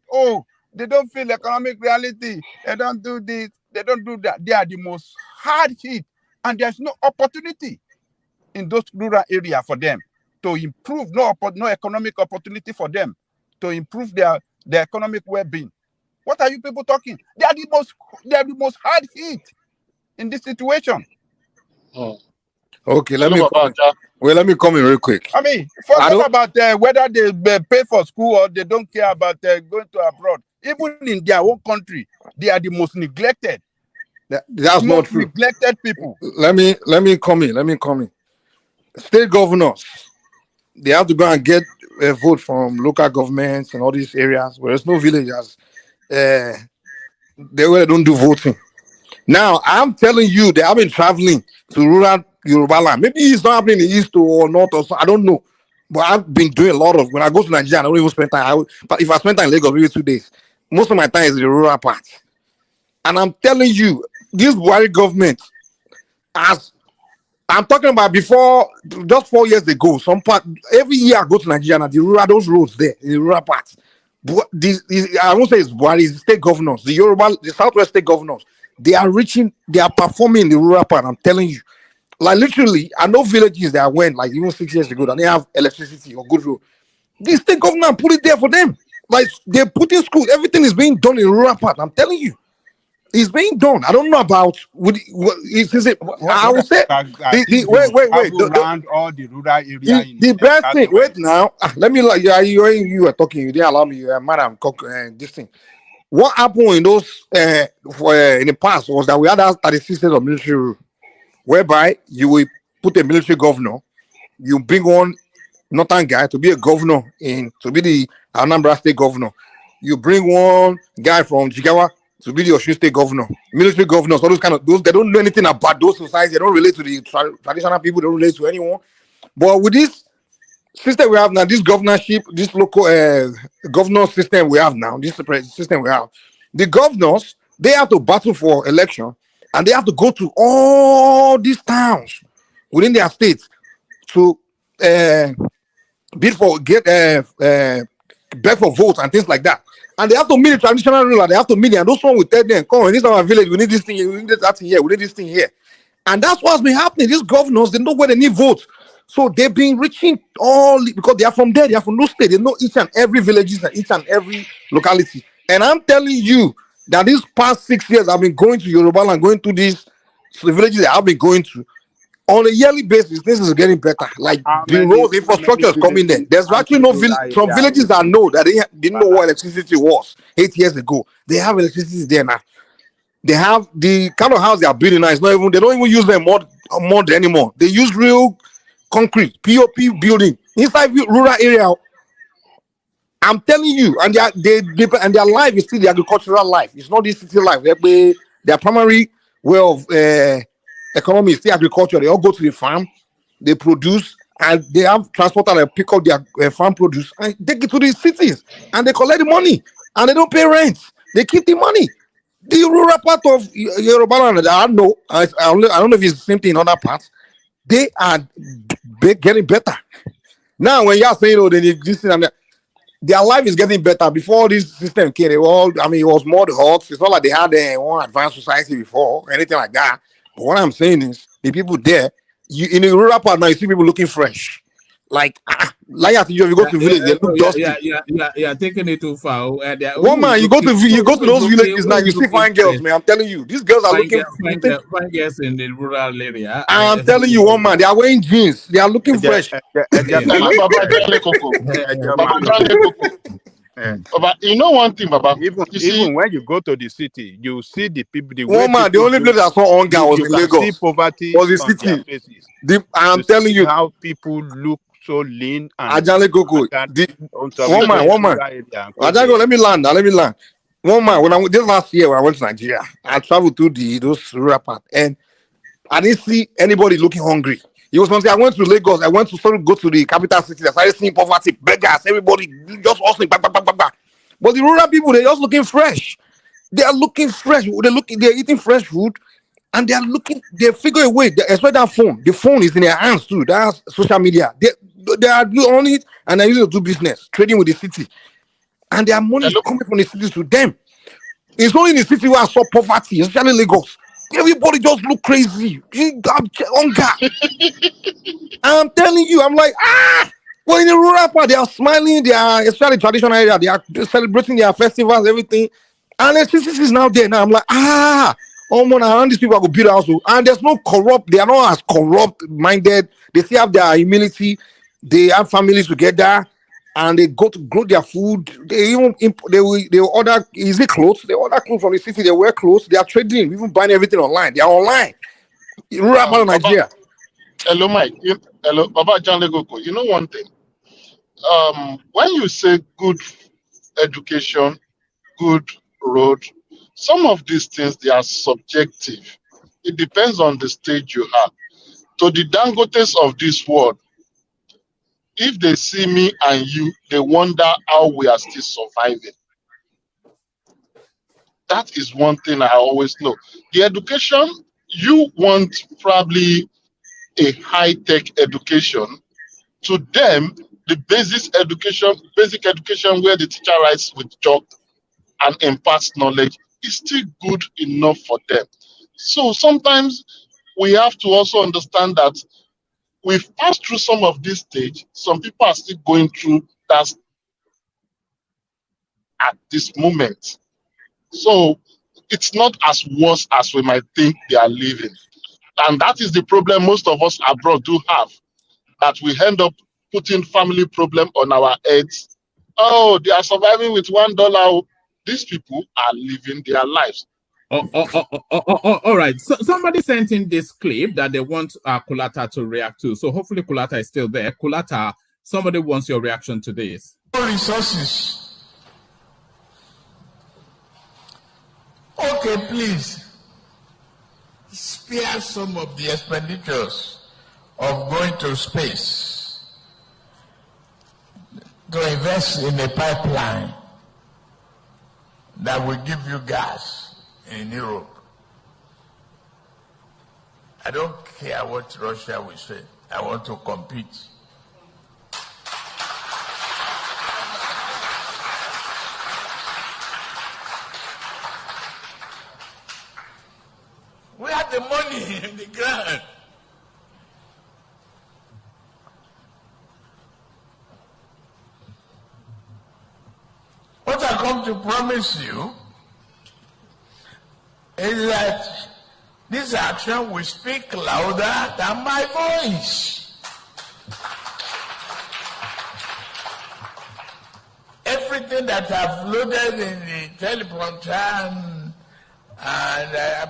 they don't feel economic reality, they don't do this, they don't do that. They are the most hard hit. And there's no opportunity in those rural areas for them to improve, no economic opportunity for them to improve their economic well-being. What are you people talking? They are the most hard hit in this situation. Okay, let me come in real quick. I mean, forget about whether they pay for school or they don't care about going to abroad. Even in their own country, they are the most neglected. That's not true. Neglected people. Let me come in. State governors, they have to go and get a vote from local governments and all these areas where there's no villages. They don't do voting. Now, I'm telling you that I've been traveling to rural Yoruba land. Maybe it's not happening in the east or north or so, I don't know. But I've been doing a lot of, when I go to Nigeria, I don't even spend time. But if I spend time in Lagos, maybe 2 days, most of my time is in the rural part. And I'm telling you, this Buhari government, as I'm talking about before, just 4 years ago, some part, every year I go to Nigeria, and the rural, those roads there, in the rural parts. I won't say it's Buhari, it's state governors, the Yoruba, the Southwest state governors. they are performing in the rural part. I'm telling you. Like literally, I know villages that I went like even 6 years ago that they have electricity or good road. The state government put it there for them. Like they put in school, everything is being done in the rural part. I'm telling you. It's being done. I don't know about I would say wait. Around all the rural area. The best thing. Wait now. Let me like you are talking. You didn't allow me. Madam, this thing. What happened in those in the past was that we had that 36 states of military rule, whereby you will put a military governor, you bring one northern guy to be a governor to be the Anambra state governor. You bring one guy from Jigawa to be the Osun state governor, military governors, all those they don't know anything about those societies. They don't relate to the traditional people. They don't relate to anyone. But with this system we have now, this governorship, this local governor system we have now, this system we have, the governors, they have to battle for election, and they have to go to all these towns within their states to bid for beg for votes and things like that. And they have to meet the traditional ruler. They have to meet, and those one will tell them, "Come, in this our village, we need this thing, we need that thing here, we need this thing here." And that's what's been happening. These governors, they know where they need votes, so they've been reaching all because they are from there. They are from those states. They know each and every villages and each and every locality. And I'm telling you that these past 6 years, I've been going to Yoruba and going to these villages that I've been going to. On a yearly basis, this is getting better. Like the road infrastructure is coming there. There's actually no some villages that know that they didn't know what electricity was 8 years ago. They have electricity there now. They have the kind of house they are building now. It's not even they don't even use them mod anymore. They use real concrete POP building inside rural area. I'm telling you, and their life is still the agricultural life. It's not this city life. Their primary way of economy is still agriculture. They all go to the farm, they produce, and they have transporters that pick up their farm produce and take it to the cities, and they collect the money, and they don't pay rent. They keep the money. The rural part of Yoruba land, I don't know if it's the same thing in other parts. They are getting better. Now, when you are saying, they need this and that, their life is getting better. Before this system came, it was more the hot. It's not like they had one advanced society before, or anything like that. But what I'm saying is, the people there, in the rural part now, you see people looking fresh. Like if you go to village, they look dusty. Yeah, taking it too far. Man, you go to those villages now, you see fine girls, man. I'm telling you, these girls are looking fine girls in the rural area. I'm telling you, man, they are wearing jeans. They are looking fresh. But you know one thing, Baba. Even when you go to the city, you see the people. The only place I saw hunger was in Lagos. See poverty was the city. I'm telling you how people look so lean. And Ajale Koko. One man. Ajale, let me land. One man. This last year when I went to Nigeria, I traveled to those rural parts, and I didn't see anybody looking hungry. It was something I went to Lagos. I went to go to the capital city. I started seeing poverty, beggars, everybody just hustling, back. But the rural people, they're just looking fresh. They are looking fresh. They're eating fresh food, and they figure a way. Especially that phone. The phone is in their hands too. That's social media. They are on it, and they used to do business, trading with the city, and their money is coming from the cities to them. It's only in the city where I saw poverty, especially Lagos. Everybody just look crazy. I'm telling you, I'm like, well, in the rural part, they are smiling. They are, especially traditional area, they are celebrating their festivals, everything. And the city is now there. Now I'm like, around these people I go build also. And there's no corrupt, they are not as corrupt minded. They still have their humility. They have families together. And they go to grow their food. They order easy clothes. They order clothes from the city. They wear clothes. They are trading, even buying everything online. They are online. Rural part of Nigeria. Hello, Mike. Hello, Baba John Legoko. You know one thing. When you say good education, good road, some of these things they are subjective. It depends on the stage you have. To the Dangotes of this world, if they see me and you, they wonder how we are still surviving. That is one thing I always know. The education, you want probably a high-tech education. To them, the basic education where the teacher writes with chalk and imparts knowledge, is still good enough for them. So sometimes we have to also understand that we've passed through some of this stage. Some people are still going through that at this moment. So it's not as worse as we might think they are living. And that is the problem most of us abroad do have, that we end up putting family problem on our heads. Oh, they are surviving with $1. These people are living their lives. All right. So somebody sent in this clip that they want Kulata to react to. So hopefully Kulata is still there. Kulata, somebody wants your reaction to this. Resources. Okay, please spare some of the expenditures of going to space to invest in a pipeline that will give you gas in Europe. I don't care what Russia will say. I want to compete. We have the money in the ground. What I come to promise you is that this action will speak louder than my voice. Everything that I've loaded in the teleprompter and I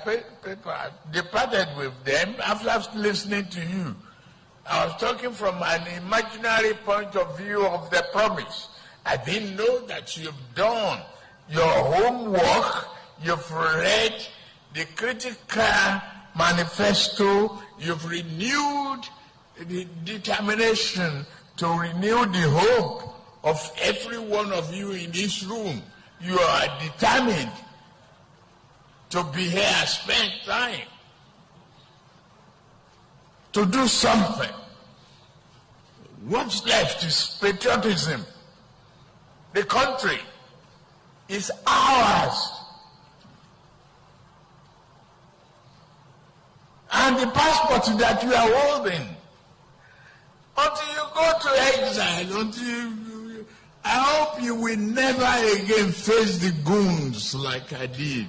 departed with them after listening to you. I was talking from an imaginary point of view of the promise. I didn't know that you've done your homework, you've read the critical manifesto, you've renewed the determination to renew the hope of every one of you in this room. You are determined to be here, spend time, to do something. What's left is patriotism. The country is ours. And the passport that you are holding, until you go to exile, I hope you will never again face the goons like I did.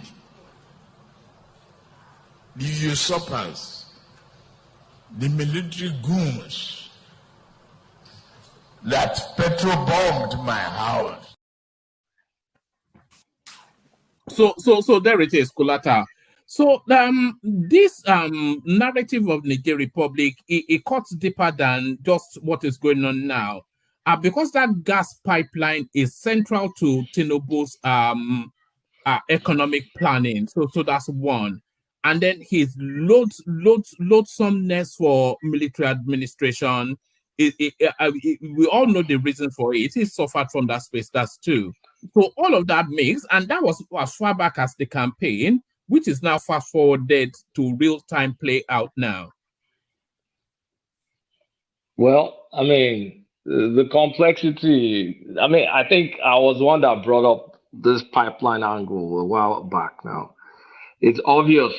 The usurpers, the military goons that petro-bombed my house. So there it is, Kulata. So this narrative of Niger Republic, it cuts deeper than just what is going on now. Because that gas pipeline is central to Tinubu'S economic planning. So that's one. And then his loathsomeness for military administration. We all know the reason for it. He suffered from that space. That's two. So all of that mix, and that was as far back as the campaign, which is now fast forwarded to real-time play out now. Well, I mean, the complexity, I mean, I think I was one that brought up this pipeline angle a while back now. It's obvious,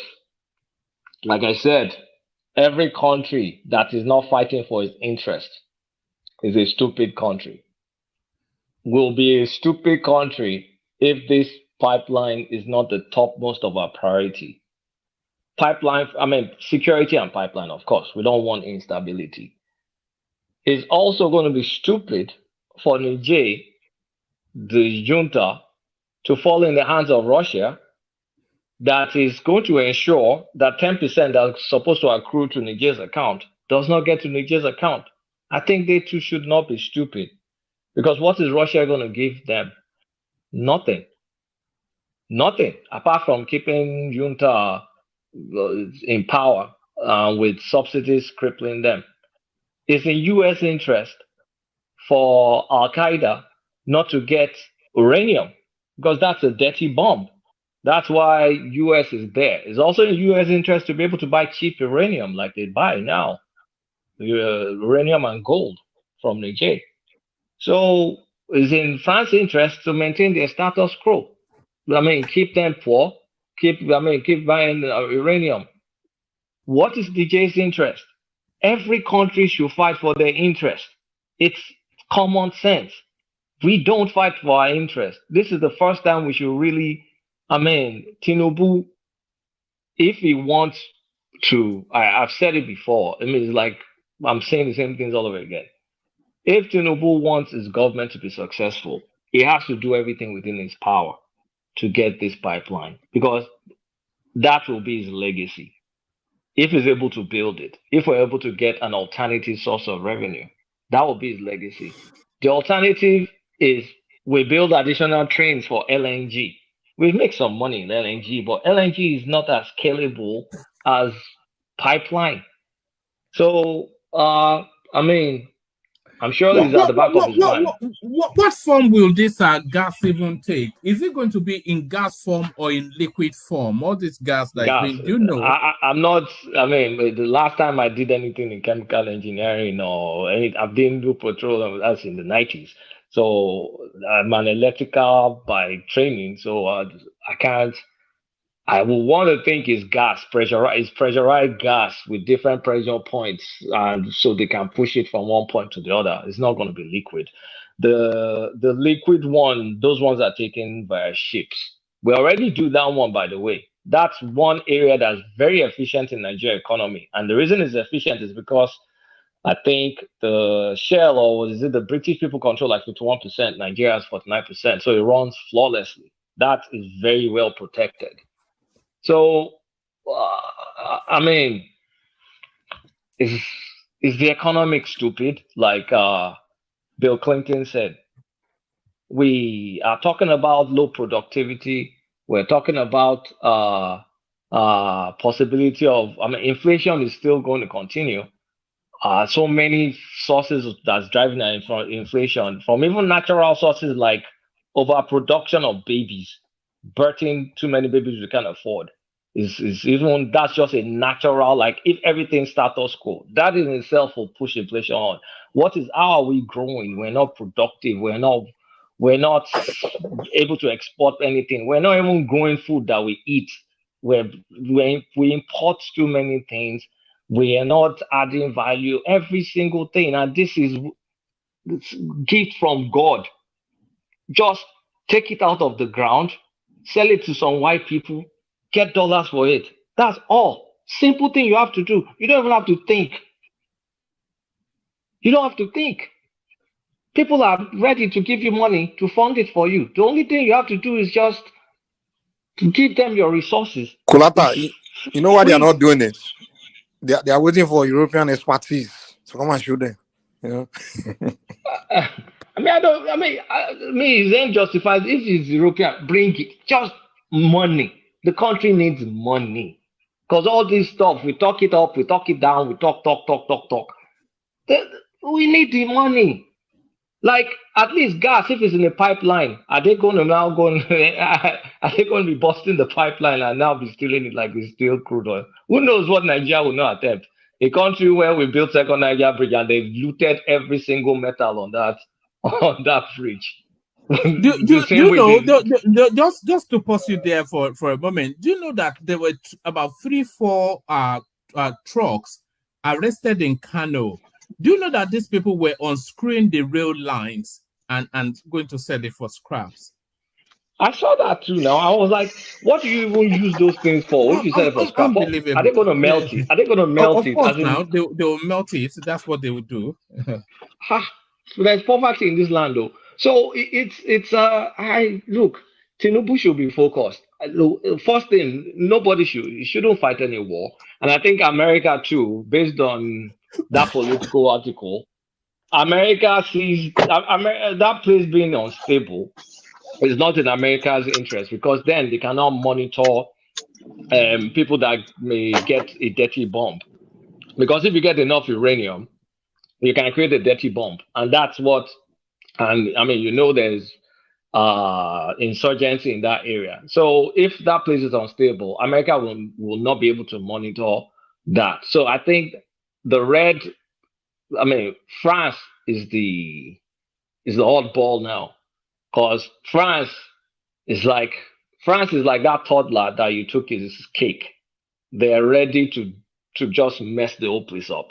like I said, every country that is not fighting for its interest is a stupid country. Will be a stupid country if this pipeline is not the topmost of our priority. Pipeline, I mean, security and pipeline, of course. We don't want instability. It's also going to be stupid for Niger, the junta, to fall in the hands of Russia, that is going to ensure that 10% that's supposed to accrue to Niger's account does not get to Niger's account. I think they too should not be stupid. Because what is Russia going to give them? Nothing. Nothing, apart from keeping Junta in power with subsidies crippling them. It's in U.S. interest for Al-Qaeda not to get uranium, because that's a dirty bomb. That's why U.S. is there. It's also in U.S. interest to be able to buy cheap uranium like they buy now, uranium and gold from Niger. So it's in France's interest to maintain their status quo. keep them poor, keep buying uranium. What is DJ's interest? Every country should fight for their interest. It's common sense. We don't fight for our interest. This is the first time we should really, Tinubu, if he wants to, I've said it before. It's like I'm saying the same things all over again. If Tinubu wants his government to be successful, he has to do everything within his power to get this pipeline, because that will be his legacy. If he's able to build it, if we're able to get an alternative source of revenue, that will be his legacy. The alternative is we build additional trains for LNG. We make some money in LNG, but LNG is not as scalable as pipeline. So, I'm sure it's at the back of his mind. What form will this gas even take? Is it going to be in gas form or in liquid form? All this gas that Gas. is being, you know. I'm not. The last time I did anything in chemical engineering I didn't do petroleum. That's in the 90s. So I'm an electrical by training. So I can't. I would want to think it's gas, pressurized gas with different pressure points, and so they can push it from one point to the other. It's not going to be liquid. The liquid one, those ones are taken via ships. We already do that one, by the way. That's one area that's very efficient in Nigeria economy, and the reason it's efficient is because I think the Shell, or is it the British people, control like 51%, Nigeria has 49%, so it runs flawlessly. That is very well protected. So, is the economic stupid? Like Bill Clinton said, we are talking about low productivity. We're talking about possibility of, inflation is still going to continue. So many sources that's driving inflation, from even natural sources like overproduction of babies, birthing too many babies we can't afford. That's just a natural, like if everything status quo, that in itself will push inflation on. How are we growing? We're not productive. We're not able to export anything. We're not even growing food that we eat. We import too many things. We are not adding value, every single thing. And this is gift from God. Just take it out of the ground, sell it to some white people, get dollars for it. That's all. Simple thing you have to do. You don't even have to think. You don't have to think. People are ready to give you money to fund it for you. The only thing you have to do is just to give them your resources. Kulata, you know why they are not doing it? They are waiting for European expertise. So come and show them. You know. It then justifies if it's European, bring it. Just money. The country needs money. Because all this stuff, we talk it up, we talk it down, we talk. We need the money. Like, at least gas, if it's in a pipeline, are they going to be busting the pipeline and now be stealing it like it's still crude oil? Who knows what Nigeria will not attempt? A country where we built second Niger bridge and they've looted every single metal on that bridge. Just to pause you there for a moment, do you know that there were about 3-4 trucks arrested in Kano? Do you know that these people were unscrewing the rail lines and going to sell it for scraps? I saw that too. Now I was like, what do you even use those things for? If you sell it for scrap, are they going to melt it? Are they going to melt it? Of course, now they will melt it. That's what they would do. So there's poverty in this land, though. So look, Tinubu should be focused. First thing, shouldn't fight any war. And I think America too, based on that political article, America sees that place being unstable is not in America's interest, because then they cannot monitor people that may get a dirty bomb. Because if you get enough uranium, you can create a dirty bomb. And that's what, there's insurgency in that area. So if that place is unstable, America will not be able to monitor that. So I think France is the oddball now, because France is like France is like that toddler that you took his cake. They're ready to just mess the whole place up.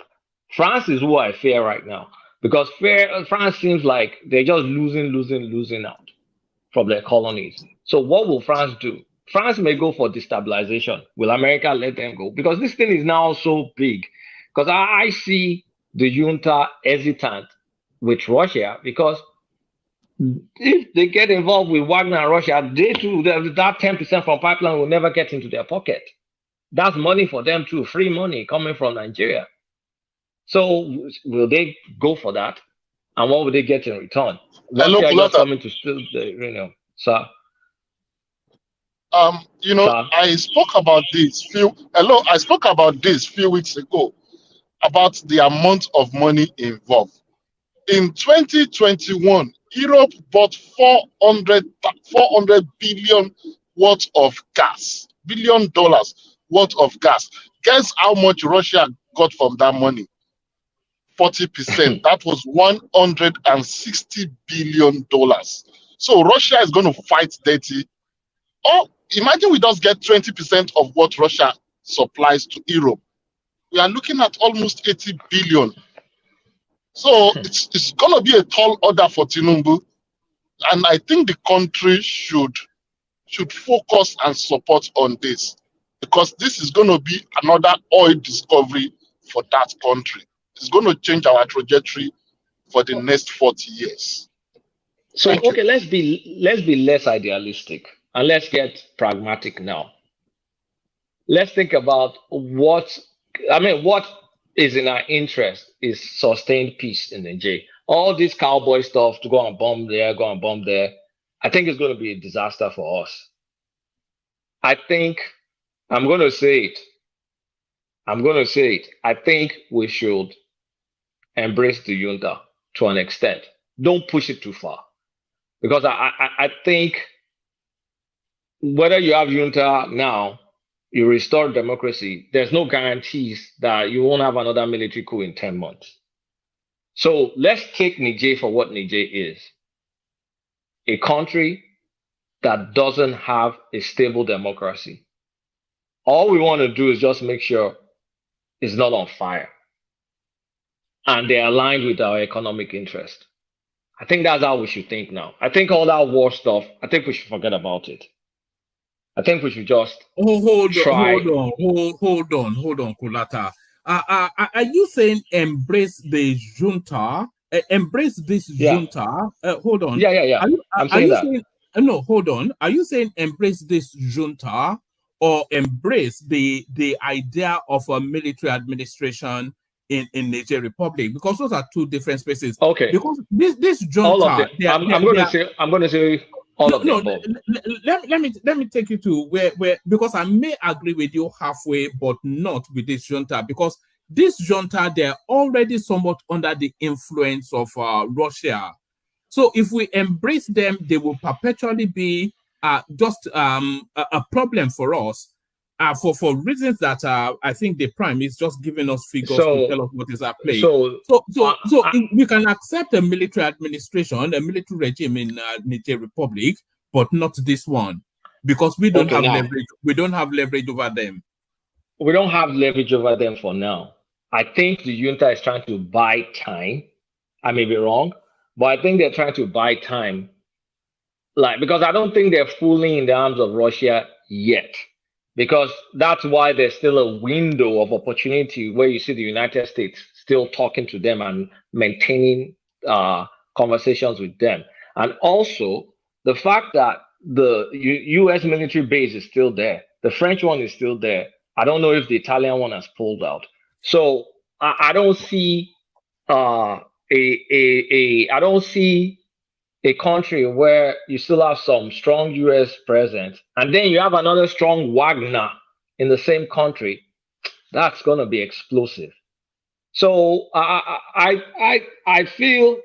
France is who I fear right now because France seems like they're just losing out from their colonies. So what will France do? France may go for destabilization. Will America let them go? Because this thing is now so big. Because I see the junta hesitant with Russia because if they get involved with Wagner and Russia, they too, that 10% from pipeline will never get into their pocket. That's money for them too, free money coming from Nigeria. So will they go for that? And what will they get in return? Russia is just coming to steal the, sir. I spoke about this few weeks ago about the amount of money involved. In 2021, Europe bought 400 billion worth of gas, $1 billion worth of gas. Guess how much Russia got from that money? 40%. That was $160 billion. So Russia is going to fight dirty. Oh, imagine we just get 20% of what Russia supplies to Europe. We are looking at almost 80 billion. So it's going to be a tall order for Tinubu. And I think the country should focus and support on this, because this is going to be another oil discovery for that country. It's going to change our trajectory for the next 40 years. So, okay, let's be less idealistic and let's get pragmatic now. Let's think about what is in our interest is sustained peace in Niger. All this cowboy stuff to go and bomb there, I think it's going to be a disaster for us. I think, I'm going to say it. I think we should embrace the junta to an extent. Don't push it too far. Because I think whether you have junta now, you restore democracy, there's no guarantees that you won't have another military coup in 10 months. So let's take Niger for what Niger is. A country that doesn't have a stable democracy. All we want to do is just make sure it's not on fire. And they're aligned with our economic interest. I think that's how we should think now. I think all that war stuff, I think we should forget about it. I think we should just try. Hold on, Kulata. Are you saying embrace the junta? Embrace this junta? Hold on. Yeah. I'm saying that. No, hold on. Are you saying embrace this junta or embrace the idea of a military administration in Niger Republic? Because those are two different spaces. Okay. Because this junta, all of them. I'm going to say all of them. Let me take you to where because I may agree with you halfway, but not with this junta, because this junta, they're already somewhat under the influence of Russia. So if we embrace them, they will perpetually be just a problem for us. For reasons that I think the Prime is just giving us figures to tell us what is at play. So we can accept a military administration, a military regime in Niger Republic, but not this one, because we don't have leverage. We don't have leverage over them. We don't have leverage over them for now. I think the junta is trying to buy time. I may be wrong, but I think they're trying to buy time, because I don't think they're fully in the arms of Russia yet. Because that's why there's still a window of opportunity where you see the United States still talking to them and maintaining conversations with them. And also the fact that the U.S. military base is still there. The French one is still there. I don't know if the Italian one has pulled out. So I don't see I don't see a country where you still have some strong U.S. presence, and then you have another strong Wagner in the same country. That's going to be explosive. So I feel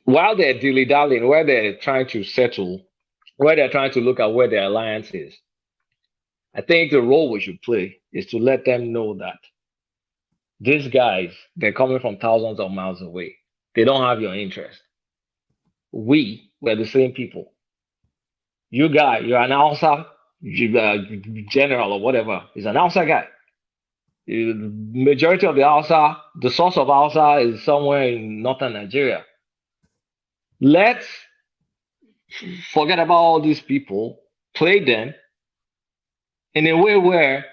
while they're dilly-dallying, where they're trying to settle, where they're trying to look at where their alliance is, I think the role we should play is to let them know that these guys, they're coming from thousands of miles away. They don't have your interest. We're the same people. You guy, you're an Hausa general or whatever. He's an Hausa guy. Majority of the Hausa, the source of Hausa is somewhere in northern Nigeria. Let's forget about all these people, play them in a way where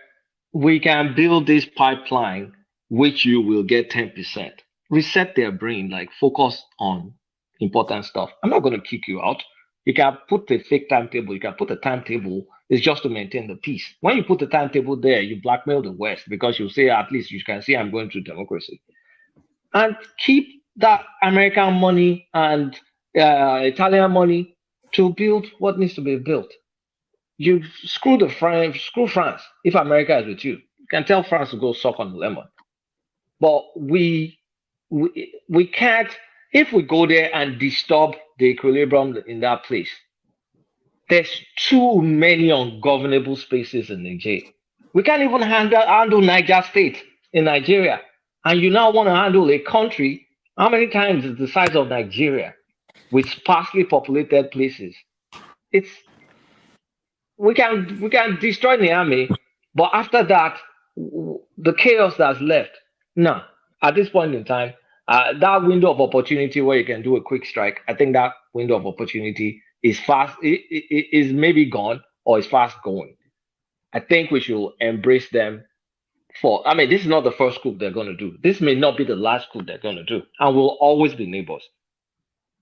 we can build this pipeline, which you will get 10%. Reset their brain, like focus on important stuff. I'm not going to kick you out. You can put a fake timetable. You can put a timetable. It's just to maintain the peace. When you put the timetable there, you blackmail the West because you say, at least you can see I'm going through democracy. And keep that American money and Italian money to build what needs to be built. You screw France. If America is with you, you can tell France to go suck on the lemon. But we can't. If we go there and disturb the equilibrium in that place, there's too many ungovernable spaces in Niger. We can't even handle Niger State in Nigeria. And you now want to handle a country, how many times is the size of Nigeria with sparsely populated places? We can destroy the army, but after that, the chaos that's left. No, at this point in time, that window of opportunity where you can do a quick strike, I think that window of opportunity is fast. It is maybe gone or is fast going. I think we should embrace them. This is not the first coup they're going to do. This may not be the last coup they're going to do, and we'll always be neighbors.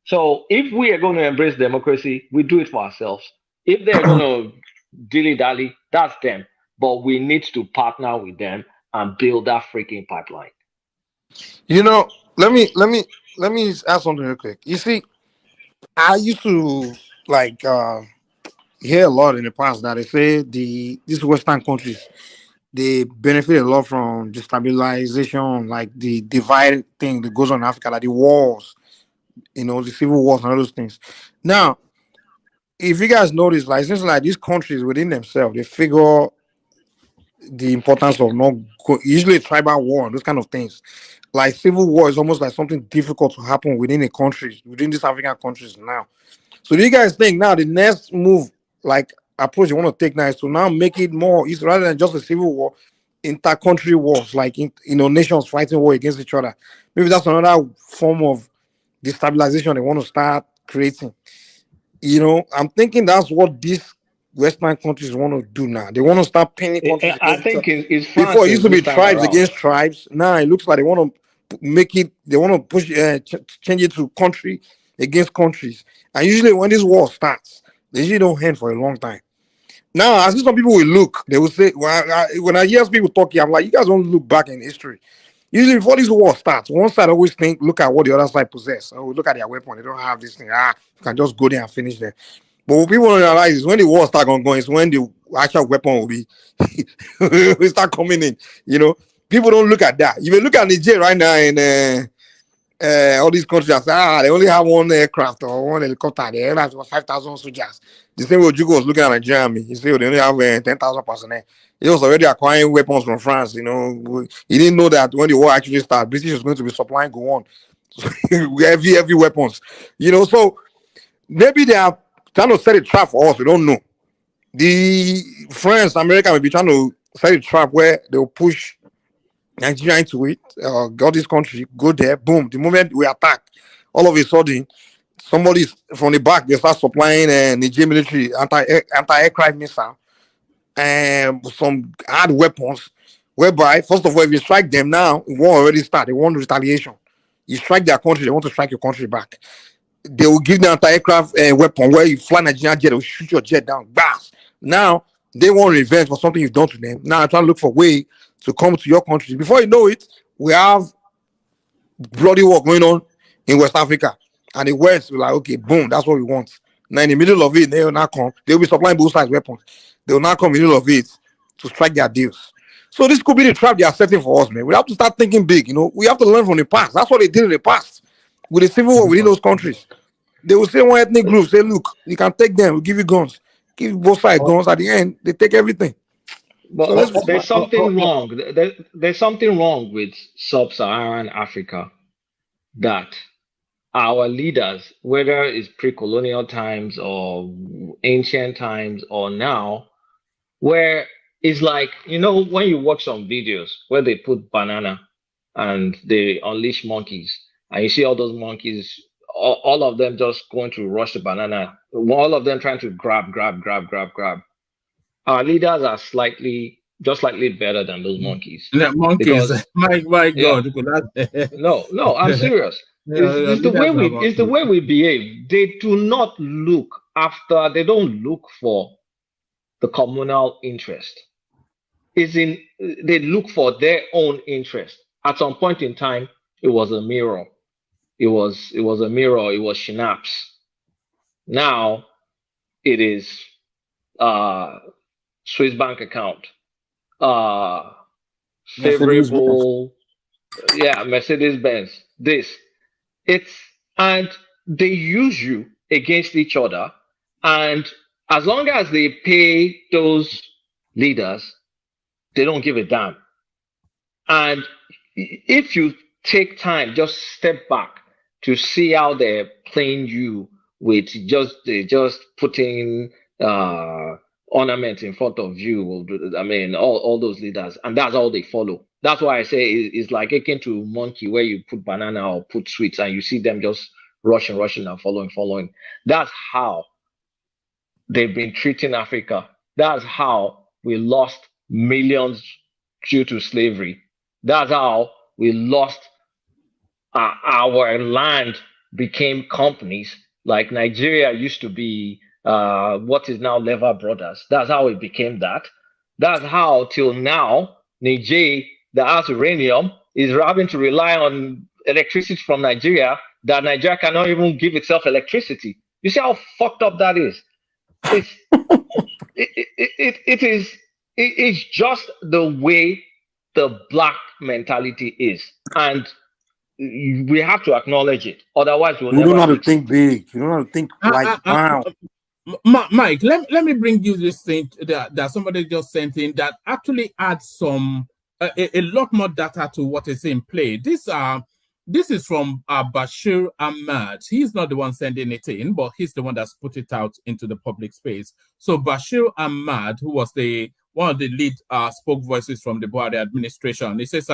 So if we are going to embrace democracy, we do it for ourselves. If they're going to dilly-dally, that's them. But we need to partner with them and build that freaking pipeline. Let me ask something real quick. You see, I used to hear a lot in the past that they say these Western countries, they benefit a lot from destabilization, like the divide thing that goes on in Africa, like the wars, the civil wars and all those things. Now, if you guys notice, like since like these countries within themselves, they figure the importance of usually tribal war and those kind of things. Like civil war is almost like something difficult to happen within a country, within these African countries now. So do you guys think now the next move, like approach you want to take now, is to now make it more, is rather than just a civil war, inter-country wars, like nations fighting war against each other? Maybe that's another form of destabilization they want to start creating. I'm thinking that's what these Western countries want to do now. They want to start pinning countries. I think it's France. Before it used to be tribes against tribes. Now it looks like they want to make it. They want to push, change it to country against countries. And usually when this war starts, they usually don't end for a long time. Now, I see some people will look. They will say, when I hear people talking, I'm like, you guys don't look back in history. Usually before this war starts, one side always think, look at what the other side possess. Oh, look at their weapon. They don't have this thing. You can just go there and finish them. But what people don't realize is when the war starts going, it's when the actual weapon will be will start coming in. People don't look at that. You may look at Niger right now and all these countries say, they only have one aircraft or one helicopter. They only have 5,000 soldiers. The same way Jugo was looking at Nigeria army. He said they only have 10,000 personnel. He was already acquiring weapons from France. He didn't know that when the war actually started, British was going to be supplying go on. heavy weapons. So maybe they are trying to set a trap for us. We don't know. The France, America may be trying to set a trap where they'll push Nigeria into it, got this country, go there, boom. The moment we attack, all of a sudden, somebody from the back, they start supplying Niger military anti-aircraft missile and some hard weapons, whereby, first of all, if you strike them now, it won't already start. They want retaliation. You strike their country, they want to strike your country back. They will give the anti-aircraft weapon where you fly Nigerian jet, they will shoot your jet down. Bass. Now, they want revenge for something you've done to them. Now, I'm trying to look for a way to come to your country. Before you know it, we have bloody war going on in West Africa. And the West will like, okay, boom, that's what we want. Now, in the middle of it, they will not come. They will be supplying both sides weapons. They will not come in the middle of it to strike their deals. So this could be the trap they are setting for us, man. We have to start thinking big, We have to learn from the past. That's what they did in the past with the civil war within those countries. They will say one ethnic group, say, look, you can take them, we'll give you guns. Give both sides guns. At the end, they take everything. But so there's something wrong. There's something wrong with sub-Saharan Africa that our leaders, whether it's pre-colonial times or ancient times or now, where it's like, you know, when you watch some videos where they put banana and they unleash monkeys, and you see all those monkeys, all of them just going to rush the banana, all of them trying to grab. Our leaders are slightly better than those monkeys. The monkeys, because, my God. No, I'm serious. It's the way we behave. They do not look after. They don't look for the communal interest. They look for their own interest. At some point in time, it was a mirror. It was a mirror. It was schnapps. Now it is Swiss bank account, favorable, Mercedes Benz. And they use you against each other. And as long as they pay those leaders, they don't give a damn. And if you take time, just step back to see how they're playing you with just putting ornaments in front of you. I mean, all those leaders, and that's all they follow. That's why I say it's like akin to monkey, where you put banana or put sweets and you see them just rushing and following. That's how they've been treating Africa. That's how we lost millions due to slavery. That's how we lost our land, became companies. Like Nigeria used to be what is now Lever Brothers. That's how it became that. That's how till now Niger, that has uranium, is having to rely on electricity from Nigeria, that Nigeria cannot even give itself electricity. You see how fucked up that is? It's just the way the black mentality is, and we have to acknowledge it. Otherwise, we don't know how to think big. You don't know how to think like wow. Mike, let me bring you this thing that somebody just sent in that actually adds some a lot more data to what is in play. This is from Bashir Ahmad. He's not the one sending it in, but he's the one that's put it out into the public space. So Bashir Ahmad, who was one of the lead spoke voices from the Buhari administration, he says,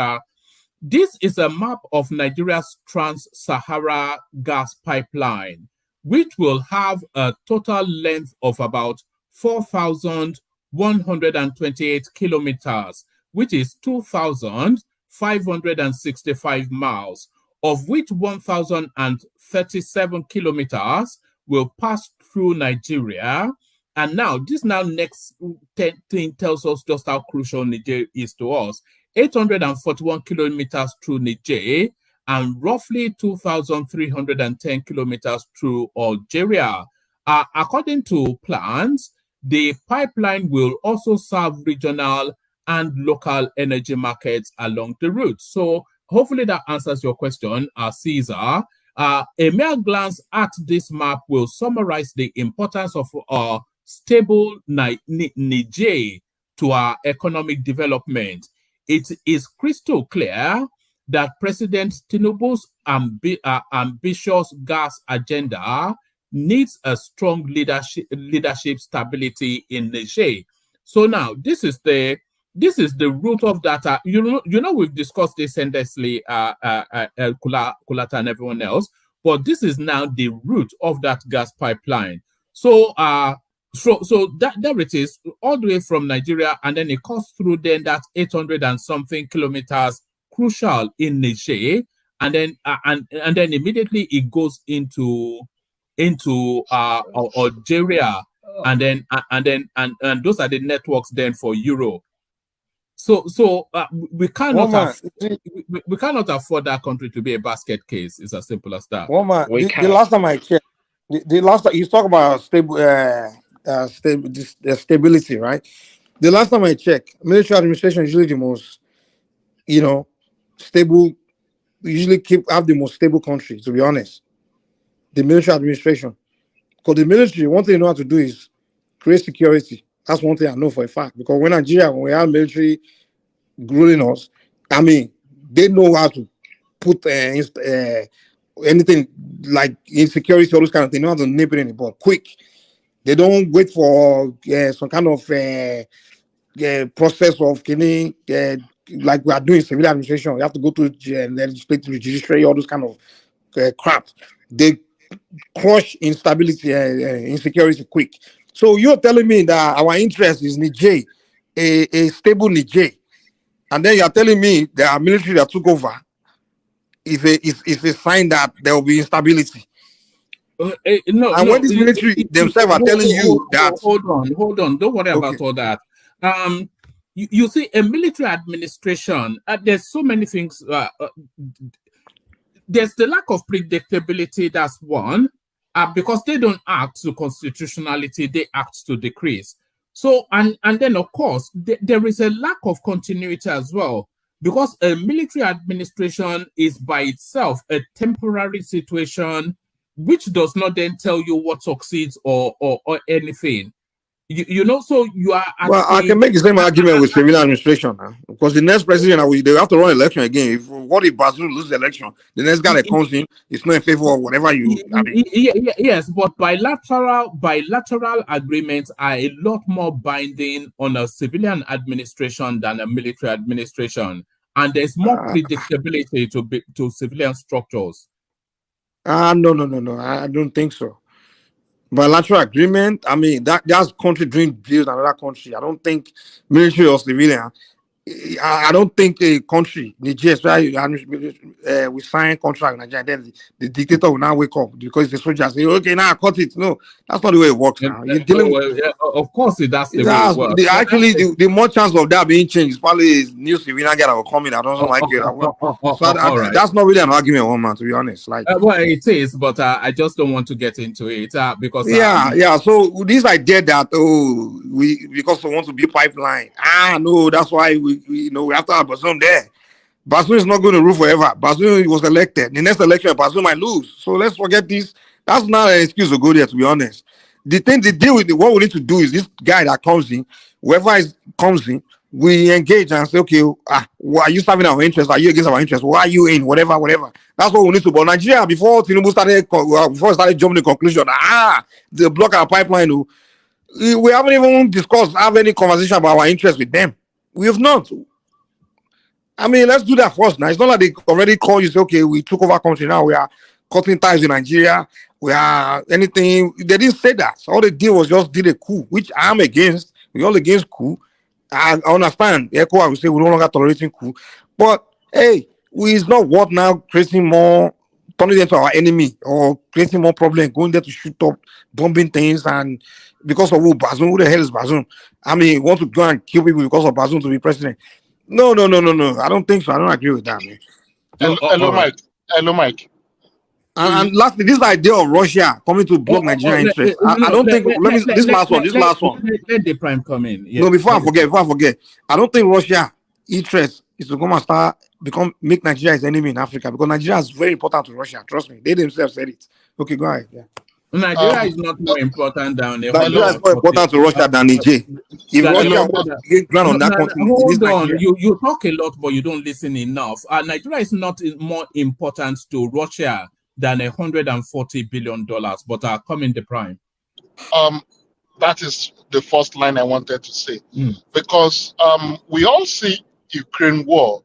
this is a map of Nigeria's Trans-Sahara gas pipeline, which will have a total length of about 4,128 kilometers, which is 2,565 miles, of which 1,037 kilometers will pass through Nigeria. And now, this next thing tells us just how crucial Niger is to us. 841 kilometers through Niger and roughly 2,310 kilometers through Algeria. According to plans, the pipeline will also serve regional and local energy markets along the route. So hopefully that answers your question, Caesar. A mere glance at this map will summarize the importance of stable Niger to our economic development. It is crystal clear that President Tinubu's ambitious gas agenda needs a strong leadership stability in Niger. So now this is the root of that. You know we've discussed this endlessly, Kulata and everyone else, but this is now the root of that gas pipeline. So So there it is, all the way from Nigeria, and then it cuts through then that 800 and something kilometers, crucial in Niger, and then immediately it goes into Algeria, and those are the networks then for Europe. So we cannot afford that country to be a basket case. It's as simple as that. The last time I checked, the last time you talk about stability, right? The last time I checked, military administration is usually the most, stable. We usually have the most stable country, to be honest. The military administration, because the military, one thing you know how to do is create security. That's one thing I know for a fact. Because when we have military ruling us, I mean, they know how to put anything like insecurity, all those kind of things. They know how to nip it in the bud quick. They don't wait for some kind of process of killing, like we are doing civil administration. You have to go to legislative, judiciary, all those kind of crap. They crush instability, insecurity quick. So you're telling me that our interest is Niger, a stable Niger, and then you're telling me that our military that took over is a sign that there will be instability. When this military themselves are telling you that, hold on, don't worry about all that. You see, a military administration, there's so many things. There's the lack of predictability, that's one, because they don't act to constitutionality, they act to decrees. So, and then of course, there is a lack of continuity as well, because a military administration is by itself a temporary situation, which does not then tell you what succeeds or anything. You know, so you are. Well, I can make the same argument with civil administration now, because the next president, they have to run election again. What if Bazoum loses the election? The next guy that comes in is not in favor of whatever you. Yes, but bilateral agreements are a lot more binding on a civilian administration than a military administration, and there's more predictability to civilian structures. No. I don't think so. Bilateral agreement, I mean, that's country doing deals in another country. I don't think military or civilian. I don't think a country, Niger, we sign contract with Nigeria, then the dictator will now wake up because the soldiers say, okay, now I cut it. No, that's not the way it works now. You're dealing with, of course, that's the way it works. Actually, the more chance of that being changed is probably a new civilian guy that will come in. I don't like it. That's not really an argument, man, to be honest. Like, well, it is, but I just don't want to get into it because So this idea that because we want to be pipeline, no, that's why we have to have Bazoum there. Bazoum is not going to rule forever. Bazoum was elected. The next election, Bazoum might lose. So let's forget this. That's not an excuse to go there, to be honest. The deal with what we need to do is this guy that comes in, whoever comes in, we engage and say, okay, why are you serving our interest? Are you against our interest? Why are you in? Whatever. That's what we need to. But Nigeria, before Tinubu started jumping to the conclusion, they block our pipeline. We haven't even have any conversation about our interest with them. We have not. I mean, let's do that first. Now, it's not like they already call you, say, okay, we took over country now. We are cutting ties in Nigeria. We are anything. They didn't say that. So all they did was just did a coup, which I'm against. We're all against coup. I understand. ECOWAS will say we're no longer tolerating coup. But, hey, it's not what now creating more, turning them to our enemy or creating more problems, going there to shoot up, bombing things, and because of Bazoum, who the hell is Bazoum? I mean, want to go and kill people because of Bazoum to be president? No. I don't think so. I don't agree with that, man. Hello, Mike. And lastly, this idea of Russia coming to block Nigerian interests. I don't think. This last one. Let the prime come in. Yeah. No, before I forget. I don't think Russia interest is to come and make Nigeria his enemy in Africa, because Nigeria is very important to Russia. Trust me. They themselves said it. Okay, go ahead. Yeah. Nigeria is not more important than Nigeria is more important to Russia than Niger. If Russia was ground on that continent, hold on. You talk a lot, but you don't listen enough. Nigeria is not more important to Russia than $140 billion, but are coming the prime. That is the first line I wanted to say, because we all see Ukraine war.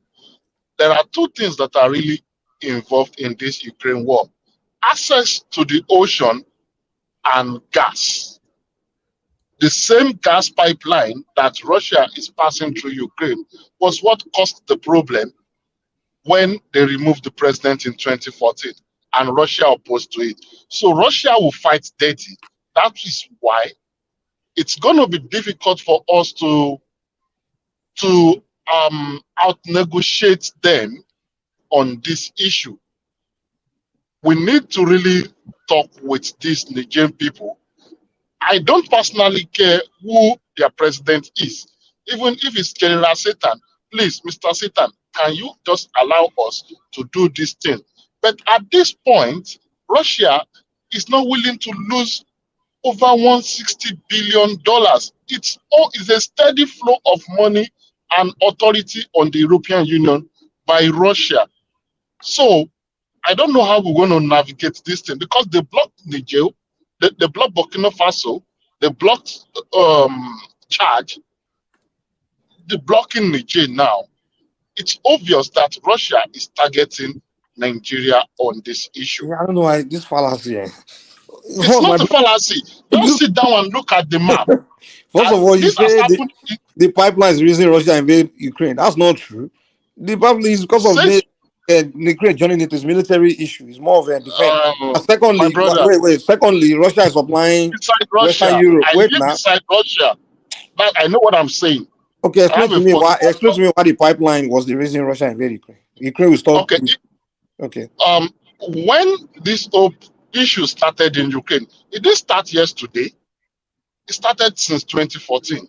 There are two things that are really involved in this Ukraine war: access to the ocean and gas. The same gas pipeline that Russia is passing through Ukraine was what caused the problem when they removed the president in 2014, and Russia opposed to it. So Russia will fight dirty. That is why it's going to be difficult for us to out-negotiate them on this issue. We need to really talk with these Nigerian people. I don't personally care who their president is. Even if it's General Satan, please, Mr. Satan, can you just allow us to do this thing? But at this point, Russia is not willing to lose over $160 billion. It's a steady flow of money and authority on the European Union by Russia. So I don't know how we're going to navigate this thing because they blocked Niger, they blocked Burkina Faso, they blocked Chad, they're blocking Niger now. It's obvious that Russia is targeting Nigeria on this issue. Yeah, I don't know why this fallacy. It's not a fallacy. Just sit down and look at the map. First of all, you say the pipeline is the reason Russia invaded Ukraine. That's not true. The pipeline is because of Ukraine joining into this military issue. It's more of a defense. And secondly, secondly, Russia is supplying Western Europe. I live beside Russia. I know what I'm saying. Okay, explain to me why the pipeline was the reason Russia invaded Ukraine. Ukraine will stop. Okay. When this whole issue started in Ukraine, it didn't start yesterday. It started since 2014.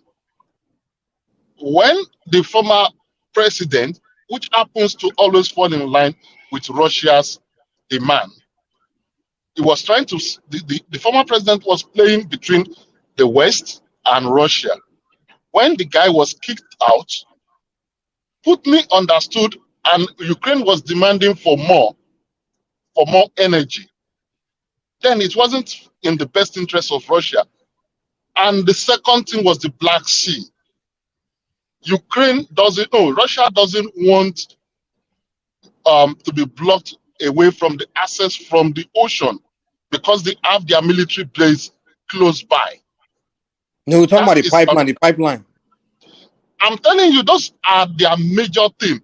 When the former president, which happens to always fall in line with Russia's demand, he was trying to, the former president was playing between the West and Russia. When the guy was kicked out, Putin understood, and Ukraine was demanding for more energy. Then it wasn't in the best interest of Russia. And the second thing was the Black Sea. Russia doesn't want to be blocked away from the access from the ocean because they have their military base close by. No, we're talking about the pipeline. I'm telling you, those are their major thing.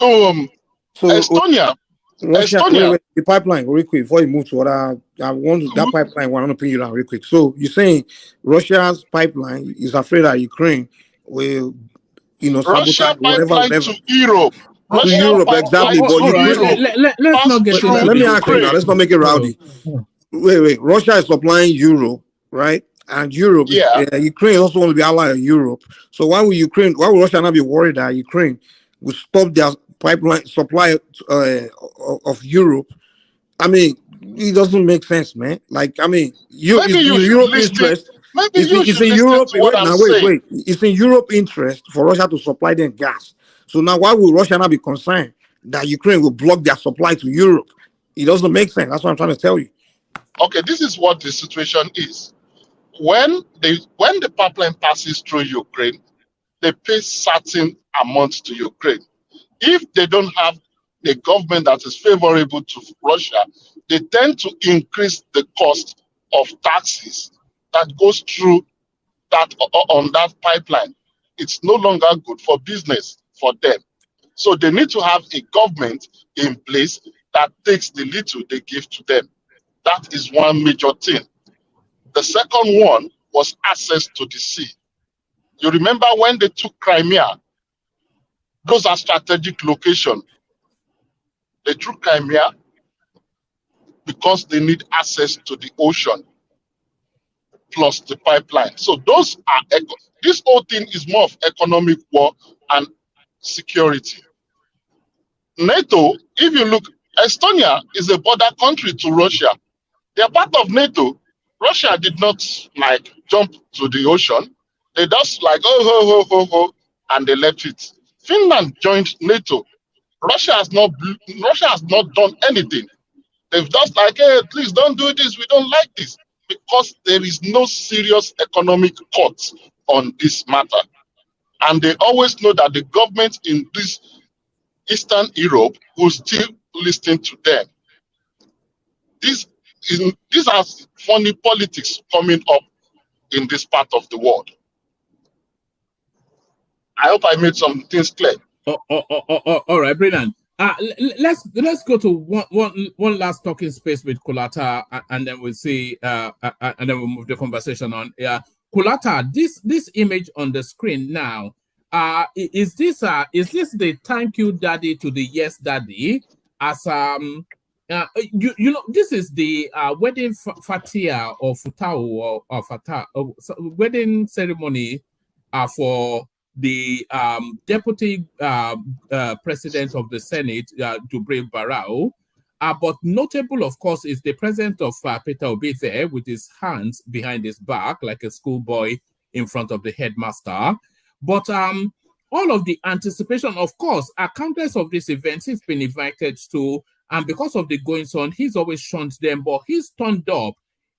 Estonia. Russia, wait, the pipeline, real quick, before you move to what that pipeline, I want to pin you down real quick. So you're saying Russia's pipeline is afraid that Ukraine will, Russia pipeline to Europe. To Europe, exactly. Let's not get into Let me ask you now, let's not make it rowdy. Wait. Russia is supplying Europe, right? And Europe, Ukraine also want to be ally of Europe. So why will Russia not be worried that Ukraine will stop their pipeline supply of Europe? I mean, it doesn't make sense, man. Like, I mean, Europe interest. It's in Europe. Wait. It's in Europe interest for Russia to supply them gas. So now, why will Russia not be concerned that Ukraine will block their supply to Europe? It doesn't make sense. That's what I'm trying to tell you. Okay, this is what the situation is. When the pipeline passes through Ukraine, they pay certain amounts to Ukraine. If they don't have a government that is favorable to Russia, they tend to increase the cost of taxes that goes through that on that pipeline. It's no longer good for business for them. So they need to have a government in place that takes the little they give to them. That is one major thing. The second one was access to the sea. You remember when they took Crimea? Those are strategic locations. They took Crimea because they need access to the ocean plus the pipeline. So those are, this whole thing is more of economic war and security. NATO, if you look, Estonia is a border country to Russia. They are part of NATO. Russia did not jump to the ocean. They just and they left it. Finland joined NATO. Russia has not done anything. They've just hey, please don't do this. We don't like this, because there is no serious economic cut on this matter, and they always know that the government in this Eastern Europe will still listen to them. These are funny politics coming up in this part of the world. I hope I made some things clear. All right, brilliant. Let's go to one last talking space with Kulata, and then we'll see, and then we'll move the conversation on. Kulata, this image on the screen now, is this the thank you daddy to the yes daddy? As you know, this is the wedding fatia or futau or fata wedding ceremony for the deputy president of the Senate, Dubre Barao. But notable, of course, is the president of Petroleum there with his hands behind his back like a schoolboy in front of the headmaster. But all of the anticipation, of course, countless of these events he's been invited to, And because of the goings on, he's always shunned them, but he's turned up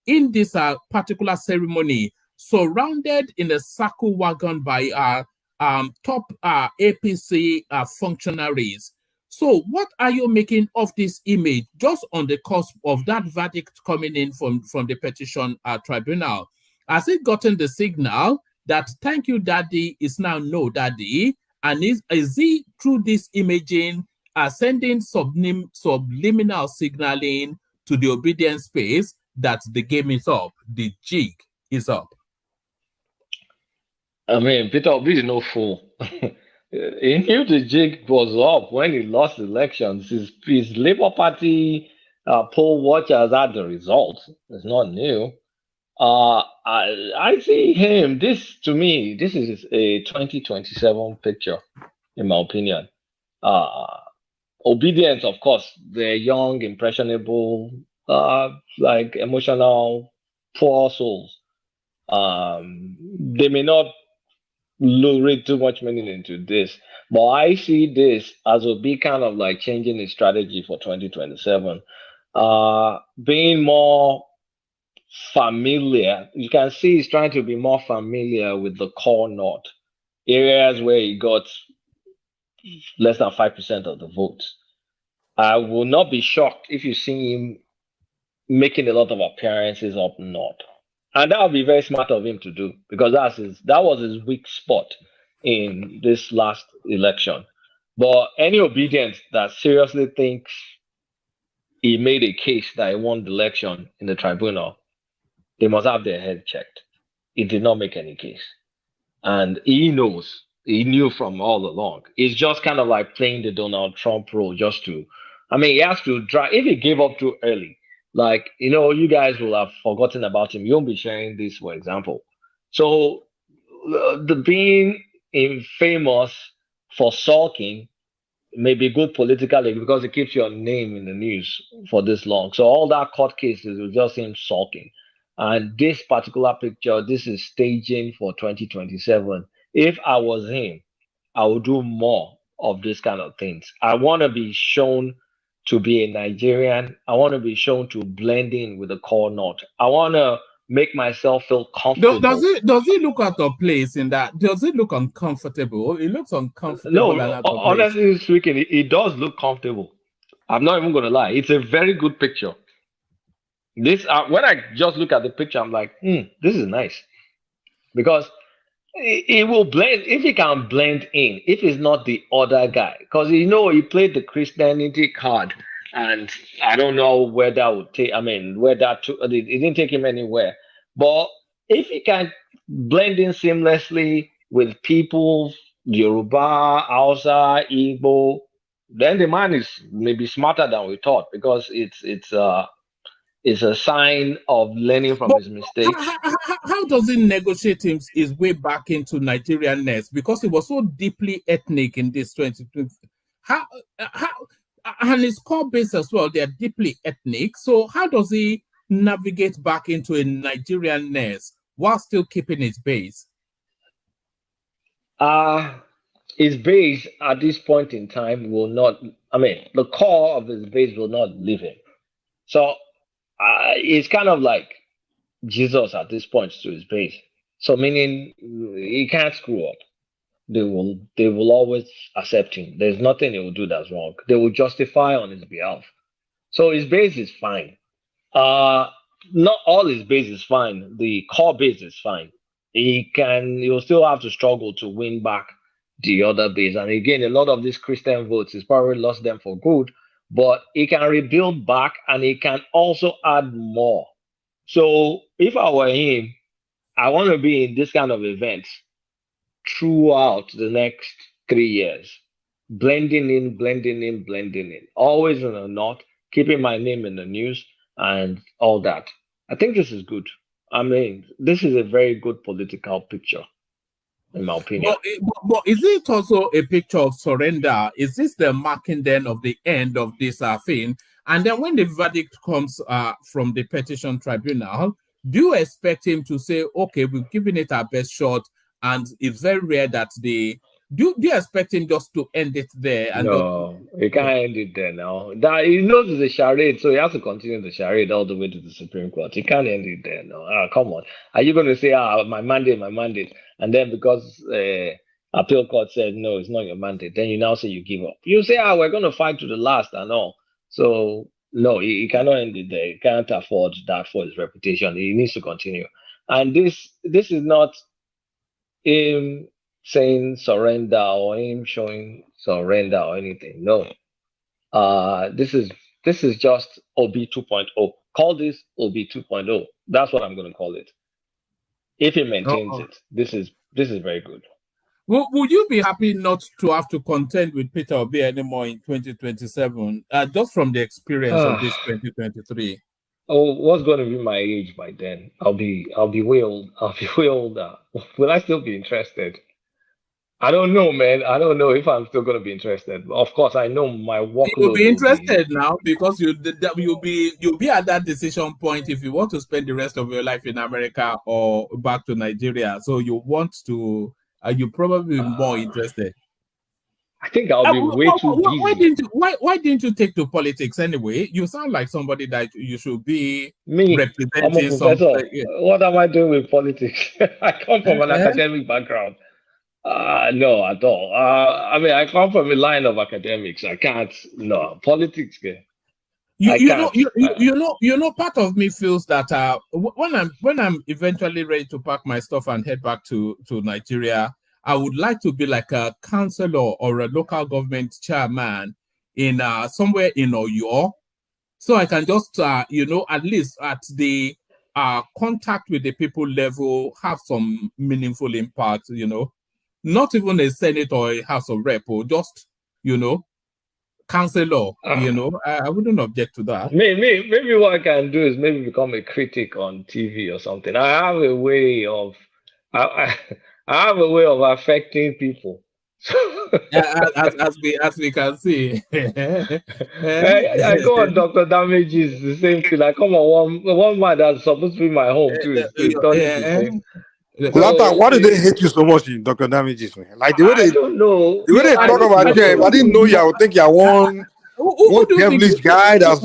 in this particular ceremony, surrounded in a circle wagon by top APC functionaries. So what are you making of this image just on the cusp of that verdict coming in from the petition tribunal? Has it gotten the signal that thank you, daddy, is now no, daddy? And is he, through this imaging, sending subliminal signaling to the obedience space that the game is up, the jig is up? I mean, Peter Obi is no fool. He knew the jig was up when he lost elections. His Labour Party poll watchers had the results. It's not new. I see him. To me, this is a 2027 picture, in my opinion. Obedience, of course, they're young, impressionable, like emotional, poor souls. They may not read too much meaning into this, but I see this as a big kind of like changing his strategy for 2027, being more familiar. You can see he's trying to be more familiar with the core north, areas where he got less than 5% of the votes. I will not be shocked if you see him making a lot of appearances up north. And that would be very smart of him to do, because that was his weak spot in this last election. But any obedience that seriously thinks he made a case that he won the election in the tribunal, they must have their head checked. He did not make any case. And he knew from all along. It's just kind of like playing the Donald Trump role he has to drive. If he gave up too early, like, you guys will have forgotten about him. You won't be sharing this, for example. So the being famous for sulking may be good politically because it keeps your name in the news for this long. So all that court cases will just him sulking. And this particular picture, this is staging for 2027. If I was him, I would do more of this kind of things. I want to be shown to be a Nigerian. I want to be shown to blend in with the core north. I want to make myself feel comfortable. Does it look out of place in that? Does it look uncomfortable? It looks uncomfortable. No, honestly speaking, it does look comfortable. I'm not even going to lie. It's a very good picture. This when I just look at the picture, I'm like, this is nice. Because it will blend, if he can blend in, if he's not the other guy. Because he played the Christianity card, and I don't know where that would take. It didn't take him anywhere. But if he can blend in seamlessly with people, Yoruba, Hausa, Igbo, then the man is maybe smarter than we thought, because it's a sign of learning from his mistakes. How does he negotiate his way back into Nigerianness? Because he was so deeply ethnic in this 2020. And his core base as well, they're deeply ethnic. So how does he navigate back into a Nigerianness while still keeping his base? His base at this point in time will not, the core of his base will not leave him. So it's kind of like Jesus at this point to his base. So meaning he can't screw up. They will always accept him. There's nothing he will do that's wrong. They will justify on his behalf. So his base is fine. Not all his base is fine. The core base is fine. He'll still have to struggle to win back the other base. And again, a lot of these Christian votes, he's probably lost them for good, but he can rebuild back, and he can also add more. So if I were him, I want to be in this kind of events throughout the next 3 years, blending in, always in the north, keeping my name in the news and all that. I think this is good. This is a very good political picture, in my opinion. But is it also a picture of surrender? Is this the marking then of the end of this thing? And then when the verdict comes from the petition tribunal, do you expect him to say, okay, we've given it our best shot, and it's very rare that the Do you expect him just to end it there? And no, he can't end it there now. That he knows it's a charade, so he has to continue the charade all the way to the Supreme Court. He can't end it there now. Come on. Are you going to say, my mandate, and then because appeal court said no, it's not your mandate, then you now say you give up? You say, we're going to fight to the last and all. So no, he cannot end it there. He can't afford that for his reputation. He needs to continue. And this is not him saying surrender or him showing surrender or anything. No. This is just OB 2.0. Call this OB 2.0. That's what I'm going to call it. If he maintains it, this is very good. Well, would you be happy not to have to contend with Peter Obi anymore in 2027, just from the experience of this 2023? Oh, what's going to be my age by then? I'll be way old. I'll be way older. Will I still be interested? I don't know, man. I don't know if I'm still going to be interested. Of course, I know my workload. You'll be interested now because you'll be at that decision point if you want to spend the rest of your life in America or back to Nigeria. So you want to. You're probably more interested. I think I'll be way too busy. Why didn't you take to politics anyway? You sound like somebody that you should be representing something. What am I doing with politics? I come from an academic background. No, at all. I mean, I come from a line of academics. I can't. No, politics. You know, part of me feels that when I'm eventually ready to pack my stuff and head back to Nigeria, I would like to be like a councillor or a local government chairman in somewhere in Oyo, so I can just at least at the contact with the people level have some meaningful impact. Not even a Senate or a House of Rep, or just councillor. I wouldn't object to that. Maybe what I can do is maybe become a critic on TV or something. I have a way of affecting people. as we can see. I go on Dr. Damages, the same thing. Like, come on, one man that's supposed to be my home too. Why do they hate you so much in Dr. Damages, man? Like the way I don't know. The way they talk about you, if I didn't know you, I would think you're one devilish guy. That's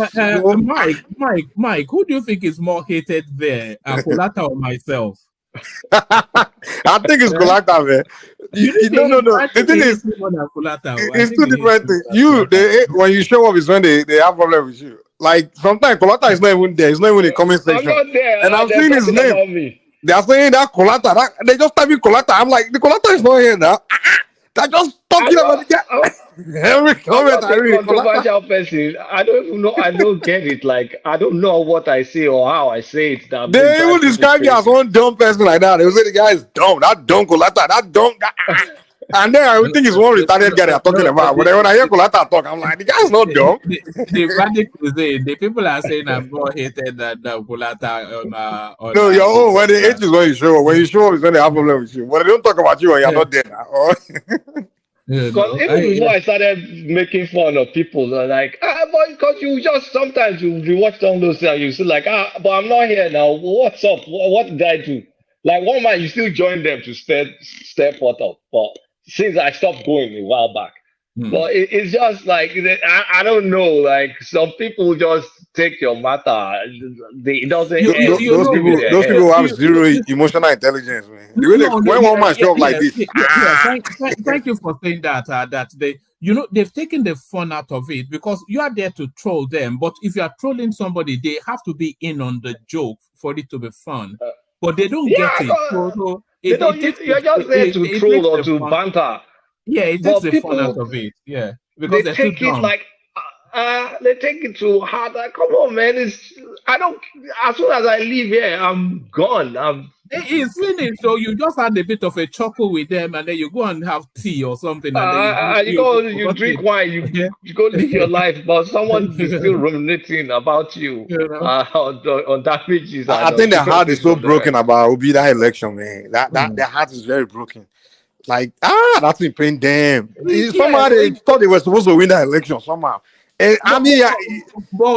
Mike. Who do you think is more hated there, Kolata or myself? I think it's Kolata, man. No. The thing is, it's two different things. When you show up is when they have problem with you. Like sometimes Kolata is not even there. It's not even in the comment section. I'm not there. And I'm seeing his name. They are saying that Kolata. They just type in Kolata. I'm like, the Kolata is not here now. They're just talking about the guy. Every comment I read. Controversial person. I don't even know. I don't get it. Like, I don't know what I say or how I say it. They even describe you as one dumb person like that. They will say the guy is dumb. That dumb Kolata. That dumb guy. And then I would think it's one retarded guy they're talking about. But then when I hear Kolata talk, I'm like, the guy's not dumb. The people are saying I'm more hated than Kolata on no, your own. When they hate is when you show up. When you show up is when they have problem with you. But they don't talk about you when you're not there now. Because even before I started making fun of people, they're like, but because you just sometimes you watch some of those things and you see like, but I'm not here now. What's up? What did I do? Like one man, you still join them to step what up. But since I stopped going a while back, but it's just like I don't know. Like some people just take your matter. It doesn't. Those people have zero emotional intelligence, man. When one man show up like this, thank you for saying that. That they've taken the fun out of it because you are there to troll them. But if you are trolling somebody, they have to be in on the joke for it to be fun. But they don't get it. You're just there to troll or to banter. Yeah, it takes the fun out of it. Yeah, because they take it like they take it too hard. Like, come on, man! I don't. As soon as I leave here, I'm gone. It's finished. So you just had a bit of a chuckle with them, and then you go and have tea or something. And then you drink wine. You go live your life, but someone is still ruminating about you on damages. I think their heart is so broken about Obi that election, man. That their heart is very broken. Like, that's been pain them. Somehow they thought they were supposed to win that election somehow. But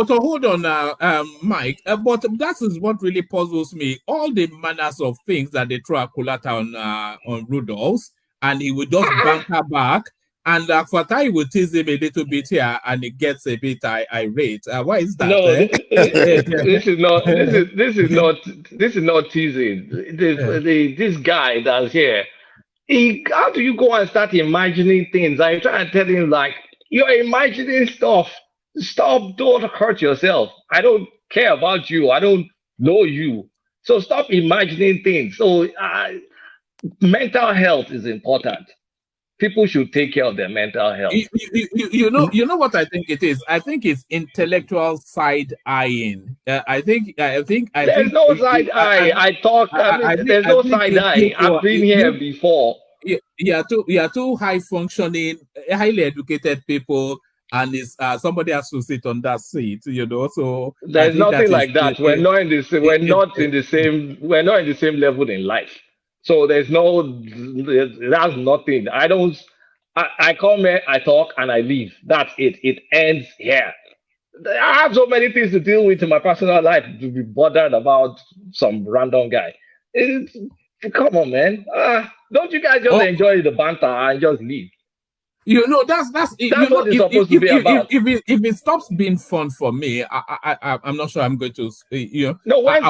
hold on now, Mike. But that is what really puzzles me. All the manners of things that they throw at Kolata on Rudolph's, and he will just banter back. And for time, he will tease him a little bit here, and it gets a bit irate. Why is that? No, this is not. This is not teasing. This guy that's here. How do you go and start imagining things? I try to tell him like you're imagining stuff. Stop! Don't hurt yourself. I don't care about you. I don't know you. So stop imagining things. So mental health is important. People should take care of their mental health. You know what I think it is. I think it's intellectual side eyeing. I think there's no side eye. There's no side eye. I've been here before. You are too high functioning, highly educated people, and it's somebody has to sit on that seat. So there's nothing like that. We're not in the same level in life. So that's nothing. I come here, I talk, and I leave. That's it. It ends here. I have so many things to deal with in my personal life to be bothered about some random guy. Come on, man. Don't you guys just enjoy the banter and just leave? That's what it's supposed to be about. If it stops being fun for me, I'm not sure I'm going to. No, when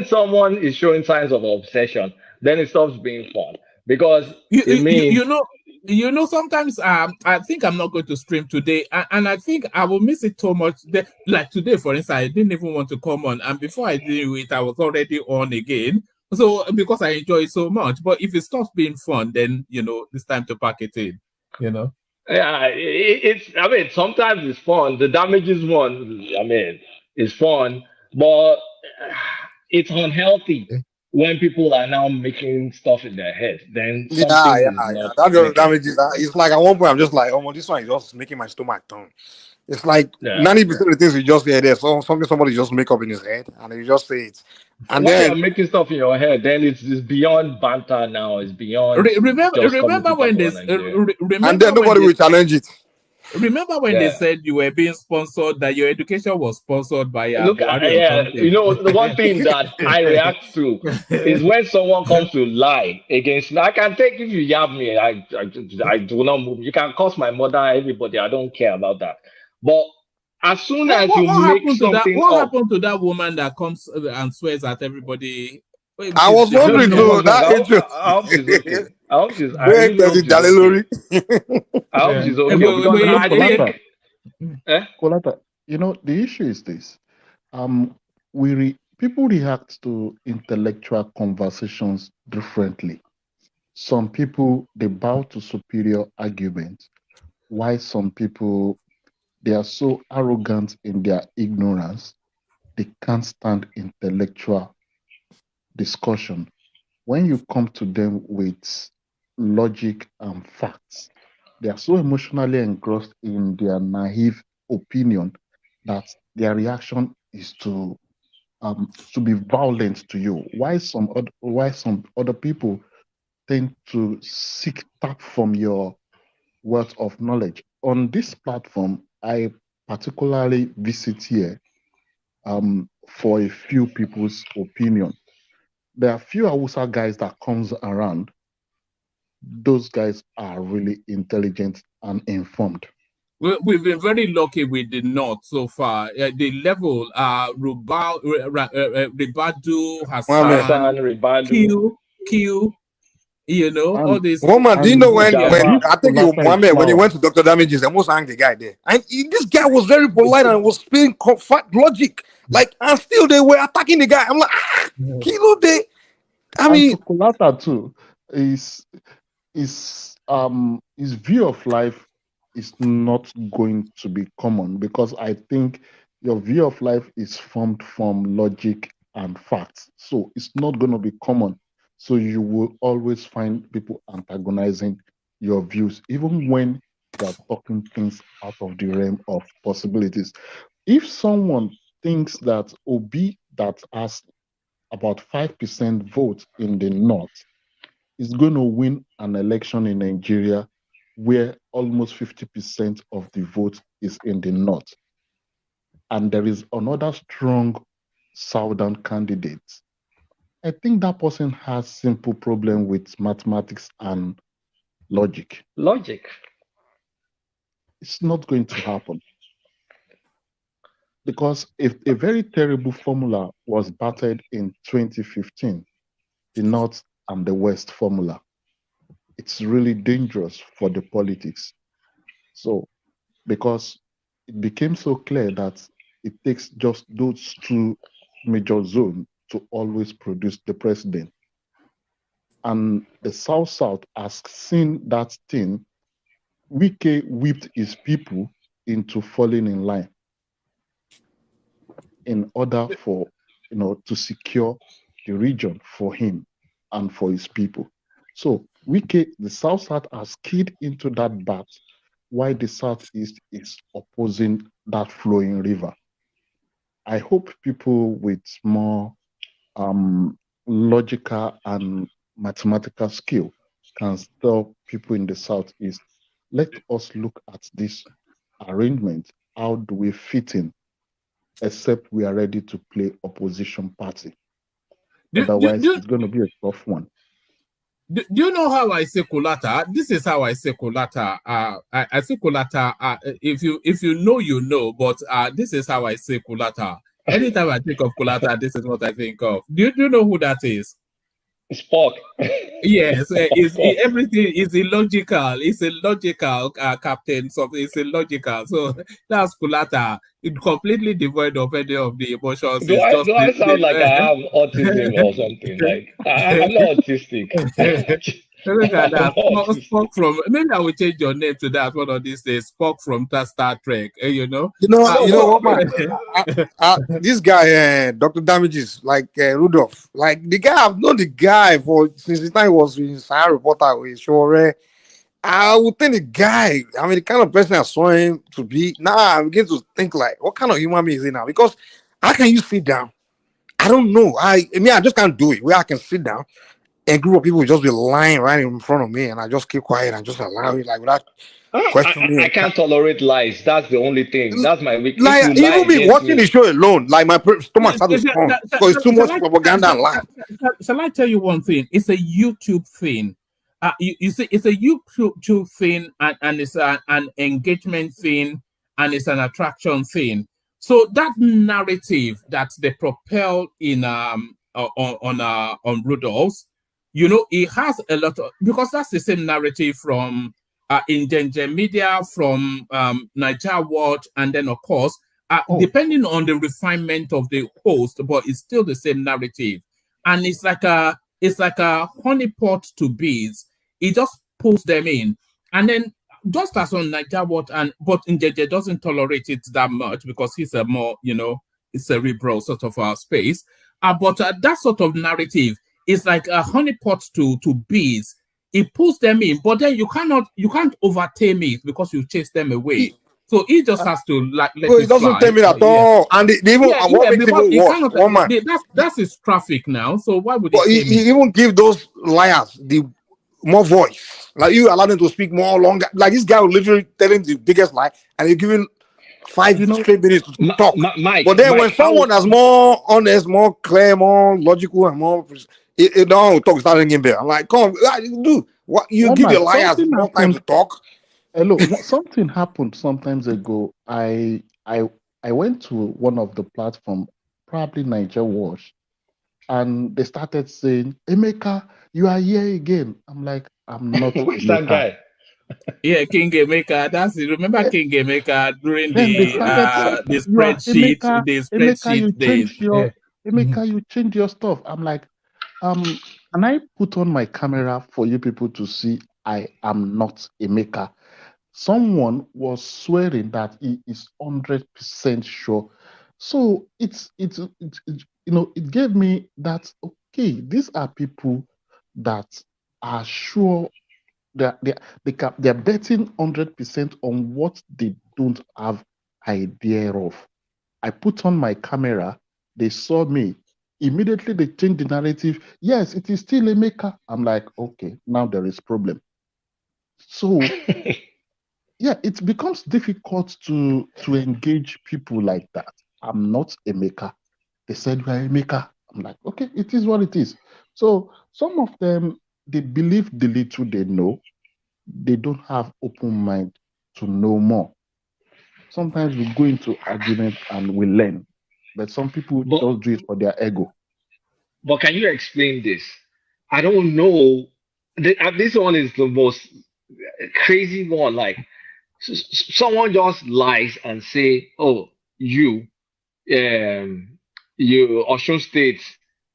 someone is showing signs of obsession, then it stops being fun because it means sometimes I think I'm not going to stream today, and I think I will miss it so much. Like today, for instance, I didn't even want to come on, and before I did it, I was already on again. So because I enjoy it so much, but if it stops being fun, then it's time to pack it in. Yeah, sometimes it's fun. The damages one, it's fun, but it's unhealthy when people are now making stuff in their head. Then that just damages. It's like at one point I'm just like, oh, this one is just making my stomach turn. It's like 90% of the things you just hear there, something somebody just make up in his head, and you just say it. And when then you're making stuff in your head, then it's beyond banter now. It's beyond. Remember when this? And then nobody will challenge it. Remember when they said you were being sponsored, that your education was sponsored by the one thing that I react to is when someone comes to lie against me. I can take if you yab me, I do not move. You can curse my mother, everybody. I don't care about that. But as soon as you make something what happened to that woman that comes and swears at everybody? I was wondering though. I hope she's okay. I hope she's okay. Kolata, the issue is this. People react to intellectual conversations differently. Some people, they bow to superior arguments, while some people, they are so arrogant in their ignorance, they can't stand intellectual discussion. When you come to them with logic and facts, they are so emotionally engrossed in their naive opinion that their reaction is to be violent to you. Why some other people tend to seek tap from your wealth of knowledge. On this platform, I particularly visit here for a few people's opinion. There are few Hausa guys that comes around. Those guys are really intelligent and informed. We've been very lucky with the North so far. The level, Ribadu, Hassan, Q, all these. Woman, do you know when I think Mohammed, when he went to Dr. Damages, they almost hang the guy there. And this guy was very polite and was speaking logic. And still they were attacking the guy. I'm like, Kilo day. Kolata too, his view of life is not going to be common, because I think your view of life is formed from logic and facts. So it's not going to be common. So you will always find people antagonizing your views, even when they're talking things out of the realm of possibilities. If someone thinks that Obi, that has about 5% vote in the North, is going to win an election in Nigeria where almost 50% of the vote is in the North, and there is another strong Southern candidate, I think that person has simple problem with mathematics and logic. Logic. It's not going to happen. Because if a very terrible formula was battered in 2015, the North and the West formula, it's really dangerous for the politics. So, because it became so clear that it takes just those two major zones to always produce the president. And the South has seen that thing. Wike whipped his people into falling in line in order for, to secure the region for him and for his people. So Wike, the South has keyed into that bat, while the Southeast is opposing that flowing river. I hope people with more logical and mathematical skill can tell people in the Southeast, let us look at this arrangement. How do we fit in? Except we are ready to play opposition party. Otherwise, it's going to be a tough one. Do you know how I say Kulata? This is how I say Kulata. I say Kulata. If you know, you know. But this is how I say Kulata. Anytime I think of Kulata, this is what I think of. Do you know who that is? Spock. Yes, everything is illogical. It's a logical captain. So it's illogical. So that's Kulata. It's completely devoid of any of the emotions. Do I sound like I have autism or something? Like I'm not autistic. Look at that. Spock from, maybe I will change your name to that one of these days. Spock from Star Trek. You know what, man? This guy, Dr. Damages, like Rudolph, like the guy, I've known the guy since the time he was in Science Reporter with Shore. I would think the guy, the kind of person I saw him to be, now I begin to think like, what kind of human being is he now? Because how can you sit down? I don't know. I just can't do it where I can sit down. A group of people will just be lying right in front of me, and I just keep quiet and just allow it, like without questioning. I can't tolerate lies. That's the only thing. That's my weakness. Like even me watching the show alone, like my stomach started to pump because it's too much propaganda and lie. Shall I tell you one thing? It's a YouTube thing. You see, it's a YouTube thing, and it's an engagement thing, and it's an attraction thing. So that narrative that they propel in on Rudolph's, it has a lot of, because that's the same narrative from Niger Media, from Niger Watch, and then of course, depending on the refinement of the host, but it's still the same narrative, and it's like a honeypot to bees. It just pulls them in, and then just as on Niger Watch, but Njeje doesn't tolerate it that much because he's a more cerebral sort of space. But that sort of narrative is like a honeypot to bees. It pulls them in, but then you can't overtame it because you chase them away. So he just has to let it doesn't tame it at all. And what makes it even worse? That's his traffic now. So why would he even give those liars the more voice? Like you allow them to speak more longer. Like this guy will literally telling the biggest lie, and you're giving 5 straight minutes to talk. Mike, but then when someone that's more honest, more clear, more logical, and more it don't talk starting in there. I'm like, come on, dude, what you give the liars more time to talk? Hello, something happened sometimes ago. I went to one of the platform, probably Niger Watch, and they started saying, Emeka, you are here again. I'm like, I'm not. Who's that guy? Yeah, King Emeka. That's it. Remember King Emeka during the spreadsheet days. Emeka, you change your stuff. I'm like, and I put on my camera for you people to see I am not Emeka. Someone was swearing that he is 100% sure. So it gave me that, okay, these are people that are sure they're betting 100% on what they don't have idea of. I put on my camera, they saw me. Immediately they changed the narrative. Yes, it is still Emeka. I'm like, okay, now there is problem. So yeah, it becomes difficult to engage people like that. I'm not Emeka. They said you are Emeka. I'm like, okay, it is what it is. So some of them, they believe the little they know. They don't have open mind to know more. Sometimes we go into argument and we learn, but some people just do it for their ego. But can you explain this? I don't know. This one is the most crazy one. Like someone just lies and say, "Oh, you Osun State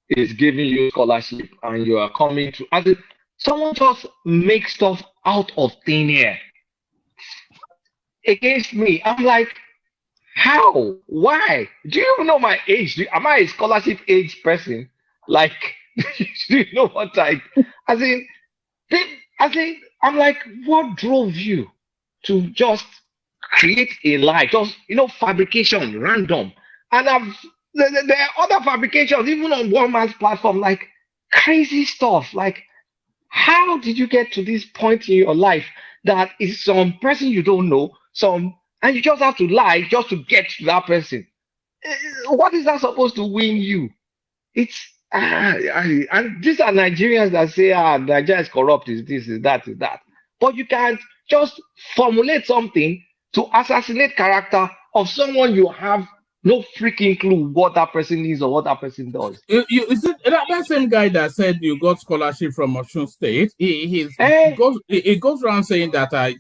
is giving you scholarship and you are coming to." As if someone just makes stuff out of thin air against me. I'm like, how? Why? Do you even know my age? Am I a scholarship age person? Like, do you know what I? As in, I'm like, what drove you to just create a lie? Just fabrication, random. And there are other fabrications, even on one man's platform, like crazy stuff. Like, how did you get to this point in your life that is some person you don't know, and you just have to lie just to get to that person? What is that supposed to win you? It's and these are Nigerians that say, Nigeria is corrupt, is this, is that, is that. But you can't just formulate something to assassinate character of someone you have no freaking clue what that person is or what that person does. Is it that same guy that said you got scholarship from Osun State? He goes around saying that I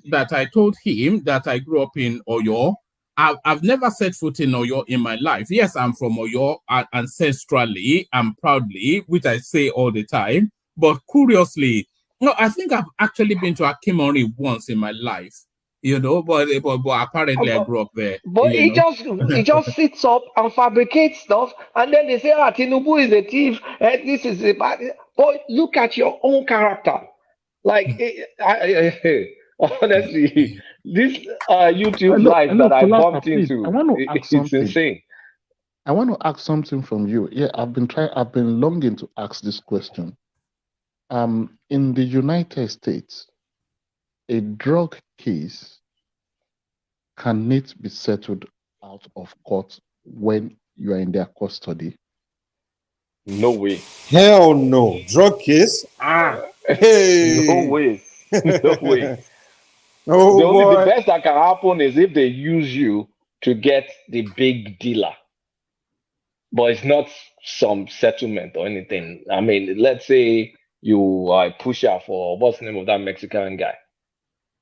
told him that I grew up in Oyo. I've never set foot in Oyo in my life. Yes, I'm from Oyo ancestrally and proudly, which I say all the time. But curiously, no, I think I've actually been to Akimori once in my life. But apparently I grew up there. But he just sits up and fabricates stuff, and then they say, Tinubu is a thief, and this is a bad. But look at your own character. Like, honestly, this YouTube live that I bumped into, it's insane. I want to ask something from you. Yeah, I've been longing to ask this question. In the United States, a drug case can it be settled out of court when you are in their custody? No way. Hell no. Drug case? Hey. No way. No way. Oh, the best that can happen is if they use you to get the big dealer. But it's not some settlement or anything. I mean, let's say you are a pusher for what's the name of that Mexican guy?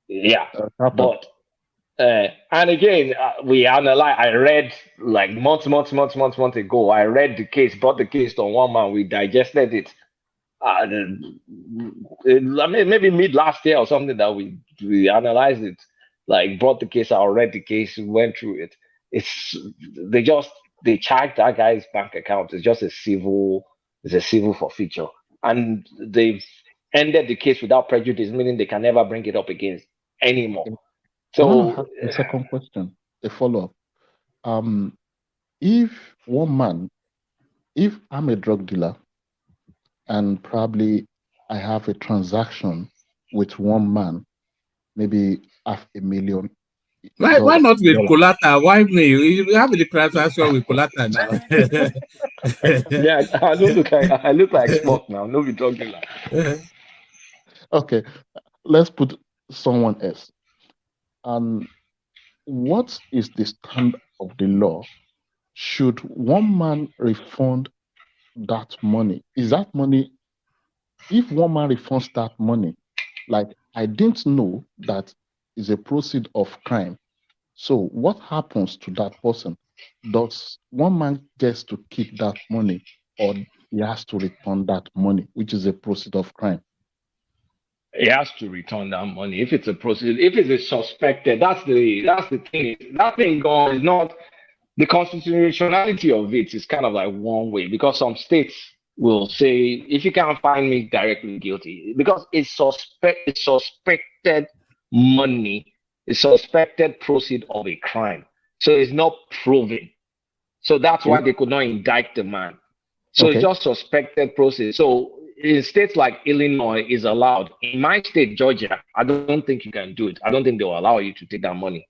Yeah. But and again, we analyze. I read like months ago. I read the case, brought the case to one man. We digested it. I mean, maybe mid last year or something that we analyzed it. Like brought the case out, read the case, went through it. They charged that guy's bank account. It's just a civil forfeiture, and they've ended the case without prejudice, meaning they can never bring it up again anymore. So, the second question, a follow-up. If I'm a drug dealer and probably I have a transaction with one man, maybe $500,000. Why not with Colata? Why me? You have the transaction with Colata now. Yeah, I look like smoke now. No, be drug dealer. Okay, let's put someone else. What is the stand of the law? Should one man refund that money? Is that money, if one man refunds that money, like I didn't know that is a proceed of crime. So what happens to that person? Does one man gets to keep that money, or he has to return that money, which is a proceed of crime? He has to return that money if it's a proceed. If it's a suspected, that's the thing. That thing gone is not the constitutionality of it is kind of like one way, because some states will say if you can't find me directly guilty, because it's suspected money, it's suspected proceed of a crime, so it's not proven. So that's why they could not indict the man. So it's just suspected proceed. So in states like Illinois is allowed. In my state, Georgia, I don't think you can do it. I don't think they'll allow you to take that money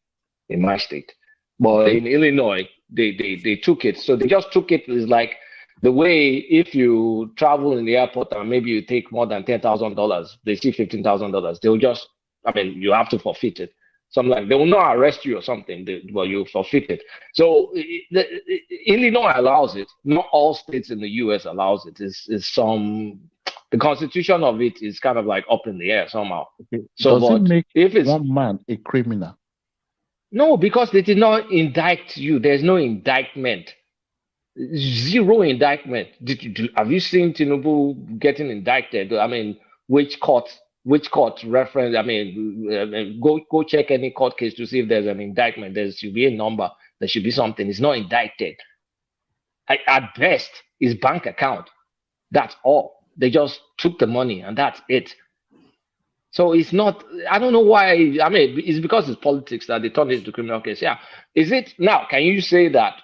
in my state. But in Illinois, they took it. So they just took it. It's like The way if you travel in the airport and maybe you take more than $10,000, they see $15,000, they'll just, I mean, you have to forfeit it. Something like they will not arrest you or something. Well, you forfeit it. So Illinois allows it. Not all states in the U.S. allows it. The constitution of it is kind of like up in the air somehow. Okay. So, does it make if it's one man a criminal? No, because they did not indict you. There's no indictment. Zero indictment. Have you seen Tinubu getting indicted? I mean, which court reference? I mean, go check any court case to see if there's an indictment. There should be a number. There should be something. It's not indicted. At best, his bank account. That's all. They just took the money and that's it. So it's not, I don't know why, I mean, it's because it's politics that they turned it into a criminal case. Yeah. Is it, now, can you say that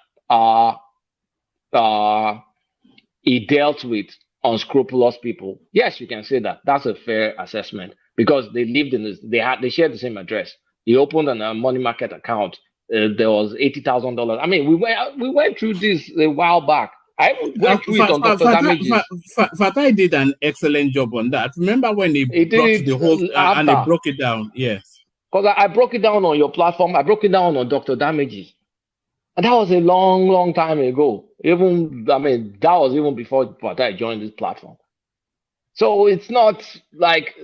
he dealt with unscrupulous people? Yes, you can say that. That's a fair assessment because they lived in this, they shared the same address. He opened a money market account. There was $80,000. I mean, we went through this a while back. I went through it on Dr. Damages. Fatai did an excellent job on that. Remember when he brought the whole and he broke it down? Yes. Because I broke it down on your platform. I broke it down on Dr. Damages. And that was a long, long time ago. Even, I mean, that was even before Fatai joined this platform. So it's not like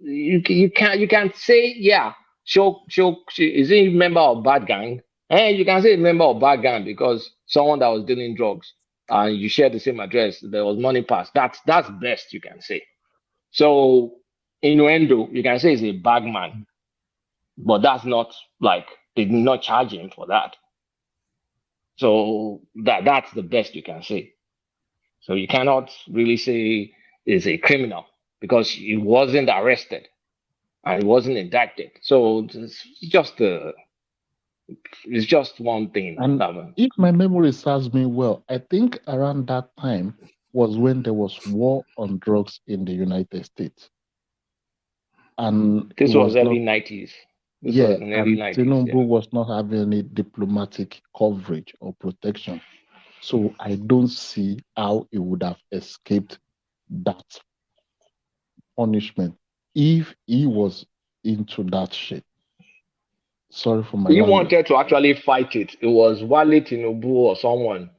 you can't say, yeah, is he a member of bad gang? And you can say a member of bad gang because someone that was dealing drugs. And you share the same address, there was money passed. That's best you can say. So innuendo, you can say he's a bag man, but that's not like they did not charge him for that. So that's the best you can say. So you cannot really say he's a criminal because he wasn't arrested and he wasn't indicted. So it's just one thing. And if my memory serves me well, I think around that time was when there was war on drugs in the United States. And this was early 90s. Yeah, and Tinubu was not having any diplomatic coverage or protection. So I don't see how he would have escaped that punishment if he was into that shit. Sorry for my He wanted to actually fight it. It was Wale Tinubu or someone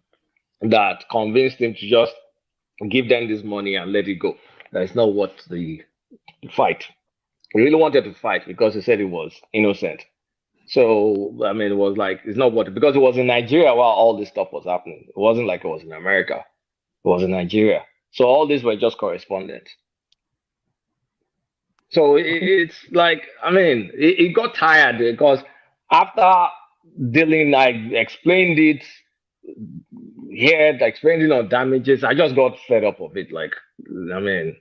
that convinced him to just give them this money and let it go. That's not what the fight. He really wanted to fight because he said he was innocent. So, I mean, it was like, it's not what, because it was in Nigeria while all this stuff was happening. It wasn't like it was in America. It was in Nigeria. So all these were just correspondence. So it's like, I mean, it got tired because after dealing, I explained it here, explained it on Damages. I just got fed up of it. Like, I mean,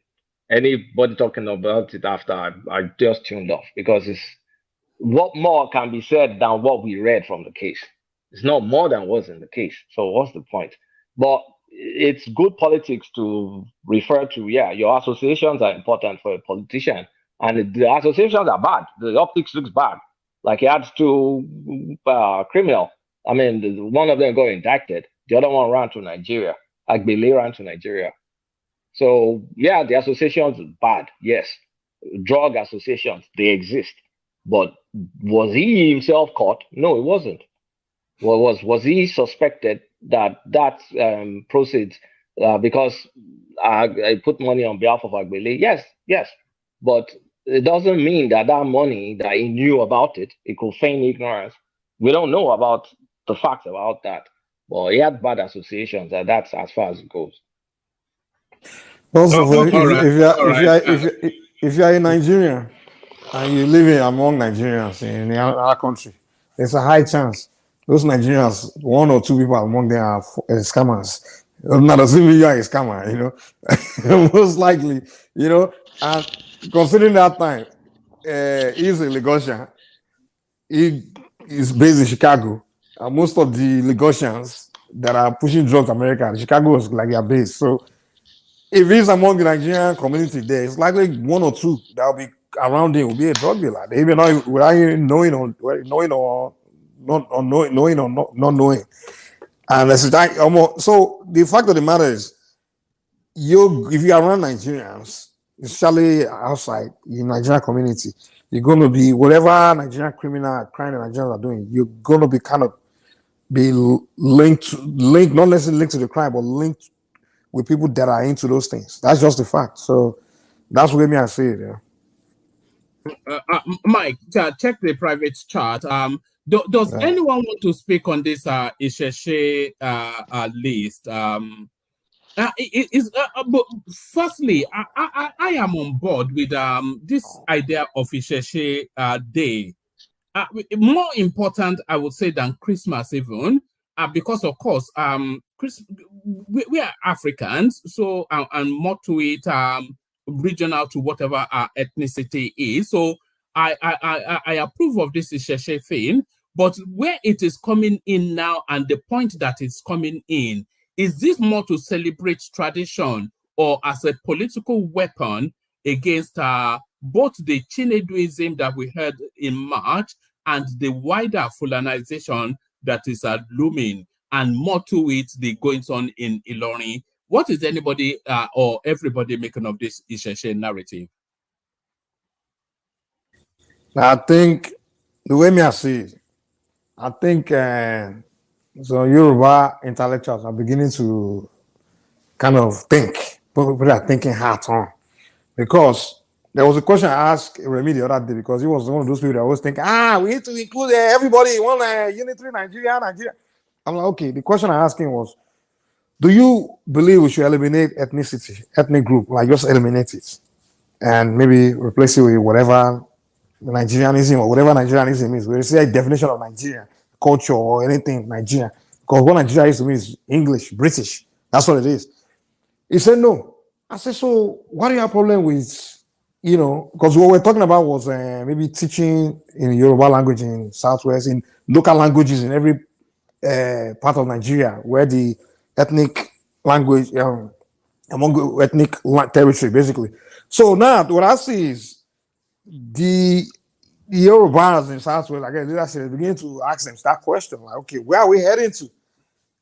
anybody talking about it after, I just tuned off because it's what more can be said than what we read from the case. It's not more than what's in the case. So what's the point? But it's good politics to refer to, yeah, your associations are important for a politician. And the associations are bad. The optics looks bad. Like he had two criminal. I mean, one of them got indicted. The other one ran to Nigeria. Agbele ran to Nigeria. So, yeah, the associations are bad. Yes. Drug associations, they exist. But was he himself caught? No, he wasn't. Well, was he suspected that proceeds because I put money on behalf of Agbele? Yes. But it doesn't mean that money, that he knew about it, he could feign ignorance. We don't know about the facts about that. But he had bad associations, and that's as far as it goes. Also, if you are in Nigeria and you live among Nigerians in our country, there's a high chance those Nigerians, one or two people among them are scammers. Not assuming you are a scammer, you know, most likely, you know. And considering that time, he's a Lagosian. He is based in Chicago. And most of the Lagosians that are pushing drugs to America, Chicago is like their base. So if he's among the Nigerian community there, it's likely one or two that will be around him will be a drug dealer. They even without knowing or not knowing. And so the fact of the matter is, if you are around Nigerians, especially outside in Nigerian community, you're going to be whatever Nigerian crime Nigerians are doing. You're going to be be linked, not necessarily linked to the crime, but linked with people that are into those things. That's just the fact. So that's what I say it. Mike, check the private chat. Does anyone want to speak on this Isheshe list? But firstly, I am on board with this idea of Isheshe Day. More important, I would say, than Christmas even, because of course, we are Africans, so and more to it, regional to whatever our ethnicity is. So I approve of this Isheshe thing, but where it is coming in now, and the point that it's coming in, is this more to celebrate tradition or as a political weapon against both the Chineduism that we heard in March and the wider Fulanization that is looming, and more to it, the goings on in Ilorin? What is anybody or everybody making of this Isheshe narrative? I think the way I see it, I think so Yoruba intellectuals are beginning to kind of think. People are thinking hard on, because there was a question I asked Remy the other day, because he was one of those people that always think, we need to include everybody, one unitary Nigeria. I'm like, okay. The question I asked him was, do you believe we should eliminate ethnic group, like just eliminate it, and maybe replace it with whatever Nigerianism or whatever Nigerianism is? We say a definition of Nigeria, culture or anything Nigeria, because what Nigeria is to me is English, British. That's what it is. He said no. I said, so what do you have problem with, because what we're talking about was maybe teaching in Yoruba language in Southwest, in local languages in every part of Nigeria where the ethnic language, among ethnic territory, basically. So now what I see is the Yorubas in Southwest, like I said, begin to ask them that question, like, okay, where are we heading to?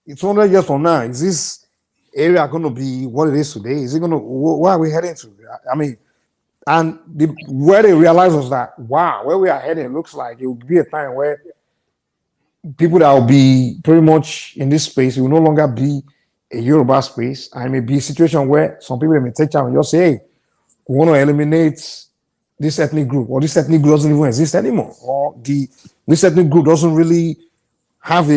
It's 100 years from now. Is this area going to be what it is today? Is it going to, where are we heading to? I mean, and where they realize was that, wow, where we are heading, it looks like it will be a time where people that will be pretty much in this space, it will no longer be a Yoruba space. And it may be a situation where some people may take time and just say, hey, we want to eliminate this ethnic group, or this ethnic group doesn't even exist anymore, or this ethnic group doesn't really have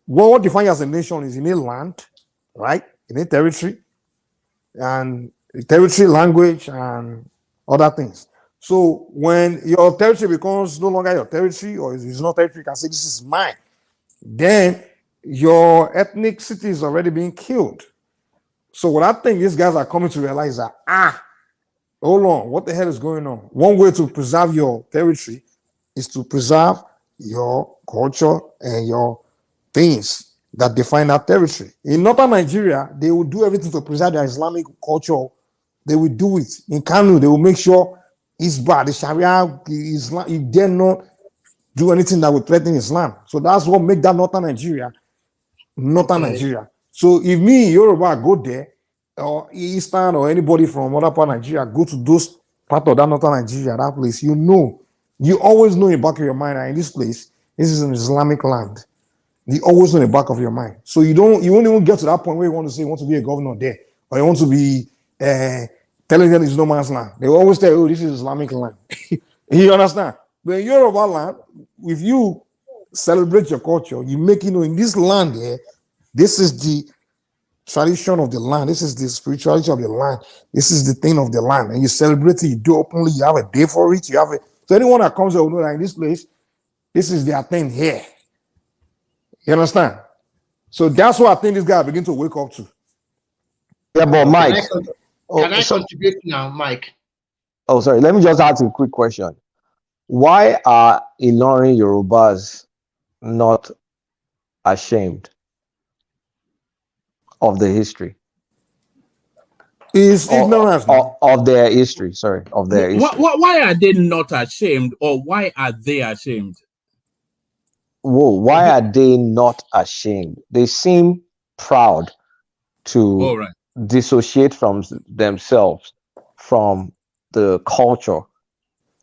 what defines as a nation is in a land, right? In a territory, and territory, language, and other things. So when your territory becomes no longer your territory, or it's not territory, you can say this is mine, then your ethnicity is already being killed. So what I think these guys are coming to realize that, hold on, what the hell is going on? One way to preserve your territory is to preserve your culture and your things that define that territory. In northern Nigeria, they will do everything to preserve their Islamic culture. They will do it. In Kanu, they will make sure it's bad. The Sharia, Islam, you dare not do anything that will threaten Islam. So that's what makes that northern Nigeria. So if me, Yoruba, go there, or Eastern or anybody from other part of Nigeria, go to those part of that northern Nigeria, that place, you always know in the back of your mind, in this place, this is an Islamic land. You always know in the back of your mind. So you won't even get to that point where you want to say you want to be a governor there, or you want to be telling them it's no man's land. They always tell you, this is Islamic land. You understand? But in Yoruba land, if you celebrate your culture, you make in this land here, this is the tradition of the land, this is the spirituality of the land, this is the thing of the land, and you celebrate it, you do openly, you have a day for it, so anyone that comes there will know that in this place, this is their thing here. You understand? So that's what I think this guy begin to wake up to. Yeah, but Mike, can I contribute now, Mike? Oh, sorry. Let me just ask a quick question. Why are Ilorin Yorubas not ashamed of the history? Is ignorance of their history? Sorry, of their history. Why are they not ashamed, or why are they ashamed? whoa, why are they not ashamed? They seem proud to dissociate from themselves from the culture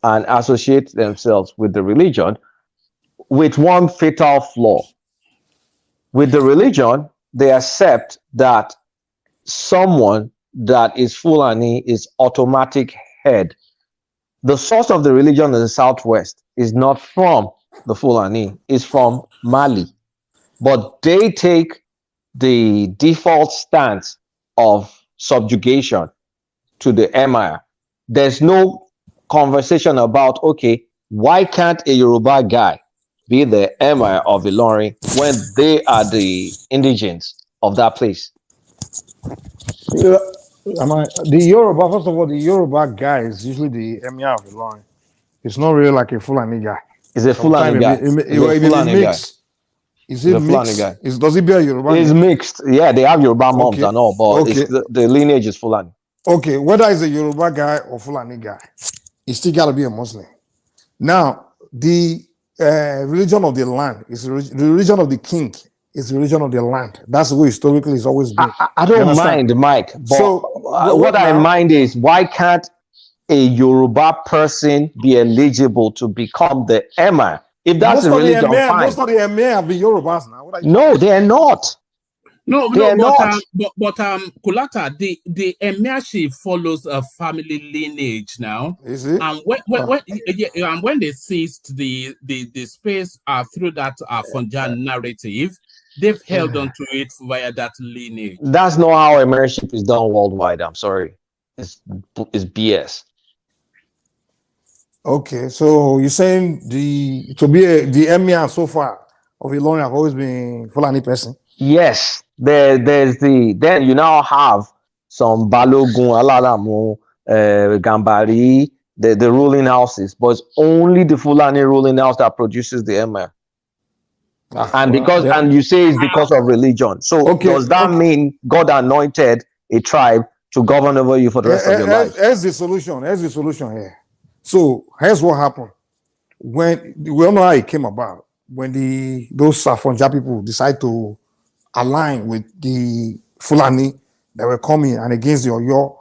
and associate themselves with the religion, with one fatal flaw. With the religion, they accept that someone that is Fulani is automatic head. The source of the religion in the Southwest is not from the Fulani, it's from Mali. But they take the default stance of subjugation to the emir. There's no conversation about, okay, why can't a Yoruba guy be the emir of Ilorin when they are the indigents of that place? Yeah, the Yoruba, first of all, the Yoruba guy is usually the emir of Ilorin. It's not really like a Fulani guy. It's a Fulani guy. It may be mixed. Is it mixed? Does it bear Yoruba? It's mixed. Yeah, they have Yoruba moms and all, but the lineage is Fulani. Okay, whether it's a Yoruba guy or Fulani guy, he still got to be a Muslim. Now, the religion of the land is the religion of the king. Is the religion of the land. That's the way historically it's always been. I don't mind, Mike. But so, what I mind is, why can't a Yoruba person be eligible to become the emir? If that's the religion, fine. Most of the emir have been Yorubas now. No, they are not. But Kulata, the emirship follows a family lineage now. Is it? And when they seized the space through that Funjan narrative, they've held on to it via that lineage. That's not how emirship is done worldwide. I'm sorry, it's BS. Okay, so you're saying the emir so far of Ilorin have always been Fulani person? Yes, then you now have some Balogun, Alalamu, Gambari, the ruling houses, but it's only the Fulani ruling house that produces the emir. And you say it's because of religion. So does that mean God anointed a tribe to govern over you for the rest of your life? Here's the solution. Here. So here's what happened. When we all know how it came about. When those Safonja people decide to align with the Fulani that were coming and against the Oyo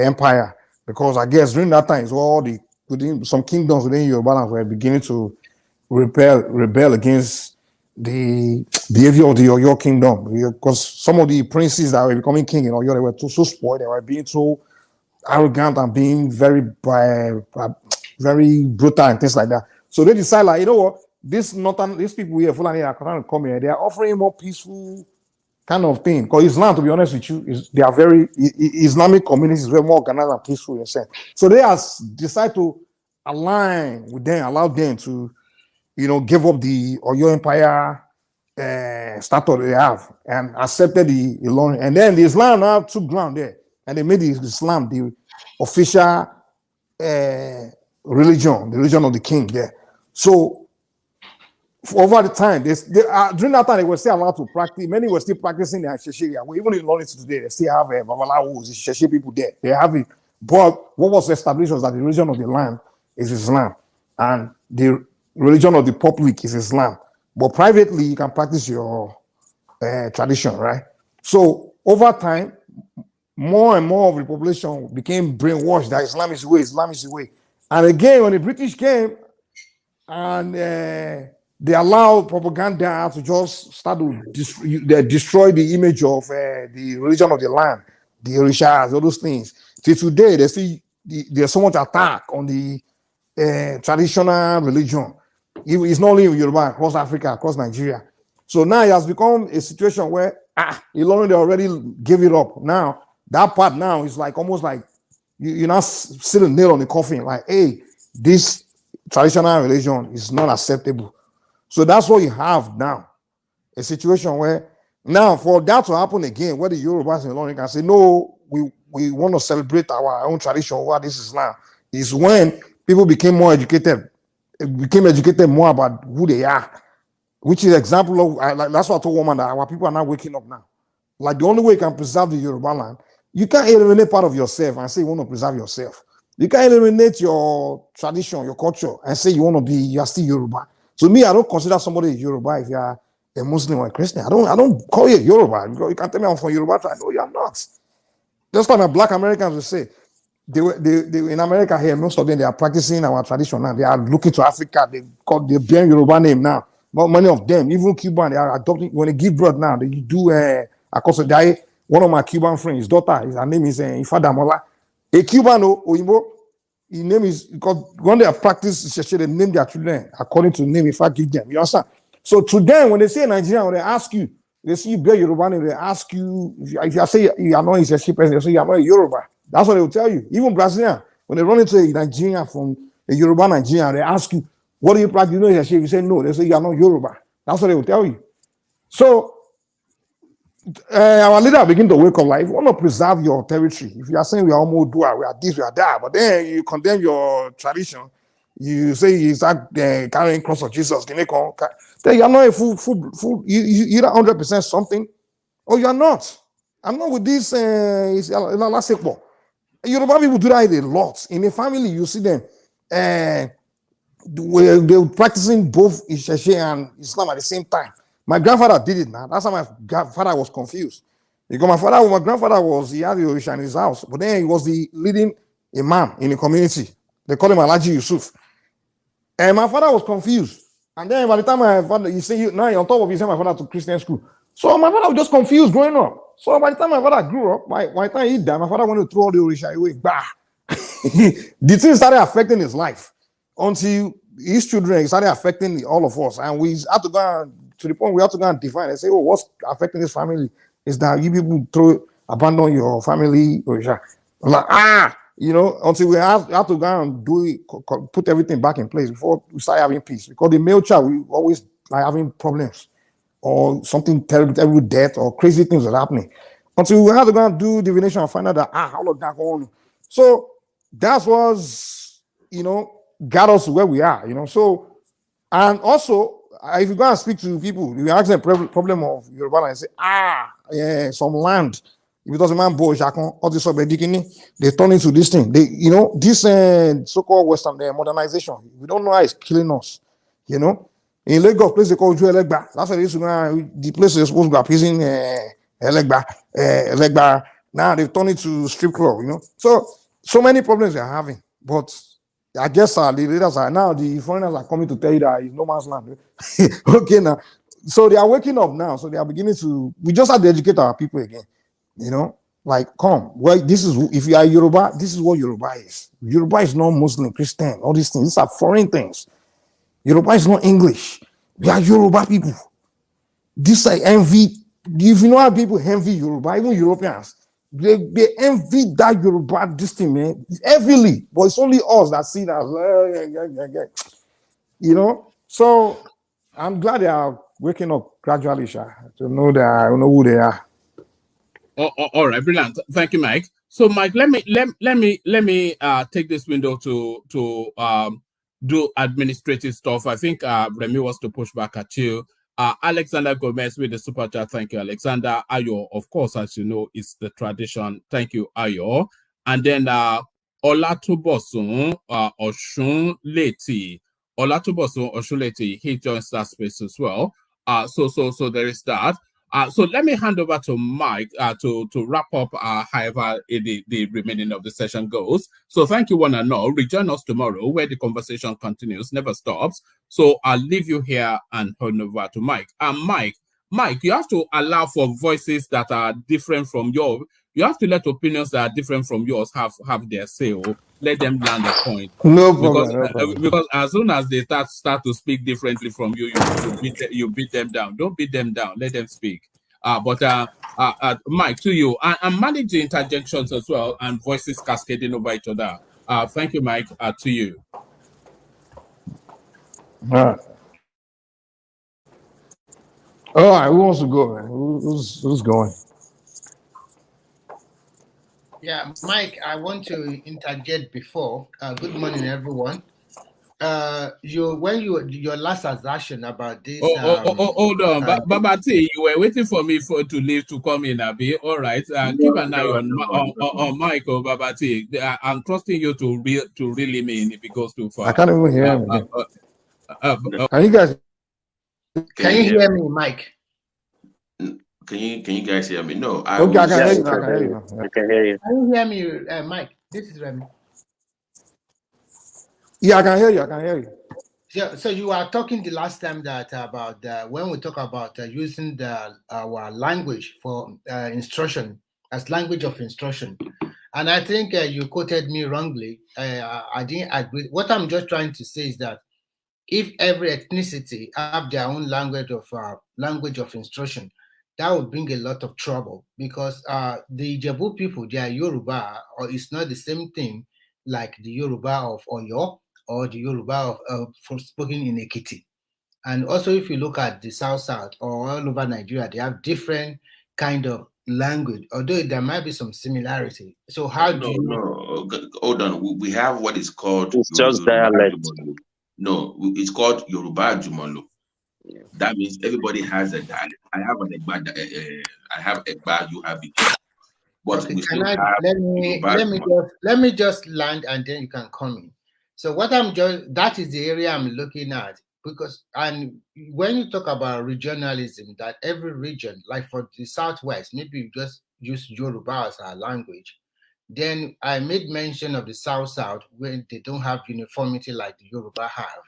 empire, because I guess during that time, some kingdoms within Yoruba land were beginning to rebel against the behavior of the Oyo kingdom, because some of the princes that were becoming king in Oyo, they were so spoiled, they were being so arrogant and being very brutal and things like that. So they decide, like, you know what, these people here, Fulani, are trying to come here, they are offering more peaceful kind of thing. Because Islam, to be honest with you, they are very Islamic communities, very more organized and peaceful in a sense. So they decide to align with them, allow them to, give up the Oyo Empire status they have and accepted the Ilorin. And then the Islam now took ground there, and they made Islam the official religion, the religion of the king there. So over the time, during that time, they were still allowed to practice. Many were still practicing their Sheshiria. Even in Lawrence today, they still have Babalawos, Sheshi people there. They have it. But what was established was that the religion of the land is Islam, and the religion of the public is Islam. But privately, you can practice your tradition, right? So over time, more and more of the population became brainwashed that Islam is the way, Islam is the way. And again, when the British came and they allowed propaganda to just start to destroy the image of the religion of the land, the Orishas, all those things. Till today, there's so much attack on the traditional religion. It's not only in Yoruba, across Africa, across Nigeria. So now it has become a situation where Ilorin, they already gave it up. Now, that part now is like almost like you're not still a nail on the coffin, like, hey, this traditional religion is not acceptable. So that's what you have now. A situation where now for that to happen again, where the Yorubas in Ilorin can say, no, we want to celebrate our own tradition over this Islam, is when people became more educated, more about who they are, which is example of, that's what I told woman, that our people are now waking up now. Like the only way you can preserve the Yoruba land, you can't eliminate part of yourself and say you want to preserve yourself. You can't eliminate your tradition, your culture, and say you are still Yoruba. To me, I don't consider somebody a Yoruba if you are a Muslim or a Christian. I don't call you a Yoruba. You can't tell me I'm from Yoruba tribe. No, you are not. Just like my black Americans will say, they in America here, most of them, they are practicing our tradition now. They are looking to Africa. They bear Yoruba name now. But many of them, even Cuban, they are adopting, when they give birth now, they do, one of my Cuban friends, his daughter, her name is Ifadamola. A Cuban, Oyinbo, his name is, because when they have practiced, they name their children according to the name if I give them. You understand? So to them, when they say Nigerian, when they ask you, they see you bear Yoruba name, they ask you, if you say you are not a sheep person, they say you are not a Yoruba. That's what they will tell you. Even Brazilian, when they run into a Nigerian from a Yoruba Nigerian, they ask you, what do you practice? You know, if you say no, they say you are not Yoruba. That's what they will tell you. So our leader begin to wake up like, if you want to preserve your territory, if you are saying we are almost Dua, we are this, we are that, but then you condemn your tradition, you say you start carrying cross of Jesus, then you are not a full you're 100% something, or you are not. I'm not with this. Yoruba people do that a lot. In a family, you see them. They're practicing both Isheshe and Islam at the same time. My grandfather did it now. That's how my grandfather was confused. Because my grandfather he had the Orisha in his house, but then he was the leading imam in the community. They call him Alhaji Yusuf. And my father was confused. And then by the time my father, now on top of you send my father to Christian school. So my father was just confused growing up. So by the time my father grew up, by the time he died, my father wanted to throw all the Orisha away. Bah! The thing started affecting his life until his children started affecting all of us. And we had to go to the point we had to go and define and say, what's affecting this family is that you people abandon your family Orisha. I'm like, until we have to go and put everything back in place before we start having peace. Because the male child, we always like having problems or something terrible death or crazy things are happening. Until we have to go and do divination and find out that, all of that going on. So that was, got us where we are, So, and also, if you go and speak to people, you ask them problem of Yoruba and say, some land. If it doesn't man boy, all this they turn into this thing. This so-called Western modernization. We don't know how it's killing us. In Lagos, place they call Elegba. That's what it is. The place is supposed to be appeasing Elegba. Now they've turned it to strip club. So many problems they're having. But I guess the leaders are now, the foreigners are coming to tell you that it's no man's land. Okay, now. So they are waking up now. So they are beginning to, we just have to educate our people again. This is, if you are Yoruba, this is what Yoruba is. Yoruba is not Muslim, Christian, all these things. These are foreign things. Yoruba is not English. We are Yoruba people. This I envy. If you know how people envy Yoruba, even Europeans, they envy that Yoruba, this thing, man, heavily. But it's only us that see that. So I'm glad they are waking up gradually, to know that I know who they are. All right, brilliant. Thank you, Mike. So, Mike, let me take this window to do administrative stuff. I think Remy wants to push back at you. Alexander Gomez with the super chat. Thank you, Alexander. Ayo, of course, as you know, is the tradition. Thank you, Ayo. And then Olatubosun Oshunleti. Olatubosun Oshunleti, he joins that space as well. So there is that. So let me hand over to Mike to wrap up however the remaining of the session goes. So thank you one and all. Rejoin us tomorrow where the conversation continues, never stops. So I'll leave you here and hand over to Mike. Mike, you have to allow for voices that are different from yours. You have to let opinions that are different from yours have their say. Or let them land a point. No problem. Because as soon as they start to speak differently from you, you beat them down. Don't beat them down. Let them speak. Mike, to you, and manage the interjections as well and voices cascading over each other. Thank you, Mike. To you. All right, who wants to go, man? Who's going? Yeah, Mike, I want to interject before. Good morning, everyone. Your last assertion about this. Hold on, Babati, you were waiting for me to leave to come in, Abi. All right, keep an eye on Michael Babati. I'm trusting you to really mean if it goes too far. I can't even hear him. Can you guys? Can you hear me, Mike? Can you guys hear me? No, I can hear you. I can hear you. I can hear you. Can you hear me, Mike? This is Remy. Yeah, I can hear you. I can hear you. So you are talking the last time that about when we talk about using our language for instruction as language of instruction, and I think you quoted me wrongly. I didn't agree. What I'm just trying to say is that if every ethnicity have their own language of instruction, that would bring a lot of trouble, because the Ijebu people, they are Yoruba, or it's not the same thing like the Yoruba of Oyo or the Yoruba of spoken in Ekiti. And also, if you look at the South or all over Nigeria, they have different kind of language, although there might be some similarity. So how do you... No, hold on. We have what is called... It's just dialect. No, it's called Yoruba Jumolo. That means everybody has a dialect. I have an Egba, I have Egba, you have it. But okay, we still have let me just land and then you can come in. So what that is the area I'm looking at, because, and when you talk about regionalism, that every region, like for the Southwest, maybe you just use Yoruba as our language. Then I made mention of the South when they don't have uniformity like the Yoruba have,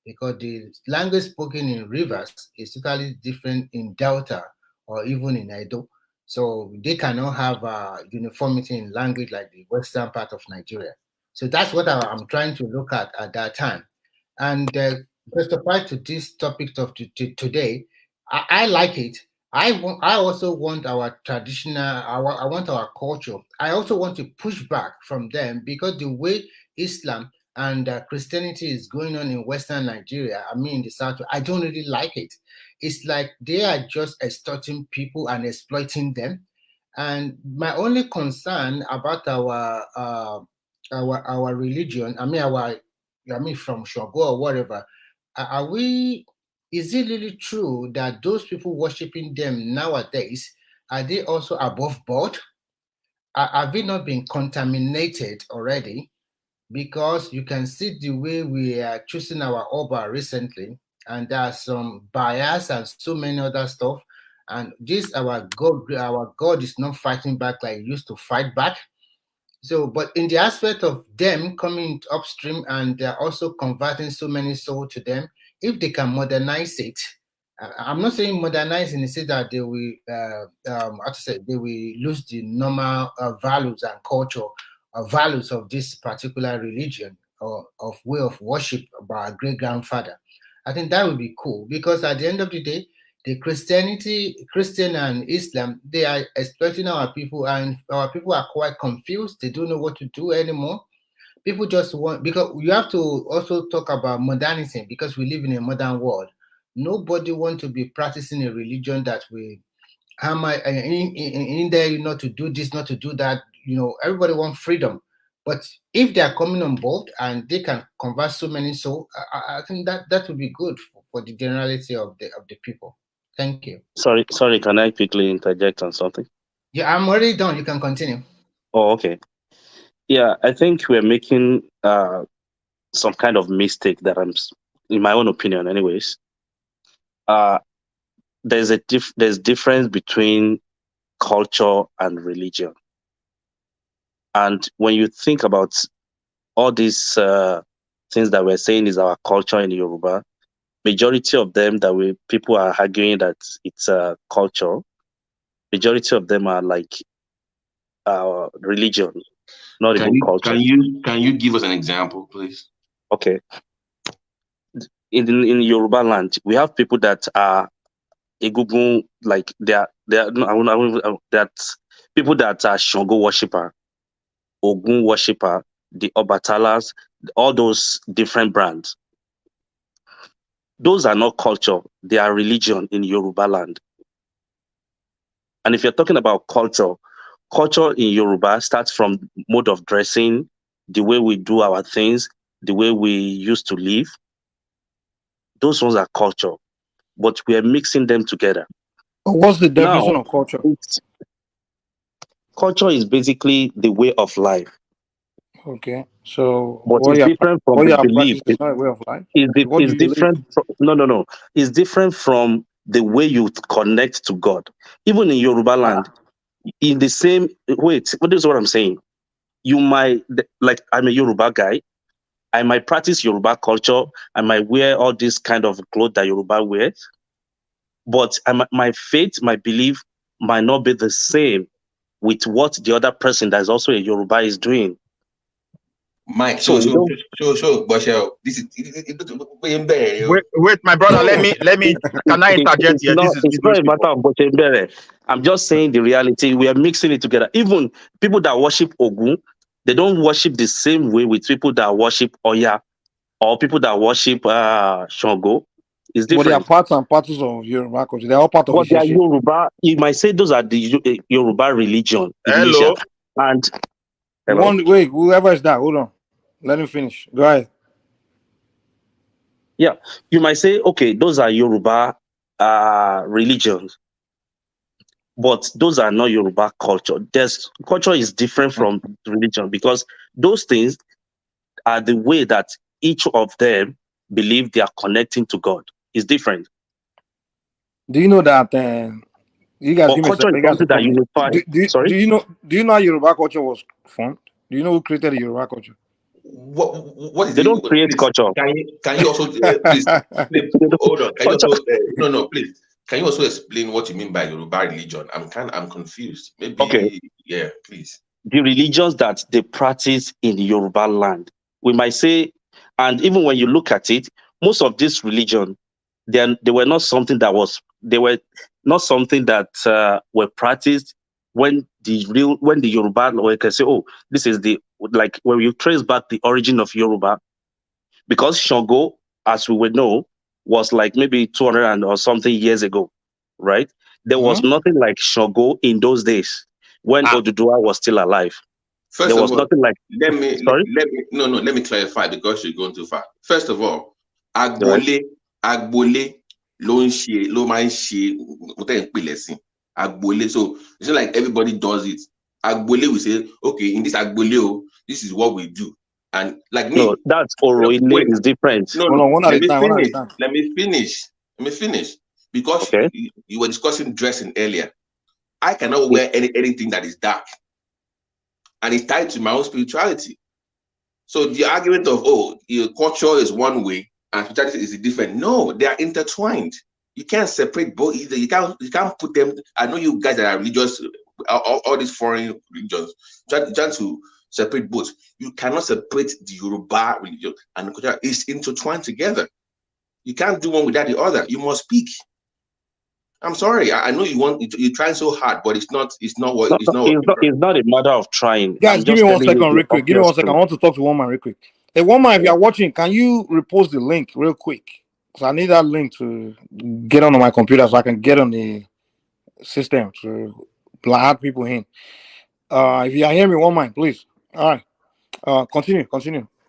because the language spoken in rivers is totally different in Delta or even in Edo. So they cannot have uniformity in language like the western part of Nigeria. So that's what I'm trying to look at that time. And just apply to this topic of today, I like it. I also want our traditional, I want our culture. I also want to push back from them, because the way Islam and Christianity is going on in Western Nigeria, I mean in the South, I don't really like it. It's like they are just extorting people and exploiting them. And my only concern about our religion, from Shogo or whatever, is it really true that those people worshiping them nowadays, are they also above board? Have they not been contaminated already? Because you can see the way we are choosing our Oba recently, and there's some bias and so many other stuff. And this our God is not fighting back like he used to fight back. So, but in the aspect of them coming upstream and they're also converting so many souls to them, if they can modernize it, I'm not saying modernize in the sense that they will, they will lose the normal values and culture values of this particular religion or of way of worship by our great grandfather. I think that would be cool, because at the end of the day, the Christian and Islam, they are exploiting our people, and our people are quite confused. They don't know what to do anymore. People just want, because you have to also talk about modernity, because we live in a modern world. Nobody wants to be practicing a religion that we hammer in there, not to do this, not to do that. Everybody wants freedom. But if they are coming on board and they can convert so many souls, I think that would be good for the generality of the people. Thank you. Sorry, can I quickly interject on something? Yeah, I'm already done. You can continue. Oh, okay. Yeah, I think we're making some kind of mistake that in my own opinion anyways. There's difference between culture and religion. And when you think about all these things that we're saying is our culture in Yoruba, majority of them people are arguing that it's a culture. Majority of them are like religion, not even culture. Can you give us an example, please? Okay. In Yoruba land, we have people that are Egungun, like they're people that are Shango worshipper, Ogun worshipper, the Obatalas, all those different brands. Those are not culture, they are religion in Yoruba land. And if you're talking about culture in Yoruba starts from mode of dressing, the way we do our things, the way we used to live. Those ones are culture, but we are mixing them together. What's the definition of culture? Culture is basically the way of life. Okay, so but it's different from the belief. It's not a way of life. It's different. No. It's different from the way you connect to God. Even in Yoruba land, in the same wait. What is what I'm saying? You might like I'm a Yoruba guy. I might practice Yoruba culture. I might wear all this kind of clothes that Yoruba wears, but my faith, my belief might not be the same with what the other person that is also a Yoruba is doing. Mike, so Boshel, this is wait, my brother. Let me. Can I interject here? It's not a matter of Boshel. I'm just saying the reality. We are mixing it together. Even people that worship Ogun, they don't worship the same way with people that worship Oya or people that worship Shango. It's different. But they are parts and parcels of Yoruba culture. They are all part of they are Yoruba. You might say those are the Yoruba religion. Hello. And wait, whoever is that, hold on. Let him finish. Go ahead. Yeah, you might say, okay, those are Yoruba religions, but those are not Yoruba culture. Culture is different from religion because those things are the way that each of them believe they are connecting to God. It's different. Do you know that you guys give me culture is something that unifies? Sorry? Do you know how Yoruba culture was formed? Do you know who created the Yoruba culture? What is they don't create culture? Can you also please hold on? Can you also no please? Can you also explain what you mean by Yoruba religion? I'm confused. Maybe okay. Yeah, please. The religions that they practice in the Yoruba land, we might say, and even when you look at it, most of this religion, they were not something that were practiced when the Yoruba, or you can say, oh, this is like when you trace back the origin of Yoruba, because Shango, as we would know, was like maybe 200 or something years ago, right? There was nothing like Shango in those days when Oduduwa was still alive. First of all, nothing like. Let me clarify because you're going too far. First of all, Agbole ló máa ń ṣe Agbole. So it's not like everybody does it. Agbole will say, okay, in this Agbole, this is what we do. And like me, no, that's Oroile is different. No, let me finish. Because you were discussing dressing earlier. I cannot wear anything that is dark. And it's tied to my own spirituality. So the argument of, your culture is one way and spirituality is different. No, they are intertwined. You can't separate both either. You can't put them. I know you guys that are religious, all these foreign religions, trying to separate both. You cannot separate the Yoruba religion and the culture. It's intertwined together. You can't do one without the other. You must speak. I'm sorry. I know you're trying so hard, but it's not a matter of trying. Guys, give me 1 second, real quick. Give me 1 second. I want to talk to one man real quick. Hey, one man, if you're watching, can you repost the link real quick? Because I need that link to get onto my computer so I can get on the system to add people in. If you hear me, one man, please. All right. Continue.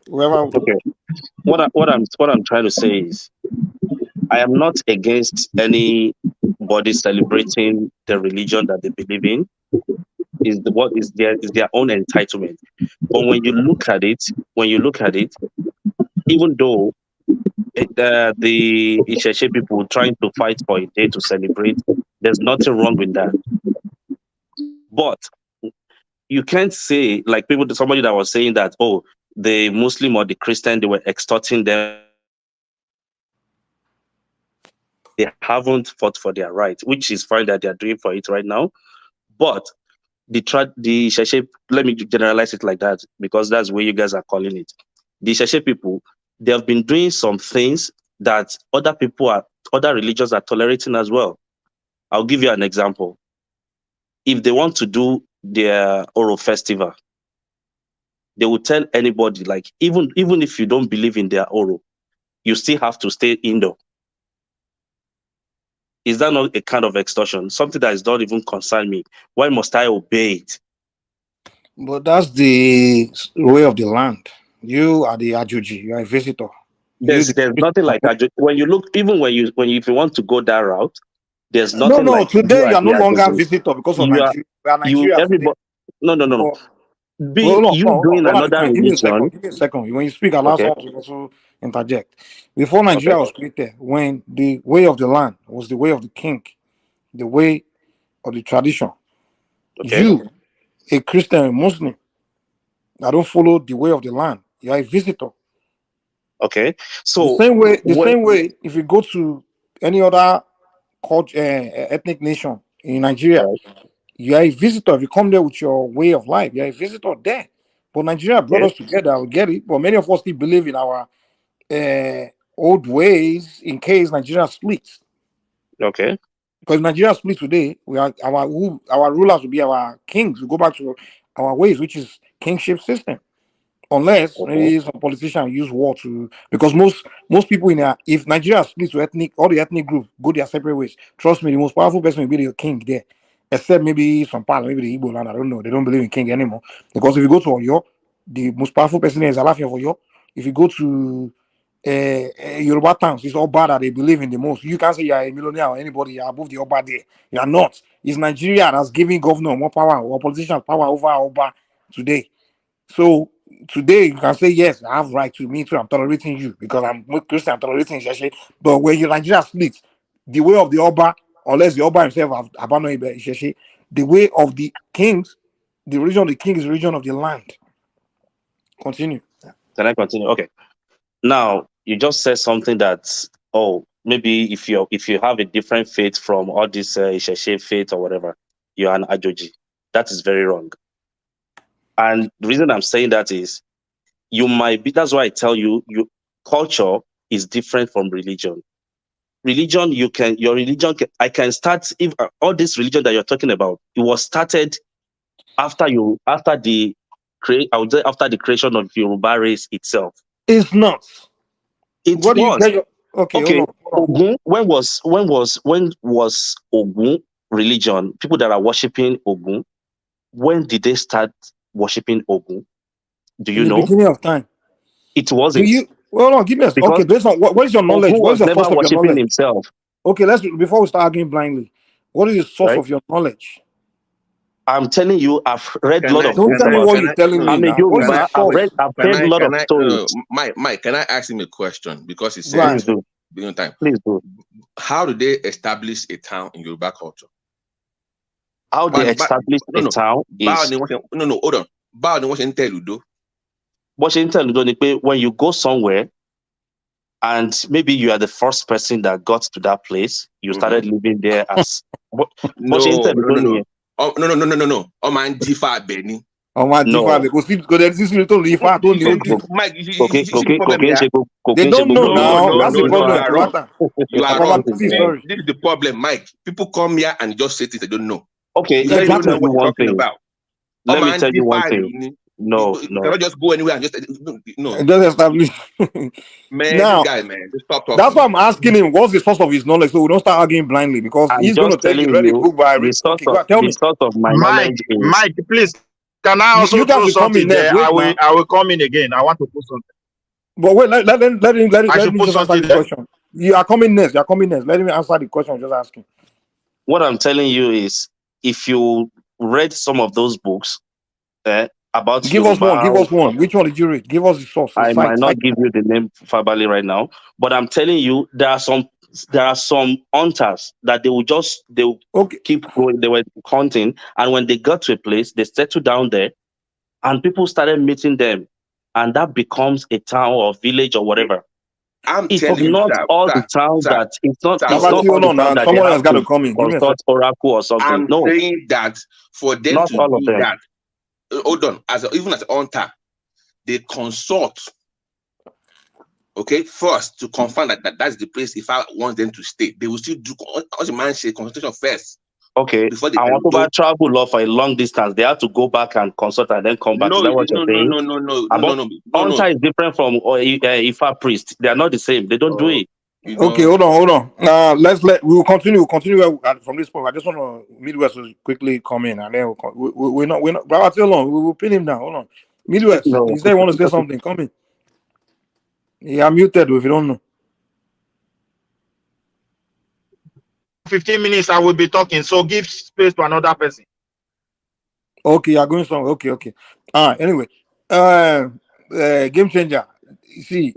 Whoever. Okay. What I'm trying to say is, I am not against anybody celebrating the religion that they believe in. Is their own entitlement. But when you look at it, even though the Isheshe people trying to fight for a day to celebrate, there's nothing wrong with that. But you can't say, like somebody that was saying that, the Muslim or the Christian, they were extorting them. They haven't fought for their rights, which is fine that they're doing for it right now. But the Sheshe, let me generalize it like that because that's where you guys are calling it. The Sheshe people, they have been doing some things that other religions are tolerating as well. I'll give you an example. If they want to do their Oro festival, they will tell anybody, like even if you don't believe in their Oro, you still have to stay indoor. Is that not a kind of extortion? Something that does not even concern me. Why must I obey it? But that's the way of the land. You are the Ajuji. You are a visitor. There's nothing like that. When you look, even if you want to go that route, there's nothing. No. Today you are no longer a visitor because of Nigeria. No. Doing another religion. Give me a second. When you speak, allow someone to also interject. Before Nigeria was created, when the way of the land was the way of the king, the way of the tradition. You, a Christian, a Muslim, I don't follow the way of the land. You are a visitor. Okay. So the same way, if you go to any other culture, ethnic nation in Nigeria, you are a visitor. If you come there with your way of life, you are a visitor there. But Nigeria brought us together. We get it. But many of us still believe in our old ways in case Nigeria splits. Okay. Because Nigeria splits today, we are our rulers will be our kings. We go back to our ways, which is kingship system. Unless maybe some politicians use war to, because most people if Nigeria splits to all the ethnic groups go their separate ways. Trust me, the most powerful person will be the king there, except maybe some part, maybe the Igbo land. I don't know. They don't believe in king anymore. Because if you go to Oyo, the most powerful person there is Alafia of Oyo. If you go to Yoruba towns, it's Oba that they believe in the most. You can't say you're a millionaire or anybody, you're above the Oba there. You're not. It's Nigeria that's giving governor more power or politicians power over Oba today. So today you can say, yes, I have right to me too. I'm tolerating you because I'm Christian, I'm tolerating Sheshe. But when you Nigeria split, the way of the Oba, unless the Oba himself have abandoned Sheshe, the way of the kings, the religion of the king is the religion of the land. Continue. Can I continue? Okay. Now you just said something that maybe if you have a different faith from all this Isheshe faith or whatever, you're an Ajoji. That is very wrong. And the reason I'm saying that is you might be, that's why I tell you, culture is different from religion. Religion, I can start, if all this religion that you're talking about, it was started after the creation of Yoruba race itself. It's not. It what was. Do you okay. Hold on. Ogun, when was Ogun religion? People that are worshiping Ogun, when did they start worshiping Ogun? Do you know? In the beginning of time. It wasn't. Give me okay. Based on what is your knowledge? Ogun what is the never source of your knowledge? Himself. Okay, before we start arguing blindly, what is the source of your knowledge? I'm telling you, I've read a lot of. Don't tell me what you're telling me now. What is the source? I've read a lot of stories. Mike, can I ask him a question? Because he said, Please do. How do they establish a town in Yoruba culture? How they establish a town is... No, hold on. When you go somewhere, and maybe you are the first person that got to that place, you started living there as... No. Oh, no. Oh, man, Jifa Benny. Oh, man, Jifa. Mike, they don't know now. That's the problem. You are wrong. This is the problem, Mike. People come here and just say things they don't know. Okay, let me tell you one thing. Let me tell you one thing. No. You cannot just go anywhere and just Just establish. Man, now, this guy, man, just stop talking. That's why I'm asking him what's the source of his knowledge, so we don't start arguing blindly because he's going to tell you read a book by. The source of my knowledge is... Mike, please, can I also throw something there? I will come in again. I want to put something. But wait, let him just answer the question. You are coming next. Let him answer the question. I'm just asking. What I'm telling you is, if you read some of those books, about give us one. Which one did you read? Give us the source. I might not give you the name verbally right now, but I'm telling you there are some hunters that they will keep going. They were hunting, and when they got to a place, they settled down there, and people started meeting them, and that becomes a town or village or whatever. It's not all the towns that someone has got to come in. Consult oracle or something. I'm saying that for them not to all of do them. that. Hold on, even as an hunter, they consult. Okay, first to confirm that's the place. If I want them to stay, they will still do as a man say consultation first. Okay, I want to travel off for a long distance. They have to go back and consult and then come back. Is that what you're saying? No. Hunter is different from Ifa priest. They are not the same. They don't do it. Okay, hold on. We will continue from this point. I just want to Midwest to quickly come in, and then we're not. But too long. We will pin him down. Hold on, Midwest. You say you want to say something? Come in. Yeah, I'm muted. If you don't know. 15 minutes, I will be talking. So give space to another person. Okay, you're going somewhere. Okay. Anyway, game changer. You see,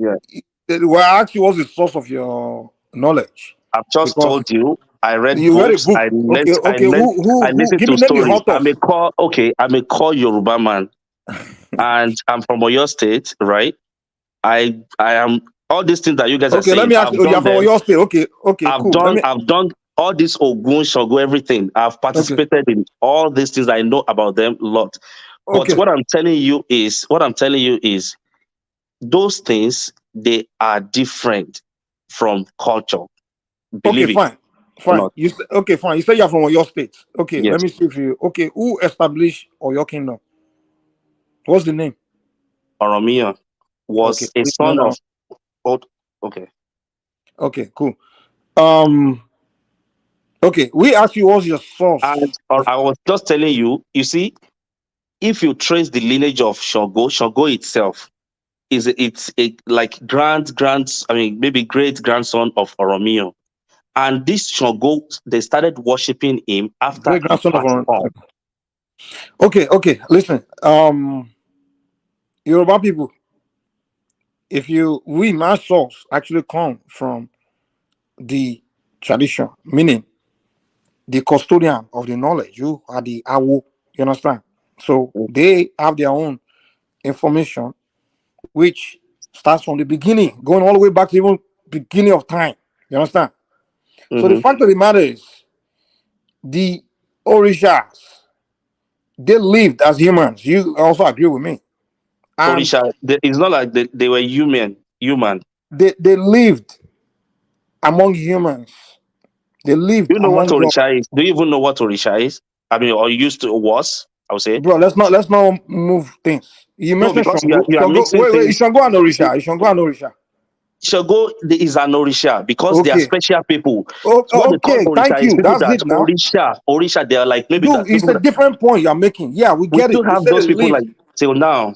well, I asked you what's the source of your knowledge. I've just Because told you. I read you read a books. book. I Okay. listen Give to me name the stories. authors. I'm a core Yoruba man, and I'm from Oyo State, right? I am all these things that you guys are saying. Let me ask you. You're from Oyo State. Okay, cool. I've done all this Ogun, Shogo, everything. I've participated in all these things. I know about them a lot. But what I'm telling you is, those things, they are different from culture. Believe fine. Fine. You fine. You say you're from Oyo State. Okay, yes. Let me see if you. Okay, who established Oyo Kingdom? What's the name? Oromia was a son of. Okay, cool. Okay, we asked you what's your source. And I was just telling you. You see, if you trace the lineage of Shogo itself it's a like maybe great grandson of Oromio. And this Shogo, they started worshiping him after he passed on. Okay. Listen, Yoruba people, my source actually come from the tradition, meaning the custodian of the knowledge. You are the awo. You understand? So they have their own information, which starts from the beginning, going all the way back to even beginning of time. You understand? So the fact of the matter is, the Orishas, they lived as humans. You also agree with me. Orisha, it's not like they were human. They lived among humans. They lived. You know what Orisha is? Do you even know what Orisha is? I mean, or was? I would say. Bro, let's not move things. You mentioned Shango. You are mixing wait, things. Shango and Orisha. Shango is an Orisha because they are special people. What they call Orisha, thank you. That's it now. Orisha, they are like maybe. Dude, it's a different point you're making. Yeah, we get it. We still have those people like till now.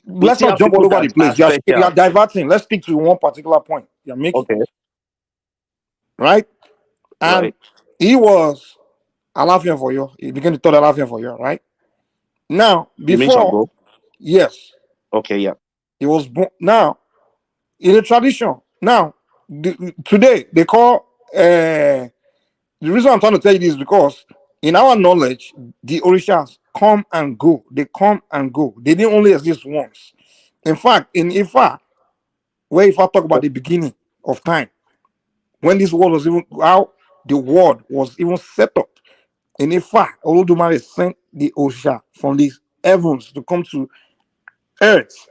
Let's not jump all over the place. You're diverting. Let's stick to one particular point you're making. Okay. Right? And he was Alafian for you. He began to talk Alafian for you, right? Now, before, yes. Okay, yeah. He was born. Now, in a tradition, now, today, they call, the reason I'm trying to tell you this is because in our knowledge, the Orishas come and go. They come and go. They didn't only exist once. In fact, in Ifa, where Ifa talk about the beginning of time, when this world was even, how the world was even set up, in Ifa, Olodumare sent the Orisha from the heavens to come to earth.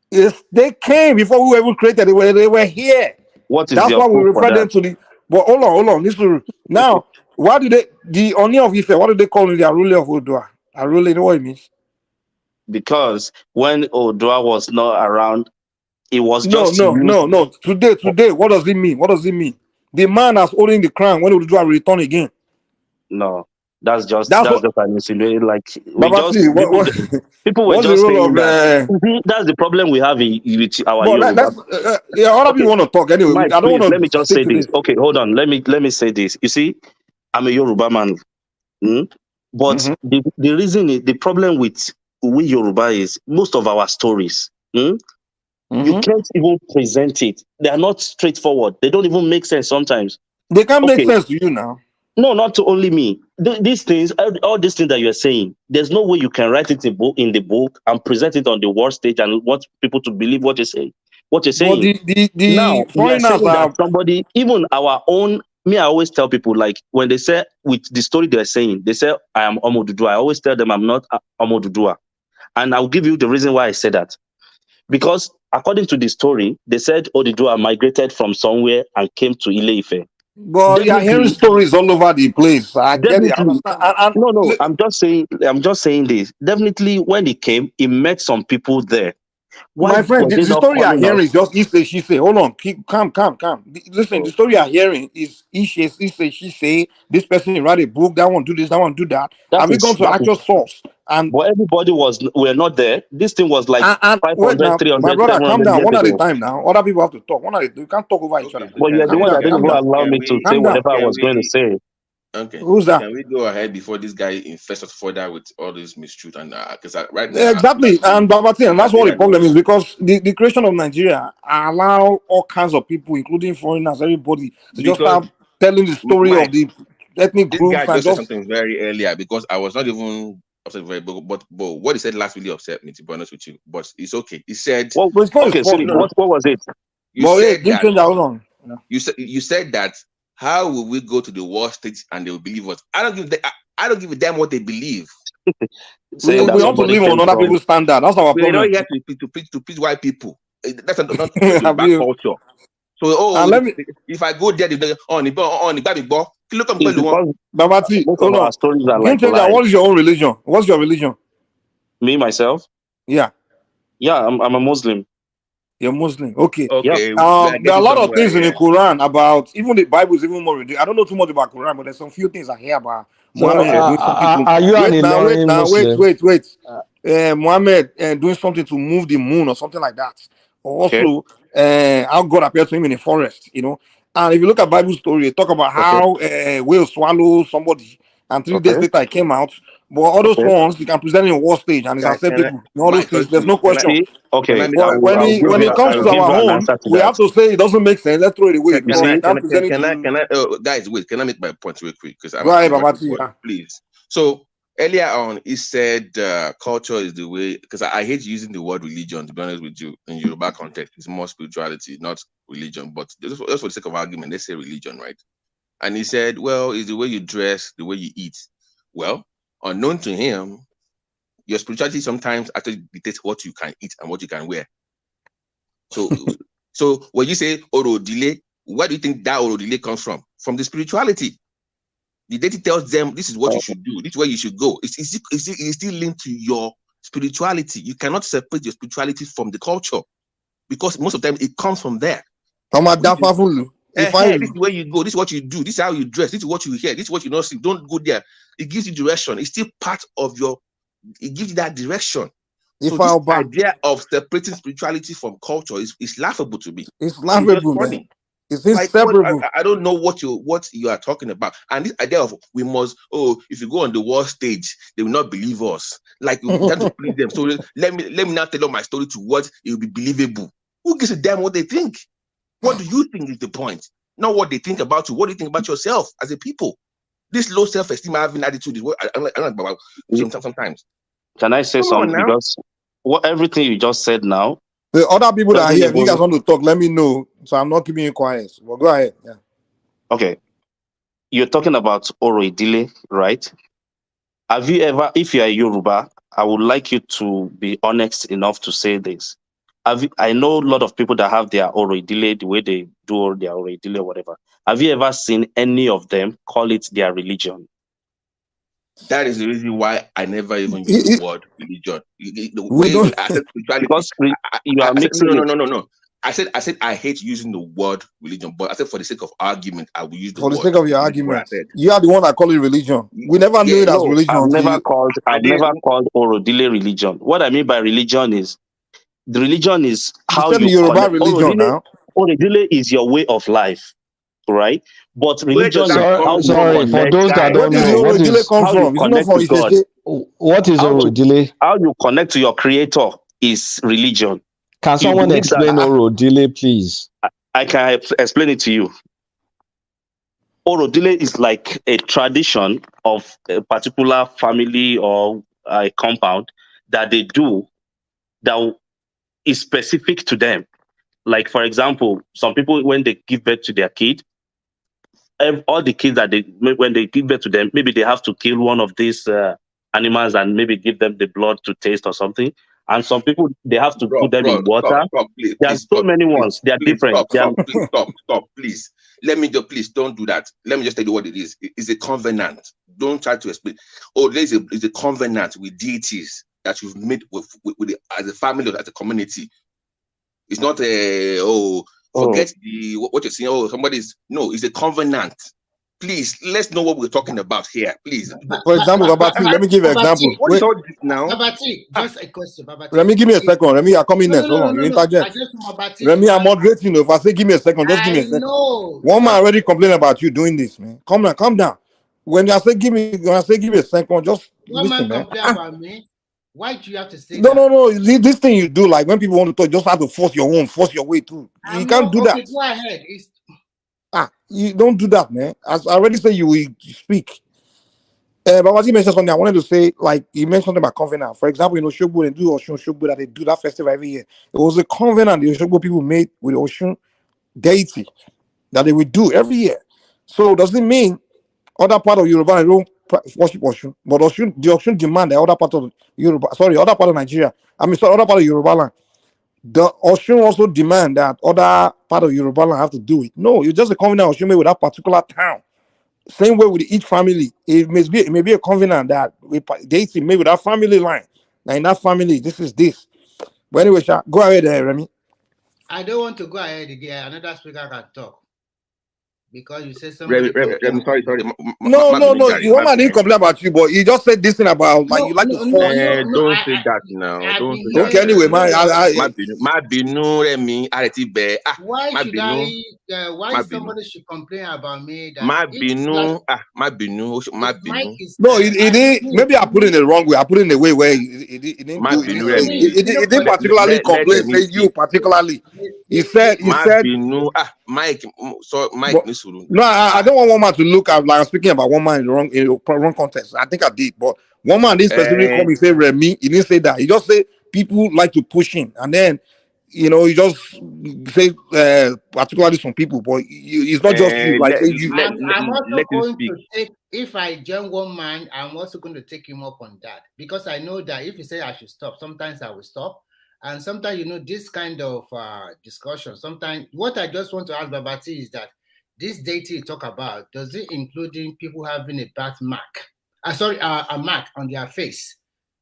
If they came before we were even created, they were here. That's why we refer them to the. But hold on. Listen. Now, why do the Oni of Ife? What do they call him? The Arule of Odua. Arule, you know what it means? Because when Odua was not around, it was no. Today, what does it mean? The man that's holding the crown when Odua will return again. No, that's just an insinuation. Like people were just saying that. That's the problem we have with our Yoruba. Other people want to talk anyway. Mike, I don't want to. Let me just say this. Okay, hold on. Let me say this. You see, I'm a Yoruba man, but the reason the problem with we Yoruba is most of our stories. You can't even present it. They are not straightforward. They don't even make sense sometimes. They can't make sense to you now. No, not to only me. These things, all these things that you're saying, there's no way you can write it in the book and present it on the world stage and want people to believe what you're saying. Now, you're saying that somebody, even our own, I always tell people, like, when they say, with the story they're saying, they say, I am Omodudua. I always tell them I'm not Omodudua. And I'll give you the reason why I say that. Because according to the story, they said Odudua migrated from somewhere and came to Ile-Ife. But you're hearing stories all over the place. I get it. No. I'm just saying this. Definitely, when he came, he met some people there. My friend, the story you're hearing is just he say, she say. Hold on, calm. Listen, the story you're hearing is he say, she say. This person write a book. That one do this. That one do that. Have we gone to actual source? But everybody we're not there. This thing was like 500, 300. My brother, calm down. One at a time now. Other people have to talk. You can't talk over each other. But you're the one that didn't allow me to say whatever I was going to say. Okay. Who's that? Can we go ahead before this guy infests us further with all this mistruth? And because right now, Exactly, and Babati, and that's what the problem is, because the creation of Nigeria allow all kinds of people, including foreigners, everybody, to just start telling the story of the ethnic this groups. guy And just said something very earlier, because I was not even upset very, but what he said last really upset me, to be honest with you. But it's okay. He said, well, okay, so what was it? You said that. You said that. How will we go to the war stage and they will believe us? I don't give a damn what they believe. We want to live on other people's standard. That's our problem. We're not here to please white people. That's not bad culture. So if I go there, Babati, hold on. What is your own religion? What's your religion? Me, myself? Yeah. Yeah, I'm a Muslim. You're Muslim. Okay. Okay. There are a lot of things in the Quran about, even the Bible is even more ridiculous. I don't know too much about Quran, but there's some few things I hear about Muhammad doing something. Are you an Ilorin Muslim? Wait. Muhammad doing something to move the moon or something like that. Also, how God appeared to him in a forest, you know. And if you look at Bible story, talk about how whale swallowed somebody, and 3 days later it came out. But all those ones you can present in a war stage and it's acceptable. All those things, there's no question. Okay. But when it comes to our own, we have to say it doesn't make sense. Let's throw it away. Guys, wait. Can I make my point real quick? Because please. So earlier on, he said culture is the way. Because I hate using the word religion. To be honest with you, in Yoruba context, it's more spirituality, not religion. But just for the sake of argument, let's say religion, right? And he said, well, it's the way you dress, the way you eat. Well, unknown to him, your spirituality sometimes actually dictates what you can eat and what you can wear. So when you say oro delay, where do you think that oro delay comes from? From the spirituality. The deity tells them this is what you should do, this is where you should go. It's still linked to your spirituality. You cannot separate your spirituality from the culture, because most of the time it comes from there. This is where you go, this is what you do, this is how you dress, this is what you hear, this is what you not see. Don't go there. It gives you direction. It's still part of it gives you that direction. So this idea of separating spirituality from culture is laughable to me. It's laughable, man. It's inseparable. I don't know what you are talking about. And this idea of we must, if you go on the war stage, they will not believe us. Like we have to please them. So let me now tell my story to what it will be believable. Who gives a damn what they think? What do you think is the point? Not what they think about you. What do you think about yourself as a people? This low self-esteem having attitude is what I like about sometimes. Can I say something? Because everything you just said now. The other people that are here, if you guys want to talk, let me know. So I'm not keeping you quiet. Well, go ahead. Yeah. Okay. You're talking about Oro Idile, right? Have you ever, if you are Yoruba, I would like you to be honest enough to say this. I know a lot of people that have their Oro Idile, the way they do their Oro Idile or whatever. Have you ever seen any of them call it their religion? That is the reason why I never even use the word religion. Because you are mixing it. No. I said I hate using the word religion, but I said for the sake of argument, I will use the word. For the sake of your argument, you are the one that call it religion. We never knew it as religion. I've never called Oro Idile religion. What I mean by religion is the religion is how you Yoruba religion now. Oro Idile is your way of life, right? But religion is how sorry, for those that don't know, what is Oro Idile? How you connect to your creator is religion. Can someone explain Oro Idile, please? I can explain it to you. Oro Idile is like a tradition of a particular family or a compound that they do that is specific to them. Like, for example, some people, when they give birth to their kid, all the kids when they give birth to them, maybe they have to kill one of these animals and maybe give them the blood to taste or something. And some people, they have to put them in water. There are so many ones. They are different. Stop, please. Please don't do that. Let me just tell you what it is. It's a covenant. Don't try to explain. It's a covenant with deities that you've made with as a family or as a community. It's not forget what you're saying. No, it's a covenant. Please, let's know what we're talking about here, please. For example, Babati, let me give you an example. What is all this now? Babati, just a question, Babati. Let me give me a second. Let me come in next. Hold on, you interject. Let me, I'm moderating. If I say give me a second, just give me a second. One man already complained about you doing this, man. Calm down. when I say give me a second, just One listen, man man. complain about me. Why do you have to say No, that? no. This thing you do, like when people want to talk, just have to force your way through. You can't do that. Okay, go ahead. You don't do that, man. As I already said, you will speak. But what you mentioned something, I wanted to say, like you mentioned about covenant. For example, Oshogbo and do Oshun Oshogbo that they do that festival every year. It was a covenant the Oshogbo people made with Oshun deity that they would do every year. So does it mean other part of Yoruba don't worship Oshun, but the Oshun demand the other part of other part of Nigeria. Other part of Yoruba land. The Oshun also demand that other part of Yoruba land have to do it. No, it's just a covenant Oshun made with that particular town. Same way with each family, it may be a covenant that deity made with that family line. Now in that family, this is this. But anyway, go ahead, Remy. I don't want to go ahead again. Another speaker can talk. Because you said somebody. Sorry. No. Your man didn't complain about you, but he just said this thing about like you like to force. Don't say that now. Don't say that. Okay, anyway, man. Why should why somebody should complain about me? That No, it didn't. Maybe I put it in the wrong way. I put it in the way where it didn't do it. It didn't particularly complain. Say you particularly. He said. Mike. So Mike, no, I don't want one man to look at like I'm speaking about one man in the wrong context. I think I did, but one man didn't specifically come and say Remy. He didn't say that. He just said people like to push him, and then he just say particularly some people, but it's not just you. Like I'm also going to take. If I join one man, I'm also going to take him up on that because I know that if he say I should stop, sometimes I will stop. And sometimes, this kind of discussion, sometimes what I just want to ask Babati is that this deity you talk about, does it including people having a birthmark? A mark on their face?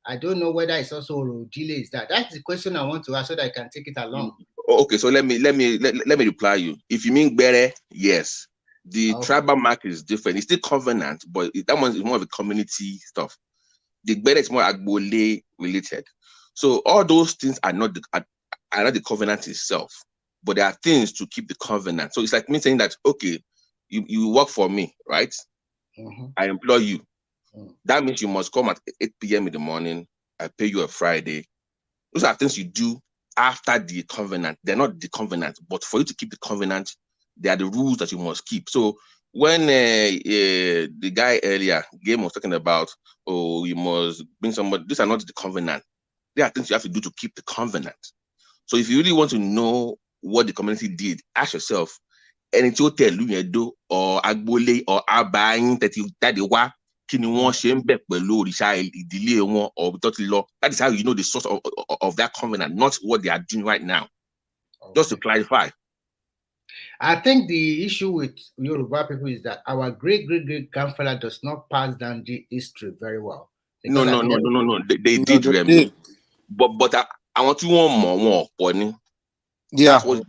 I don't know whether it's also delays that. That's the question I want to ask so that I can take it along. Okay, so let me reply you. If you mean Bere, yes. The tribal mark is different. It's still covenant, but that one is more of a community stuff. The Bere is more Agbole related. So all those things are not the covenant itself, but there are things to keep the covenant. So it's like me saying that, okay, you work for me, right? Mm-hmm. I employ you. Mm-hmm. That means you must come at 8 p.m. in the morning. I pay you a Friday. Those are things you do after the covenant. They're not the covenant, but for you to keep the covenant, they are the rules that you must keep. So when the guy earlier, Game was talking about, you must bring somebody, these are not the covenant. There are things you have to do to keep the covenant. So if you really want to know what the community did, ask yourself, any hotel or Agbole or Abayin that is how you know the source of that covenant, not what they are doing right now. Okay. Just to clarify. I think the issue with Yoruba people is that our great grandfather does not pass down the history very well. No. They did, Remy. But I want to want more. Yeah. So we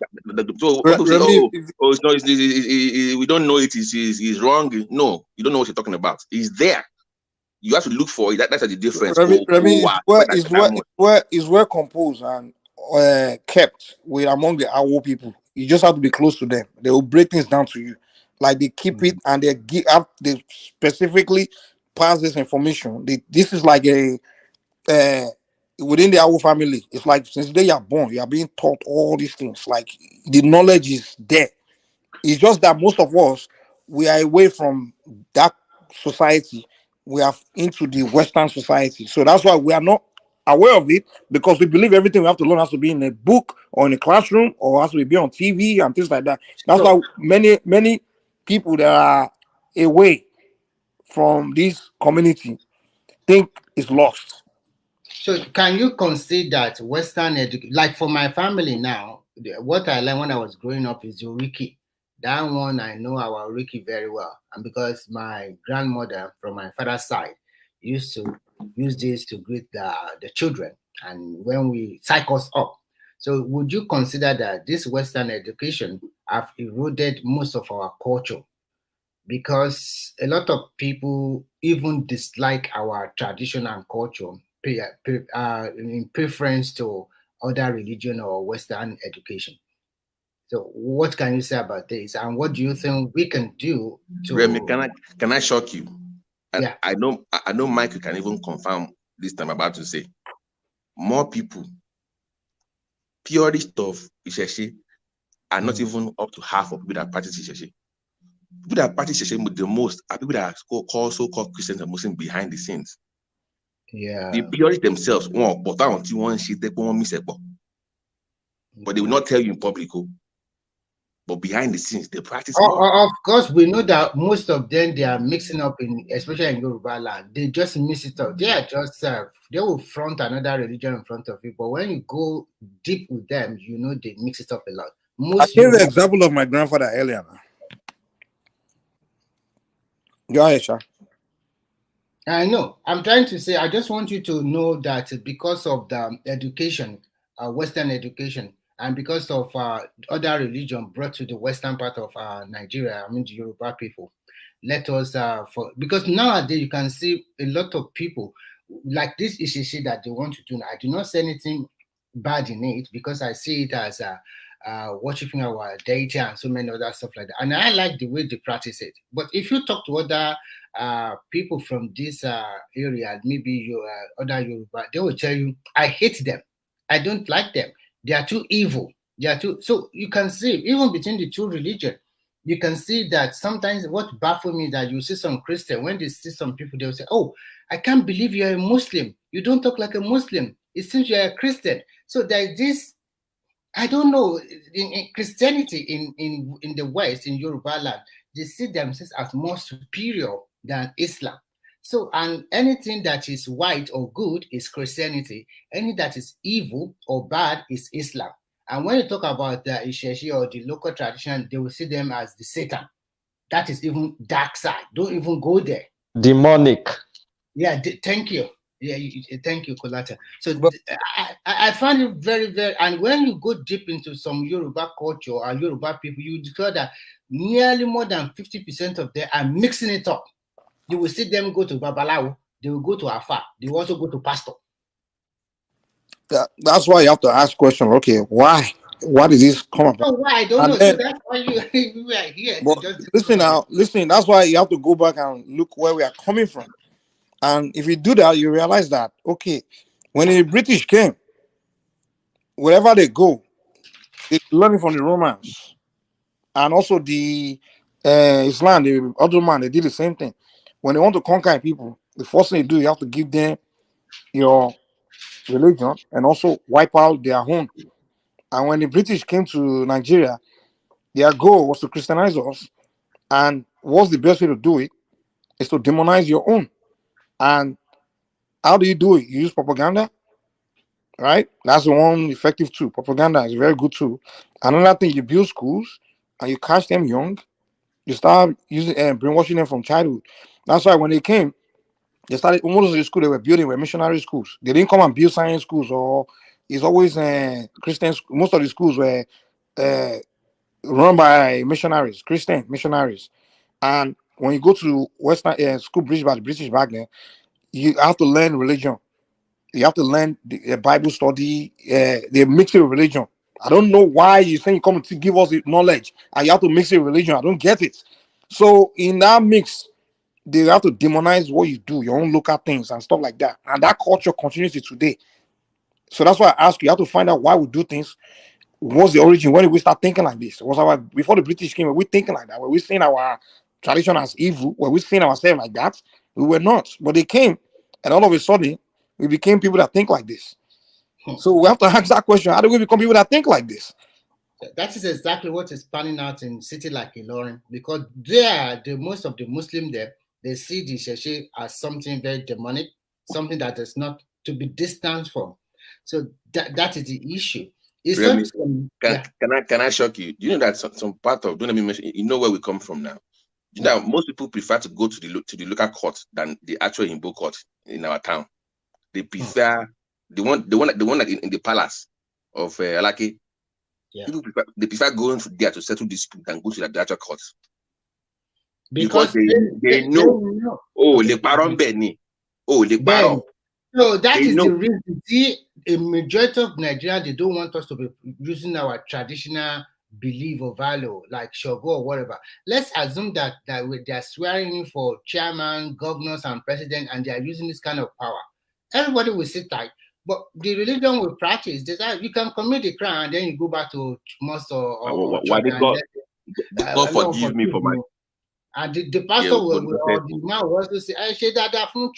don't know it is wrong. No, you don't know what you're talking about. It's there. You have to look for it. That's the difference. Remy is well composed and kept with among the Awo people. You just have to be close to them. They will break things down to you. Like they keep it and they specifically pass this information. This is like a within the Awo family. It's like since the day you are born, you are being taught all these things. Like the knowledge is there. It's just that most of us, we are away from that society. We are into the Western society. So that's why we are not aware of it, because we believe everything we have to learn has to be in a book or in a classroom or has to be on TV and things like that. That's why many people that are away from this community think it's lost. So can you consider that Western education, like for my family now, what I learned when I was growing up is Yoriki. That one, I know our Yoriki very well. And because my grandmother from my father's side used to use this to greet the children and when we cycles up. So would you consider that this Western education have eroded most of our culture? Because a lot of people even dislike our tradition and culture in preference to other religion or Western education. So what can you say about this? And what do you think we can do to... Remy, can I shock you? And I know Michael can even confirm this time about to say. More people, purist of Isheshe, are not even up to half of people that practice Isheshe. People that practice Isheshe the most are people that are so-called Christians and Muslims behind the scenes. Yeah. The purists themselves, but they will not tell you in public. But behind the scenes, they practice more. Of course, we know that most of them, they are mixing up, especially in Yoruba land. They just mix it up. They are just, they will front another religion in front of you. But when you go deep with them, you know they mix it up a lot. I gave the example of my grandfather earlier. Go ahead, Sha. I know. I'm trying to say, I just want you to know that because of the education, Western education, and because of other religion brought to the western part of Nigeria, I mean the Yoruba people, let us because nowadays you can see a lot of people like this issue that they want to do. I do not say anything bad in it because I see it as worshiping our deity and so many other stuff like that, and I like the way they practice it. But if you talk to other people from this area, maybe other Yoruba, they will tell you, I hate them, I don't like them. They are too evil. They are too. So you can see, even between the two religions, you can see that sometimes what baffles me is that you see some Christian, when they see some people, they'll say, oh, I can't believe you're a Muslim. You don't talk like a Muslim. It seems you're a Christian. So there's this, I don't know, in Christianity in the West, in Yoruba land, they see themselves as more superior than Islam. So, and anything that is white or good is Christianity. Anything that is evil or bad is Islam. And when you talk about the Isheshi or the local tradition, they will see them as the Satan. That is even dark side. Don't even go there. Demonic. Yeah, thank you. Yeah, thank you, Kolata. So I find it very, very, and when you go deep into some Yoruba culture or Yoruba people, you discover that nearly more than 50% of them are mixing it up. You will see them go to Babalawo, they will go to Afa, they will also go to Pastor. That's why you have to ask question. Okay, why? Why did this come about? Oh, why? I don't know. So that's why you are here. But listen. That's why you have to go back and look where we are coming from. And if you do that, you realize that okay, when the British came, wherever they go, they learn from the Romans, and also the Islam, the Ottoman, they did the same thing. When they want to conquer people, the first thing you do, you have to give them your religion and also wipe out their own. And when the British came to Nigeria, their goal was to Christianize us. And what's the best way to do it? Is to demonize your own. And how do you do it? You use propaganda, right? That's the one effective tool. Propaganda is a very good tool. Another thing, you build schools and you catch them young. You start using brainwashing them from childhood. That's why when they came, they started most of the schools they were building were missionary schools. They didn't come and build science schools, or it's always Christian. Most of the schools were run by missionaries, Christian missionaries. And when you go to Western school, British back then, you have to learn religion. You have to learn the Bible study. They mix it with religion. I don't know why you saying you come to give us the knowledge and you have to mix it with religion. I don't get it. So in that mix, they have to demonize what you do, your own local things and stuff like that. And that culture continues to today. So that's why I ask you have to find out why we do things. What's the origin? When did we start thinking like this? Was our before the British came? Were we thinking like that? Were we seeing our tradition as evil? Were we seeing ourselves like that? We were not. But they came, and all of a sudden, we became people that think like this. So we have to ask that question: how do we become people that think like this? That is exactly what is panning out in city like Ilorin, because there, most of the Muslims there, they see the Sheshe as something very demonic, something that is not to be distanced from. So that is the issue. Really? Can I shock you? You know that some part of, don't let me mention, you know where we come from now. You know, most people prefer to go to the local court than the actual Imbo court in our town. They prefer the one like in the palace of Alaki. Yeah. They prefer going to there to settle dispute than go to the actual court. Because they know. Oh, le paron Benny. Oh, le paron. So that is the reason. See, a majority of Nigeria, they don't want us to be using our traditional believe or value, like Shogo or whatever. Let's assume that they are swearing in for chairman, governors, and president, and they are using this kind of power. Everybody will sit tight. But the religion will practice. You can commit the crime and then you go back to mosque or why church. did God forgive me for my... And the pastor or the man will also say, I say that from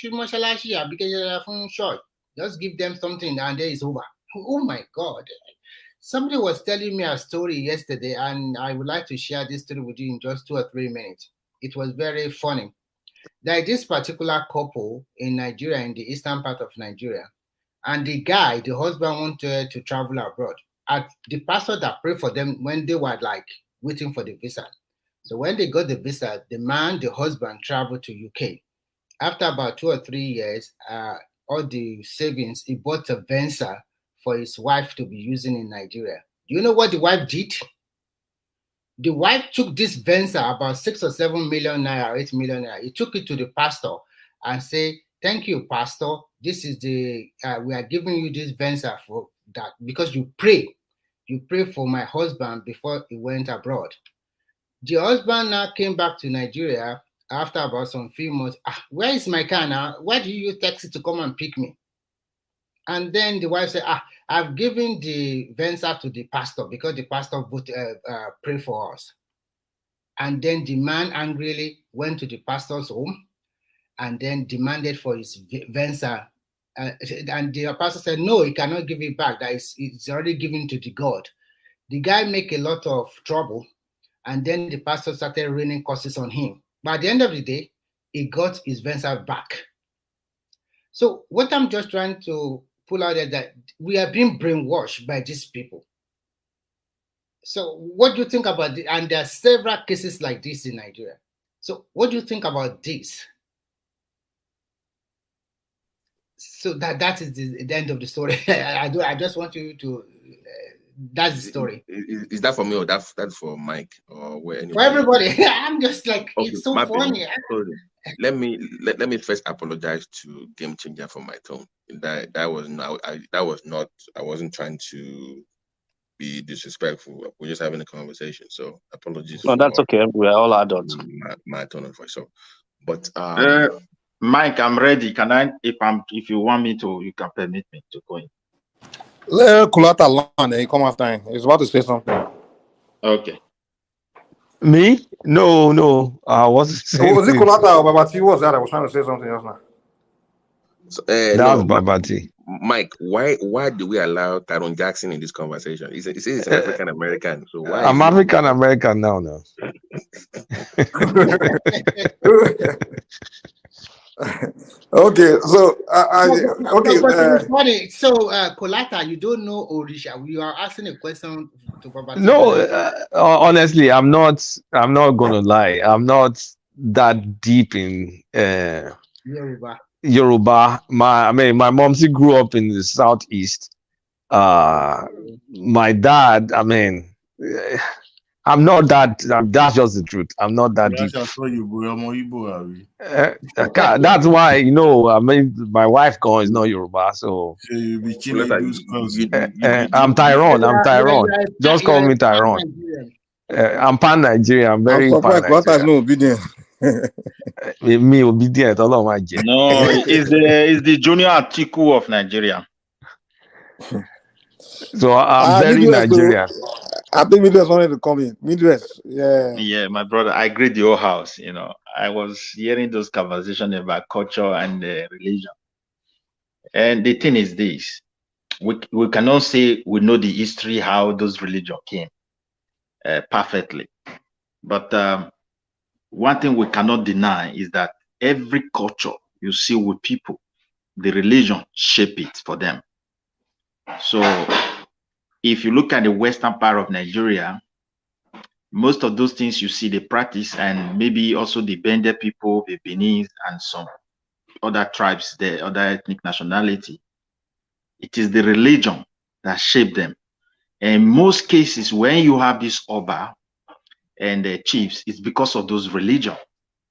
church. Just give them something and then it's over. Oh my God. Somebody was telling me a story yesterday, and I would like to share this story with you in just 2 or 3 minutes. It was very funny. There is this particular couple in Nigeria, in the eastern part of Nigeria, and the husband wanted to travel abroad. And the pastor that prayed for them when they were like waiting for the visa. So when they got the visa, the husband, traveled to UK. After about 2 or 3 years, all the savings, he bought a Venza for his wife to be using in Nigeria. Do you know what the wife did? The wife took this Venza, about 6 or 7 million naira, 8 million naira. He took it to the pastor and said, thank you, pastor. This is we are giving you this Venza for that because you pray. You pray for my husband before he went abroad. The husband now came back to Nigeria after about some few months. Where is my car now? Why do you use taxi to come and pick me? And then the wife said, I've given the Venza to the pastor because the pastor would pray for us. And then the man angrily went to the pastor's home and then demanded for his Venza. And the pastor said, no, he cannot give it back. That it's already given to the God. The guy make a lot of trouble. And then the pastor started raining curses on him. But at the end of the day, he got his Venza back. So what I'm just trying to pull out is that we are being brainwashed by these people. So what do you think about it? And there are several cases like this in Nigeria. So what do you think about this? So that is the end of the story. I just want you to... that's the story. Is that for me or that's for Mike or where? For everybody. I'm just like, okay, it's so funny. Let me first apologize to Game Changer for my tone. That was not. I wasn't trying to be disrespectful. We're just having a conversation. So apologies. No, that's okay. We're all adults. My tone of voice. So, but Mike, I'm ready. Can I? If you want me to, you can permit me to go in. Let Kulata land and he come after him. He's about to say something. Okay. Me? No. I wasn't saying. Was it Kulata or Babati? Was that? I was trying to say something else now. So, That's Babati. Mike, why do we allow Tyrone Jackson in this conversation? He's an African American. So why? I'm African American now. Okay, so funny. So Kolata, you don't know Orisha. You are asking a question to Babati. No, honestly, I'm not gonna lie. I'm not that deep in Yoruba. My mom, she grew up in the southeast. My dad, I'm not that. That's just the truth. I'm not that deep. That's why my wife is not Yoruba, so I'm Tyrone. Just call me Tyrone. I'm pan Nigerian. I'm very pan Nigerian. No obedient. Me obedient. All of my jet. No, it's the junior Atiku of Nigeria. So I'm very Nigerian. I think Midwest wanted to come in. Midwest, yeah. Yeah, my brother, I agree the whole house. I was hearing those conversations about culture and religion. And the thing is this, we cannot say we know the history, how those religions came perfectly. But one thing we cannot deny is that every culture you see with people, the religion shape it for them. So if you look at the western part of Nigeria, most of those things you see they practice, and maybe also the Bende people, the Benin, and some other tribes, the other ethnic nationality, it is the religion that shaped them. And in most cases, when you have this Oba and the chiefs, it's because of those religion.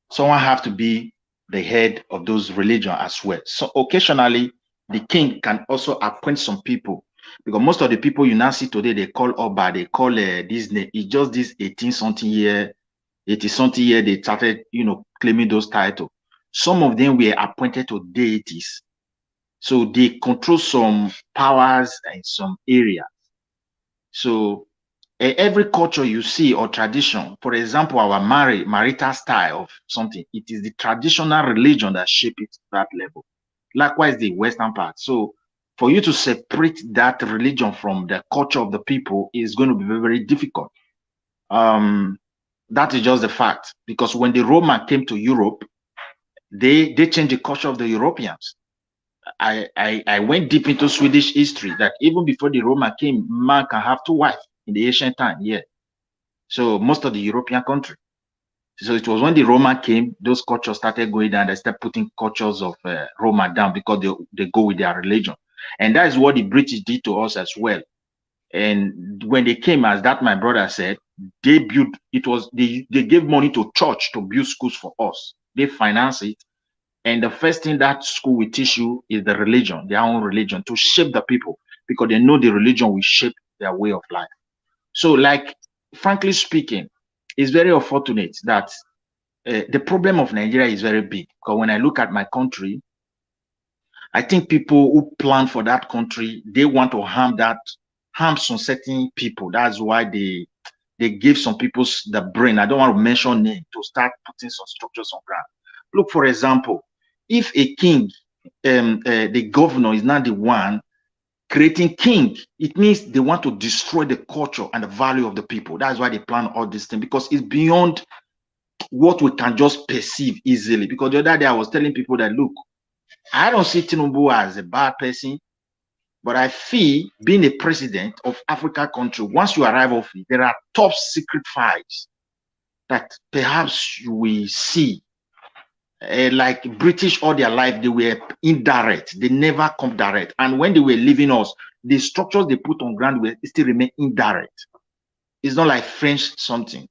Someone have to be the head of those religion as well. So occasionally, the king can also appoint some people Because most of the people you now see today, they call Oba, they call this name. It's just this 18-something year, 80-something year, they started, claiming those titles. Some of them were appointed to deities. So they control some powers in some areas. So every culture you see or tradition, for example, our marital style of something, it is the traditional religion that shaped it to that level. Likewise, the Western part. So for you to separate that religion from the culture of the people is going to be very, very difficult. That is just the fact. Because when the Roman came to Europe, they changed the culture of the Europeans. I went deep into Swedish history that even before the Roman came, man can have two wives in the ancient time. Yeah. So most of the European countries. So it was when the Roman came, those cultures started going down. They started putting cultures of Roma down because they go with their religion. And that is what the British did to us as well. And when they came, as that my brother said, they gave money to church to build schools for us. They finance it. And the first thing that school will teach you is the religion, their own religion, to shape the people, because they know the religion will shape their way of life. So, like, frankly speaking, it's very unfortunate that the problem of Nigeria is very big. Because when I look at my country, I think people who plan for that country, they want to harm some certain people. That's why they give some people the brain. I don't want to mention name, to start putting some structures on ground. Look, for example, if a king, the governor is not the one creating king, it means they want to destroy the culture and the value of the people. That's why they plan all these things, because it's beyond what we can just perceive easily. Because the other day I was telling people that, look, I don't see Tinubu as a bad person, but I feel being a president of Africa country, once you arrive off it, there are top secret files that perhaps you will see. Like British all their life, they were indirect. They never come direct. And when they were leaving us, the structures they put on ground will still remain indirect. It's not like French something.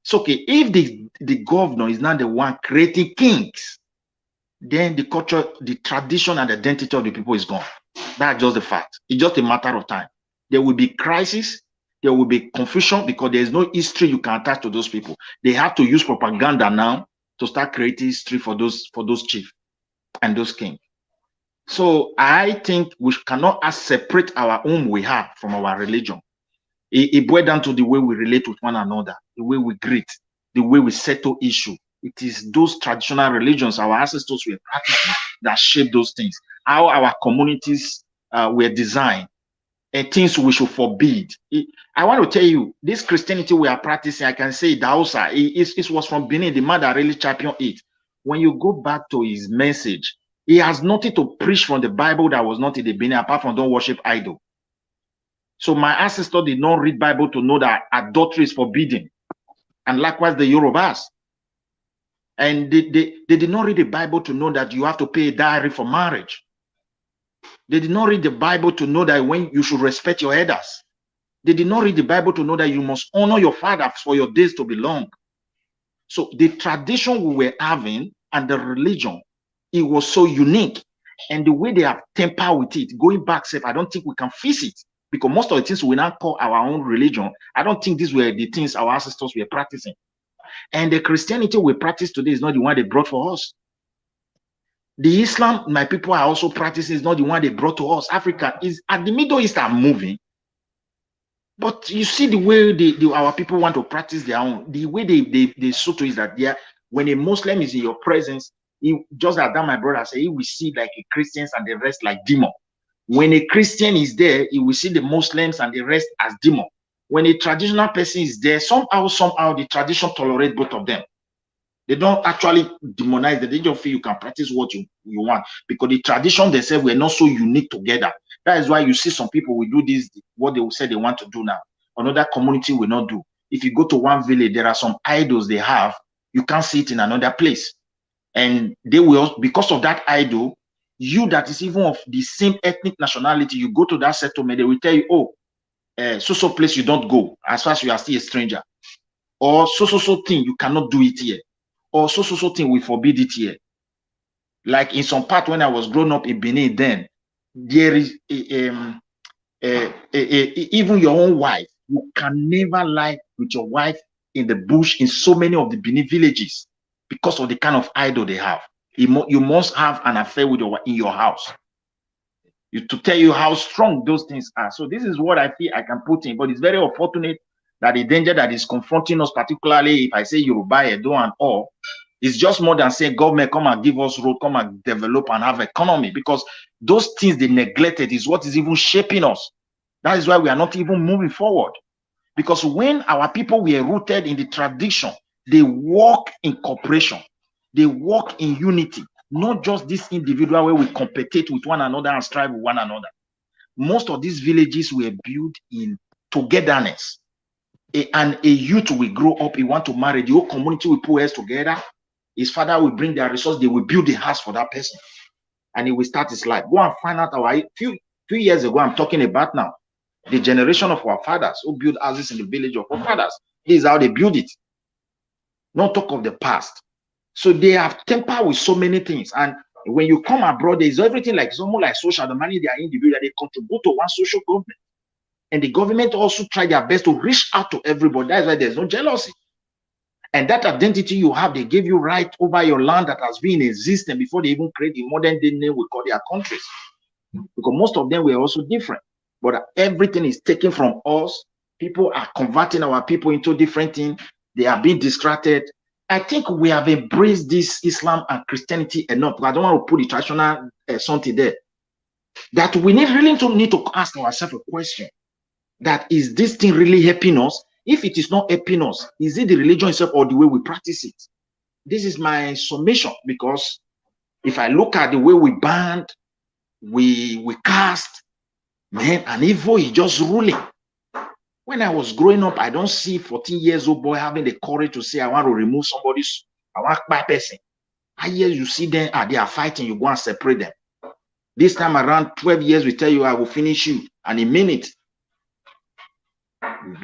So, okay, if the governor is not the one creating kings, then the culture, the tradition and identity of the people is gone. That's just the fact. It's just a matter of time. There will be crisis. There will be confusion, because there is no history you can attach to those people. They have to use propaganda now to start creating history for those chiefs and those kings. So I think we cannot separate our own we have from our religion. It boils down to the way we relate with one another, the way we greet, the way we settle issues. It is those traditional religions our ancestors were practicing that shape those things. How our communities were designed, and things we should forbid. I want to tell you, this Christianity we are practicing, I can say Dausa, it was from Benin, the man that really championed it. When you go back to his message, he has nothing to preach from the Bible that was not in the Benin, apart from don't worship idol. So my ancestors did not read Bible to know that adultery is forbidden. And likewise the Yorubas. And they did not read the Bible to know that you have to pay a dowry for marriage. They did not read the Bible to know that when you should respect your elders. They did not read the Bible to know that you must honor your father for your days to be long. So the tradition we were having and the religion, it was so unique. And the way they have tempered with it, going back, I don't think we can fix it. Because most of the things we now call our own religion, I don't think these were the things our ancestors were practicing. And the Christianity we practice today is not the one they brought for us. The Islam my people are also practicing is not the one they brought to us. Africa is at the Middle East are moving. But you see the way our people want to practice their own, the way they so to is that when a Muslim is in your presence, just as that my brother said, he will see like a Christians and the rest like demon. When a Christian is there, he will see the Muslims and the rest as demon. When a traditional person is there, somehow the tradition tolerates both of them. They don't actually demonize them. They just feel you can practice what you want, because the tradition themselves were not so unique together. That is why you see some people will do this, what they will say they want to do now. Another community will not do. If you go to one village, there are some idols they have. You can't see it in another place. And they will, because of that idol, you that is even of the same ethnic nationality, you go to that settlement, they will tell you, oh, so place you don't go, as far as you are still a stranger. Or so thing, you cannot do it here. Or so thing, we forbid it here. Like in some part when I was growing up in Benin then, there is even your own wife, you can never lie with your wife in the bush in so many of the Benin villages because of the kind of idol they have. You must have an affair with in your house. To tell you how strong those things are. So this is what I feel I can put in, but it's very unfortunate that the danger that is confronting us, particularly if I say Yoruba, Edo, and all, is just more than saying government come and give us road, come and develop and have economy, because those things they neglected is what is even shaping us. That is why we are not even moving forward. Because when our people were rooted in the tradition, they walk in cooperation, they walk in unity, not just this individual where we compete with one another and strive with one another. Most of these villages were built in togetherness. And a youth will grow up, he want to marry, the whole community will put heads together. His father will bring their resources, they will build the house for that person. And he will start his life. Go and find out our few years ago, I'm talking about now. The generation of our fathers who built houses in the village of our fathers. This is how they build it. Not talk of the past. So they have tempered with so many things. And when you come abroad, there's everything like someone like social, the money they are individual, they contribute to one social government. And the government also try their best to reach out to everybody. That's why there's no jealousy. And that identity you have, they give you right over your land that has been in existence before they even create the modern day name we call their countries. Because most of them were also different. But everything is taken from us. People are converting our people into different things. They are being distracted. I think we have embraced this Islam and Christianity enough. I don't want to put the traditional something there. That we really need to ask ourselves a question. That is this thing really helping us? If it is not helping us, is it the religion itself or the way we practice it? This is my summation, because if I look at the way we band, we cast, man, and evil is just ruling. When I was growing up, I don't see 14 years old boy having the courage to say, I want to remove somebody's, I want my person. I hear you see them, they are fighting, you go and separate them. This time around, 12 years, we tell you, I will finish you, and in a minute.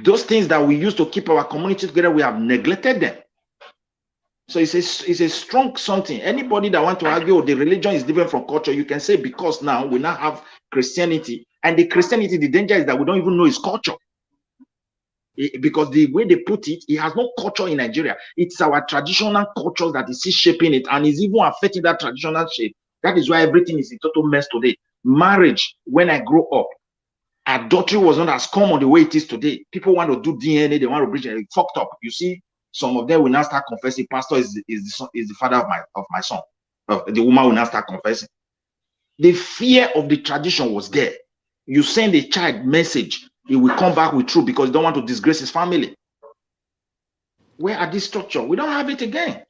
Those things that we used to keep our community together, we have neglected them. So it's a strong something. Anybody that want to argue the religion is different from culture, you can say because now we now have Christianity, and the Christianity, the danger is that we don't even know its culture. Because the way they put it, it has no culture in Nigeria. It's our traditional culture that is shaping it, and is even affecting that traditional shape. That is why everything is in total mess today. Marriage, when I grew up, adultery was not as common the way it is today. People want to do DNA, they want to bridge it. Fucked up. You see, some of them will now start confessing. Pastor is the father of my son. The woman will now start confessing. The fear of the tradition was there. You send a child message, he will come back with truth because he don't want to disgrace his family. Where are this structure? We don't have it again.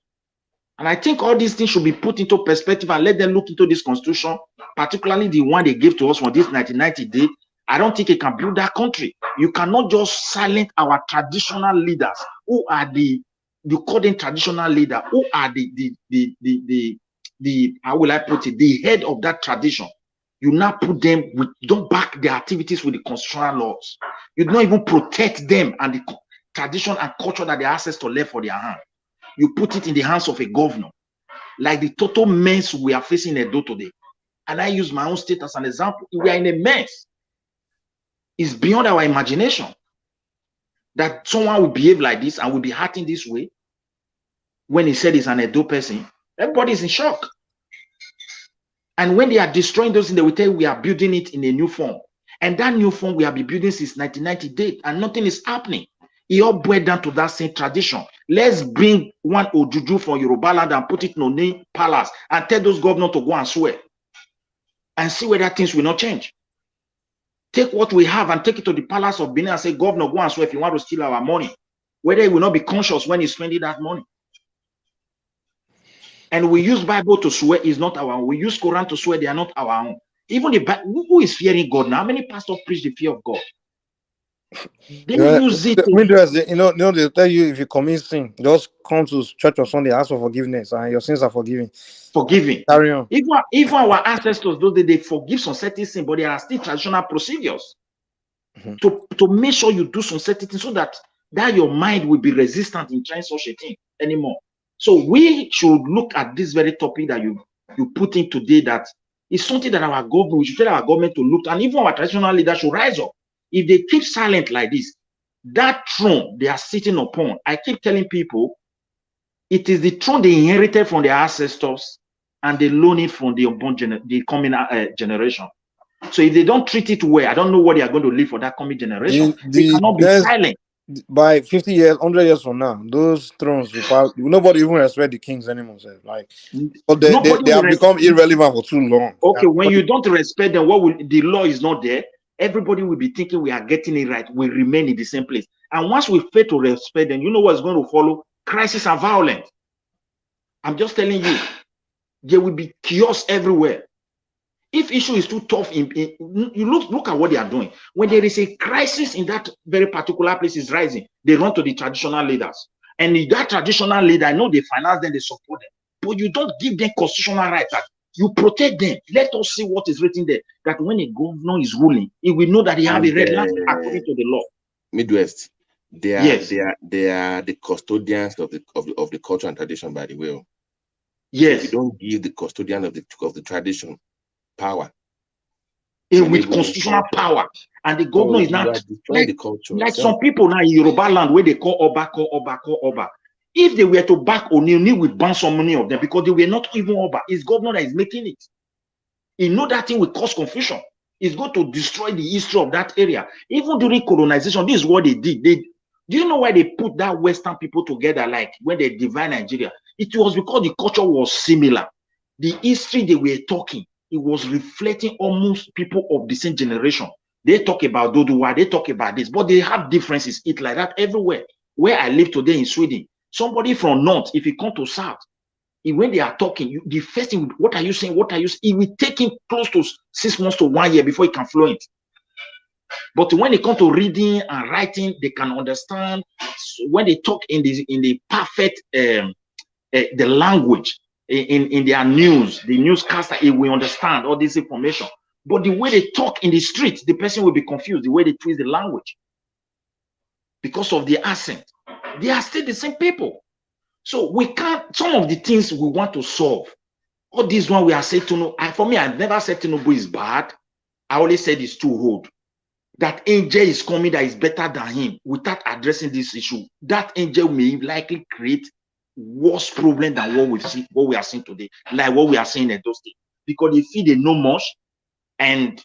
And I think all these things should be put into perspective and let them look into this constitution, particularly the one they gave to us for this 1990 date. I don't think it can build that country. You cannot just silence our traditional leaders who are you call them traditional leader, who are how will I put it, the head of that tradition. You now put them with, don't back their activities with the constitutional laws. You don't even protect them and the tradition and culture that they access to left for their hand. You put it in the hands of a governor, like the total mess we are facing in Edo today. And I use my own state as an example. We are in a mess. It's beyond our imagination that someone will behave like this and will be acting this way. When he said he's an Edo person, everybody is in shock. And when they are destroying those things, they will tell you we are building it in a new form. And that new form we have been building since 1990 date, and nothing is happening. It all boiled down to that same tradition. Let's bring one Ojuju from Yoruba land and put it in Oni Palace and tell those governors to go and swear and see whether things will not change. Take what we have and take it to the palace of Benin and say, Governor, go and swear if you want to steal our money. Whether he will not be conscious when he's spending that money. And we use Bible to swear is not our own. We use Quran to swear they are not our own. Even the Bible, who is fearing God now? How many pastors preach the fear of God? They use it. They tell you if you commit sin, just come to church on Sunday, ask for forgiveness, and your sins are forgiven. Forgiving. Carry on. Even our ancestors, though they forgive some certain sin, but there are still traditional procedures to make sure you do some certain things so that your mind will be resistant in trying such a thing anymore. So we should look at this very topic that you put in today, that It's something that our government, we should tell our government to look, and even our traditional leaders should rise up. If they keep silent like this, that throne they are sitting upon, I keep telling people, it is the throne they inherited from their ancestors, and they loan it from the coming generation. So if they don't treat it well, I don't know what they are going to leave for that coming generation. They cannot be silent. By 50 years, 100 years from now, those thrones nobody even respect the kings anymore. Like, but they have become irrelevant for too long. Okay, when you don't respect them, the law is not there. Everybody will be thinking we are getting it right. We remain in the same place. And once we fail to respect them, you know what's going to follow? Crisis and violence. I'm just telling you, there will be chaos everywhere. If issue is too tough, you look at what they are doing. When there is a crisis in that very particular place is rising, they run to the traditional leaders. And that traditional leader, I know they finance them, they support them. But you don't give them constitutional rights. You protect them. Let us see what is written there. That when a governor is ruling, he will know that he have a red line according to the law. Midwest, they are the custodians of the culture and tradition, by the way. Yes. So you don't give the custodian of the tradition power. With constitutional power. And the governor is not like the culture. Like some people now in Yoruba land where they call Oba. If they were to back Oni would ban so many of them because they were not even Oba. It's governor that is making it. He know that thing will cause confusion. It's going to destroy the history of that area. Even during colonization, this is what they did. Do you know why they put that Western people together, like when they divide Nigeria? It was because the culture was similar. The history they were talking, it was reflecting almost people of the same generation. They talk about Doduwa, they talk about this, but they have differences. It's like that everywhere. Where I live today in Sweden, somebody from North, if he come to South, when they are talking, the first thing, what are you saying? What are you saying? It will take him close to 6 months to 1 year before he can fluent. But when it comes to reading and writing, they can understand. So when they talk in the perfect the language in their news, the newscaster, he will understand all this information. But the way they talk in the streets, the person will be confused. The way they twist the language because of the accent, they are still the same people. So we can't. Some of the things we want to solve, all this one we are saying to know. For me, I never said Tinubu is bad. I always said it's too old. That angel is coming that is better than him without addressing this issue. That angel may likely create worse problem than what we are seeing today, like what we are seeing in those things. Because they feel they know much, and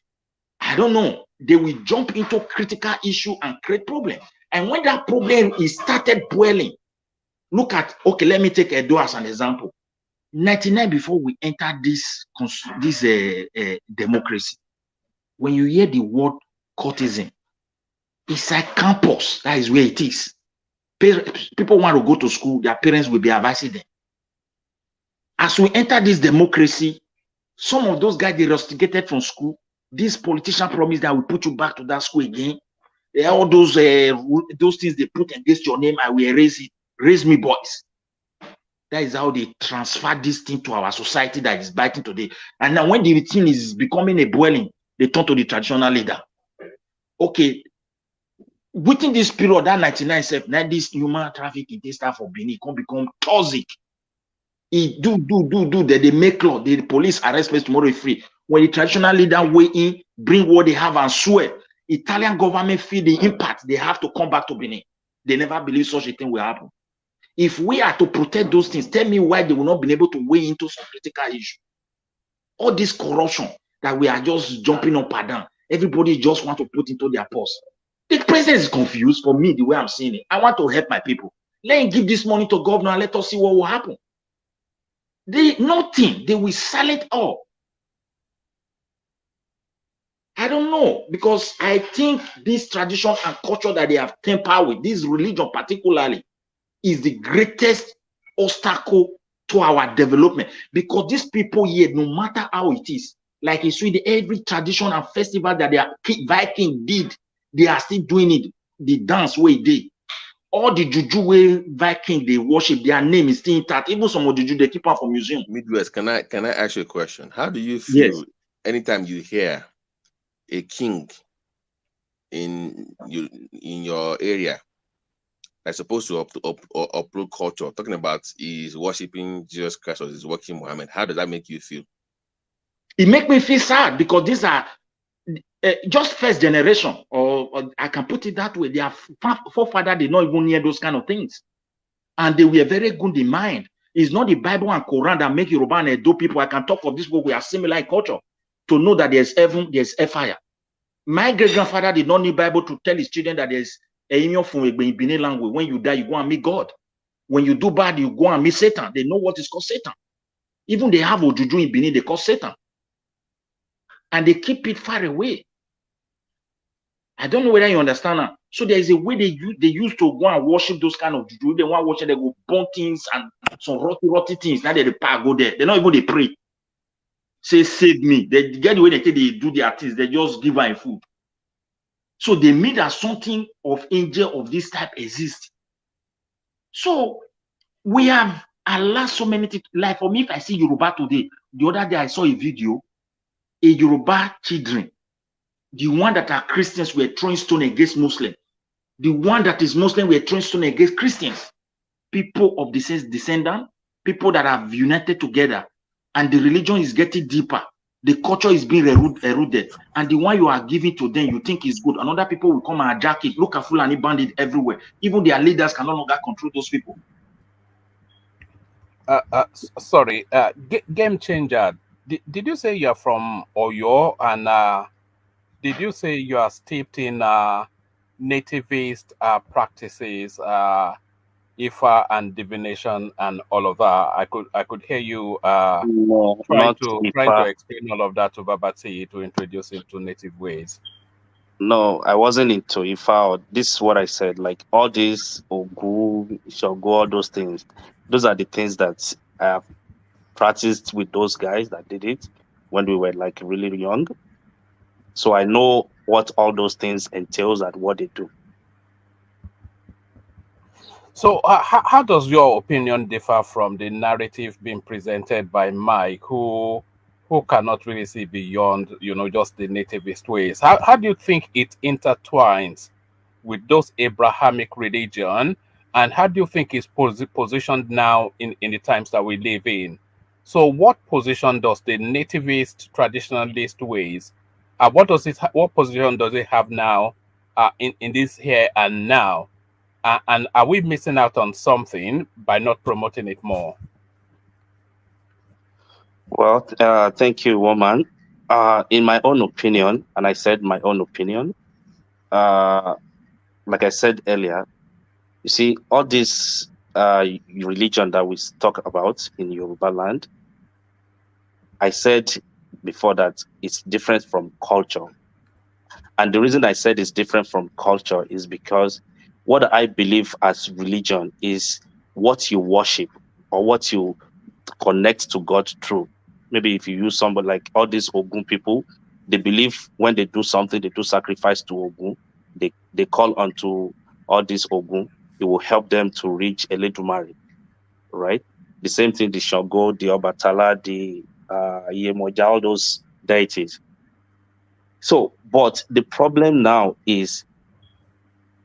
I don't know, they will jump into critical issue and create problem. And when that problem is started boiling, look at, okay, let me take Edo as an example. 99 before we enter this democracy, when you hear the word courtesan, it's like campus. That is where it is. People want to go to school, their parents will be advising them. As we enter this democracy, some of those guys they rusticated from school. This politician promised that will put you back to that school again. All those things they put against your name, I will erase it. Raise me, boys. That is how they transfer this thing to our society that is biting today. And now when the thing is becoming a boiling, they turn to the traditional leader. Okay, within this period, that 99 self, now this human trafficking, they start for Benin, can become toxic. It do that they make law, the police arrest me tomorrow is free. When the traditional leader weigh in, bring what they have and swear, Italian government feel the impact, they have to come back to Benin. They never believe such a thing will happen. If we are to protect those things, tell me why they will not be able to weigh into some critical issue. All this corruption that we are just jumping up and down, everybody just want to put into their purse. The president is confused for me, the way I'm seeing it. I want to help my people. Let him give this money to governor and let us see what will happen. Nothing. They will silent all. I don't know, because I think this tradition and culture that they have tempered with, this religion particularly, is the greatest obstacle to our development. Because these people here, no matter how it is, like in Sweden, every tradition and festival that their Viking did, they are still doing it. The dance way they. All the juju way Viking they worship, their name is still intact. Even some of the juju they keep out from museum. Midwest, can I ask you a question? How do you feel anytime you hear a king in your area that's supposed to upload culture, talking about he's worshiping Jesus Christ or he's worshiping Muhammad? How does that make you feel? It makes me feel sad because these are just first generation, or I can put it that way. Their forefathers did not even hear those kind of things, and they were very good in mind. It's not the Bible and Quran that make Yoruba and Edo people. I can talk of this people. We are similar in culture to know that there's heaven, there's fire. My great grandfather did not need Bible to tell his children that there's a from a Benin language. When you die, you go and meet God. When you do bad, you go and meet Satan. They know what is called Satan. Even they have Ojuju in Benin, they call Satan, and they keep it far away. I don't know whether you understand that. So there is a way they used to go and worship those kind of juju. They want to worship, they go burn things and some rotty things. Now they go there. They not even they pray. Say, save me. They get the way they do their things. They just give her food. So they made that something of angel of this type exists. So we have allowed so many things. Like for me, if I see Yoruba today, the other day I saw a video, a Yoruba children. The one that are Christians were throwing stone against Muslims. The one that is Muslim were throwing stone against Christians. People of the same descendant, people that have united together, and the religion is getting deeper. The culture is being eroded, and the one you are giving to them, you think is good. Another people will come and hijack it. Look at Fulani bandit everywhere. Even their leaders can no longer control those people. Sorry, game changer. Did you say you're from Oyo, and did you say you are steeped in nativist practices, Ifa and divination and all of that? I could hear you trying to explain all of that to Babati to introduce him to native ways. No, I wasn't into Ifa. This is what I said. Like all these Ogu, Shogo, all those things. Those are the things that I have practiced with those guys that did it when we were like really young. So I know what all those things entails and what they do. So how does your opinion differ from the narrative being presented by Mike, who cannot really see beyond, just the nativist ways? How do you think it intertwines with those Abrahamic religion, and how do you think it's positioned now in the times that we live in? So what position does the nativist traditionalist ways, what position does it have now in this here and now? And are we missing out on something by not promoting it more? Well, thank you, woman. In my own opinion, and I said my own opinion, like I said earlier, you see, all this religion that we talk about in Yoruba land, I said before that it's different from culture. And the reason I said it's different from culture is because what I believe as religion is what you worship or what you connect to God through. Maybe if you use somebody like all these Ogun people, they believe when they do something, they do sacrifice to Ogun, they call onto all these Ogun, it will help them to reach Eledumare, right? The same thing, the Shango, the Obatala, the Yemoja, all those deities. So, but the problem now is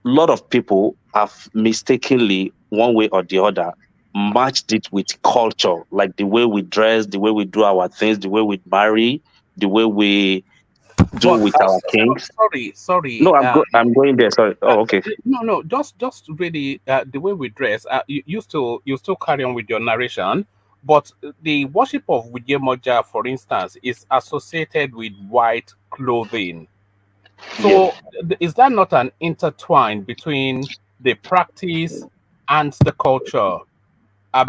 a lot of people have mistakenly, one way or the other, matched it with culture, like the way we dress, the way we do our things, the way we marry, the way we do with our kings. Sorry. No, I'm going there. Sorry. Oh, okay. No. Just really the way we dress. You still carry on with your narration, but the worship of Wijemoja, for instance, is associated with white clothing. So is that not an intertwine between the practice and the culture?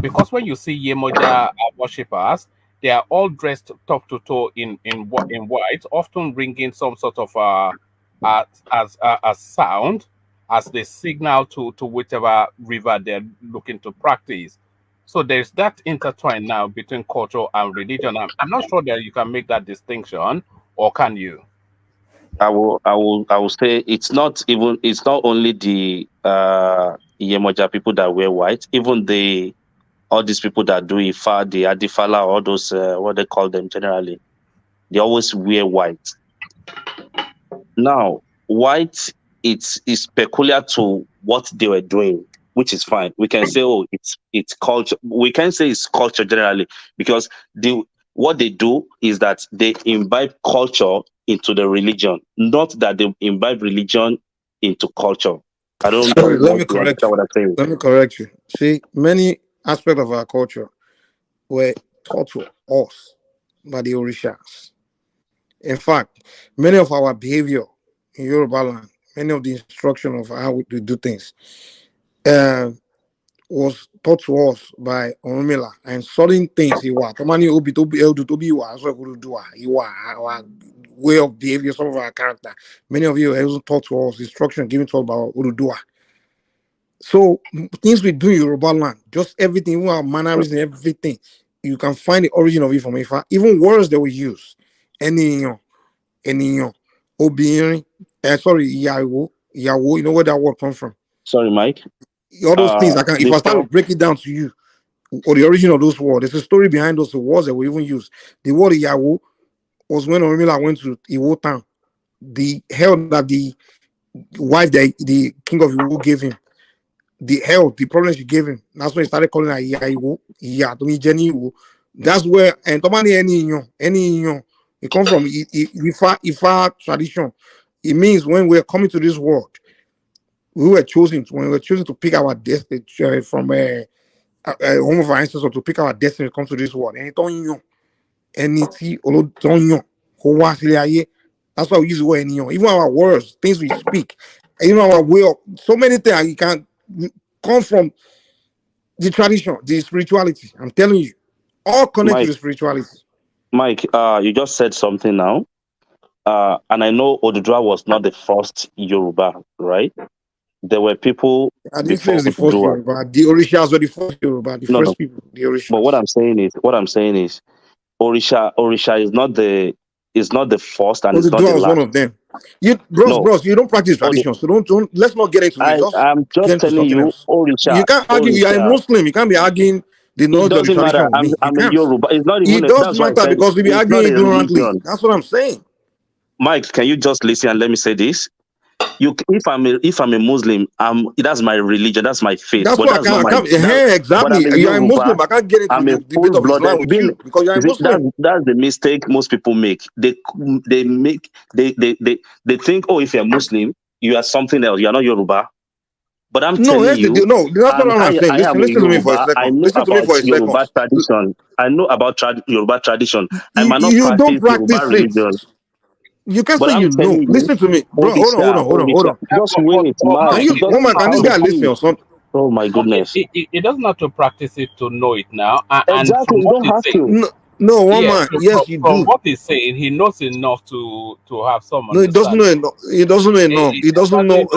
Because when you see Yemoja worshippers, they are all dressed top to toe in white, often ringing some sort of a sound as they signal to whichever river they're looking to practice. So there's that intertwine now between culture and religion. I'm not sure that you can make that distinction, or can you? I will say it's not only the Yemoja people that wear white, even all these people that do Ifa, the Adifala, all those what they call them generally, they always wear white. Now, white is peculiar to what they were doing, which is fine. We can say, oh, it's culture. We can say it's culture generally because what they do is that they imbibe culture into the religion, not that they imbibe religion into culture. I don't Sorry, know if you understand what I'm saying. Let me correct you. See, many aspects of our culture were taught to us by the Orishas. In fact, many of our behavior in Yoruba land, many of the instruction of how we do things, was taught to us by Orunmila, and certain things our way of behavior, some of our character. Many of you are also taught to us instruction given to us by Urudua. So things we do in Yoruba land, just everything, even our manners and everything, you can find the origin of it from Ifa. Even words that we use, Eniyan, Obirin, Yawo, you know where that word comes from? Sorry, Mike. All those things, if I start to break it down to you, or the origin of those words, there's a story behind those words that we even use. The word Yawo was when Orunmila went to Iwo town. The hell that the wife that the king of Iwo gave him, the health, the problem she gave him. That's when he started calling her Yaiwo, Yaiwo. That's where, and any it comes from Ifa tradition. It means when we're coming to this world, when we were choosing to pick our destiny from a home of our ancestors, to pick our destiny to come to this world. And that's why we use the word Eniyan. Even our words, things we speak, even our way of so many things you can come from the tradition, the spirituality. I'm telling you, all connected to the spirituality. Mike, you just said something now, and I know Odudua was not the first Yoruba, right? There were people. I didn't say it's the first Yoruba. The Orishas were the first Yoruba, the first people. The Orishas. But what I'm saying is, Orisha is not the first, and it's not the last. One of them. Bros, you don't practice tradition, so don't. Let's not get into it. I'm just telling you, Orisha. You can't argue. You are a Muslim. You can't be arguing the knowledge of the tradition with me. I'm a Yoruba. It's not even. It does matter because we be arguing ignorantly. That's what I'm saying. Mike, can you just listen and let me say this? If I'm a Muslim, that's my religion, that's my faith. That's what exactly. You are a Muslim. I can't get into the debate of Islam with you because you are a Muslim. That's the mistake most people make. They think, oh, if you're Muslim, you are something else. You are not Yoruba. But I'm telling you, that's what I'm saying. Listen to me for a second. I know about Yoruba tradition. I know about Yoruba tradition. I might not practice Yoruba religion. You can't say you know. Listen to me, bro. Hold on. Just wait, man. Can this guy listen or something? Oh my goodness! He doesn't have to practice it to know it now. Exactly, you don't have to. No, man. Yes, you do. From what he's saying, he knows enough to have someone. No, he doesn't know enough. He doesn't know enough. He doesn't know.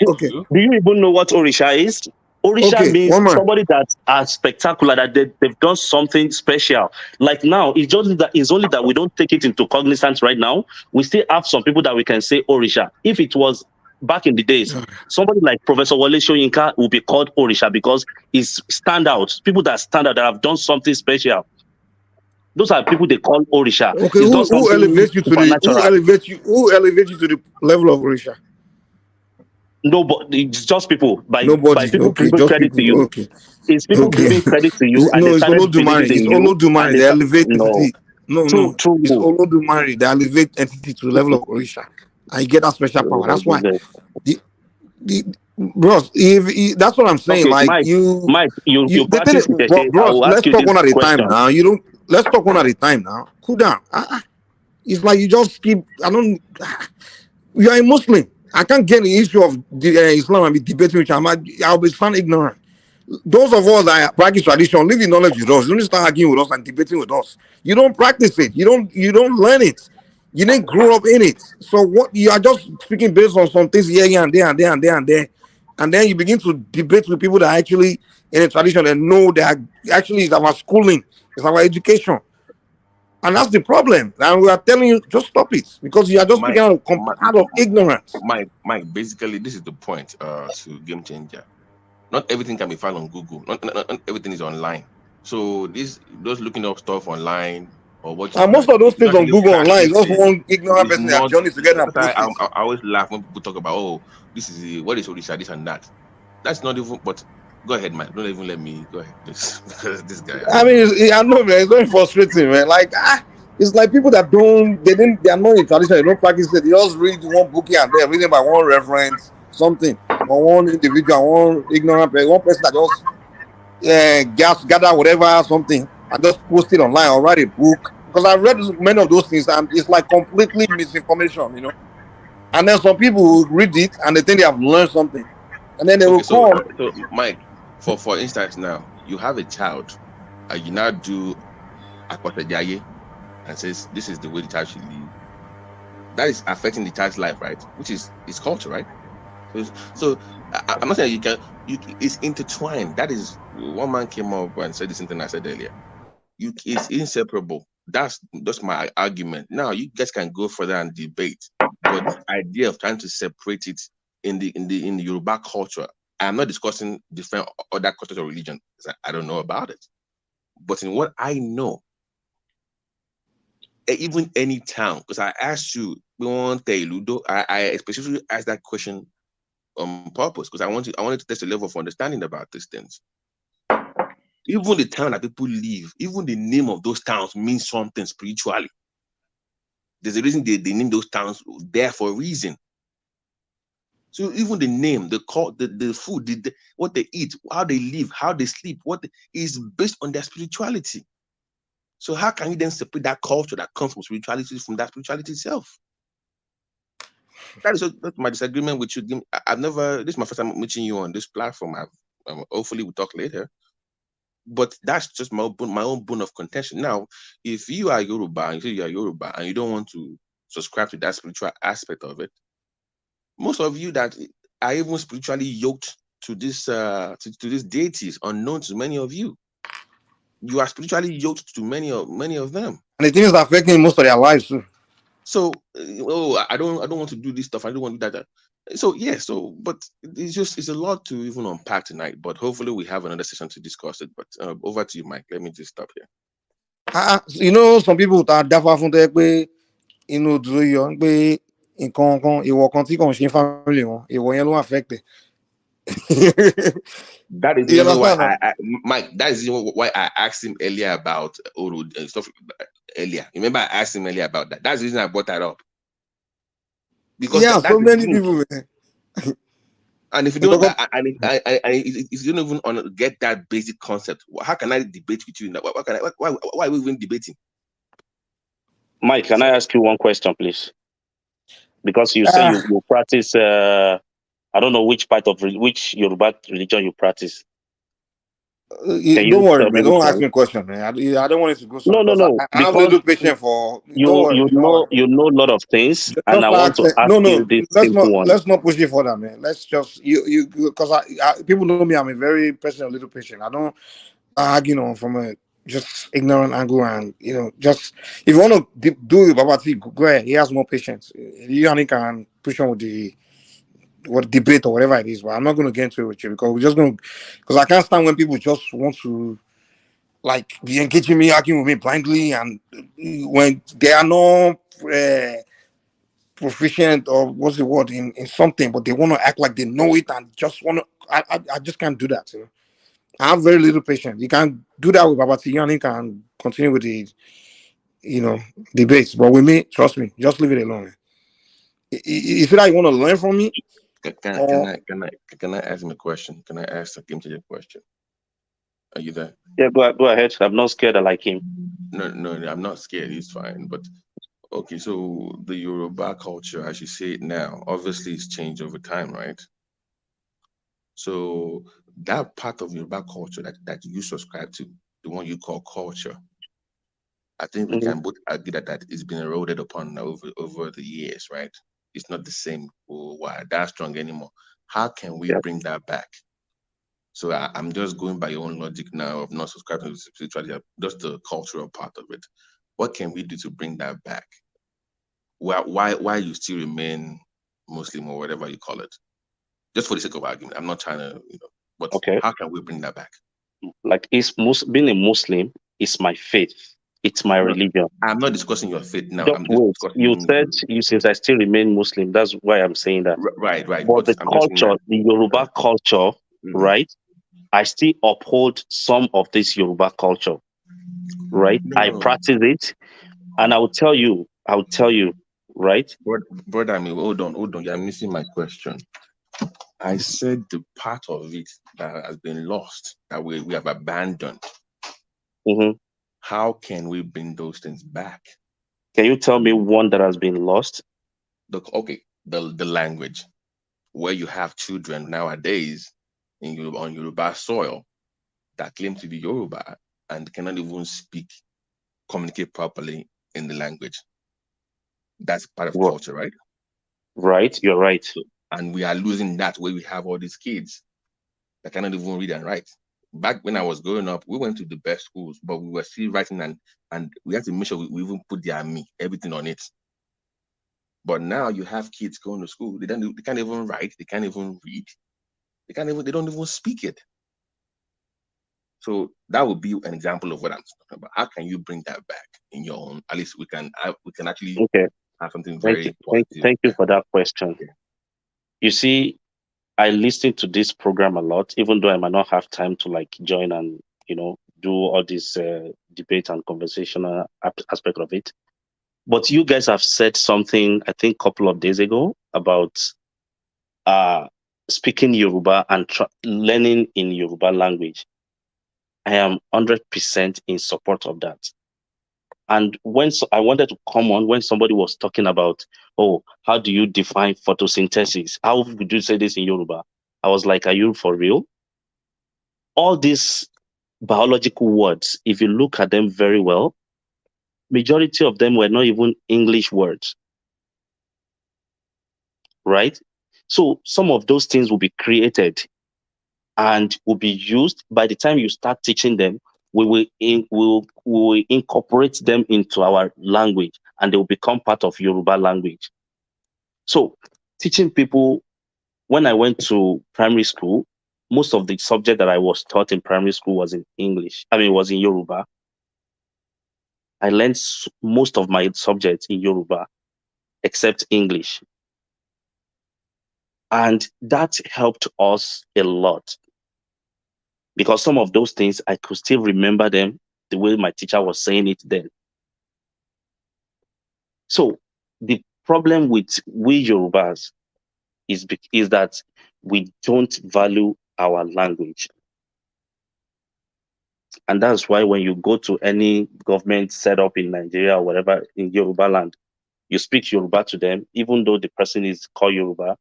Okay. Do you even know what Orisha is? Orisha means somebody that's spectacular, that they've done something special. Like now, it's only that we don't take it into cognizance right now. We still have some people that we can say Orisha. If it was back in the days, somebody like Professor Wale Soyinka would be called Orisha because he's standout. People that stand out, that have done something special. Those are people they call Orisha. Okay, who elevates you to who elevates you to the level of Orisha? Nobody, it's just people. By people giving credit to you. Okay. It's people giving credit to you. It's Olodumare. It's Olodumare. They elevate entity. True. It's Olodumare. They elevate entity to the level of Orisha. And you get that special power. That's why. Bros, that's what I'm saying. Okay, like Mike, you practice it. Bros, let's talk one at a time now. Let's talk one at a time now. Cool down. It's like you just keep. You are a Muslim. I can't get the issue of Islam and be debating with you. I'll be found ignorant. Those of us that practice tradition, live in knowledge with us. You don't start arguing with us and debating with us. You don't practice it. You don't learn it. You didn't grow up in it. So what you are just speaking based on some things here and there. And then you begin to debate with people that are actually in a tradition and know that actually it's our schooling, it's our education. And that's the problem. And we are telling you, just stop it. Because you are just speaking out of ignorance. Mike, basically, this is the point to Game Changer. Not everything can be found on Google. Not everything is online. So those looking up stuff online or what. And most of those things on Google online is just one ignorant person that journey together. I always laugh when people talk about, this is what is Orisha, this and that. That's not even. But Go ahead, Mike. Don't even let me go ahead, please. Because this guy. I mean, I know, man. It's very frustrating, man. Like, it's like people that they are not in tradition. They don't practice it. They just read one book here and there, reading by one reference, something, or one individual, one ignorant person, one person that just gather whatever, something, and just post it online or write a book. Because I've read many of those things, and it's like completely misinformation, you know. And then some people will read it and they think they have learned something, and then they will come. So Mike, for instance, now you have a child, and you now do Akwatejaye and says this is the way the child should live. That is affecting the child's life, right? Which is his culture, right? So I'm not saying you can. It's intertwined. That is, one man came up and said this thing I said earlier. It's inseparable. That's my argument. Now you guys can go further and debate, but the idea of trying to separate it in the Yoruba culture, I'm not discussing different other cultures or religion because I don't know about it. But in what I know, even any town, because I asked you, I specifically asked that question on purpose because I wanted to test the level of understanding about these things. Even the town that people live, even the name of those towns means something spiritually. There's a reason they name those towns there for a reason. So even the name, the food, what they eat, how they live, how they sleep, is based on their spirituality. So how can you then separate that culture that comes from spirituality from that spirituality itself? That's my disagreement with you. This is my first time meeting you on this platform. Hopefully we'll talk later. But that's just my own bone of contention. Now, if you are Yoruba and you say you are Yoruba and you don't want to subscribe to that spiritual aspect of it, most of you that are even spiritually yoked to this to these deities, unknown to many of you, you are spiritually yoked to many of them, and the thing is affecting most of their lives too. So, I don't want to do this stuff. I don't want to do that. So but it's a lot to even unpack tonight. But hopefully we have another session to discuss it. But over to you, Mike. Let me just stop here. You know, some people are dafa fún tẹ pé inú dúró yọ pé nǹkan ìwọ kan tí kò ń ṣe family wọn ìwọ yẹn ló affect. That is the reason why Mike. That is why I asked him earlier about Oro stuff earlier. Remember, I asked him earlier about that. That's the reason I brought that up. Because so many people. And if you don't, if you don't even get that basic concept, how can I debate with you? Why are we even debating? Mike, can I ask you one question, please? Because you say you practice. I don't know which Yoruba religion you practice. Don't worry, man. Don't ask me a question, man. I don't want it to go somewhere. No. I'm a little patient for. You know a lot of things, and I want to ask you this simple one. Let's not push it further, man. Let's just because people know me. I'm a very personal, little patient. I don't argue from a just ignorant angle, and just if you want to do it, Babati, go ahead. He has more patience. You only can push on with the debate or whatever it is, but I'm not going to get into it with you because I can't stand when people just want to be engaging me, arguing with me blindly, and when they are not proficient or what's the word in something, but they want to act like they know it and just want to. I just can't do that. I have very little patience. You can't do that with Babati, and he can continue with the debates, but with me, trust me, just leave it alone. If you want to learn from me. Can I ask him a question? Can I ask him to your question? Are you there? Yeah, go ahead. I'm not scared. I like him. No, I'm not scared. He's fine. But okay, so the Yoruba culture, as you say it now, obviously it's changed over time, right? So that part of Yoruba culture that you subscribe to, the one you call culture, I think we can both agree that it's been eroded upon over the years, right? It's not the same that strong anymore. How can we bring that back? So I'm just going by your own logic now of not subscribing to spirituality, just the cultural part of it. What can we do to bring that back? Why you still remain Muslim or whatever you call it? Just for the sake of argument. I'm not trying to, but how can we bring that back? Like being a Muslim is my faith. It's my religion. I'm not discussing your faith now. You said since I still remain Muslim. That's why I'm saying that. Right. But the culture, the Yoruba culture, right? I still uphold some of this Yoruba culture, right? I practice it, and I'll tell you, right? Brother, hold on, you're missing my question. I said the part of it that has been lost, that we have abandoned. How can we bring those things back? Can you tell me one that has been lost? The language, where you have children nowadays on Yoruba soil that claim to be Yoruba and cannot even communicate properly in the language. That's part of culture, right? Right, you're right. And we are losing that where we have all these kids that cannot even read and write. Back when I was growing up, we went to the best schools, but we were still writing and we had to make sure we even put everything on it. But now you have kids going to school, they can't even write, they can't even read, they don't even speak it. So that would be an example of what I'm talking about. How can you bring that back in your own? At least we can actually have something very positive. Thank you for that question. Okay. You see, I listen to this program a lot, even though I might not have time to join and do all this debate and conversational aspect of it. But you guys have said something, I think, a couple of days ago about speaking Yoruba and learning in Yoruba language. I am 100% in support of that. And I wanted to come on when somebody was talking about, how do you define photosynthesis? How would you say this in Yoruba? I was like, are you for real? All these biological words, if you look at them very well, majority of them were not even English words, right? So some of those things will be created and will be used. By the time you start teaching them, we will incorporate them into our language and they will become part of Yoruba language. So teaching people, when I went to primary school, most of the subject that I was taught in primary school was in English. Was in Yoruba. I learned most of my subjects in Yoruba, except English. And that helped us a lot. Because some of those things, I could still remember them the way my teacher was saying it then. So the problem with we Yorubas is that we don't value our language. And that's why when you go to any government set up in Nigeria or whatever in Yoruba land, you speak Yoruba to them, even though the person is called Yoruba,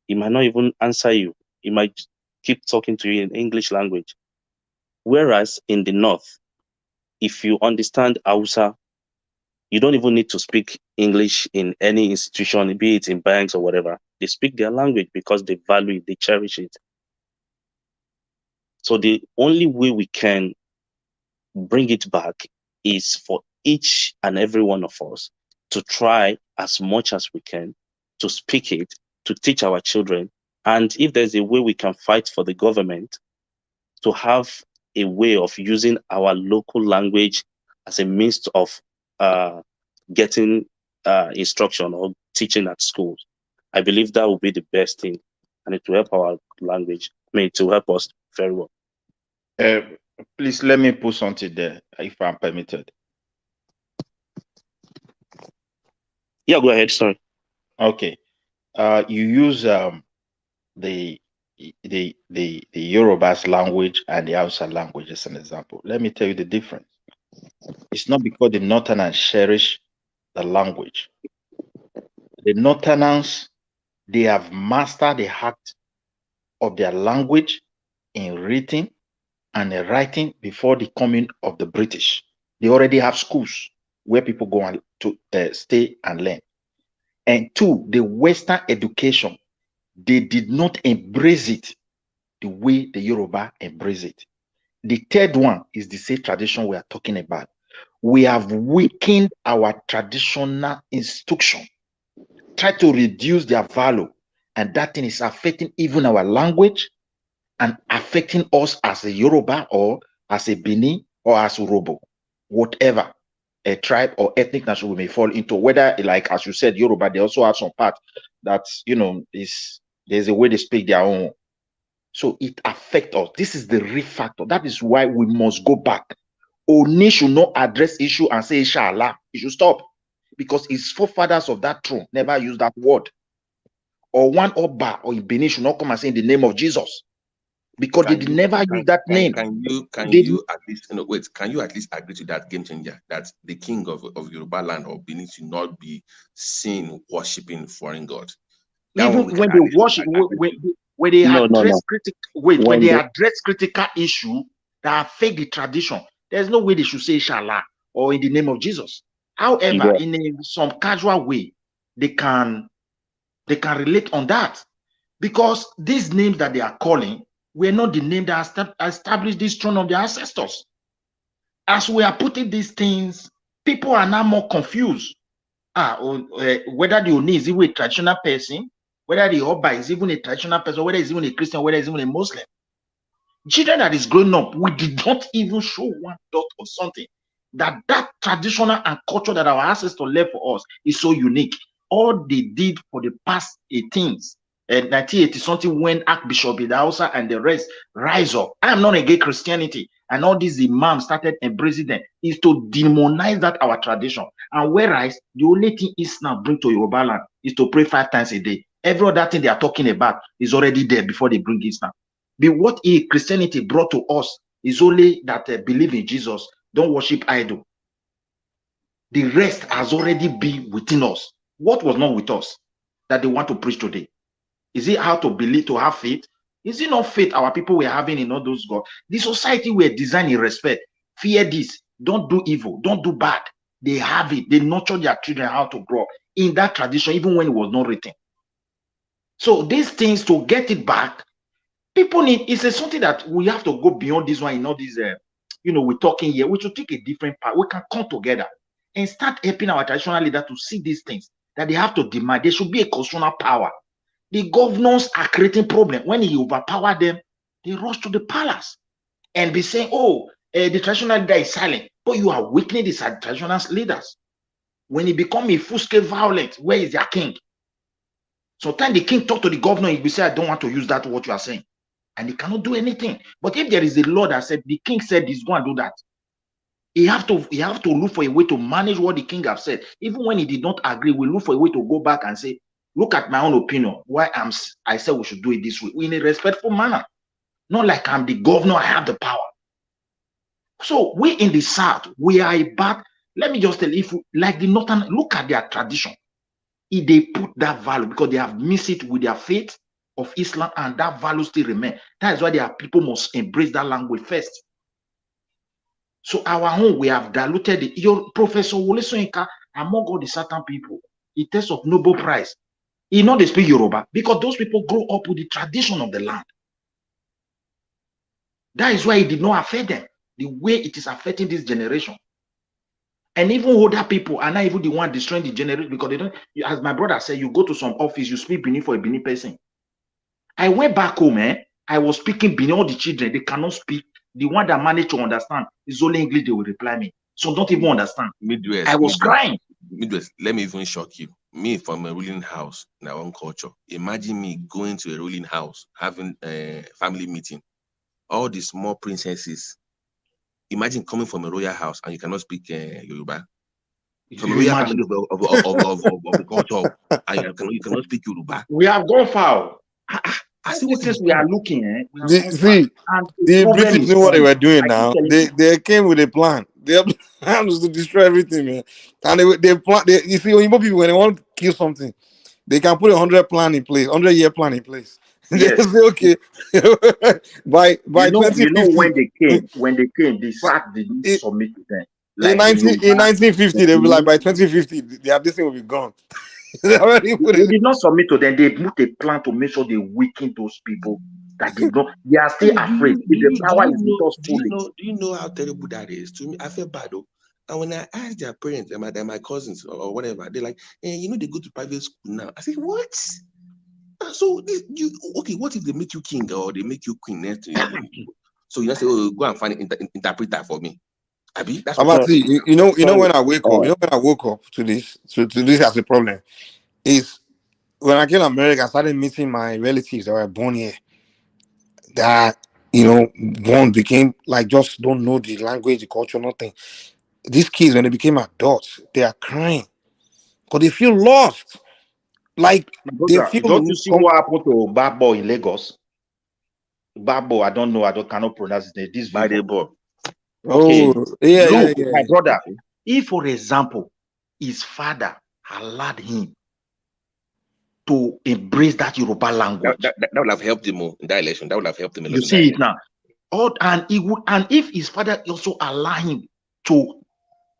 he might not even answer you. He might keep talking to you in English language. Whereas in the north, if you understand Hausa, you don't even need to speak English in any institution, be it in banks or whatever. They speak their language because they value it, they cherish it. So the only way we can bring it back is for each and every one of us to try as much as we can to speak it, to teach our children. And if there's a way we can fight for the government to have a way of using our local language as a means of getting instruction or teaching at schools, I believe that will be the best thing, and it will help our language. It will help us very well. Please let me put something there, if I'm permitted. Yeah, go ahead. Sorry. Okay. You use the Yoruba's language and the Hausa language as an example. Let me tell you the difference. It's not because the Northerners cherish the language. The Northerners, they have mastered the act of their language in reading and writing before the coming of the British. They already have schools where people go and to stay and learn. And two, the Western education, they did not embrace it the way the Yoruba embrace it. The third one is the same tradition we are talking about. We have weakened our traditional instruction, try to reduce their value, and that thing is affecting even our language and affecting us as a Yoruba or as a Bini or as Urobo, whatever a tribe or ethnic nation we may fall into, whether, like as you said, Yoruba, they also have some part that, there's a way they speak their own. So it affects us. This is the real factor. That is why we must go back. Oni should not address issue and say inshallah. He should stop. Because his forefathers of that throne never used that word. Or one Oba or Ibini should not come and say in the name of Jesus. Because they never use that name. Can you at least can you at least agree to that, game changer, that the king of Yoruba land or Benin should not be seen worshiping foreign gods? Even when they worship, when they address critical issue that affect the tradition, there's no way they should say inshallah or in the name of Jesus. However, in some casual way, they can relate on that, because these names that they are calling were not the name that established this throne of their ancestors. As we are putting these things, people are now more confused. Whether the Oni is even a traditional person, whether the Oba is even a traditional person, whether he's even a Christian, whether he's even a Muslim. Children that is growing up, we did not even show one dot or something that traditional and culture that our ancestors left for us is so unique. All they did for the past 1980 something, when Archbishop Idausa and the rest rise up. I am not against Christianity, and all these imams started embracing them, is to demonize that our tradition. And whereas the only thing Islam bring to Yoruba land is to pray 5 times a day. Every other thing they are talking about is already there before they bring Islam. But what Christianity brought to us is only that believe in Jesus, don't worship idol. The rest has already been within us. What was not with us that they want to preach today? Is it how to believe, to have faith? Is it not faith our people were having in all those gods? The society were designed in respect. Fear this, don't do evil, don't do bad. They have it. They nurture their children how to grow in that tradition, even when it was not written. So these things, to get it back, people need, it's something that we have to go beyond this one in all these, we're talking here. We should take a different path. We can come together and start helping our traditional leaders to see these things that they have to demand. There should be a constitutional power. The governors are creating problems. When you overpower them, they rush to the palace and be saying, the traditional leader is silent, but you are weakening the traditional leaders. When it becomes a full-scale violence, where is their king? Sometimes the king talk to the governor, he will say, I don't want to use that, what you are saying. And he cannot do anything. But if there is a law that said, the king said this, go and do that. He have to look for a way to manage what the king have said. Even when he did not agree, we look for a way to go back and say, look at my own opinion, why I said we should do it this way, in a respectful manner. Not like I'm the governor, I have the power. So we in the South, we are about, let me just tell you, if like the Northern, look at their tradition. If they put that value, because they have mixed it with their faith of Islam, and that value still remain. That is why their people must embrace that language first. So our own, we have diluted it. Your Professor Wole Soyinka, among all the certain people, he takes of Nobel Prize. He know they speak Yoruba because those people grow up with the tradition of the land. That is why it did not affect them the way it is affecting this generation. And even older people are not even the one destroying the generation, because they don't, as my brother said, you go to some office, you speak Benin for a Benin person. I went back home, I was speaking Benin, all the children, they cannot speak. The one that managed to understand is only English, they will reply me. So don't even understand. Midwest, I was crying. Midwest, let me even shock you. Me from a ruling house in our own culture. Imagine me going to a ruling house, having a family meeting. All the small princesses. Imagine coming from a royal house and you cannot speak Yoruba. From a royal family of the culture, and you cannot speak Yoruba. We have gone far. I see what we are looking at. The British knew what they were doing now. They came with a plan. Their plan was to destroy everything, man. And you see, when people, when they want to kill something, they can put 100-year plan in place, 100-year plan in place. Yes. They say, okay, by 2050. When they came, the SAC didn't submit to them. Like in 1950, they will be like, by 2050, this thing will be gone. They did not submit to them. They put a plan to make sure they weaken those people that did not. They are still afraid. Do you know how terrible that is? To me, I feel bad though. And when I ask their parents, my cousins or whatever, they're like, they go to private school now. I say, what? So what if they make you king or they make you queen next to you? So you say, go and find an interpreter for me. Abi, that's what you know when I wake up to this as a problem is when I came to America, I started meeting my relatives that were born here. that, you know, one became like just don't know the language, the culture, nothing. These kids, when they became adults, they are crying because they feel lost. Like they Brother, feel. don't you see what happened to Babo in Lagos? Babo, I don't know, cannot pronounce his name. This Vivo. Okay. Oh, yeah, Look, yeah. my brother, if, for example, his father allowed him to embrace that Yoruba language, that would have helped him in that election. That would have helped him a lot. You see it now. And he would, and if his father also allow him to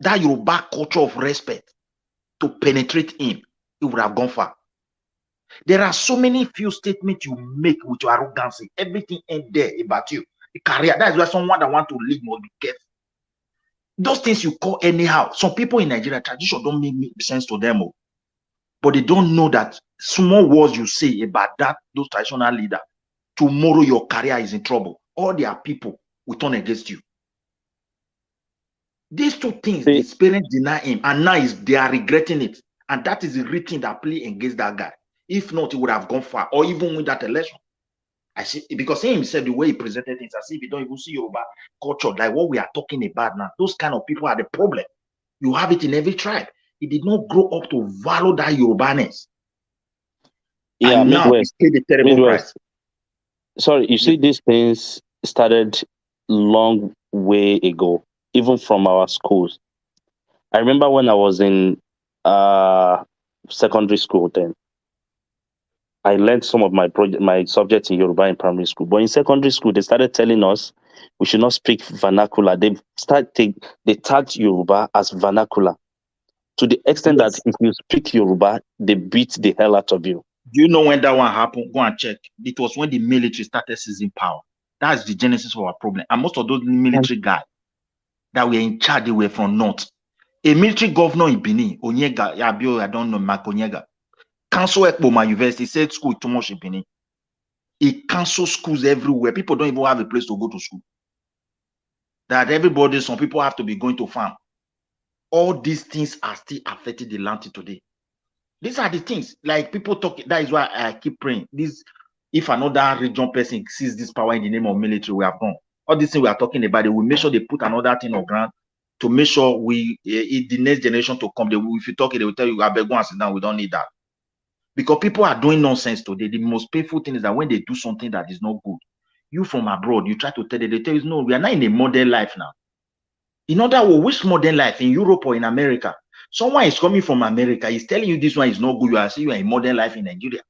that Yoruba culture of respect to penetrate him, he would have gone far. There are so many few statements you make with your arrogance. Everything ain't there about you. The career. That is why someone that want to leave must be careful. Those things you call anyhow. Some people in Nigeria, tradition don't make sense to them. But they don't know that small words you say about those traditional leaders, tomorrow your career is in trouble. All their people will turn against you. These two things, his parents deny him, and now they are regretting it. And that is the real thing that play against that guy. If not, he would have gone far, or even win that election. I see, because he himself, the way he presented things, as if you don't even see Yoruba culture, like what we are talking about now. Those kind of people are the problem. You have it in every tribe. He did not grow up to value that Yorubaness. Yeah, and now he paid the terrible price. Sorry, you see, these things started long way ago, even from our schools. I remember when I was in secondary school then, I learned some of my subjects in Yoruba in primary school. But in secondary school, they started telling us we should not speak vernacular. They tagged Yoruba as vernacular to the extent that if you speak Yoruba, they beat the hell out of you. Do you know when that one happened? Go and check. It was when the military started seizing power. That's the genesis of our problem. And most of those military guys that were in charge, they were from North. A military governor in Benin, Onyega, Yabio, I don't know, Mark Onyega, cancel Ekpoma University, said school too much in Benin. He canceled schools everywhere. People don't even have a place to go to school. That everybody, some people have to be going to farm. All these things are still affecting the land today. These are the things, like people talk. That is why I keep praying. This, if another region person sees this power in the name of military, we have gone. All these things we are talking about, they will make sure they put another thing on ground to make sure the next generation to come. If you talk it, they will tell you, I beg, go and sit down. We don't need that. Because people are doing nonsense today. The most painful thing is that when they do something that is not good, you from abroad, you try to tell them, they tell you, no, we are not in a modern life now. In other words, which modern life in Europe or in America? Someone is coming from America, he's telling you this one is not good. You are saying you are in modern life in Nigeria.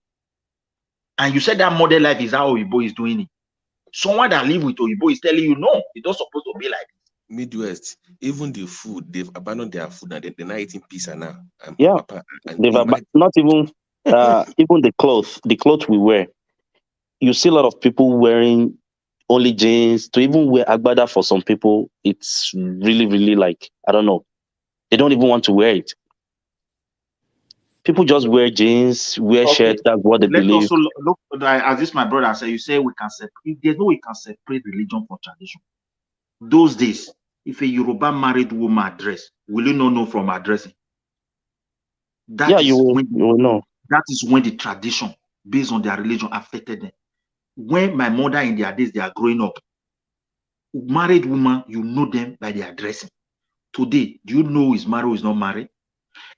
And you said that modern life is how Oyibo is doing it. Someone that live with Oyibo is telling you, no, it's not supposed to be like this. Midwest, even the food, they've abandoned their food and they're not eating pizza now. Yeah, they've not even even the clothes we wear. You see a lot of people wearing only jeans. To even wear agbada for some people, it's really, really like, I don't know. They don't even want to wear it. People just wear jeans, wear shirts. That's what they believe. Also look, as this my brother said, you say we can separate. There's no way we can separate religion from tradition. Those days, if a Yoruba married woman dress, will you not know from her dressing? You will know. That is when the tradition, based on their religion, affected them. When my mother in their days, they are growing up, married woman, you know them by their dressing. Today, do you know who is married or is not married?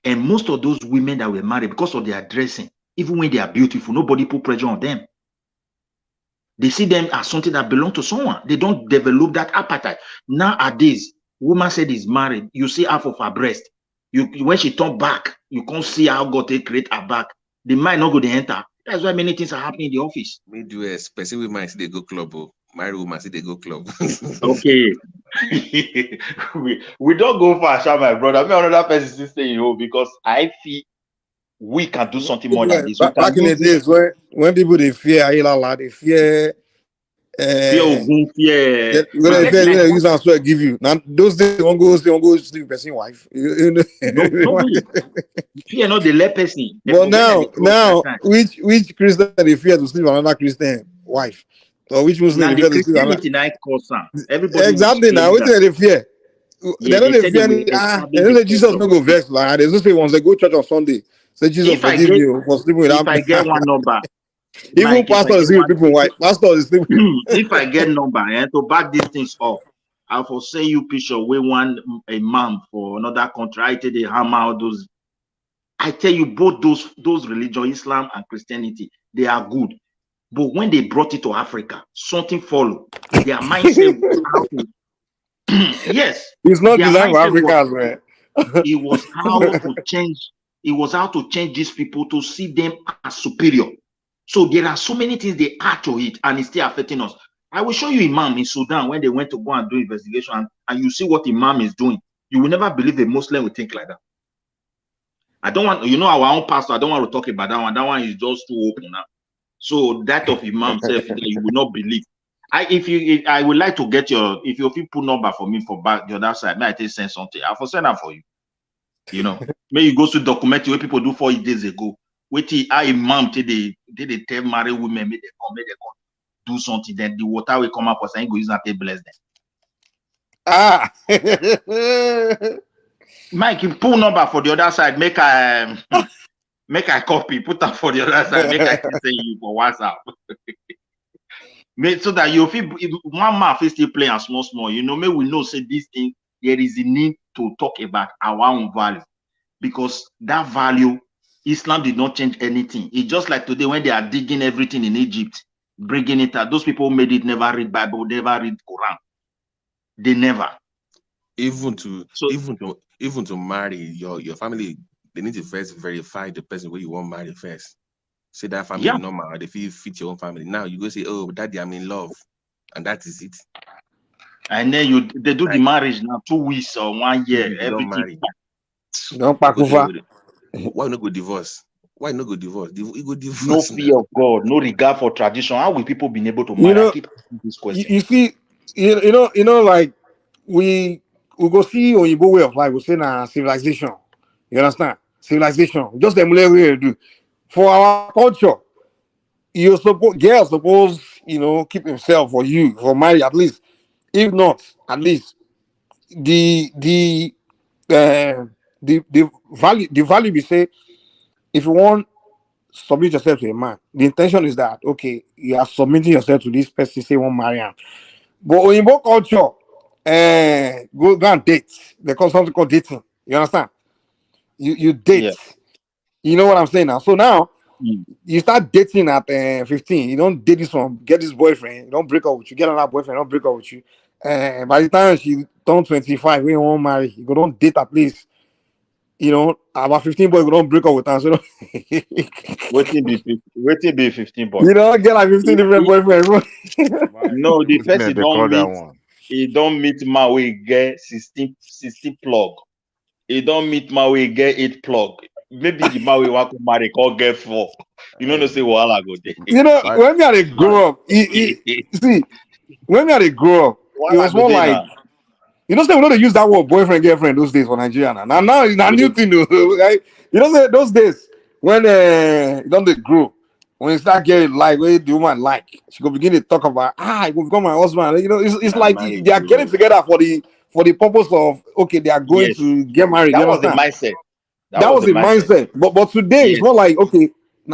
And most of those women that were married, because of their dressing, even when they are beautiful, nobody put pressure on them. They see them as something that belongs to someone. They don't develop that appetite. Nowadays, woman said is married, you see half of her breast. When she turn back, you can't see how God they create her back. The mind not go to enter. That's why many things are happening in the office. Midwest, person with mind, they go club. Married woman, they go club. Okay. we don't go far, my brother. Me another person still saying, because I feel we can do something more than this. Back in the days when people they fear Ayala, they fear fear. Use and swear give you. Now those days won't go sleep person wife. No, fear not the lay person. But now which Christian they fear to sleep another Christian wife? Or which Muslim they fear to sleep another? Everybody exactly now. What do they fear? They don't fear any. They don't let Jesus not go vex. Like there's no say once they go church on Sunday. Say Jesus forgive you for sleeping with that. If I get one number, Even pastor is still people white. Pastor is still. If I get number and to back these things up, I'll for send you picture where one a man for another country. I tell the hammer all those. I tell you both those religion, Islam and Christianity, they are good. But when they brought it to Africa, something followed. Their mindset was how to yes. It's not designed for Africans, man. It was how to change. It was how to change these people to see them as superior. So there are so many things they add to it, and it's still affecting us. I will show you Imam in Sudan when they went to go and do investigation, and you see what Imam is doing. You will never believe a Muslim will think like that. I don't want, you know, our own pastor, I don't want to talk about that one. That one is just too open now. So that of Imam self, you will not believe. I would like to get your, if you put number for me for back the other side, may I take send something? I will send that for you. You know, may you go to document what people do 4 days ago. Wait till Imam till they tell married women, may they come do something, then the water will come up for saying go use that to bless them. Ah. Mike, you pull number for the other side, make I copy, put that for the other side, make I send you for WhatsApp. So that you feel one man is still playing small, you know, may we know say this thing, there is a need to talk about our own value. Because that value, Islam did not change anything. It's just like today when they are digging everything in Egypt, bringing it out. Those people who made it never read Bible, never read Quran. They never. Even to marry your family, they need to first verify the person where you want to marry first. Say that family is normal, they fit your own family. Now you go say, oh, daddy, I'm in love, and that is it. And then they do the marriage now 2 weeks or 1 year, everything. Don't pack over. Why not go divorce? Why not go divorce? No fear of God, no regard for tradition. How will people be able to marry? You know, I keep asking this question. You see, you know, like we go see Oyibo way of life. We say na civilization. You understand? Civilization. Just emulate what we do. For our culture, girls suppose, you know, keep himself for you, for marriage at least. If not, at least the value we say, if you want submit yourself to a man, the intention is that okay, you are submitting yourself to this person, say one marry him. But in both culture, go and date. They call something called dating. You understand? You date. Yeah. You know what I'm saying now? So now you start dating at 15. You don't date this one, get this boyfriend, you don't break up with you, get another boyfriend, don't break up with you. By the time she turns 25, we won't marry. You go don't date at least. You know, about 15 boys, we don't break up with us. So waiting be 15 boys. You don't get like 15 different boyfriends. No, the first he don't meet my way get 16 plug. He don't meet my way get 8 plug. Maybe the man we want to marry or get 4. You know, say well I go there. You know, when we had to grow up, see, when we had to grow up, it was more like now. You know, say we don't use that word boyfriend, girlfriend those days for Nigeria. Now it's a new thing, right? You know, say those days when you don't grow, when you start getting like what the woman like, she go begin to talk about it will become my husband. You know, it's like they are getting together for the purpose of okay, they are going to get married. That was the mindset. That was the mindset. But today it's more like okay,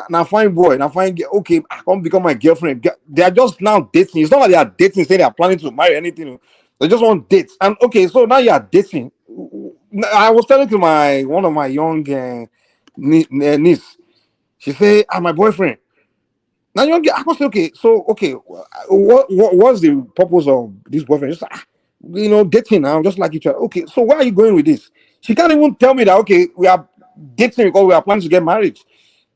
now fine boy, now fine okay, I can't become my girlfriend. They are just now dating. It's not like they are dating, say they are planning to marry anything. They just want dates. And okay, so now you are dating. I was telling to one of my young niece. She said, "I'm my boyfriend." Now you get. I was okay. So okay, what's the purpose of this boyfriend? Just you know, dating now, just like each other. Okay, so where are you going with this? She can't even tell me that. Okay, we are dating because we are planning to get married.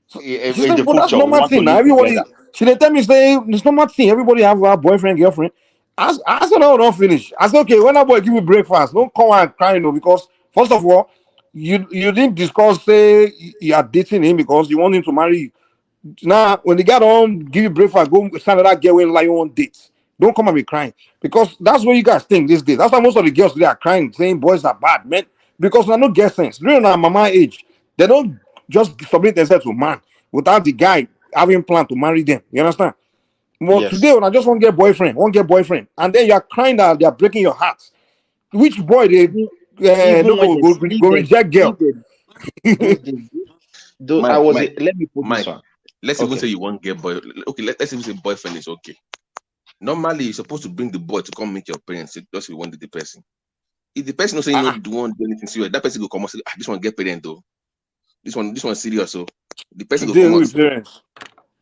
So she said, "But that's normal thing now. Everybody." She didn't tell me say it's normal thing. Everybody have a boyfriend, girlfriend. I said, no, don't finish. I said, okay, when that boy give you breakfast, don't come and cry, because first of all, you didn't discuss, say, you are dating him because you want him to marry you. Now, when the guy don't give you breakfast, go stand at that girl when you on dates. Don't come and be crying. Because that's what you guys think these days. That's why most of the girls today are crying, saying boys are bad, man. Because they don't get sense. During our mama age, they don't just submit themselves to man without the guy having planned to marry them. You understand? Well, today when I just want to get boyfriend, and then you are crying that they are breaking your heart. Which boy they go reject girl? Let me put this one. Let's even say you want to get boy. Okay, let's even say boyfriend is okay. Normally, you're supposed to bring the boy to come meet your parents. Just you wanted the person. If the person not saying no, do want do anything serious, that person will come and say, this one get parent though. This one serious. So the person will come out.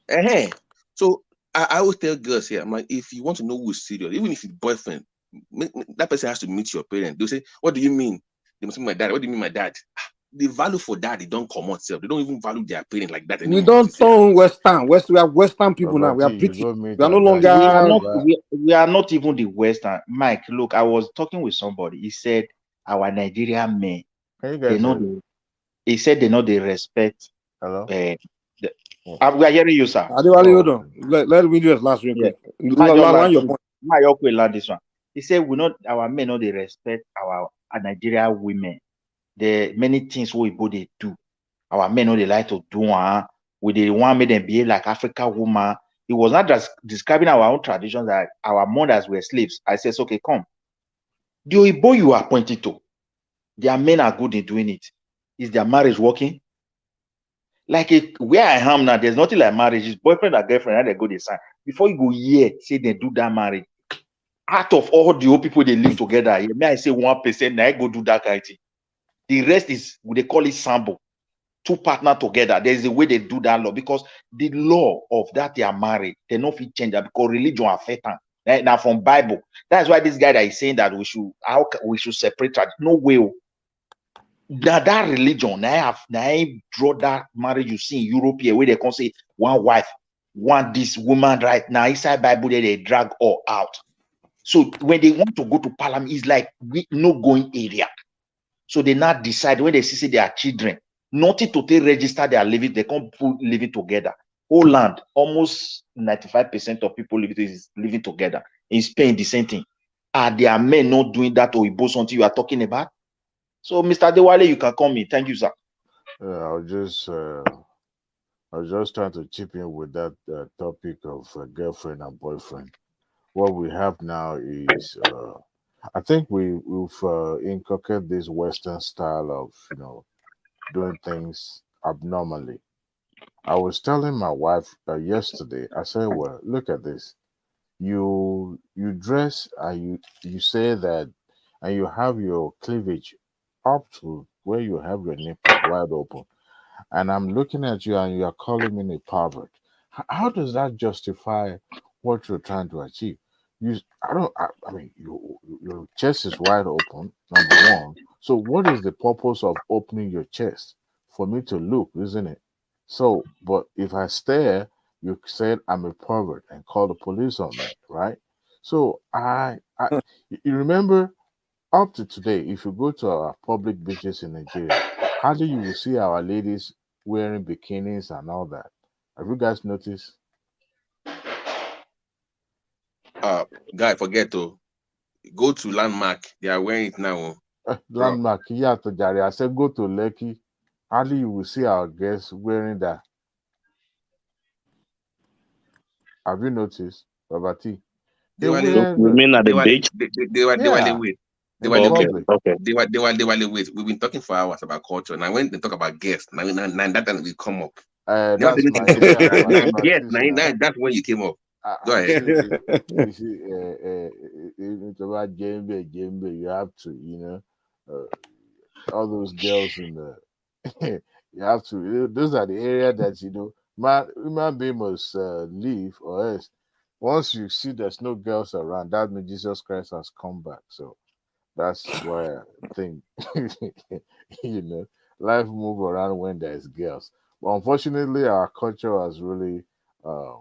Parents. So I always tell girls here, if you want to know who is serious, even if it's boyfriend, that person has to meet your parent. They'll say, what do you mean? They must be my dad. What do you mean my dad? The value for that, they don't come out self. They don't even value their parent like that anymore. We don't turn Western. We are Western people now. We are British. We are no longer. We are not even the Western. Mike, look, I was talking with somebody. He said our Nigerian men, they know. He said they know they respect. Hello. We are hearing you, sir. Hold on. Let me just last real quick. This one. He said we not our men know they respect our Nigerian women. The many things we they do. Our men know they like to do we they want make them behave like African woman. It was not just describing our own traditions that our mothers were slaves. I said, okay, come. The Oyibo you are pointing to, their men are good in doing it. Is their marriage working? Like where I am now, there's nothing like marriage. It's boyfriend or girlfriend, and they go decide. Before you go here, say they do that marriage. Out of all the old people they live together, may I say 1%, now I go do that kind of thing. The rest is they call it sambo. Two partner together. There's a way they do that law because the law of that they are married, they not fit change that because religion affect them. Now from Bible. That's why this guy that is saying that we should separate that. No way. That religion, now I draw that marriage you see in Europe here where they can say one wife, want this woman right now. Inside Bible, they drag all out. So when they want to go to Parliament, it's like no going area. So they now decide when they see their children, nothing to take register they are living, they can't put living together. Whole land, almost 95% of people living together. In Spain, the same thing. Are there men not doing that or Igbo something you are talking about? So, Mr. Dewale, you can come in. Thank you, sir. I was just trying to chip in with that topic of girlfriend and boyfriend. What we have now is, I think we've inculcated this Western style of, doing things abnormally. I was telling my wife yesterday. I said, "Well, look at this. You dress and you say that, and you have your cleavage up to where you have your nipples wide open, and I'm looking at you and you are calling me a pervert. How does that justify what you're trying to achieve? I mean, your chest is wide open, number one. So what is the purpose of opening your chest? For me to look, isn't it? So, but if I stare, you said I'm a pervert and call the police on me, right? So you remember up to today, if you go to our public beaches in Nigeria, hardly you will see our ladies wearing bikinis and all that. Have you guys noticed? Guy, forget to go to Landmark. They are wearing it now. Landmark, yeah, to Jari. I said go to Lekki. Hardly you will see our guests wearing that. Have you noticed, Babati? They were wait. We've been talking for hours about culture. Now when they talk about guests, now that time we come up. That's my yes, that's when you came up. Go ahead. You see, it's about Jembe. You have to, all those girls in the. You have to. Those are the area that human being must leave, or else once you see there's no girls around, that means Jesus Christ has come back. So that's why I think life move around when there's girls. But unfortunately, our culture has really, I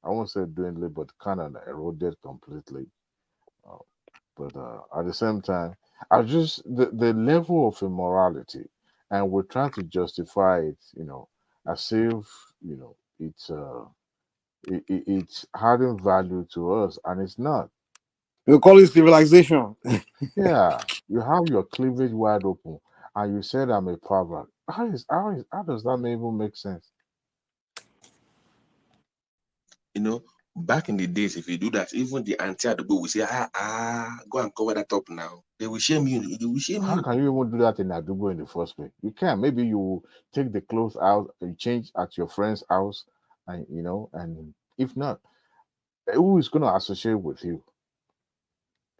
won't say dwindled, but kind of eroded completely. But at the same time, I just the level of immorality, and we're trying to justify it, as if it's adding value to us, and it's not. We call it civilization. Yeah, you have your cleavage wide open, and you said I'm a pervert. How does that even make sense? back in the days, if you do that, even the auntie at the book will say, go and cover that up now. They will shame you. They will shame How you. can you even do that in Adubo in the first place? You can. Maybe you take the clothes out and change at your friend's house, and and if not, who is going to associate with you?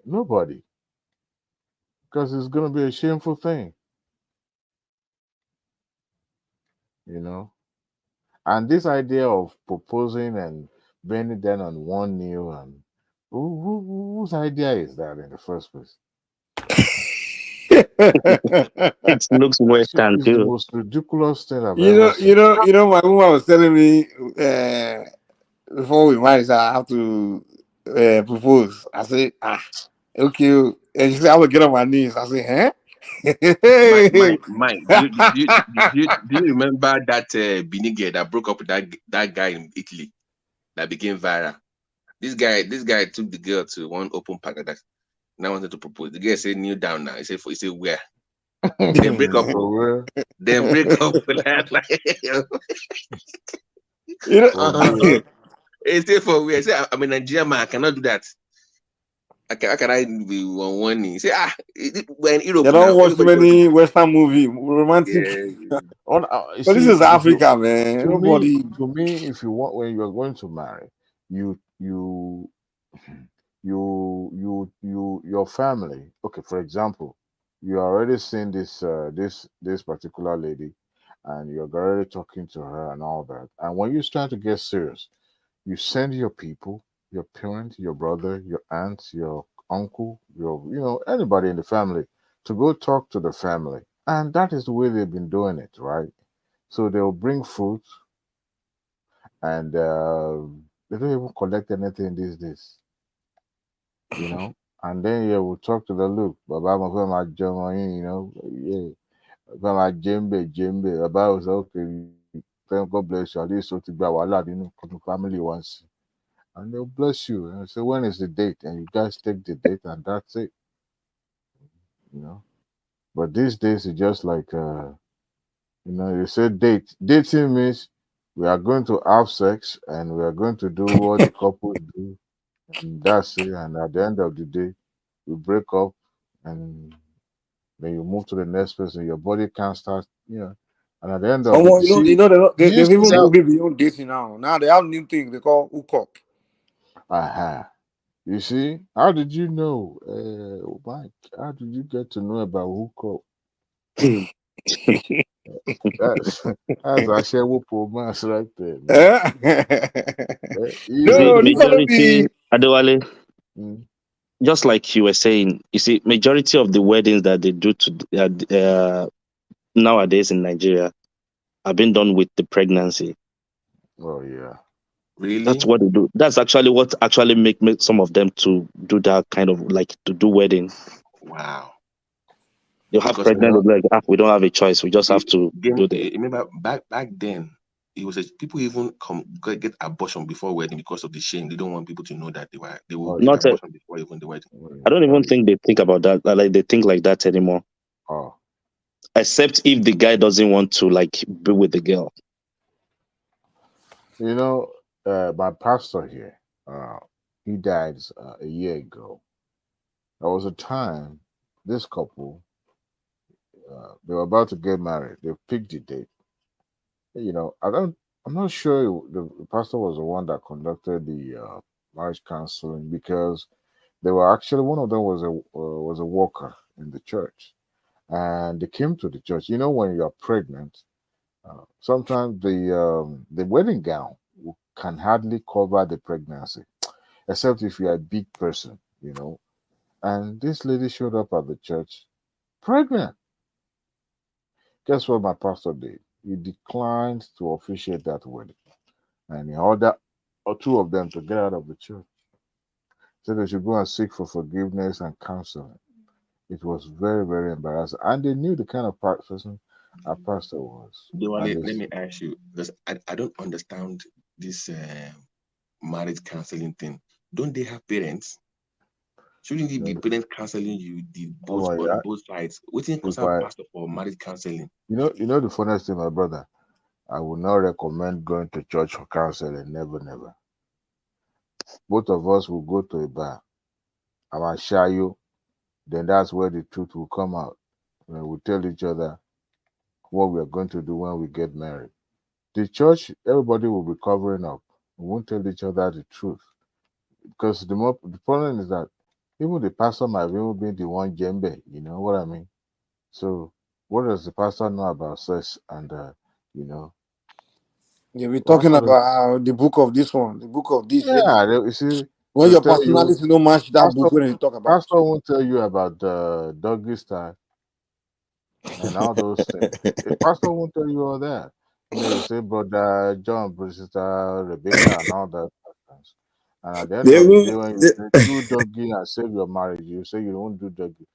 Nobody, because it's going to be a shameful thing, And this idea of proposing and bending down on one knee, and whose idea is that in the first place? It looks Western It's the too. most ridiculous thing I've ever seen. My woman was telling me before we married, I have to propose. I said, okay. And she said, I will get on my knees. I said, huh? Mike, do you remember that Binigay that broke up with that guy in Italy that became viral? This guy took the girl to one open park that now wanted to propose. The girl said, kneel down now. He said, where? Then break up. Then break up. He said, for where? He said, I'm a Nigerian man. I cannot do that. How can I be on one knee? He said, we're in Europe now. They don't watch too many Western movie, romantic. Yeah. But this is Africa, man. Nobody. To me, if you want, when you are going to marry, your family. Okay, for example, you already seen this particular lady, and you're already talking to her and all that. And when you start to get serious, you send your people, your parents, your brother, your aunt, your uncle, anybody in the family to go talk to the family. And that is the way they've been doing it, right? So they'll bring food, and they don't even collect anything these days, And then we'll talk to the look, Baba my yeah, Baba Jembe, Baba was okay. Thank God bless you. At least so to be our family once. And they'll bless you and say, when is the date? And you guys take the date, and that's it. But these days it's just like you say date. Dating means we are going to have sex and we are going to do what the couples do, and that's it. And at the end of the day, we break up, and then you move to the next person. Your body can't start, And at the end of the day, they've even moved beyond dating now. Now they have new thing they call hookup. Aha. You see, how did you know, Mike? How did you get to know about hookup? That's actually romance right there, man. Majority, Adewale, just like you were saying, you see, majority of the weddings that they do nowadays in Nigeria have been done with the pregnancy. Oh yeah. Really? That's what they do. That's actually what make some of them to do that kind of to do wedding. Wow. You have pregnant, like we don't have a choice. We just have to do that. Remember back then, it was people even get abortion before wedding because of the shame. They don't want people to know that they will get abortion before even the wedding. I don't even think they think about that. Like they think like that anymore. Oh. Except if the guy doesn't want to be with the girl. My pastor here, he died a year ago. There was a time this couple, they were about to get married. They picked the date. I'm not sure the pastor was the one that conducted the marriage counseling, because they were actually, one of them was a worker in the church, and they came to the church. When you're pregnant, sometimes the wedding gown can hardly cover the pregnancy, except if you're a big person, And this lady showed up at the church pregnant. Guess what my pastor did? He declined to officiate that wedding, and he ordered two of them to get out of the church. Said they should go and seek for forgiveness and counseling. It was very, very embarrassing, and they knew the kind of person our pastor was. Let me ask you, because I don't understand this marriage counseling thing. Don't they have parents? Shouldn't it be parents counseling you on both sides? What is concern pastor for marriage counseling? The funniest thing, my brother, I would not recommend going to church for counseling. Never, never. both of us will go to a bar. I will share you. Then that's where the truth will come out. We'll tell each other what we are going to do when we get married. The church, everybody will be covering up. We won't tell each other the truth. Because the problem is that even the pastor might even be the one jembe, you know what I mean? So what does the pastor know about sex and you know? Yeah, we're talking about the book of this one, the book of this. Yeah, you see, when your personality don't match that book, when you talk about pastor won't tell you about the doggy style and all those things. The pastor won't tell you all that. You say brother John, sister Rebecca, and all that. And at the end of the day, when you do doggy and save your marriage, you say you won't do doggy.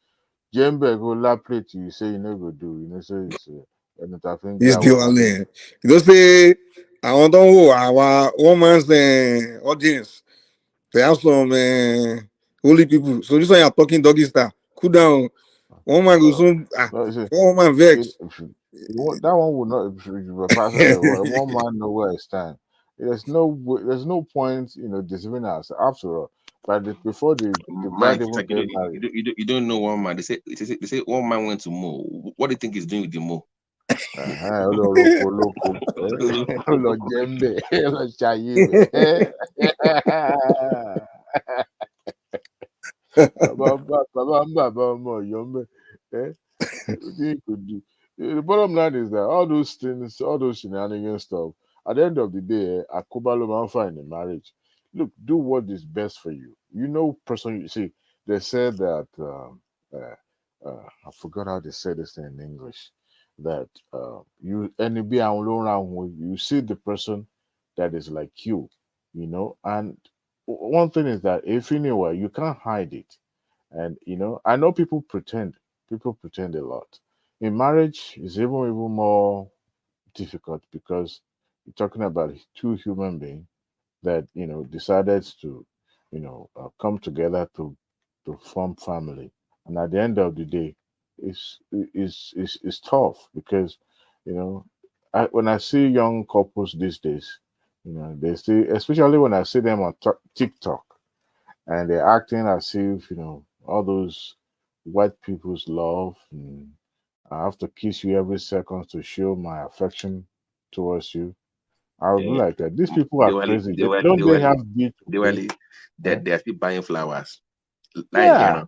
Jembe go la plate, you say you never do. You know, say it's the one there. You don't say I want to know our woman's audience. They have some holy people. So this one you're talking doggy style. Cool down. One man goes soon. One man vex. That one will not be pastor. One man know where I stand. There's no point, deceiving us. After all, but before the bride even get married, you don't know one man. They say one man went to Mo. What do you think he's doing with the Mo? Loco, Jembe, Chayibe. The bottom line is that all those things, all those shenanigans stuff, at the end of the day, Akubalo Manfa in a marriage. Look, do what is best for you. You see, they said that I forgot how they say this thing in English. That you see the person that is like you, and one thing is that if anywhere you can't hide it. And I know people pretend a lot. In marriage is even more difficult because you're talking about two human beings that decided to come together to form family. And at the end of the day, it's tough because when I see young couples these days, they see, especially when I see them on TikTok, and they're acting as if all those white people's love, and I have to kiss you every second to show my affection towards you. I would be like that. These people are crazy. Don't they have beat? They're still buying flowers. Yeah.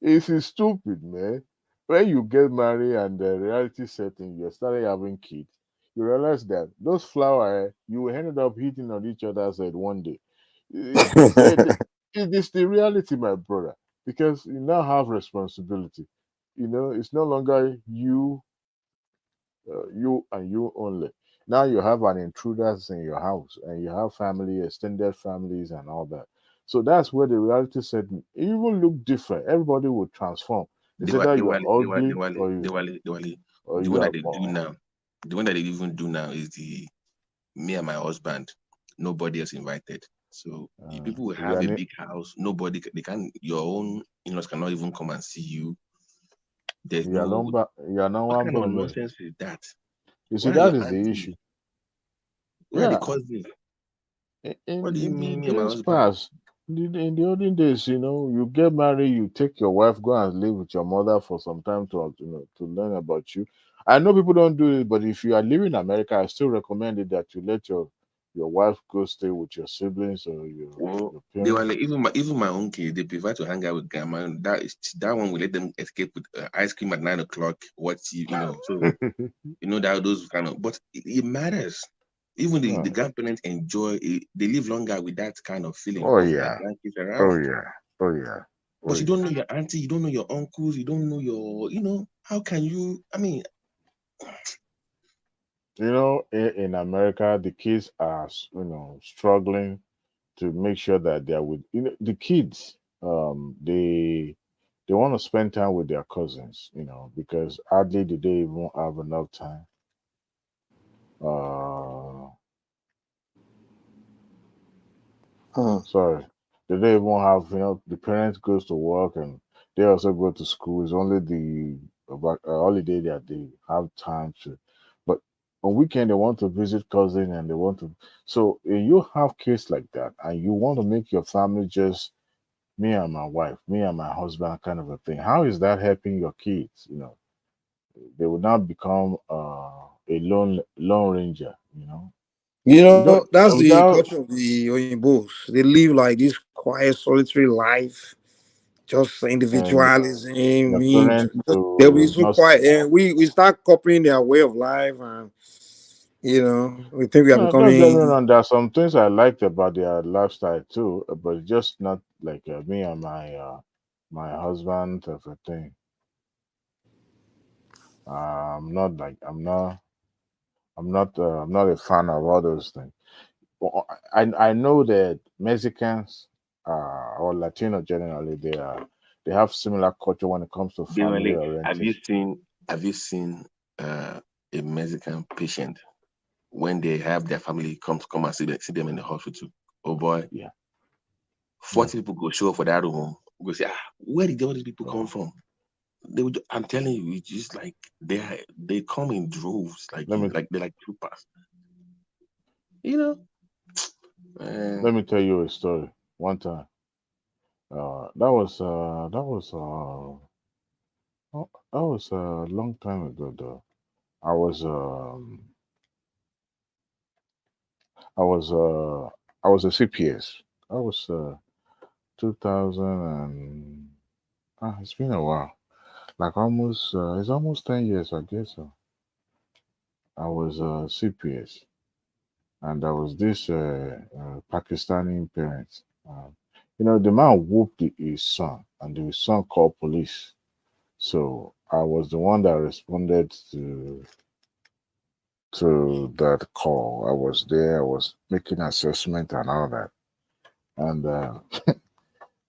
It's stupid, man. When you get married and the reality setting, you're starting having kids, you realize that those flowers, you will end up hitting on each other's head one day. It is the reality, my brother, because you now have responsibility. It's no longer you and you only. Now you have an intruders in your house, and you have family, extended families, and all that. So that's where the reality set it even look different. Everybody will transform. It's either you are ugly or the one that they do now. The one that they even do now is the me and my husband. Nobody else invited. So if people will have a big house, they can. Your own in-laws cannot even come and see you. There's what kind of nonsense is that? You see, that is the issue. Where are the cousins? What do you mean, me and my husband? In the olden days, you get married, you take your wife, go and live with your mother for some time to learn about you. I know people don't do it, but if you are living in America, I still recommend it that you let your wife go stay with your siblings or your parents. They were like, even my own kids, they prefer to hang out with grandma. That one will let them escape with ice cream at 9 o'clock. So that those kind of, but it matters. Even the grandparents enjoy it. They live longer with that kind of feeling of their grandkids around. Oh yeah. But you don't know your auntie, you don't know your uncles, you don't know your, how can you? I mean, in America, the kids are struggling to make sure that they're with the kids. They want to spend time with their cousins, because hardly do they even have enough time. Sorry, they even have the parents goes to work and they also go to school. It's only the holiday that they have time to. But on weekend they want to visit cousin and they want to. So if you have kids like that and you want to make your family just me and my wife, me and my husband kind of a thing, how is that helping your kids? You know, they will not become a lone ranger. You know, You you know, don't that's the without. culture of the Oyinbos. They live like this quiet, solitary life, just And individualism. the Me, parents they'll be will so not. quiet, and we start copying their way of life, and we think we are No, don't get me becoming. wrong. There are some things I liked about their lifestyle too, but just not like me and my husband type of thing. I'm not like I'm not a fan of all those things. Well, I know that Mexicans or Latino generally they have similar culture when it comes to family Generally, orientation. have you seen a Mexican patient when they have their family come and see them in the hospital? Oh boy, Yeah, 40 people go show up for that room. Go say, where did all these people come yeah. from? I'm telling you, it's just like they come in droves, Let me they're like troopers. You know, let me tell you a story. One time, that was a long time ago though. I was I was I was a CPS. I was 2000 and it's been a while. Like almost it's almost 10 years I guess so. I was CPS and there was this Pakistani parent. You know, the man whooped his son and the son called police. So I was the one that responded to that call. I was there. I was making assessment and all that. And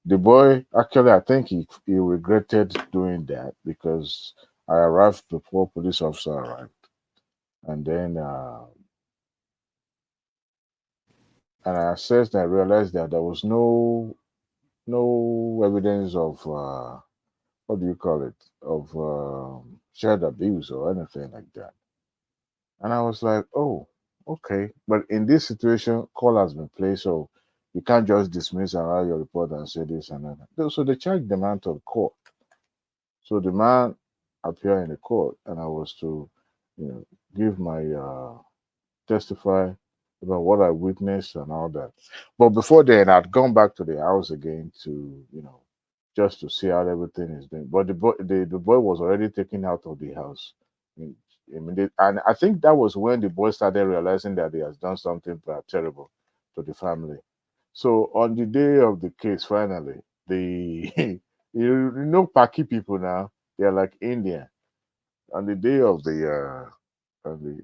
the boy, actually, I think he regretted doing that because I arrived before police officer arrived, and then and I assessed and I realized that there was no evidence of what do you call it of child abuse or anything like that. And I was like, oh, okay. But in this situation, call has been placed, so you can't just dismiss and write your report and say this and that. So they charged the man to the court. So the man appeared in the court, and I was to, give my testify about what I witnessed and all that. But before then, I'd gone back to the house again to, just to see how everything is doing. But the boy was already taken out of the house. And I think that was when the boy started realizing that he has done something terrible to the family. So on the day of the case, finally, the you know Paki people now, they're like Indian. On the day of the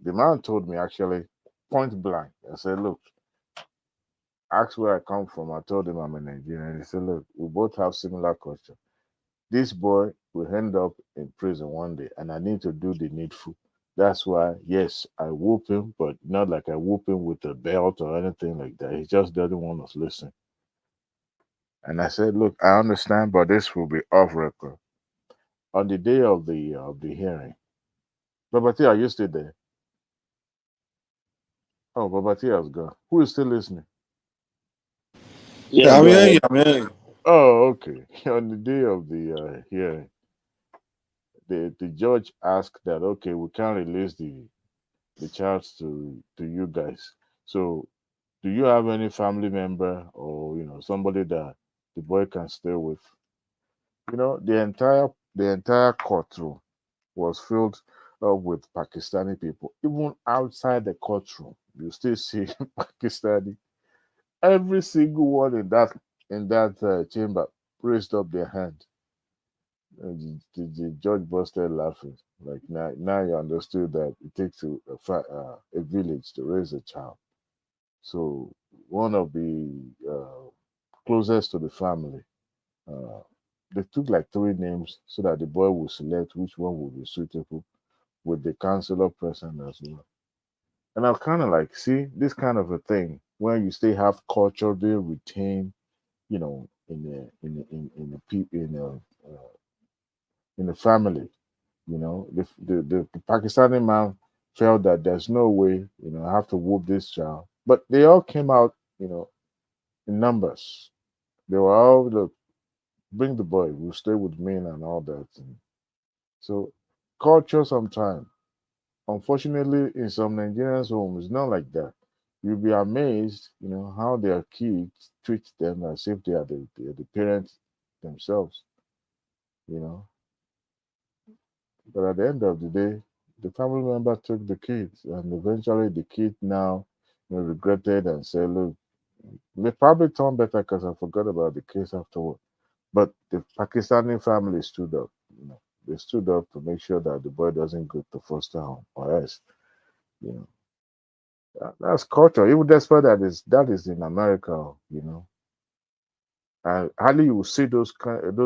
man told me actually point blank. I said, look, ask where I come from. I told him I'm a Nigerian. He said, look, we both have similar culture. This boy will end up in prison one day, and I need to do the needful. That's why, yes, I whoop him, but not like I whoop him with a belt or anything like that. He just doesn't want to listen. And I said, look, I understand, but this will be off record. On the day of the hearing, Babati, are you still there? Oh, Babati has gone. Who is still listening? Yeah, I'm go hearing you. ahead. I'm hearing you. Oh, okay. On the day of the hearing, the judge asked that okay, we can't release the charge to you guys. So, do you have any family member or somebody that the boy can stay with? The entire courtroom was filled up with Pakistani people. Even outside the courtroom, you still see Pakistani. Every single one in that chamber raised up their hand. And the judge busted laughing. Like now you understood that it takes a village to raise a child. So one of the closest to the family, uh, they took like three names so that the boy would select which one would be suitable with the counselor present as well. And I kind of like see this kind of a thing where you still have culture they retain, in the family. The Pakistani man felt that there's no way, I have to whoop this child. But they all came out, in numbers. They were all, look, bring the boy, we'll stay with me and all that. And so culture sometimes, unfortunately, in some Nigerians' homes, it's not like that. You'll be amazed, how their kids treat them as if they are the parents themselves, But at the end of the day, the family member took the kids, and eventually the kid now regretted and said, look, they probably turned better because I forgot about the case afterward. But the Pakistani family stood up. They stood up to make sure that the boy doesn't go to foster home, or else, that's culture. Even despite that is in America, and hardly you will see those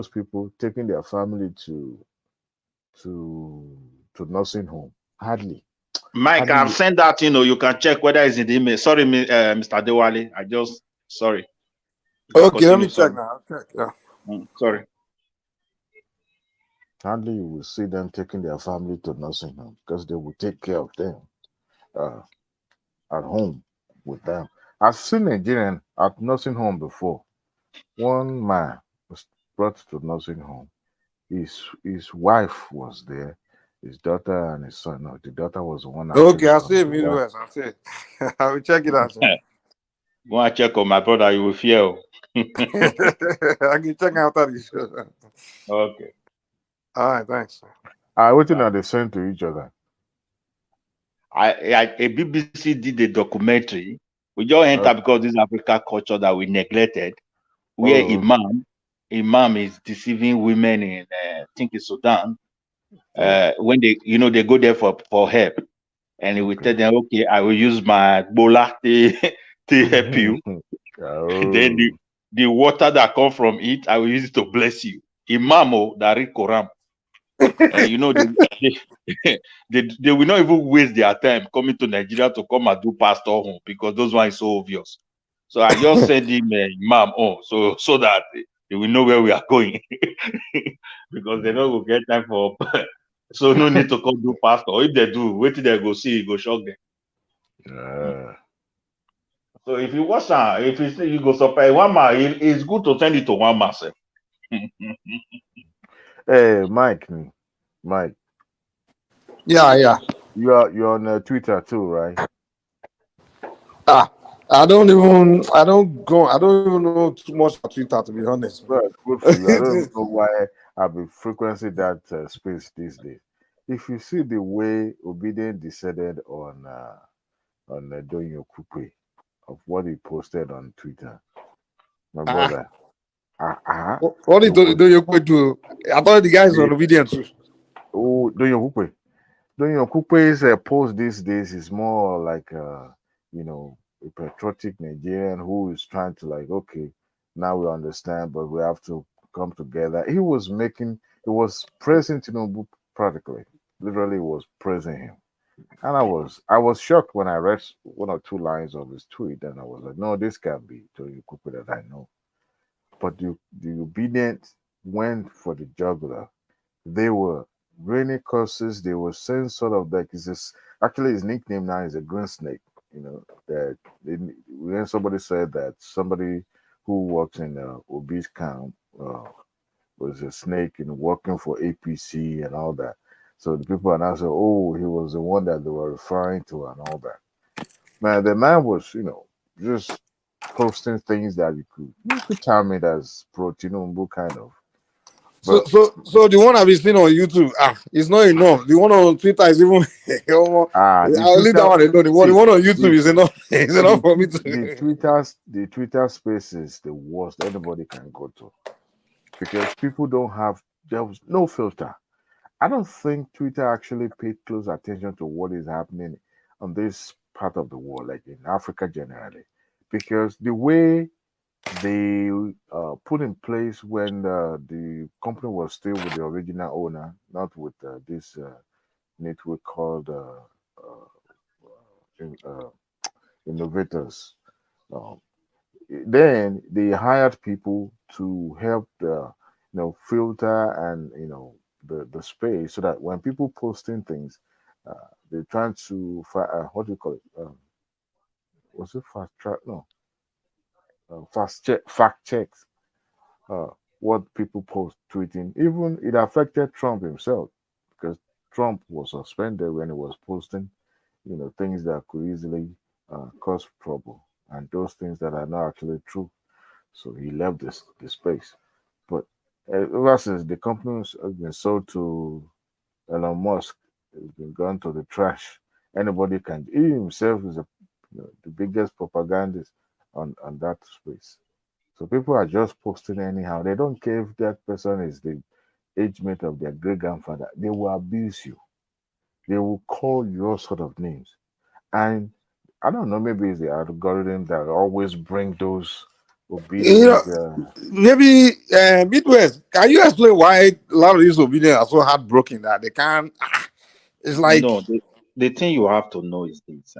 people taking their family to nursing home. Hardly. Mike, Hardly. I've sent that. You can check whether it's in the email. Sorry, Mr. Dewale. Sorry. Okay, let me check now. Check. Yeah. Sorry. Hardly you will see them taking their family to nursing home because they will take care of them at home with them. I've seen Nigerian at nursing home before. One man was brought to nursing home. His wife was there, his daughter and his son. No, the daughter was the one. Okay, I see it, Midwest. I see it. I will check it out. Go and check on my brother. You will fear. I can check out that show. Okay. All right, thanks. What are they saying to each other? A BBC did a documentary. We just enter because this African culture that we neglected, where Imam is deceiving women in, I think in Sudan. When they go there for help, and he will tell them, okay, I will use my bola to help you. Then the water that come from it, I will use it to bless you. Imam that read Quran. They will not even waste their time coming to Nigeria to come and do pastor home because those ones is so obvious. So I just send him Imam home so that they will know where we are going because they don't go get time for. So no need to come do pastor. If they do, wait till they go see, go shock them. So if you watch that, if you see, you go surprise one man. It's good to send it to one man. Hey, Mike. Yeah. You're on Twitter too, right? I don't even know too much about Twitter, to be honest. Well, good for you. I don't know why I've been frequenting that space these days. If you see the way Obedient descended on Donyo Kukwe of what he posted on Twitter, my brother. What did Donyo Kukwe do? I thought the guys on Obedient too. Oh, Donyo Kukwe. Donyo Kukwe's post these days is more like a patriotic Nigerian who is trying to okay, now we understand, but we have to come together. He was praising Tinubu practically, literally was praising him, and I was shocked when I read one or two lines of his tweet, and I was like, no, this can't be Donyo Kukwe that I know. But the Obedient went for the jugular. They were raining curses. They were saying sort of like actually his nickname now is a green snake. That when somebody said that somebody who works in obese camp was a snake and working for APC and all that. So the people are now saying, oh, he was the one that they were referring to and all that. Man, the man was, just posting things that you could term it as pro Tinubu kind of. So the one I've been seeing on YouTube, it's not enough. The one on Twitter is even. I'll leave that one alone. The one on YouTube is enough. It's enough for me to. The Twitter space is the worst anybody can go to, because people there was no filter. I don't think Twitter actually paid close attention to what is happening on this part of the world, like in Africa generally, because the way they put in place when the company was still with the original owner, not with this network called Innovators. Then they hired people to help filter and the space so that when people posting things, they're trying to what do you call it? Was it fast track? No, fact checks what people post tweeting. Even it affected Trump himself because Trump was suspended when he was posting, things that could easily cause trouble and those things that are not actually true. So he left the space. But ever since the companies have been sold to Elon Musk, it's been gone to the trash. Anybody can. He himself is the biggest propagandist on that space. So people are just posting anyhow. They don't care if that person is the age mate of their great grandfather. They will abuse you. They will call you all sort of names. And I don't know, maybe it's the algorithm that always bring those obedient. Maybe Midwest. Can you explain why a lot of these obedience are so heartbroken that they can't? It's like the thing you have to know is this: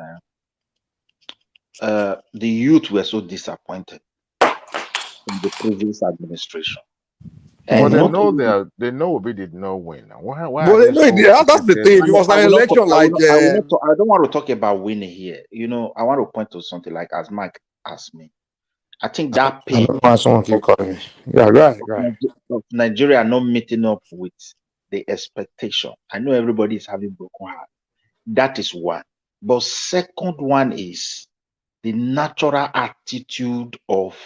the youth were so disappointed in the previous administration. But they know Obi did not win. Why but they know that's the thing. It was an election like. I don't want to talk about winning here. I want to point to something like as Mike asked me. I think that pain someone keep calling me. Yeah, right. Of Nigeria not meeting up with the expectation. I know everybody is having broken heart. That is one. But second one is the natural attitude of.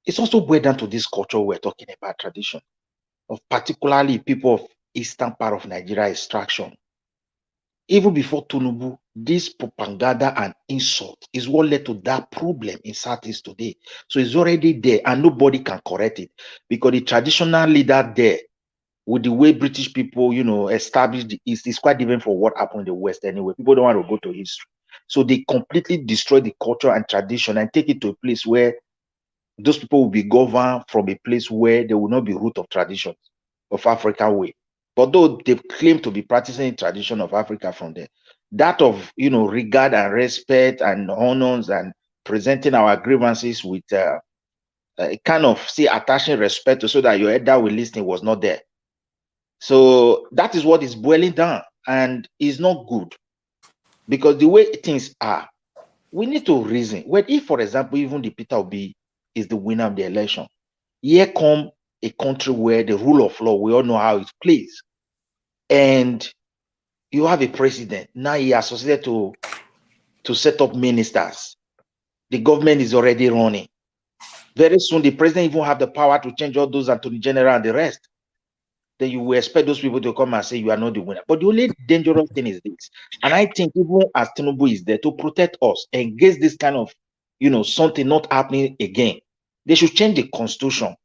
It's also boiled down to this culture we're talking about, tradition of particularly people of eastern part of Nigeria extraction. Even before Tinubu, this propaganda and insult is what led to that problem in Southeast today. So it's already there and nobody can correct it because the traditional leader there, with the way British people, established the East, is quite different from what happened in the West anyway. People don't want to go to history. So they completely destroy the culture and tradition and take it to a place where those people will be governed from a place where there will not be root of traditions of African way. But though they claim to be practicing the tradition of Africa from there, that of regard and respect and honors and presenting our grievances with kind of attaching respect to so that your elder will listen was not there. So that is what is boiling down and is not good because the way things are, we need to reason. Well, if, for example, even the Peter Obi is the winner of the election, here come a country where the rule of law, we all know how it plays. And you have a president. Now he associated to set up ministers. The government is already running. Very soon, the president even have the power to change all those attorney general and the rest. Then you will expect those people to come and say you are not the winner. But the only dangerous thing is this. And I think even as Tinubu is there to protect us against this kind of, something not happening again, they should change the constitution,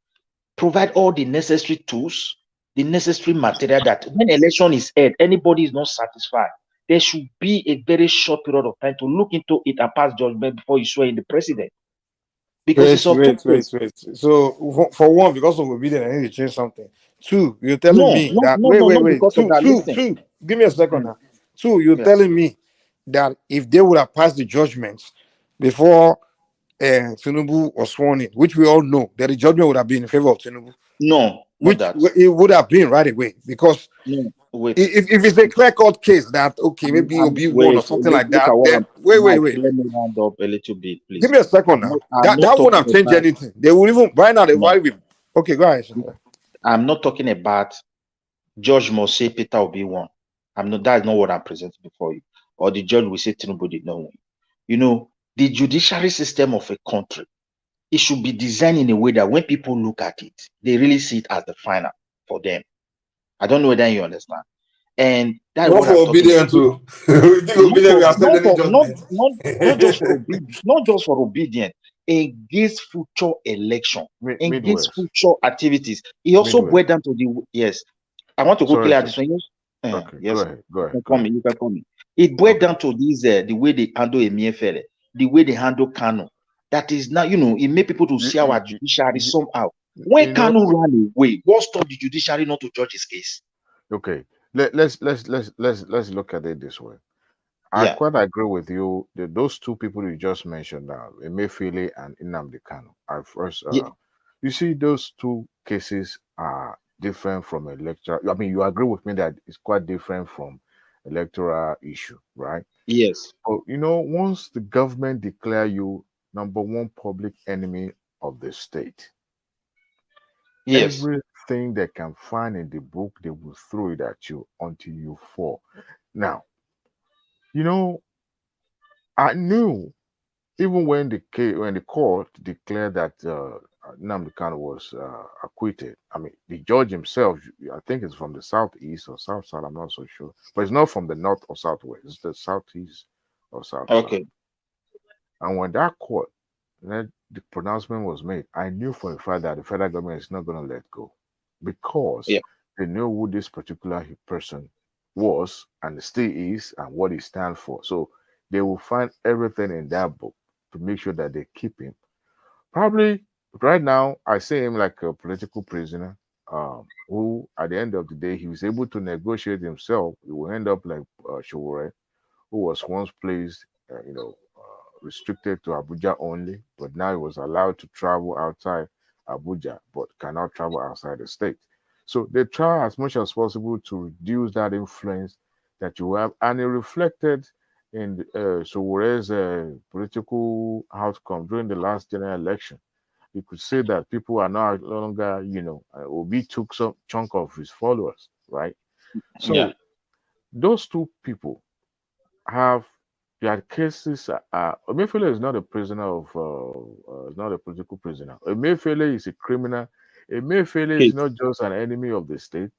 provide all the necessary tools, the necessary material that when election is held, anybody is not satisfied. There should be a very short period of time to look into it and pass judgment before you swear in the president. Because wait. So for one, because of obedience, I need to change something. Two, you're telling me that wait. Two. Give me a second now. Two, you're telling me that if they would have passed the judgments before Tinubu was sworn in, which we all know that the judgment would have been in favor of Tinubu. No, which it would have been right away because if it's a clear-cut case that maybe you'll be one or something like that, then wait. Let me round up a little bit, please. Give me a second now. That won't have changed anything. They will even right now. They will be okay. Go ahead. I'm not talking about Judge must say Peter will be one. That's not what I'm presenting before you. Or the judge will say Tinubu did not win. The judiciary system of a country, it should be designed in a way that when people look at it, they really see it as the final for them. I don't know whether you understand. And that's what I'm obedient to. Not just for obedience, not just for obedience. Against future election, against future activities. It also boiled down to the I want to go clear this one. Okay, yes, go ahead. You can call me. It boiled down to these the way they handle Emefiele, the way they handle Kanu. That is now, it made people to see our judiciary somehow. When Kanu ran away, what stopped the judiciary not to judge his case? Okay, let's look at it this way. I quite agree with you. Those two people you just mentioned now, Emefiele and Nnamdi Kanu, are first. You see, those two cases are different from electoral. I mean, you agree with me that it's quite different from electoral issue, right? Yes. But you know, once the government declare you number one public enemy of the state, yes, everything they can find in the book, they will throw it at you until you fall. Now, you know, I knew even when the court declared that Nnamdi Kanu was acquitted. I mean, the judge himself, I think it's from the southeast or south side. I'm not so sure, but it's not from the north or southwest. It's the southeast or south side. okay, And when that court, that the pronouncement was made, I knew for a fact that the federal government is not going to let go because yeah, they know who this particular person was and still is and what he stands for. So they will find everything in that book to make sure that they keep him. Probably right now, I see him like a political prisoner who, at the end of the day, he was able to negotiate himself. He will end up like Showore, who was once placed, restricted to Abuja only, but now he was allowed to travel outside Abuja, but cannot travel outside the state. So they try as much as possible to reduce that influence that you have, and it reflected in Sowore's political outcome during the last general election. You could say that people are no longer, Obi took some chunk of his followers, right? So yeah, those two people have their cases. Emefiele is not a prisoner is not a political prisoner. Emefiele is a criminal. Emefiele is not just an enemy of the state.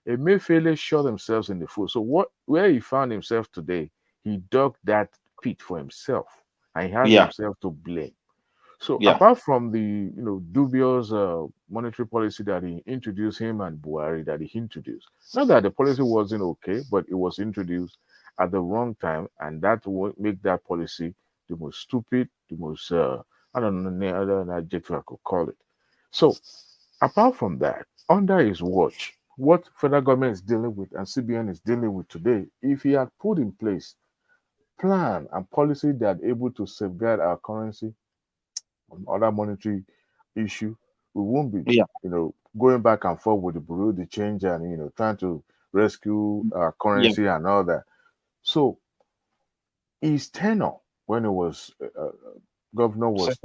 Emefiele shot himself in the foot. So where he found himself today, he dug that pit for himself, and he has yeah, himself to blame. So yeah, apart from the dubious monetary policy that he introduced, him and Buhari that he introduced, not that the policy wasn't okay, but it was introduced at the wrong time, and that will make that policy the most stupid, the most I don't know any other adjective I could call it. So apart from that, under his watch, what federal government is dealing with and CBN is dealing with today, if he had put in place plan and policy that are able to safeguard our currency, other monetary issue, we won't be, yeah, going back and forth with the bureau de change and trying to rescue yeah, currency and all that. So his tenure when it was governor was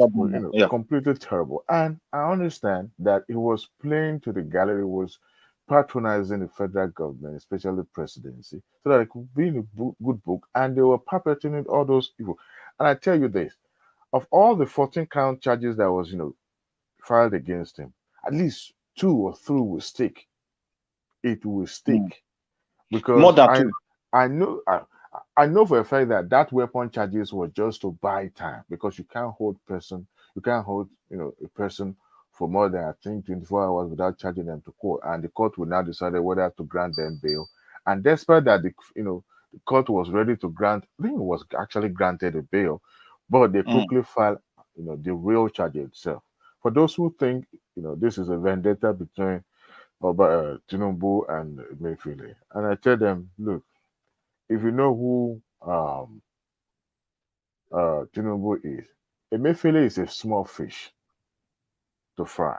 yeah, completely terrible, and I understand that he was playing to the gallery, was patronizing the federal government, especially the presidency, so that it could be in a good book, and they were perpetuating all those people. And I tell you this, of all the 14 count charges that was filed against him, at least 2 or 3 will stick. It will stick more because than two. I know for a fact that that weapon charges were just to buy time, because you can't hold a person for more than, I think, 24 hours without charging them to court, and the court will now decide whether to grant them bail. And despite that, the court was ready to grant, I think it was actually granted a bail, but they quickly filed the real charge itself. For those who think this is a vendetta between Tinubu and Emefiele, and I tell them, look, if you know who Tinubu is, Emefiele is a small fish to fry.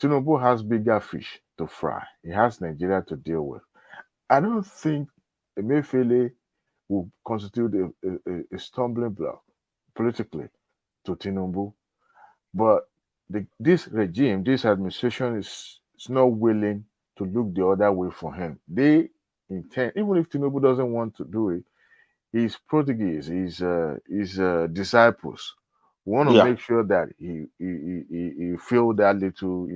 Tinubu has bigger fish to fry. He has Nigeria to deal with. I don't think Emefiele will constitute a stumbling block politically to Tinubu, but this regime, this administration is not willing to look the other way for him. They intend, even if Tinubu doesn't want to do it, his proteges, his disciples want to Yeah, make sure that he feel that little,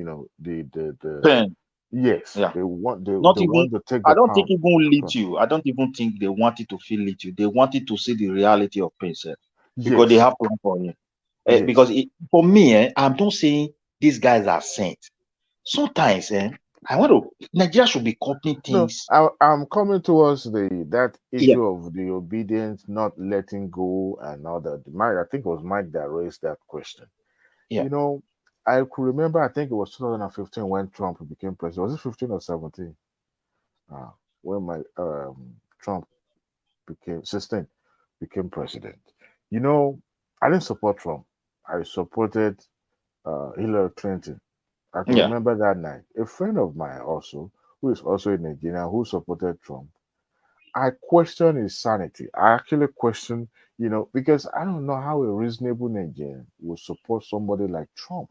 the pen. yes, Yeah, they want not they even. want to take I the don't think palm. even lit you. I don't even think they wanted to feel lit you. They wanted to see the reality of pain, sir, because they Yes, have plan for him. Because yes. for me, I'm not saying these guys are saints. Sometimes, I want to. Nigeria should be copying No, things. I'm coming towards that Yeah, issue of the obedience, not letting go, and all that. Mike, I think it was Mike that raised that question. yeah, I could remember, I think it was 2015 when Trump became president. Was it 15 or 17? When my Trump became 16 became president. I didn't support Trump. I supported Hillary Clinton. I can yeah, remember that night. A friend of mine also, who is also in Nigeria, who supported Trump, I question his sanity. I actually question, because I don't know how a reasonable Nigerian will support somebody like Trump.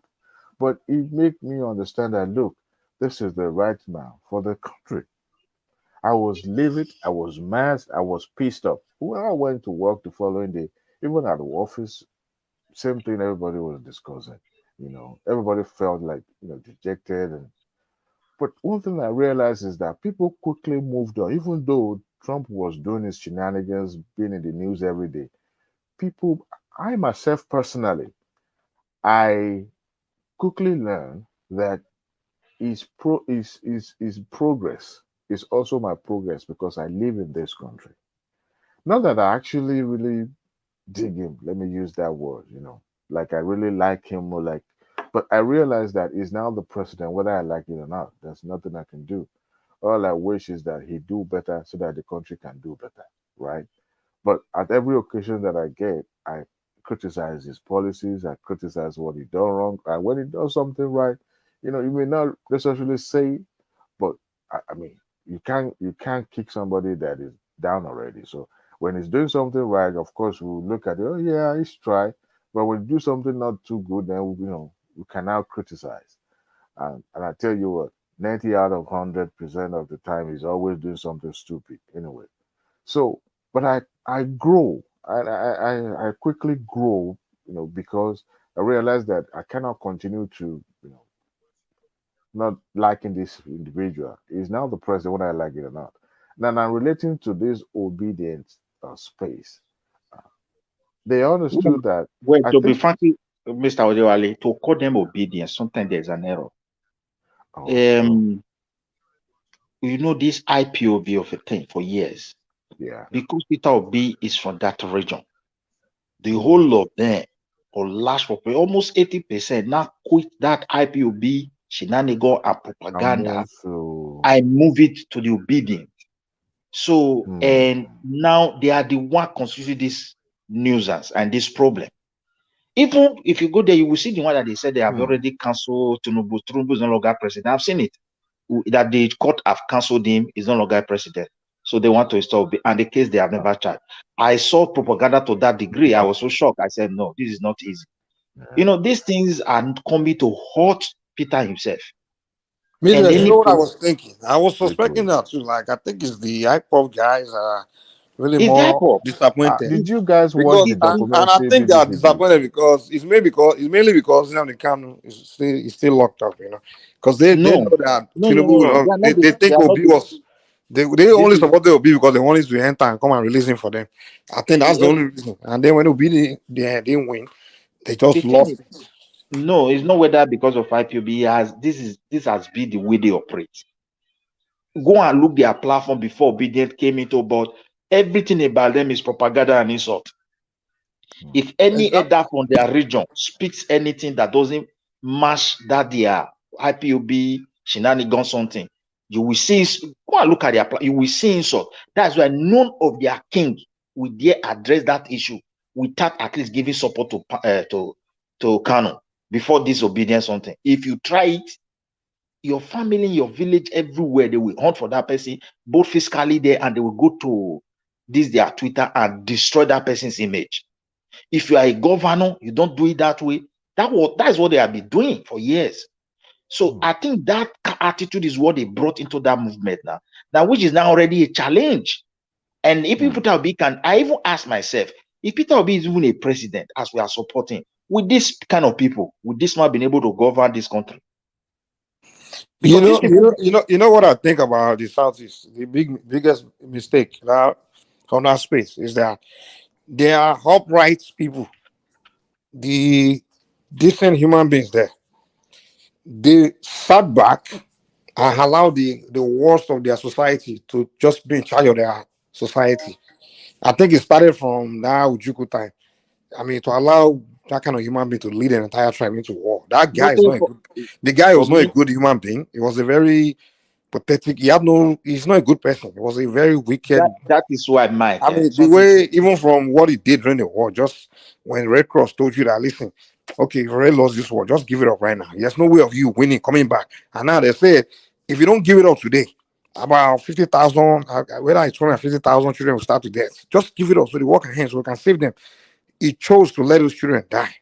But it made me understand that, look, this is the right man for the country. I was livid, I was mad, I was pissed off. When I went to work the following day, even at the office, same thing everybody was discussing. Everybody felt like, dejected. But one thing I realized is that people quickly moved on, even though Trump was doing his shenanigans, being in the news every day. People, I myself personally, I quickly learned that his progress is also my progress because I live in this country. Not that I actually really dig him, let me use that word, like I really like him or like, but I realize that he's now the president, whether I like it or not. There's nothing I can do. All I wish is that he do better so that the country can do better, right? But at every occasion that I get, I criticize his policies, I criticize what he done wrong, and when he does something right, you may not necessarily say, but I mean, you can't kick somebody that is down already. So when he's doing something right, of course we'll look at it. Oh yeah, he's tried. But when you do something not too good, then we can now criticize. And I tell you what, 90 out of 100% of the time, he's always doing something stupid anyway. So, but I grow. I quickly grow, because I realize that I cannot continue to, not liking this individual. He's now the president, whether I like it or not. Now, relating to this obedience space, they understood that. Well, to be frankly, Mr. Odewale, to call them obedience, sometimes there's an error. This IPOB of a thing for years. Yeah. Because Peter Obi is from that region, the whole of them, or large population, almost 80% now quit that IPOB shenanigan and propaganda. I move it to the obedient. So, and now they are the one constituting this nuisance and this problem. Even if you go there, you will see the one that they said they have already cancelled Tinubu. Tinubu is no longer president. I've seen it. That the court have cancelled him, is no longer president. So they want to install, and the case they have never charged. I saw propaganda to that degree. I was so shocked. I said, no, this is not easy. These things are coming to hurt Peter himself. You know what I was thinking? I was suspecting that too. Like, I think it's the IPOP guys are really more disappointed. Did you guys watch the documentary? And I think they are disappointed because it's mainly because the Kanu is still locked up, because they know that Tinubu, they think Obi was they only support the Obi because they wanted to enter and come and release him for them. I think that's the only reason. And then when Obi they didn't win, they just lost it. No, it's not whether because of IPOB. This has been the way they operate. Go and look their platform before Obedient came into, but everything about them is propaganda and insult. If any elder from their region speaks anything that doesn't match that their IPOB shenanigans something, you will see. Go and look at their you will see insult. That's why none of their king will dare address that issue without at least giving support to Kanu before disobedience something. If you try it, your family, your village, everywhere, they will hunt for that person, both physically there, and they will go to their Twitter and destroy that person's image. If you are a governor, you don't do it that way. That is what they have been doing for years. So I think that attitude is what they brought into that movement now, which is now already a challenge. And if Peter Obi I even ask myself, if Peter Obi is even a president, as we are supporting, with this kind of people, would this man been able to govern this country? You know what I think about the Southeast. The biggest mistake now on that space is that they are upright people, the decent human beings there. They sat back and allowed the worst of their society to just be in charge of their society. I think it started from now Ujuku time. I mean, to allow that kind of human being to lead an entire tribe into war. That guy is not a good. The guy was not a good human being. He was a very pathetic. He's not a good person. He was a very wicked. That is why Mike. I mean, the way, even from what he did during the war, just when Red Cross told you that, listen, okay, you already lost this war, just give it up right now. There's no way of you winning, coming back. And now they say, if you don't give it up today, about 50,000, whether it's 250,000 children will start to death. Just give it up so they work hands so we can save them. He chose to let those children die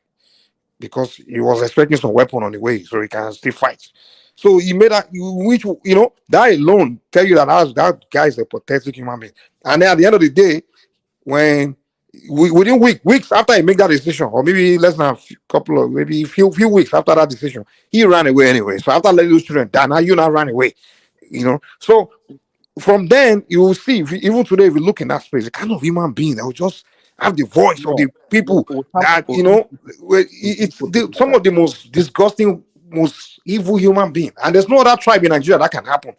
because he was expecting some weapon on the way so he can still fight. So he made that, which, that alone tell you that guy is a pathetic human being. And then at the end of the day, when within weeks after he made that decision, or maybe less than a few weeks after that decision, he ran away anyway. So after letting those children die, now you now ran away. So from then you will see, even today, if you look in that space, the kind of human being that will just have the voice of the people that it's some of the most disgusting, most evil human being. And there's no other tribe in Nigeria that can happen.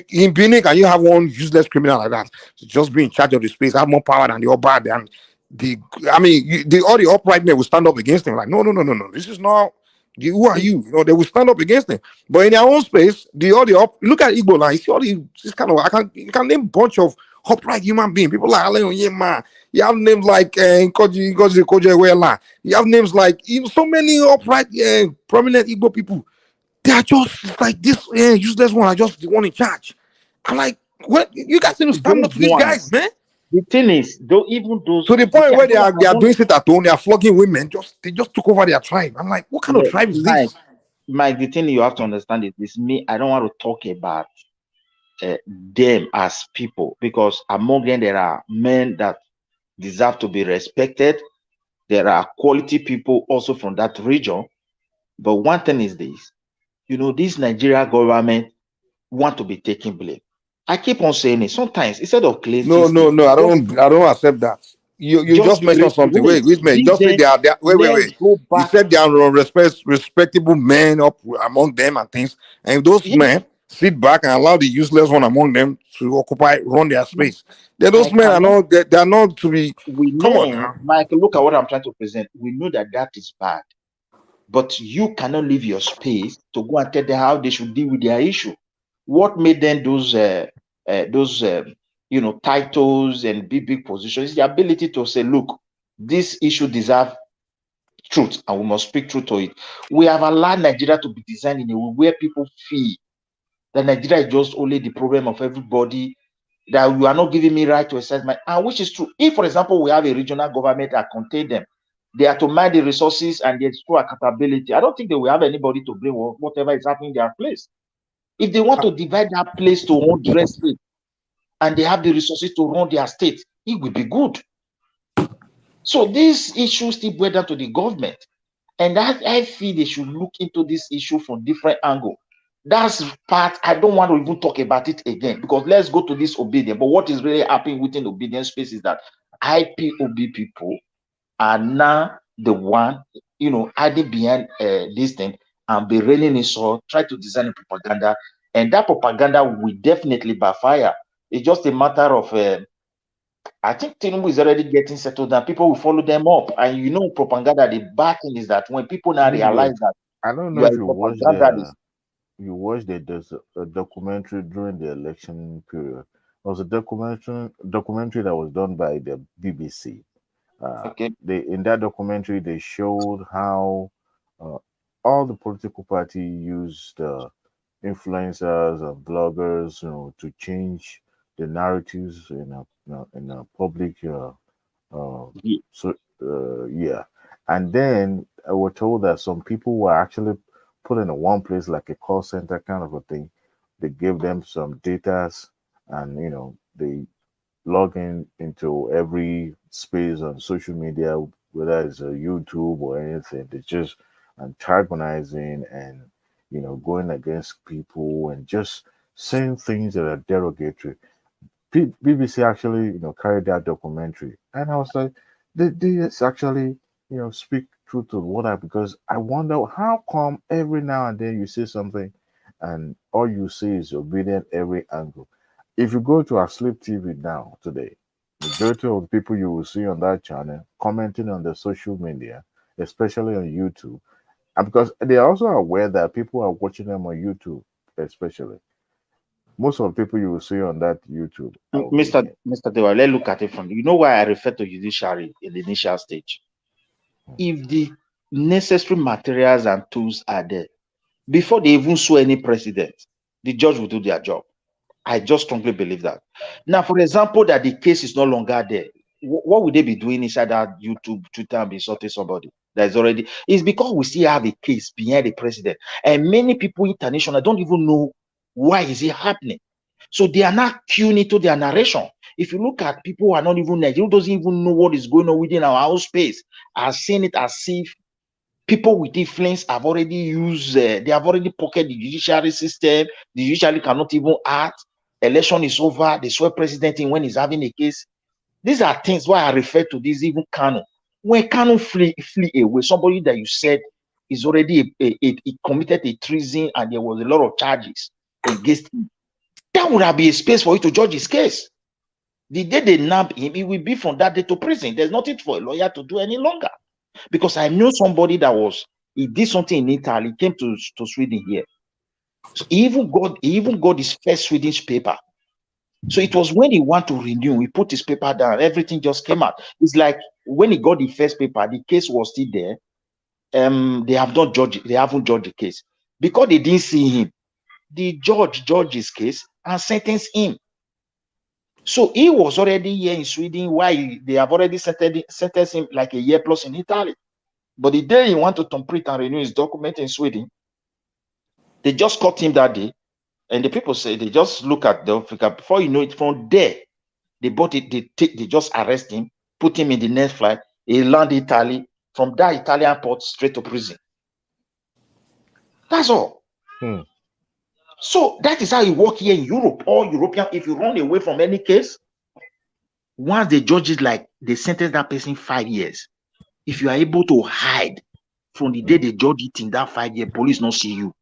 In Benin, can you have one useless criminal like that just be in charge of the space, have more power than the Oba? And all the upright men will stand up against him. Like, no, this is not. Who are you? They will stand up against him. But in their own space, look at Igbo now. You see all this kind of, you can name a bunch of upright human beings. People like Alain Onyema. You have names like Nkoji Kojewela. You have names like so many upright, prominent Igbo people. They are just like this useless one. I just the one in charge. I'm like, what? You guys need to stand up to these guys, man. The thing is, though, even those to the point where they are doing it at home, they are flogging women. They just took over their tribe. I'm like, what kind of tribe is this? Mike, the thing you have to understand is this: me, I don't want to talk about them as people, because among them there are men that deserve to be respected. There are quality people also from that region. But one thing is this: this Nigeria government want to be taking blame. I keep on saying it. Sometimes instead of claiming, no, I don't accept that. You just mentioned something. Wait, man. Just say they are wait. You said they are respectable men up among them and things. And if those men sit back and allow the useless one among them to run their space, then those men are not. They are not to be. Come on now, Mike. Look at what I'm trying to present. We know that is bad, but you cannot leave your space to go and tell them how they should deal with their issue. What made them those titles and big positions is the ability to say, look, this issue deserves truth and we must speak truth to it. We have allowed Nigeria to be designed in a way where people feel that Nigeria is just only the problem of everybody, that you are not giving me right to assess and which is true. If, for example, we have a regional government that contain them, they are to mind the resources and there's true accountability. I don't think they will have anybody to blame whatever is happening in their place. If they want to divide that place to 100 states and they have the resources to run their state, it will be good. So these issues still boil down to the government. And I feel they should look into this issue from different angle. That's part, I don't want to even talk about it again, because let's go to this obedience. But what is really happening within the obedience space is that IPOB people are now the one, hiding behind this thing and be raining in so try to design a propaganda, and that propaganda will definitely backfire. It's just a matter of I think Tinubu is already getting settled down. People will follow them up, and propaganda. The bad thing is that when people now realize that I don't know if you watched there's a documentary during the election period. It was a documentary that was done by the BBC. In that documentary, they showed how all the political party used influencers and bloggers, to change the narratives in a public. And then we're told that some people were actually put in one place, like a call center kind of a thing. They gave them some data, and they log into every space on social media, whether it's a YouTube or anything. They just antagonizing and going against people and just saying things that are derogatory. BBC actually carried that documentary, and I was like, they actually speak truth to what because I wonder how come every now and then you say something and all you see is obedient every angle. If you go to our Sleep TV now today, majority of the people you will see on that channel commenting on the social media, especially on YouTube, and because they are also aware that people are watching them on YouTube, especially. Most of the people you will see on that YouTube. Mr. Dewa, let's look at it from, why I refer to judiciary in the initial stage. If the necessary materials and tools are there, before they even sue any president, the judge will do their job. I just strongly believe that. Now, for example, that the case is no longer there, what would they be doing inside that YouTube, Twitter, and be insulting somebody that is already? It's because we still have a case behind the president, and many people international don't even know why is it happening. So they are not queuing into their narration. If you look at people who are not even Nigerian, who doesn't even know what is going on within our own space, are seeing it as if people with influence have already used, they have already pocketed the judiciary system. The judiciary cannot even act. Election is over. They swear president in when he's having a case. These are things why I refer to this even Kanu. When Kanu flee away, somebody that you said is already he committed a treason and there was a lot of charges against him, that would have been a space for you to judge his case. The day they nab him, he will be from that day to prison. There's nothing for a lawyer to do any longer. Because I know somebody that he did something in Italy, came to Sweden here. So he even got his first Swedish paper. So it was when he wanted to renew, he put his paper down, everything just came out. It's like when he got the first paper, the case was still there. They haven't judged the case. Because they didn't see him, the judge judged his case and sentenced him. So he was already here in Sweden, while they have already sentenced him like a year plus in Italy. But the day he wanted to complete and renew his document in Sweden, they just caught him that day. And the people say they just look at the Africa. Before you know it, from there, they bought it, they just arrest him, put him in the next flight. He land Italy. From that Italian port, straight to prison. That's all. So that is how you work here in Europe. All European, if you run away from any case, once they judge it, like they sentence that person 5 years, if you are able to hide from the day they judge it in that 5 year, police not see you.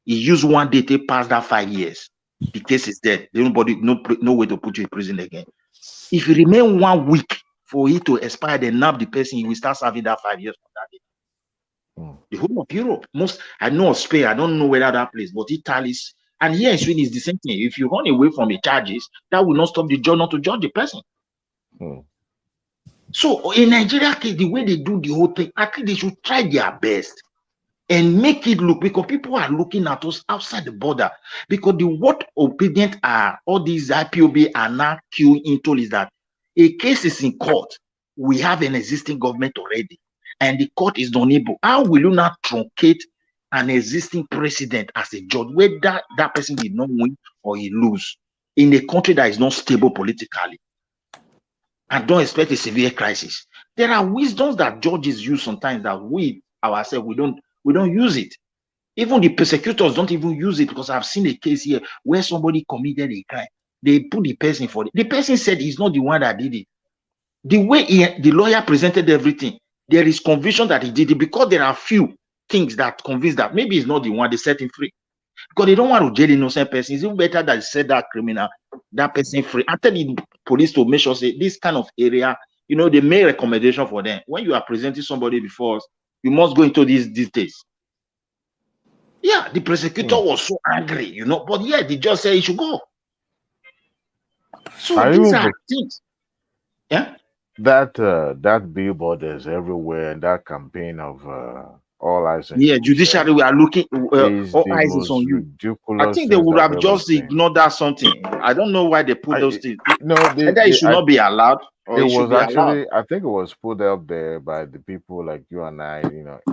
You use one day to pass that 5 years. The case is dead. Nobody, no way to put you in prison again. If you remain 1 week for it to expire, then nab the person, you will start serving that 5 years from that day. The whole of Europe, I know of Spain, I don't know whether that place, but Italy, and here in Sweden is the same thing. If you run away from the charges, that will not stop the judge not to judge the person. So in Nigeria case, the way they do the whole thing, I think they should try their best and make it look, because people are looking at us outside the border. Because the what obedient are all these IPOB are now queuing into is that a case is in court. We have an existing government already, and the court is unable. How will you not truncate an existing president as a judge, whether that person did not win or he lose, in a country that is not stable politically? And don't expect a severe crisis. There are wisdoms that judges use sometimes that we ourselves we don't use it. Even the persecutors don't even use it, because I've seen a case here where somebody committed a crime. They put the person for it. The person said he's not the one that did it. The way the lawyer presented everything, there is conviction that he did it, because there are few things that convince that maybe he's not the one. They set him free because they don't want to jail innocent person. It's even better that they set that criminal, that person free. I tell the police to make sure, say, this kind of area, they make recommendation for them. When you are presenting somebody before us, you must go into these details. Yeah, the prosecutor was so angry, but yeah, the judge said he should go. So these are things. Yeah. That billboard is everywhere, and that campaign of all eyes on judiciary, we are looking, all eyes is on you. I think they would have just ignored that something. I don't know why they put those things. Either it should not be allowed, or it should be allowed. I think it was put up there by the people like you and I,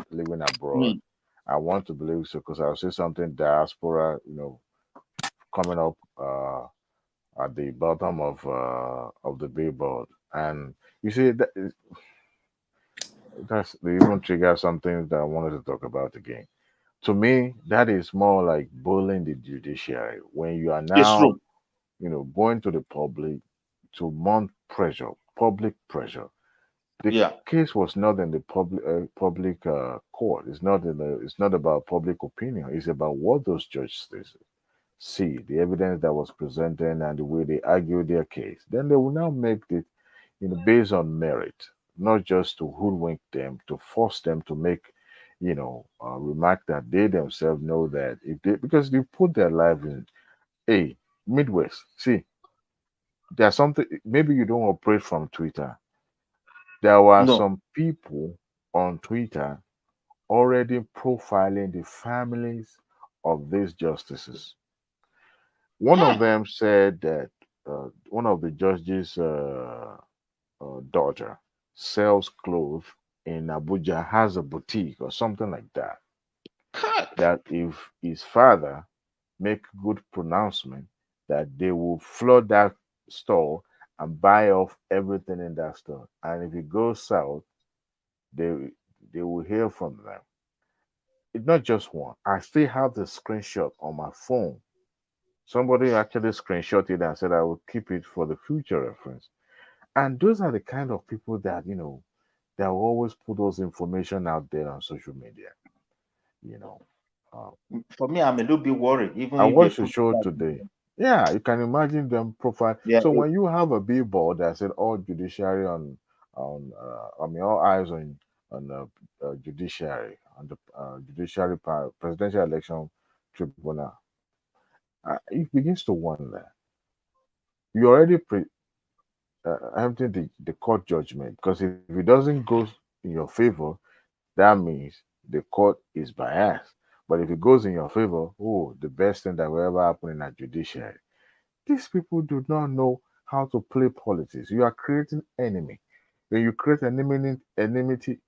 living abroad. I want to believe so, because I'll say something diaspora, coming up at the bottom of the billboard. And you see, that's the even trigger something that I wanted to talk about again. To me, that is more like bullying the judiciary when you are now, going to the public to mount pressure, public pressure. The case was not in the public court. It's not about public opinion. It's about what those judges see, the evidence that was presented, and the way they argue their case. Then they will now make it, based on merit, not just to hoodwink them, to force them to make, a remark that they themselves know that because they put their life in. Midwest, see, there's something, maybe you don't operate from Twitter. There were some people on Twitter already profiling the families of these justices. One of them said that one of the judges' daughter sells clothes in Abuja, has a boutique or something like that. That if his father make good pronouncement, that they will flood that store and buy off everything in that store. And if it goes south, they will hear from them. It's not just one. I still have the screenshot on my phone. Somebody actually screenshot it and said I will keep it for the future reference. And those are the kind of people that, that will always put those information out there on social media. For me, I'm a little bit worried. Even I if they watched the show today. Yeah, you can imagine them profile. Yeah, so when you have a billboard that said all judiciary all eyes on judiciary, on the judiciary presidential election tribunal, it begins to wonder. You already empty the court judgment, because if it doesn't go in your favor, that means the court is biased. But if it goes in your favor, the best thing that will ever happen in a judiciary. These people do not know how to play politics. You are creating enemy. When you create enmity, the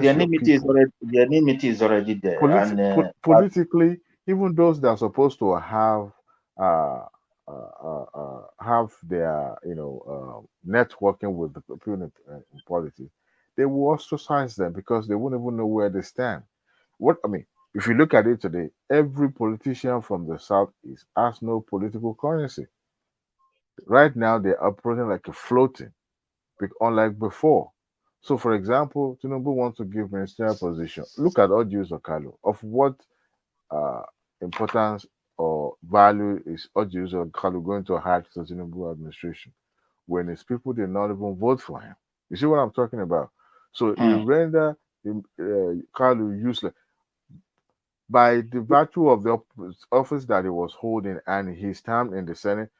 enmity is already there. Politically, even those that are supposed to have their networking with the people in politics, they will ostracize them because they won't even know where they stand. If you look at it today, every politician from the Southeast has no political currency. Right now, they're operating like a floating, unlike before. So, for example, Tinubu wants to give ministerial position. Look at Odius Okalu. Of what importance or value is Odius Okalu going to add to the Tinubu administration when his people did not even vote for him? You see what I'm talking about? So, it render Okalu useless. By the virtue of the office that he was holding and his time in the Senate,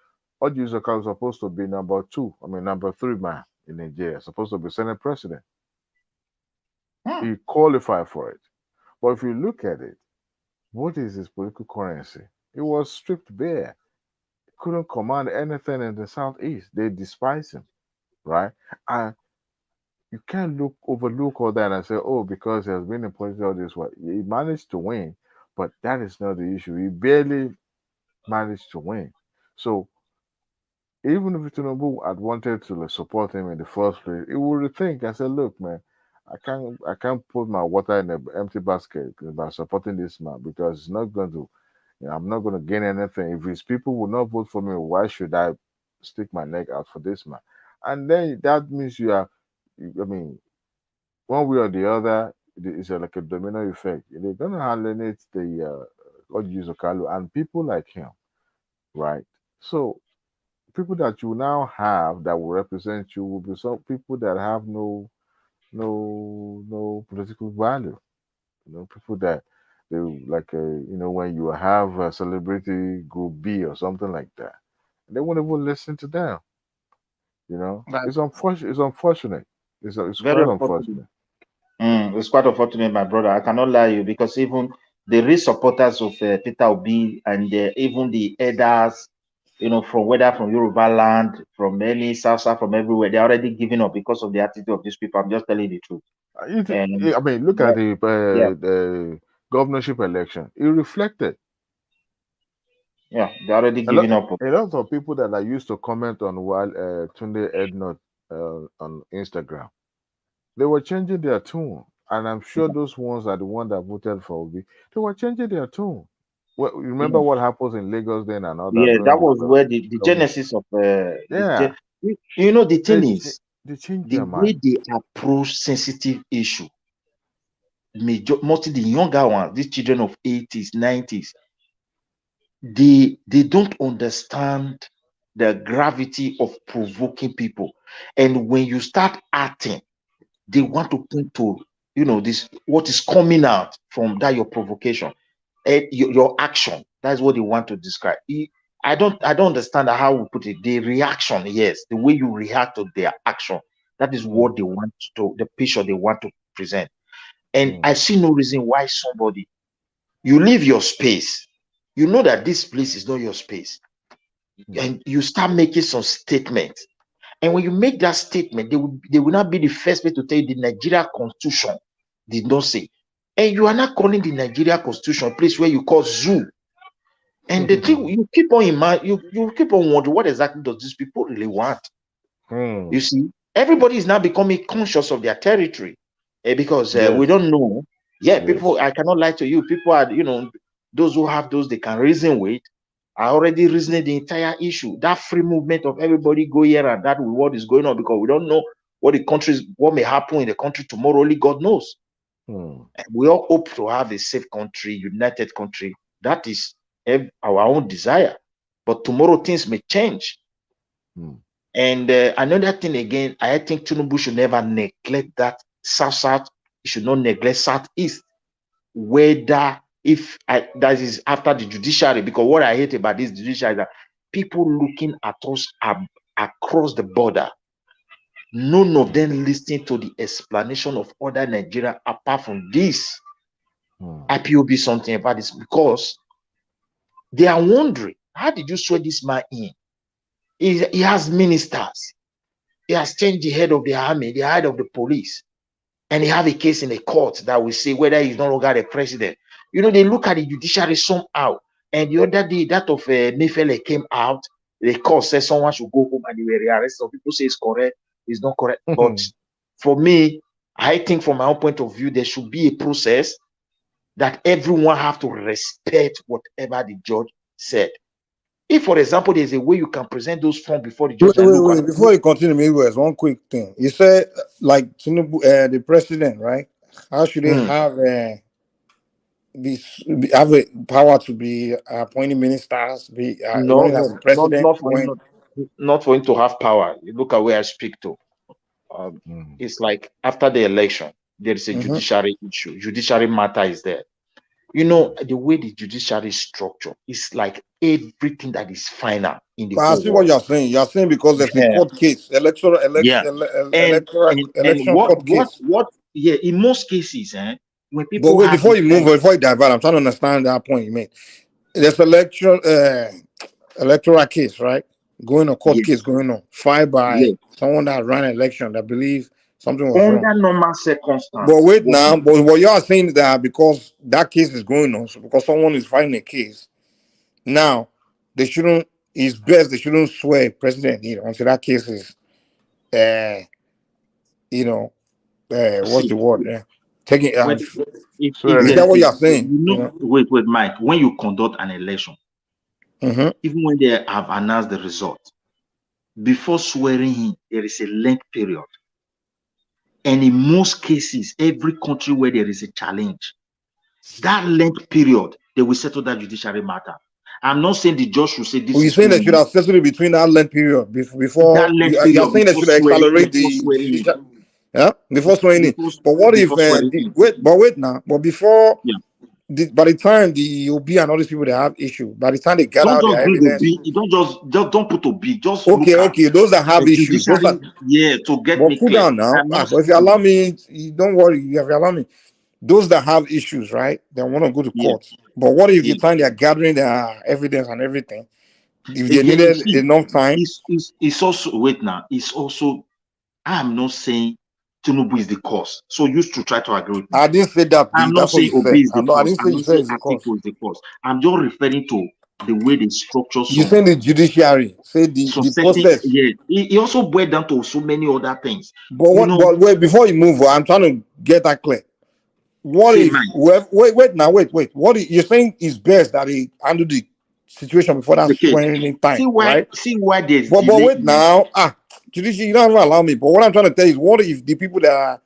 Odius Okalu was supposed to be number 3 man in Nigeria, supposed to be Senate president. He qualified for it. But if you look at it, what is his political currency? It was stripped bare. He couldn't command anything in the Southeast. They despise him, right? And you can't overlook all that and say, because he has been in politics all this way. He managed to win, but that is not the issue. He barely managed to win. So even if Tinubu had wanted to support him in the first place, he would rethink and say, look, man, I can't put my water in an empty basket by supporting this man, because it's not going to, I'm not going to gain anything. If his people will not vote for me, why should I stick my neck out for this man? And then that means one way or the other, it's like a domino effect. They're going to alienate the Odius Okalu and people like him, right? So people that you now have that will represent you will be some people that have no political value. People that they like when you have a celebrity group B or something like that, they won't even listen to them. It's unfortunate. It's unfortunate. It's Very quite unfortunate. It's quite unfortunate, my brother. I cannot lie to you, because even the real supporters of Peter Obi and even the elders, from Yoruba land, from any South, from everywhere, they're already giving up because of the attitude of these people. I'm just telling the truth. Look at the governorship election. It reflected. Yeah, they're already giving up. A lot of people that I used to comment on while Tunde Ednot on Instagram, they were changing their tune. And I'm sure those ones are the ones that voted for Obi. They were changing their tune. Well, remember what happens in Lagos then and all that? Yeah, that was where the genesis of the thing is, the way they approach sensitive issue. Mostly the younger ones, these children of 80s, 90s, they don't understand the gravity of provoking people. And when you start acting, they want to point to this, what is coming out from that your provocation and your action. That's what they want to describe. I don't understand how we put it. The reaction, yes, the way you react to their action, that is what they want to, the picture they want to present. And I see no reason why somebody you leave your space. You know that this place is not your space. And you start making some statements. And when you make that statement, they will not be the first person to tell you the Nigeria Constitution did not say. And you are not calling the Nigeria Constitution a place where you call zoo. And the thing you keep on in mind, you keep on wondering what exactly does these people really want. You see, everybody is now becoming conscious of their territory because we don't know. People, I cannot lie to you. People are, those who have those they can reason with are already reasoning the entire issue. That free movement of everybody go here and that with what is going on, because we don't know what may happen in the country tomorrow. Only God knows. We all hope to have a safe country, united country. That is our own desire. But tomorrow things may change. And another thing again, I think Tinubu should never neglect that South-South. He should not neglect South-East. Whether that is after the judiciary, because what I hate about this judiciary is that people looking at us across the border, none of them listening to the explanation of other Nigeria apart from this IPOB something about this, because they are wondering, how did you swear this man in? He has ministers. He has changed the head of the army, the head of the police. And he have a case in the court that will say whether he's no longer the president. They look at the judiciary somehow. And the other day, that of Mefele came out. The court said someone should go home and they were rearrested. Some people say it's correct, it's not correct. But for me, I think from my own point of view, there should be a process that everyone have to respect whatever the judge said. If, for example, there's a way you can present those forms before the judge. Wait. Before you continue, Midwest, one quick thing. You said, like, Tinubu, the president, right? How should they have a power to be appointing ministers? Running as president? Not for him to have power. You look at where I speak to. It's like after the election, there is a judiciary issue. Judiciary matter is there. The way the judiciary is structured is like everything that is final in the whole I see what you're saying. You're saying because there's a court case, electoral court case. In most cases, when people. But wait, before you divert, I'm trying to understand that point you made. There's electoral case, right? Court case going on, filed by someone that ran an election that believe something was wrong. Under normal circumstances. But wait now, but what you are saying is that because that case is going on, so because someone is filing a case, now they shouldn't. It's best they shouldn't swear president until that case is, what's the word? Taking. Is that what you're saying? Wait, Mike. When you conduct an election, even when they have announced the result, before swearing in, there is a length period. And in most cases, every country where there is a challenge, that length period, they will settle that judiciary matter. I'm not saying the judge should say this. You're saying they should have settled it between that length period before. You're saying they should accelerate the. Before swearing in. But what if? Wait now. But before. By the time the OB and all these people they have issue, by the time they gather their evidence, don't put OB. Just okay. Those that have issues, to get me cool down now. But if you allow me, don't worry. If you allow me, those that have issues, right? They want to go to court. But what if the time they are gathering their evidence and everything? If they needed enough time, it's also wait now. It's also I am not saying Tinubu is the cause. So you should try to agree with me. I didn't say that. I'm not saying Obi is the cause. I didn't say you said it's the cause. Is the cause. I'm just referring to the way they structure. You saying the judiciary, say the process. Yeah, it also boiled down to so many other things. But but wait, before you move, I'm trying to get that clear. What if? Wait. What if, you're saying is best that he handle the situation before that swearing in time? See why there's. But wait now. Judiciary, you don't allow me. But what I'm trying to tell you is, what if the people that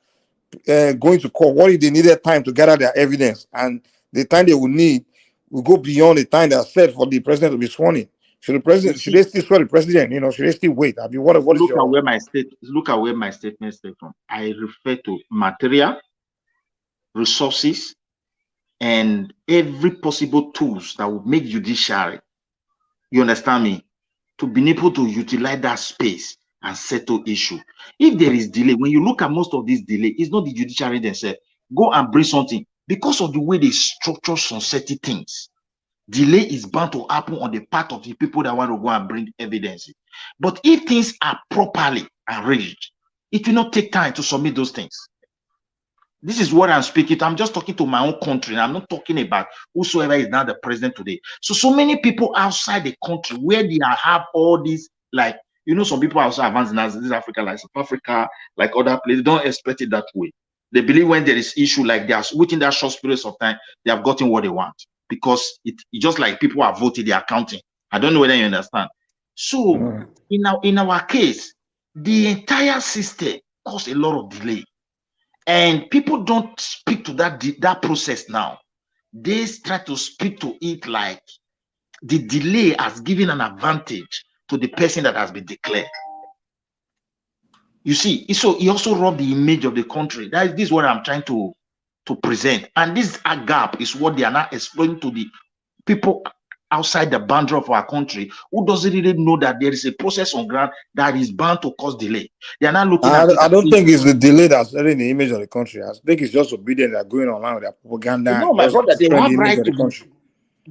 are going to court, what if they needed time to gather their evidence, and the time they will need will go beyond the time that's set for the president to be sworn in? Should they still swear the president? Should they still wait? Look at where my statement came from. I refer to material, resources, and every possible tools that would make judiciary. You understand me? To be able to utilize that space and settle issue. If there is delay, when you look at most of this delay, it's not the judiciary themselves. Go and bring something. because of the way they structure some certain things. Delay is bound to happen on the part of the people that want to go and bring evidence. But if things are properly arranged, it will not take time to submit those things. This is what I'm speaking to. I'm just talking to my own country. I'm not talking about whosoever is now the president today. So many people outside the country where they have all these, like, you know, some people are also advanced in this Africa, like South Africa, like other places, don't expect it that way. They believe when there is issue like that, within that short period of time, they have gotten what they want. Because it's just like people are voting, they are counting. I don't know whether you understand. So in our case, the entire system caused a lot of delay. And people don't speak to that process now. They try to speak to it like the delay has given an advantage to the person that has been declared. You see, so he also robbed the image of the country. This is what I'm trying to present. And this gap is what they are now explaining to the people outside the boundary of our country who doesn't really know that there is a process on ground that is bound to cause delay. They are not looking at it. I don't think it's the delay that's setting the image of the country. I think it's just obedience that going online with their propaganda. No, my brother, they have right to be.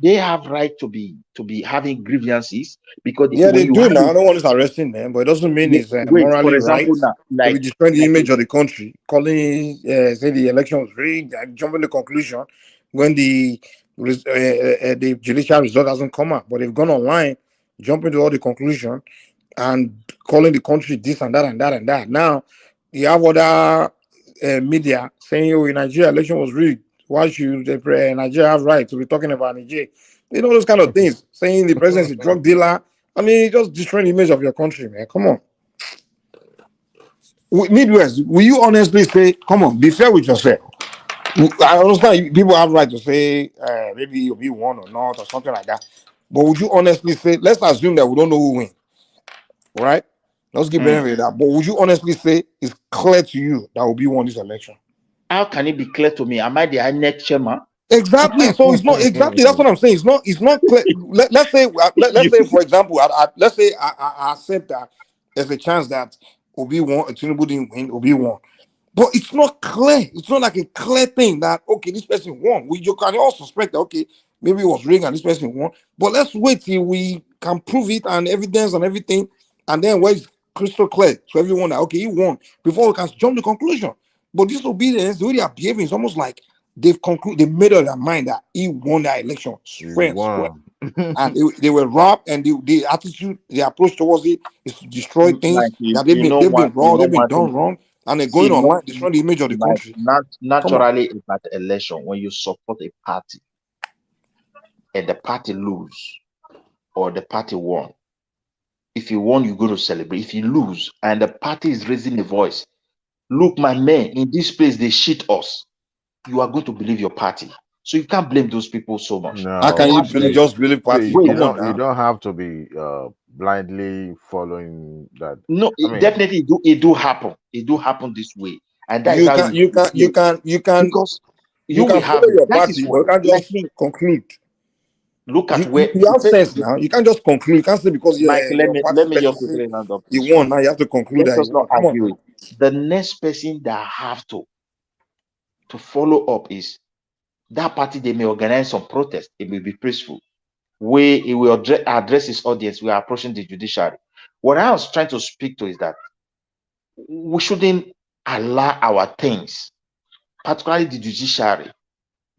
They have right to be having grievances because they do now. I don't want to arresting them, but it doesn't mean it's morally right to be destroying the image of the country, calling say the election was rigged, and jumping to the conclusion when the judicial result hasn't come out. But they've gone online, jumping to all the conclusion, and calling the country this and that and that and that. Now you have other media saying, "Oh, Nigeria election was rigged. Why should Nigeria have right to be talking about Nigeria?" You know, those kind of things. Saying the president is a drug dealer. I mean, just destroying the image of your country, man. Come on. Midwest, will you honestly say, come on, be fair with yourself? I understand people have right to say maybe you'll be won or not or something like that. But would you honestly say, let's assume that we don't know who wins, right? Let's give benefit of that. But would you honestly say it's clear to you that will be won this election? How can it be clear to me? Am I the INEC chairman? Exactly. So it's not exactly. That's what I'm saying. It's not clear. Let's say for example, let's say I accept that there's a chance that Obi won, Tinubu didn't win, Obi won, but it's not clear. It's not like a clear thing that okay, this person won. You can all suspect that okay, maybe it was rigged and this person won. But let's wait till we can prove it and evidence and everything, and then where it's crystal clear to everyone that okay, he won before we can jump to conclusion. But disobedience, the way they are behaving, is almost like they've made up their mind that he won that election. And they were robbed, and the attitude, the approach towards it is to destroy things that they've been wrong, they've been done wrong, and they're going online, destroying the image of the country. Naturally, about election, when you support a party and the party lose or the party won, if you won, you go to celebrate. If you lose and the party is raising a voice, look, my man, in this place they shit us. You are going to believe your party. So you can't blame those people so much. No, how can you just believe party? You don't have to be blindly following that. No, definitely it do happen. It do happen this way. And that you can because you will have your party, but you can't just conclude. Look at where you have sense now. You can't just conclude. You can't say because Mike, let me just quickly round up. You won. Now you have to conclude that you won. Come on. The next person that have to follow up is that party. They may organize some protest. It may be peaceful. Where he will address his audience. We are approaching the judiciary. What I was trying to speak to is that we shouldn't allow our things, particularly the judiciary.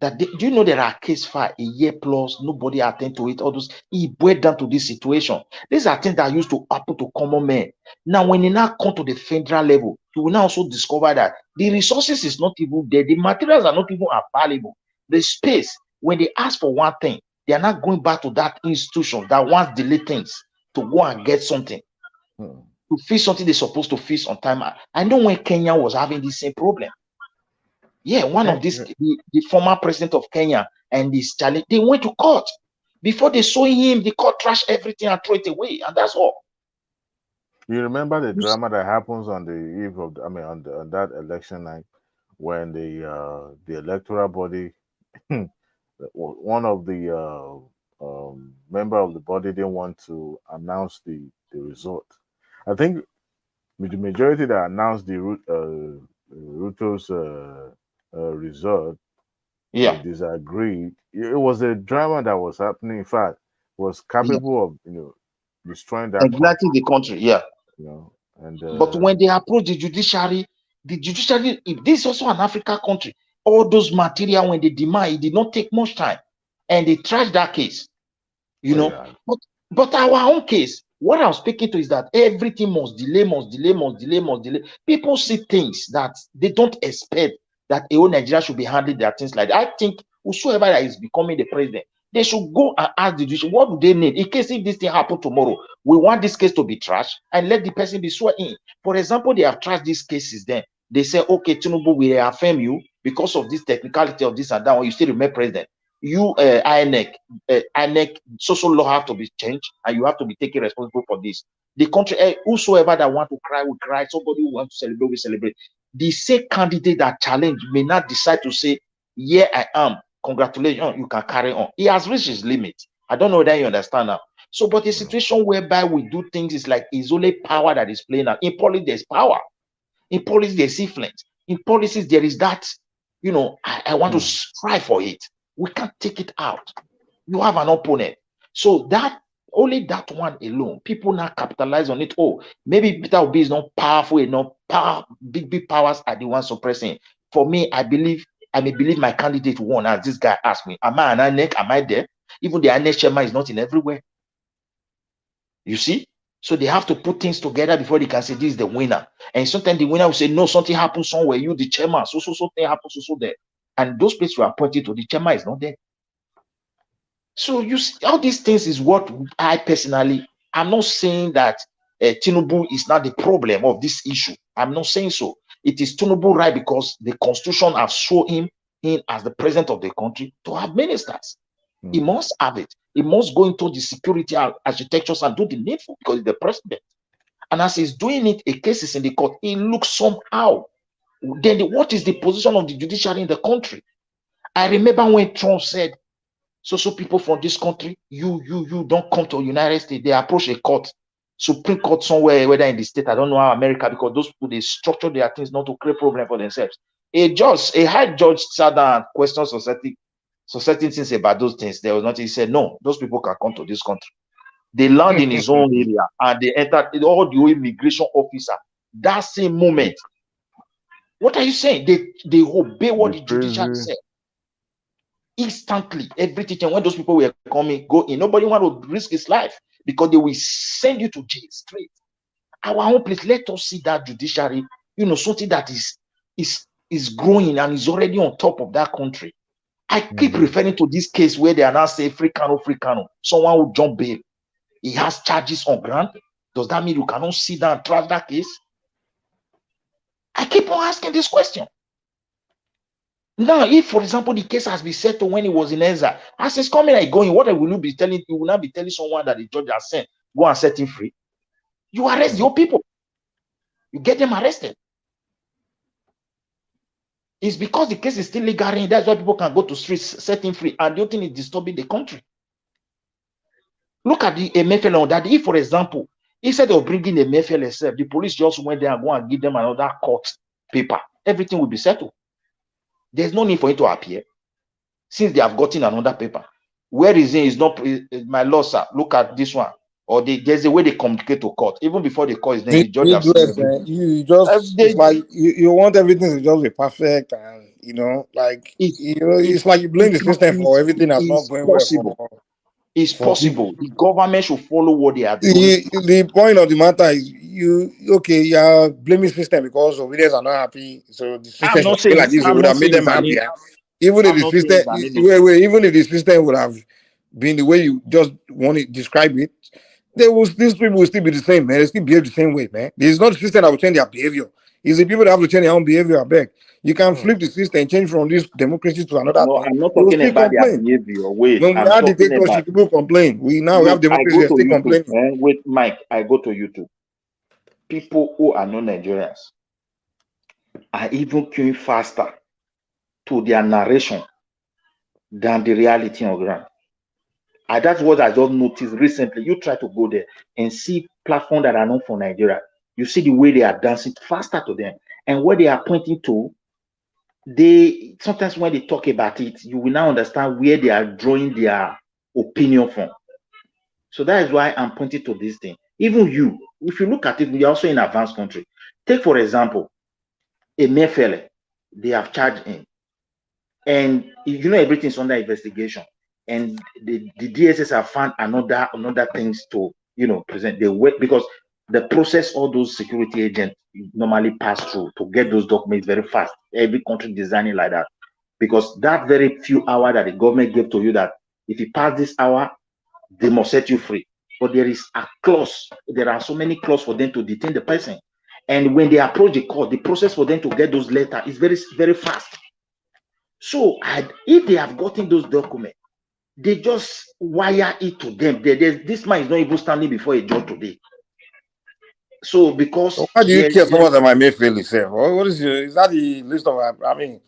Do you know there are case file a year plus, nobody attend to it, all those, it boiled down to this situation. These are things that used to happen to common men. Now, when you now come to the federal level, you will now also discover that the resources is not even there, the materials are not even available. The space, when they ask for one thing, they are not going back to that institution that wants delay things to go and get something. To fix something they're supposed to fix on time. I know when Kenya was having the same problem. Yeah, one of these, the former president of Kenya and this challenge, they went to court. Before they saw him, the court trashed everything and threw it away, and that's all. You remember the drama that happens on the eve of, on that election night, when the electoral body, one of the member of the body didn't want to announce the result. I think the majority that announced the Ruto's result they disagreed. It was a drama that was happening. In fact, was capable of destroying that the country. Yeah. And but when they approach the judiciary, if this is also an African country, all those material when they demand, it did not take much time, and they trashed that case. But our own case, what I'm speaking to is that everything must delay. People see things that they don't expect that a whole Nigeria should be handling their things like that. I think whosoever that is becoming the president, they should go and ask the judiciary, what do they need? In case if this thing happen tomorrow, we want this case to be trashed and let the person be sworn in. For example, they have trashed these cases then. They say, okay, Tinubu, we affirm you because of this technicality of this and that one, you still remain president. You, INEC, social law have to be changed and you have to be taken responsible for this. The country, whosoever that want to cry will cry. Somebody who wants to celebrate will celebrate. The same candidate that challenge may not decide to say, yeah, I am. Congratulations, you can carry on. He has reached his limit. I don't know whether you understand now. So, but a situation whereby we do things is like it's only power that is playing out. In politics, there's power. In politics, there's influence. In policies, there is that, I want to strive for it. We can't take it out. You have an opponent. So that only that one alone, people now capitalize on it. Oh, maybe Peter Obi is not powerful enough. Big powers are the ones suppressing. For me, I may believe my candidate won, as this guy asked me. Am I an INEC? Am I there? Even the INEC chairman is not in everywhere. You see? So they have to put things together before they can say this is the winner. And sometimes the winner will say, no, something happened somewhere. You, the chairman, something happened, there. And those places were pointed to, the chairman is not there. So you see, all these things is what I personally, I'm not saying that Tinubu is not the problem of this issue. I'm not saying so. It is Tinubu right because the constitution has shown him in as the president of the country to have ministers. He must have it. He must go into the security architectures and do the needful because he's the president. And as he's doing it, a case is in the court. It looks somehow. Then what is the position of the judiciary in the country? I remember when Trump said, so people from this country, you don't come to United States. They approach a court, Supreme Court somewhere, whether in the state, I don't know how America, because those people, they structure their things not to create problem for themselves. A high judge sat down and questioned certain things about those things. There was nothing. He said, no, those people can come to this country. They land in his own area and they entered all the immigration officer. That same moment. What are you saying? They obey what the judiciary said. Instantly, everything. When those people were coming, go in. Nobody want to risk his life because they will send you to jail straight. Our own place, let us see that judiciary, something that is growing and is already on top of that country. I keep referring to this case where they are now saying free Kano. Someone will jump bail. He has charges on ground. Does that mean you cannot sit down and trash that case? I keep on asking this question. Now, if, for example, the case has been settled when he was in Enza, as he's coming and going, what will you be telling? You will not be telling someone that the judge has sent, go and set him free. You arrest your people. You get them arrested. It's because the case is still legal. That's why people can go to streets, set him free. And the only thing is disturbing the country. Look at the Emefiele on that. If, for example, instead of bringing Emefiele itself, the police just went there and go and give them another court paper, everything will be settled. There's no need for it to appear since they have gotten another paper. Where is it? Is not my law, sir. Look at this one. Or there's a way they communicate to court. Even before the court is there, the judge has seen you just it's like you want everything to just be perfect, and it's like you blame the system for everything that's not going well. It's possible. The government should follow what they are doing. The point of the matter is you are blaming system because Obedience are not happy. So the system should be like this, it would have made them happier. Even if the system would have been the way you just want to describe it, these people will still be the same, man. They still behave the same way, man. It's not the system that will change their behavior. It's the people that have to change their own behavior. I beg. You can flip the system, change from this democracy to another thing. I'm not talking about their behavior. Wait, when we have dictatorship, people complain. We have democracy, still complaining. Wait, Mike, I go to YouTube. People who are not Nigerians are even queuing faster to their narration than the reality on ground. And that's what I just noticed recently. You try to go there and see platforms that are not for Nigeria. You see the way they are dancing faster to them. And what they are pointing to they sometimes when they talk about it, you will now understand where they are drawing their opinion from. So that is why I'm pointing to this thing. Even you, if you look at it, we are also in advanced country. Take for example, a Mefele, they have charged him, and you know everything's under investigation, and the DSS have found another things to present. They wait because the process all those security agents normally pass through to get those documents very fast. Every country designing like that, because that very few hour that the government gave to you, that if you pass this hour, they must set you free. But there is a clause. There are so many clauses for them to detain the person. And when they approach the court, the process for them to get those letters is very, very fast. So if they have gotten those documents, they just wire it to them. This man is not even standing before a judge today. So because why do you care so much about Mayfield itself? What is that the list of? I mean,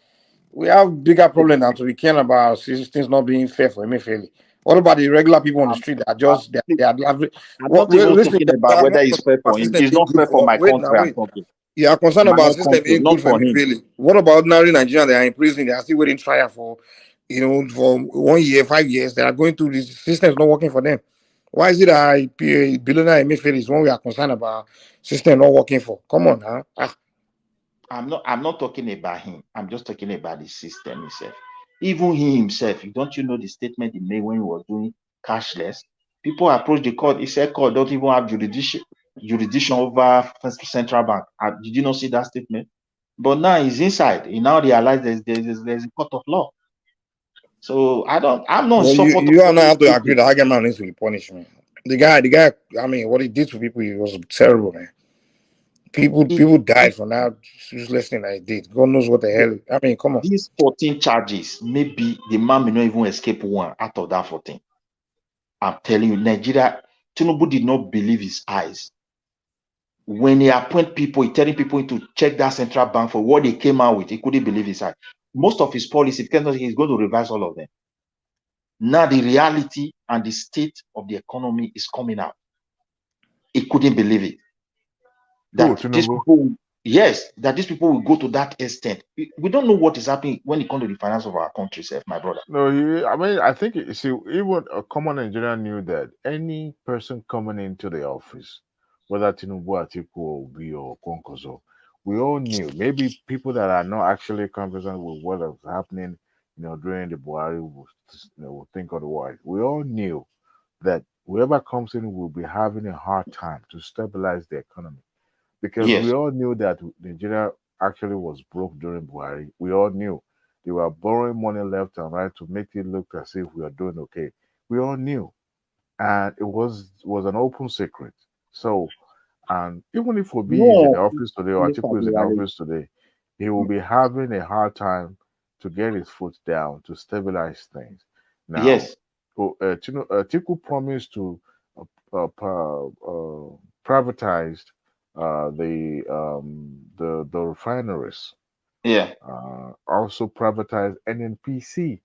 we have bigger problem than to be caring about things not being fair for Mayfield. What about the regular people on the street that are just they are I'm not even talking about whether it's fair for him. It's not fair for my country. I'm talking. You are concerned about system being good for Mayfield. What about ordinary Nigerians that are in prison? They are still waiting trial for, for 1 year, 5 years. They are going through this system is not working for them. Why is it that billionaire Mayfield is one we are concerned about system not working for? Come on, huh? I'm not talking about him. I'm just talking about the system itself. Even he himself, don't you know the statement he made when he was doing cashless? People approached the court. He said court don't even have jurisdiction over central bank. Did you not see that statement? But now he's inside. He now realized there's a court of law. So I'm not supporting. You are not have to agree that Hagerman needs to be punished, man. The guy. I mean, what he did to people, it was terrible, man. People died for that useless thing that he did. God knows what the hell. I mean, come on. These 14 charges, maybe the man may not even escape one out of that 14. I'm telling you, Nigeria, Tinubu did not believe his eyes. When he appoint people, he telling people to check that central bank for what they came out with, he couldn't believe his eyes. Most of his policy, he's going to revise all of them. Now the reality and the state of the economy is coming out. He couldn't believe it. That these people, that these people will go to that extent. We don't know what is happening when it comes to the finance of our country, my brother. No, I mean, I think, see, even a common Nigerian knew that any person coming into the office, whether Tinubu, Atiku, or Obi, or Konkozo, we all knew. Maybe people that are not actually conversant with what was happening, during the Buhari will think otherwise. We all knew that whoever comes in will be having a hard time to stabilize the economy. Because we all knew that Nigeria actually was broke during Buhari. We all knew they were borrowing money left and right to make it look as if we are doing okay. We all knew, and it was an open secret. So, and even if Obi is in the office today or Atiku is in the office today, he will be having a hard time to get his foot down to stabilize things. Now, Atiku promised to privatize the refineries. Also privatize NNPC.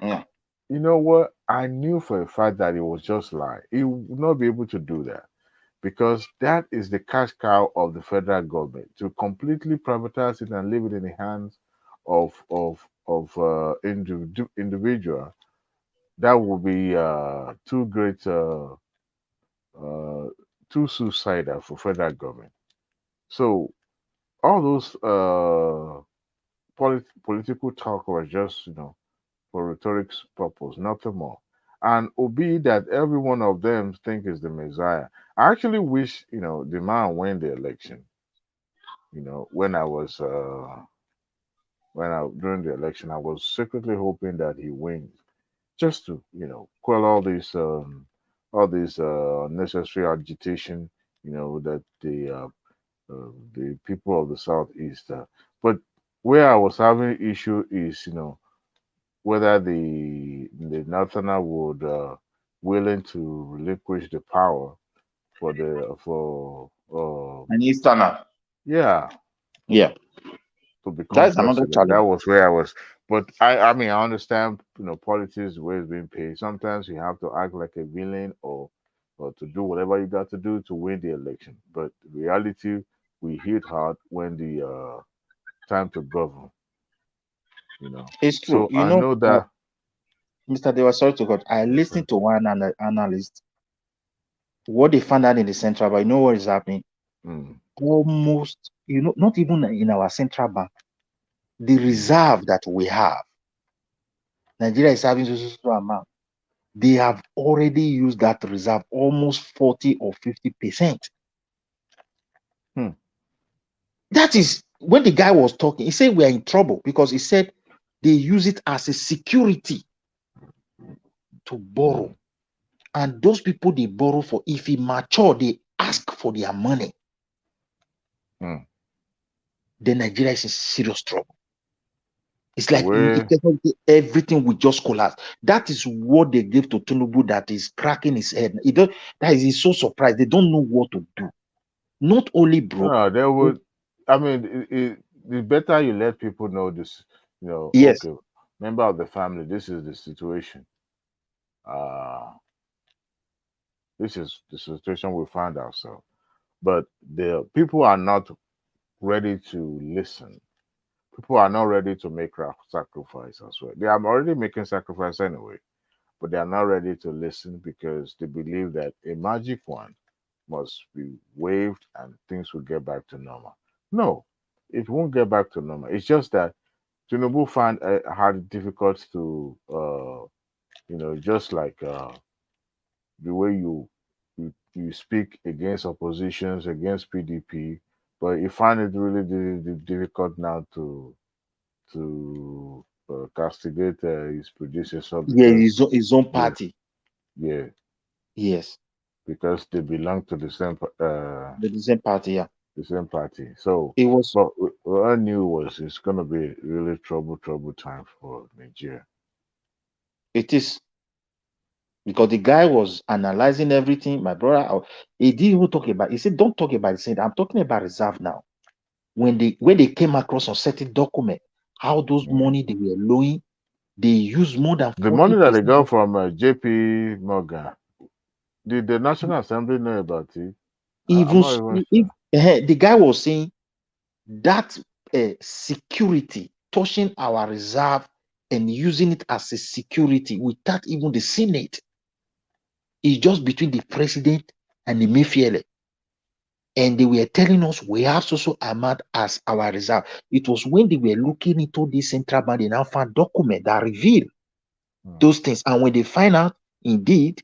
Yeah. You know what? I knew for a fact that it was just lying. He would not be able to do that because that is the cash cow of the federal government to completely privatize it and leave it in the hands of individual. That would be too great. Too suicidal for federal government. So all those political talk was just for rhetoric's purpose, nothing more. And Obi that every one of them think is the Messiah. I actually wish the man win the election. When I was during the election, I was secretly hoping that he wins, just to quell all these necessary agitation. That the people of the southeast. But where I was having issue is, whether the northerner would willing to relinquish the power for an easterner. Yeah. To become That's president. another challenge. That was where I was. But I mean, I understand, politics, the way it's being paid. Sometimes you have to act like a villain or to do whatever you got to do to win the election. But the reality, we hit hard when the time to govern. You know, it's true. So I know that. Mr. Dewa, sorry to God. I listened to one analyst. What they found out in the central bank, you know what is happening? Almost, not even in our central bank, the reserve that we have, Nigeria is having so amount. They have already used that reserve almost 40 or 50%. That is when the guy was talking, he said we are in trouble because he said they use it as a security to borrow. And those people they borrow for, if he mature, they ask for their money. Then Nigeria is in serious trouble. It's like everything will just collapse. That is what they give to Tinubu that is cracking his head. He's so surprised. They don't know what to do. Not only broke. No, they would. I mean, the better you let people know this, Yes. Okay, member of the family, this is the situation. This is the situation we find ourselves. But the people are not ready to listen. People are not ready to make sacrifice as well. They are already making sacrifice anyway, but they are not ready to listen because they believe that a magic wand must be waved and things will get back to normal. No, it won't get back to normal. It's just that Tinubu had it difficult to, just like the way you speak against oppositions, against PDP, but he found it really difficult now to castigate his predecessor. Because, his own party. Yeah. Yes. Because they belong to the same the same party, yeah. The same party. So it was. But what I knew was it's gonna be really trouble time for Nigeria. It is. Because the guy was analyzing everything. My brother, he didn't even talk about. He said, "Don't talk about the same. I'm talking about reserve now." When they came across on certain document, how those money they were loaning, they use more than 40%. The money that they got from JP Morgan. Did the National Assembly know about it? Even the guy was saying that security touching our reserve and using it as a security without even the Senate is just between the president and the Emefiele. And they were telling us we have so amount as our reserve. It was when they were looking into this central bank, they now found document that reveal those things. And when they find out, indeed,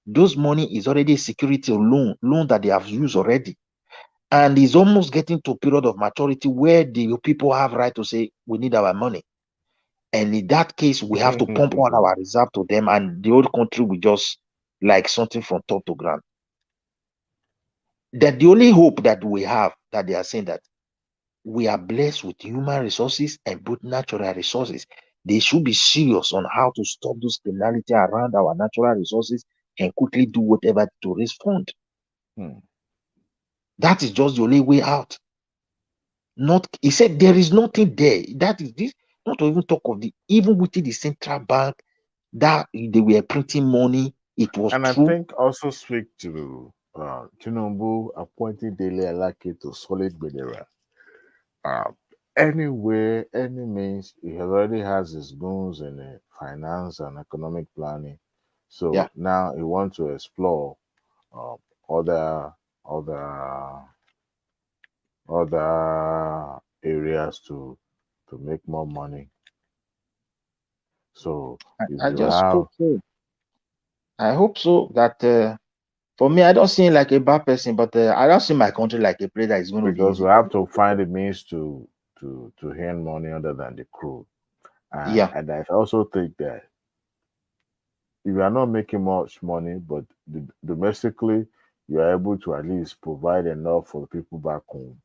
those money is already a security loan that they have used already. And it's almost getting to a period of maturity where the people have right to say, we need our money. And in that case, we have to pump all our reserve to them, and the whole country will just like something from top to ground. That the only hope that we have, that they are saying that we are blessed with human resources and both natural resources. They should be serious on how to stop those criminality around our natural resources and quickly do whatever to raise fund. That is just the only way out. He said there is nothing there. That is this, not to even talk of even within the central bank that they were printing money. It was and true. I think also speak to Tinubu appointing Dele Alake to solid Bedera. Anywhere, any means, he already has his goons in finance and economic planning. So now he wants to explore other areas to make more money. So I just hope so. I hope so that for me, I don't see him like a bad person, but I don't see my country like a place that is going to be easy. Because we have to find a means to earn money other than the crew. And I also think that if you are not making much money, but domestically you are able to at least provide enough for the people back home.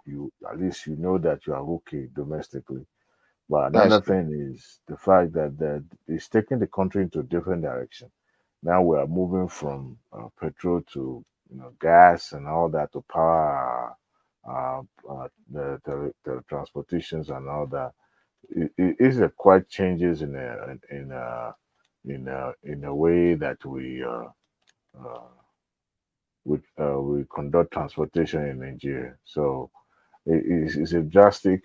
You at least you know that you are okay domestically. But another thing is the fact that it's taking the country into a different direction. Now we are moving from petrol to gas and all that to power the transportations and all that. It is quite changes in a way that we conduct transportation in Nigeria. So it's a drastic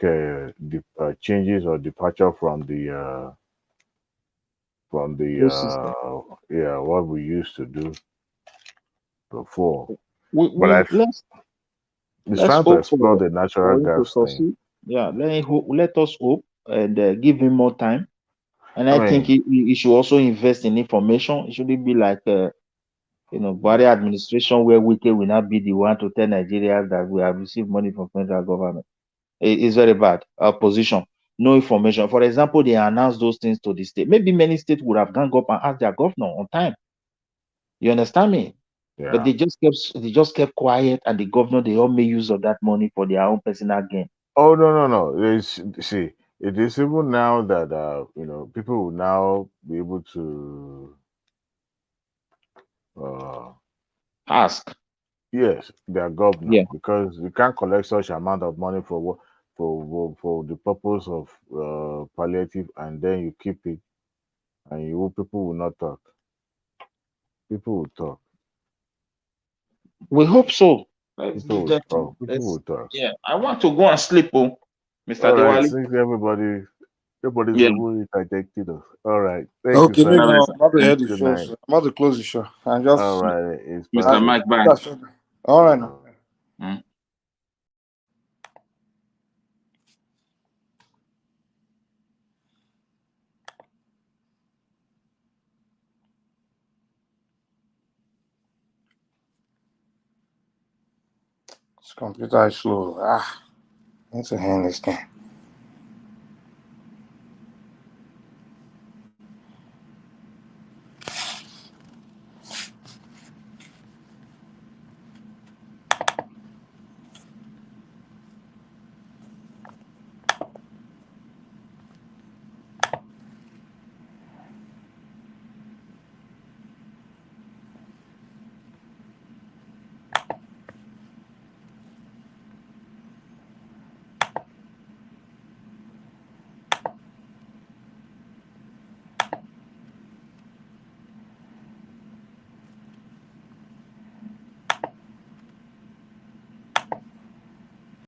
changes or departure from the what we used to do before. It's trying to explore the natural gas thing. Yeah, let us hope and give him more time. And I think he should also invest in information. It shouldn't be like Buhari administration where Wike will not be the one to tell Nigerians that we have received money from federal government. It's very bad. Opposition, no information. For example, they announced those things to the state. Maybe many states would have gone up and asked their governor on time. You understand me? Yeah. But they just kept quiet, and the governor, they all made use of that money for their own personal gain. Oh no! See, it is even now that people will now be able to ask. Yes, their governor, because you can't collect such amount of money for the purpose of palliative, and then you keep it, and people will not talk. People will talk. We hope so. People will talk. Yeah, I want to go and sleep, Mr. All right, Diwali. since everybody's addicted. All right, thank okay, you, sir. I'm about to end the Good show. night. I'm about to close the show. And just all right, it's Mr. Mike, bye. All right now. This computer is slow. Need to hand this thing.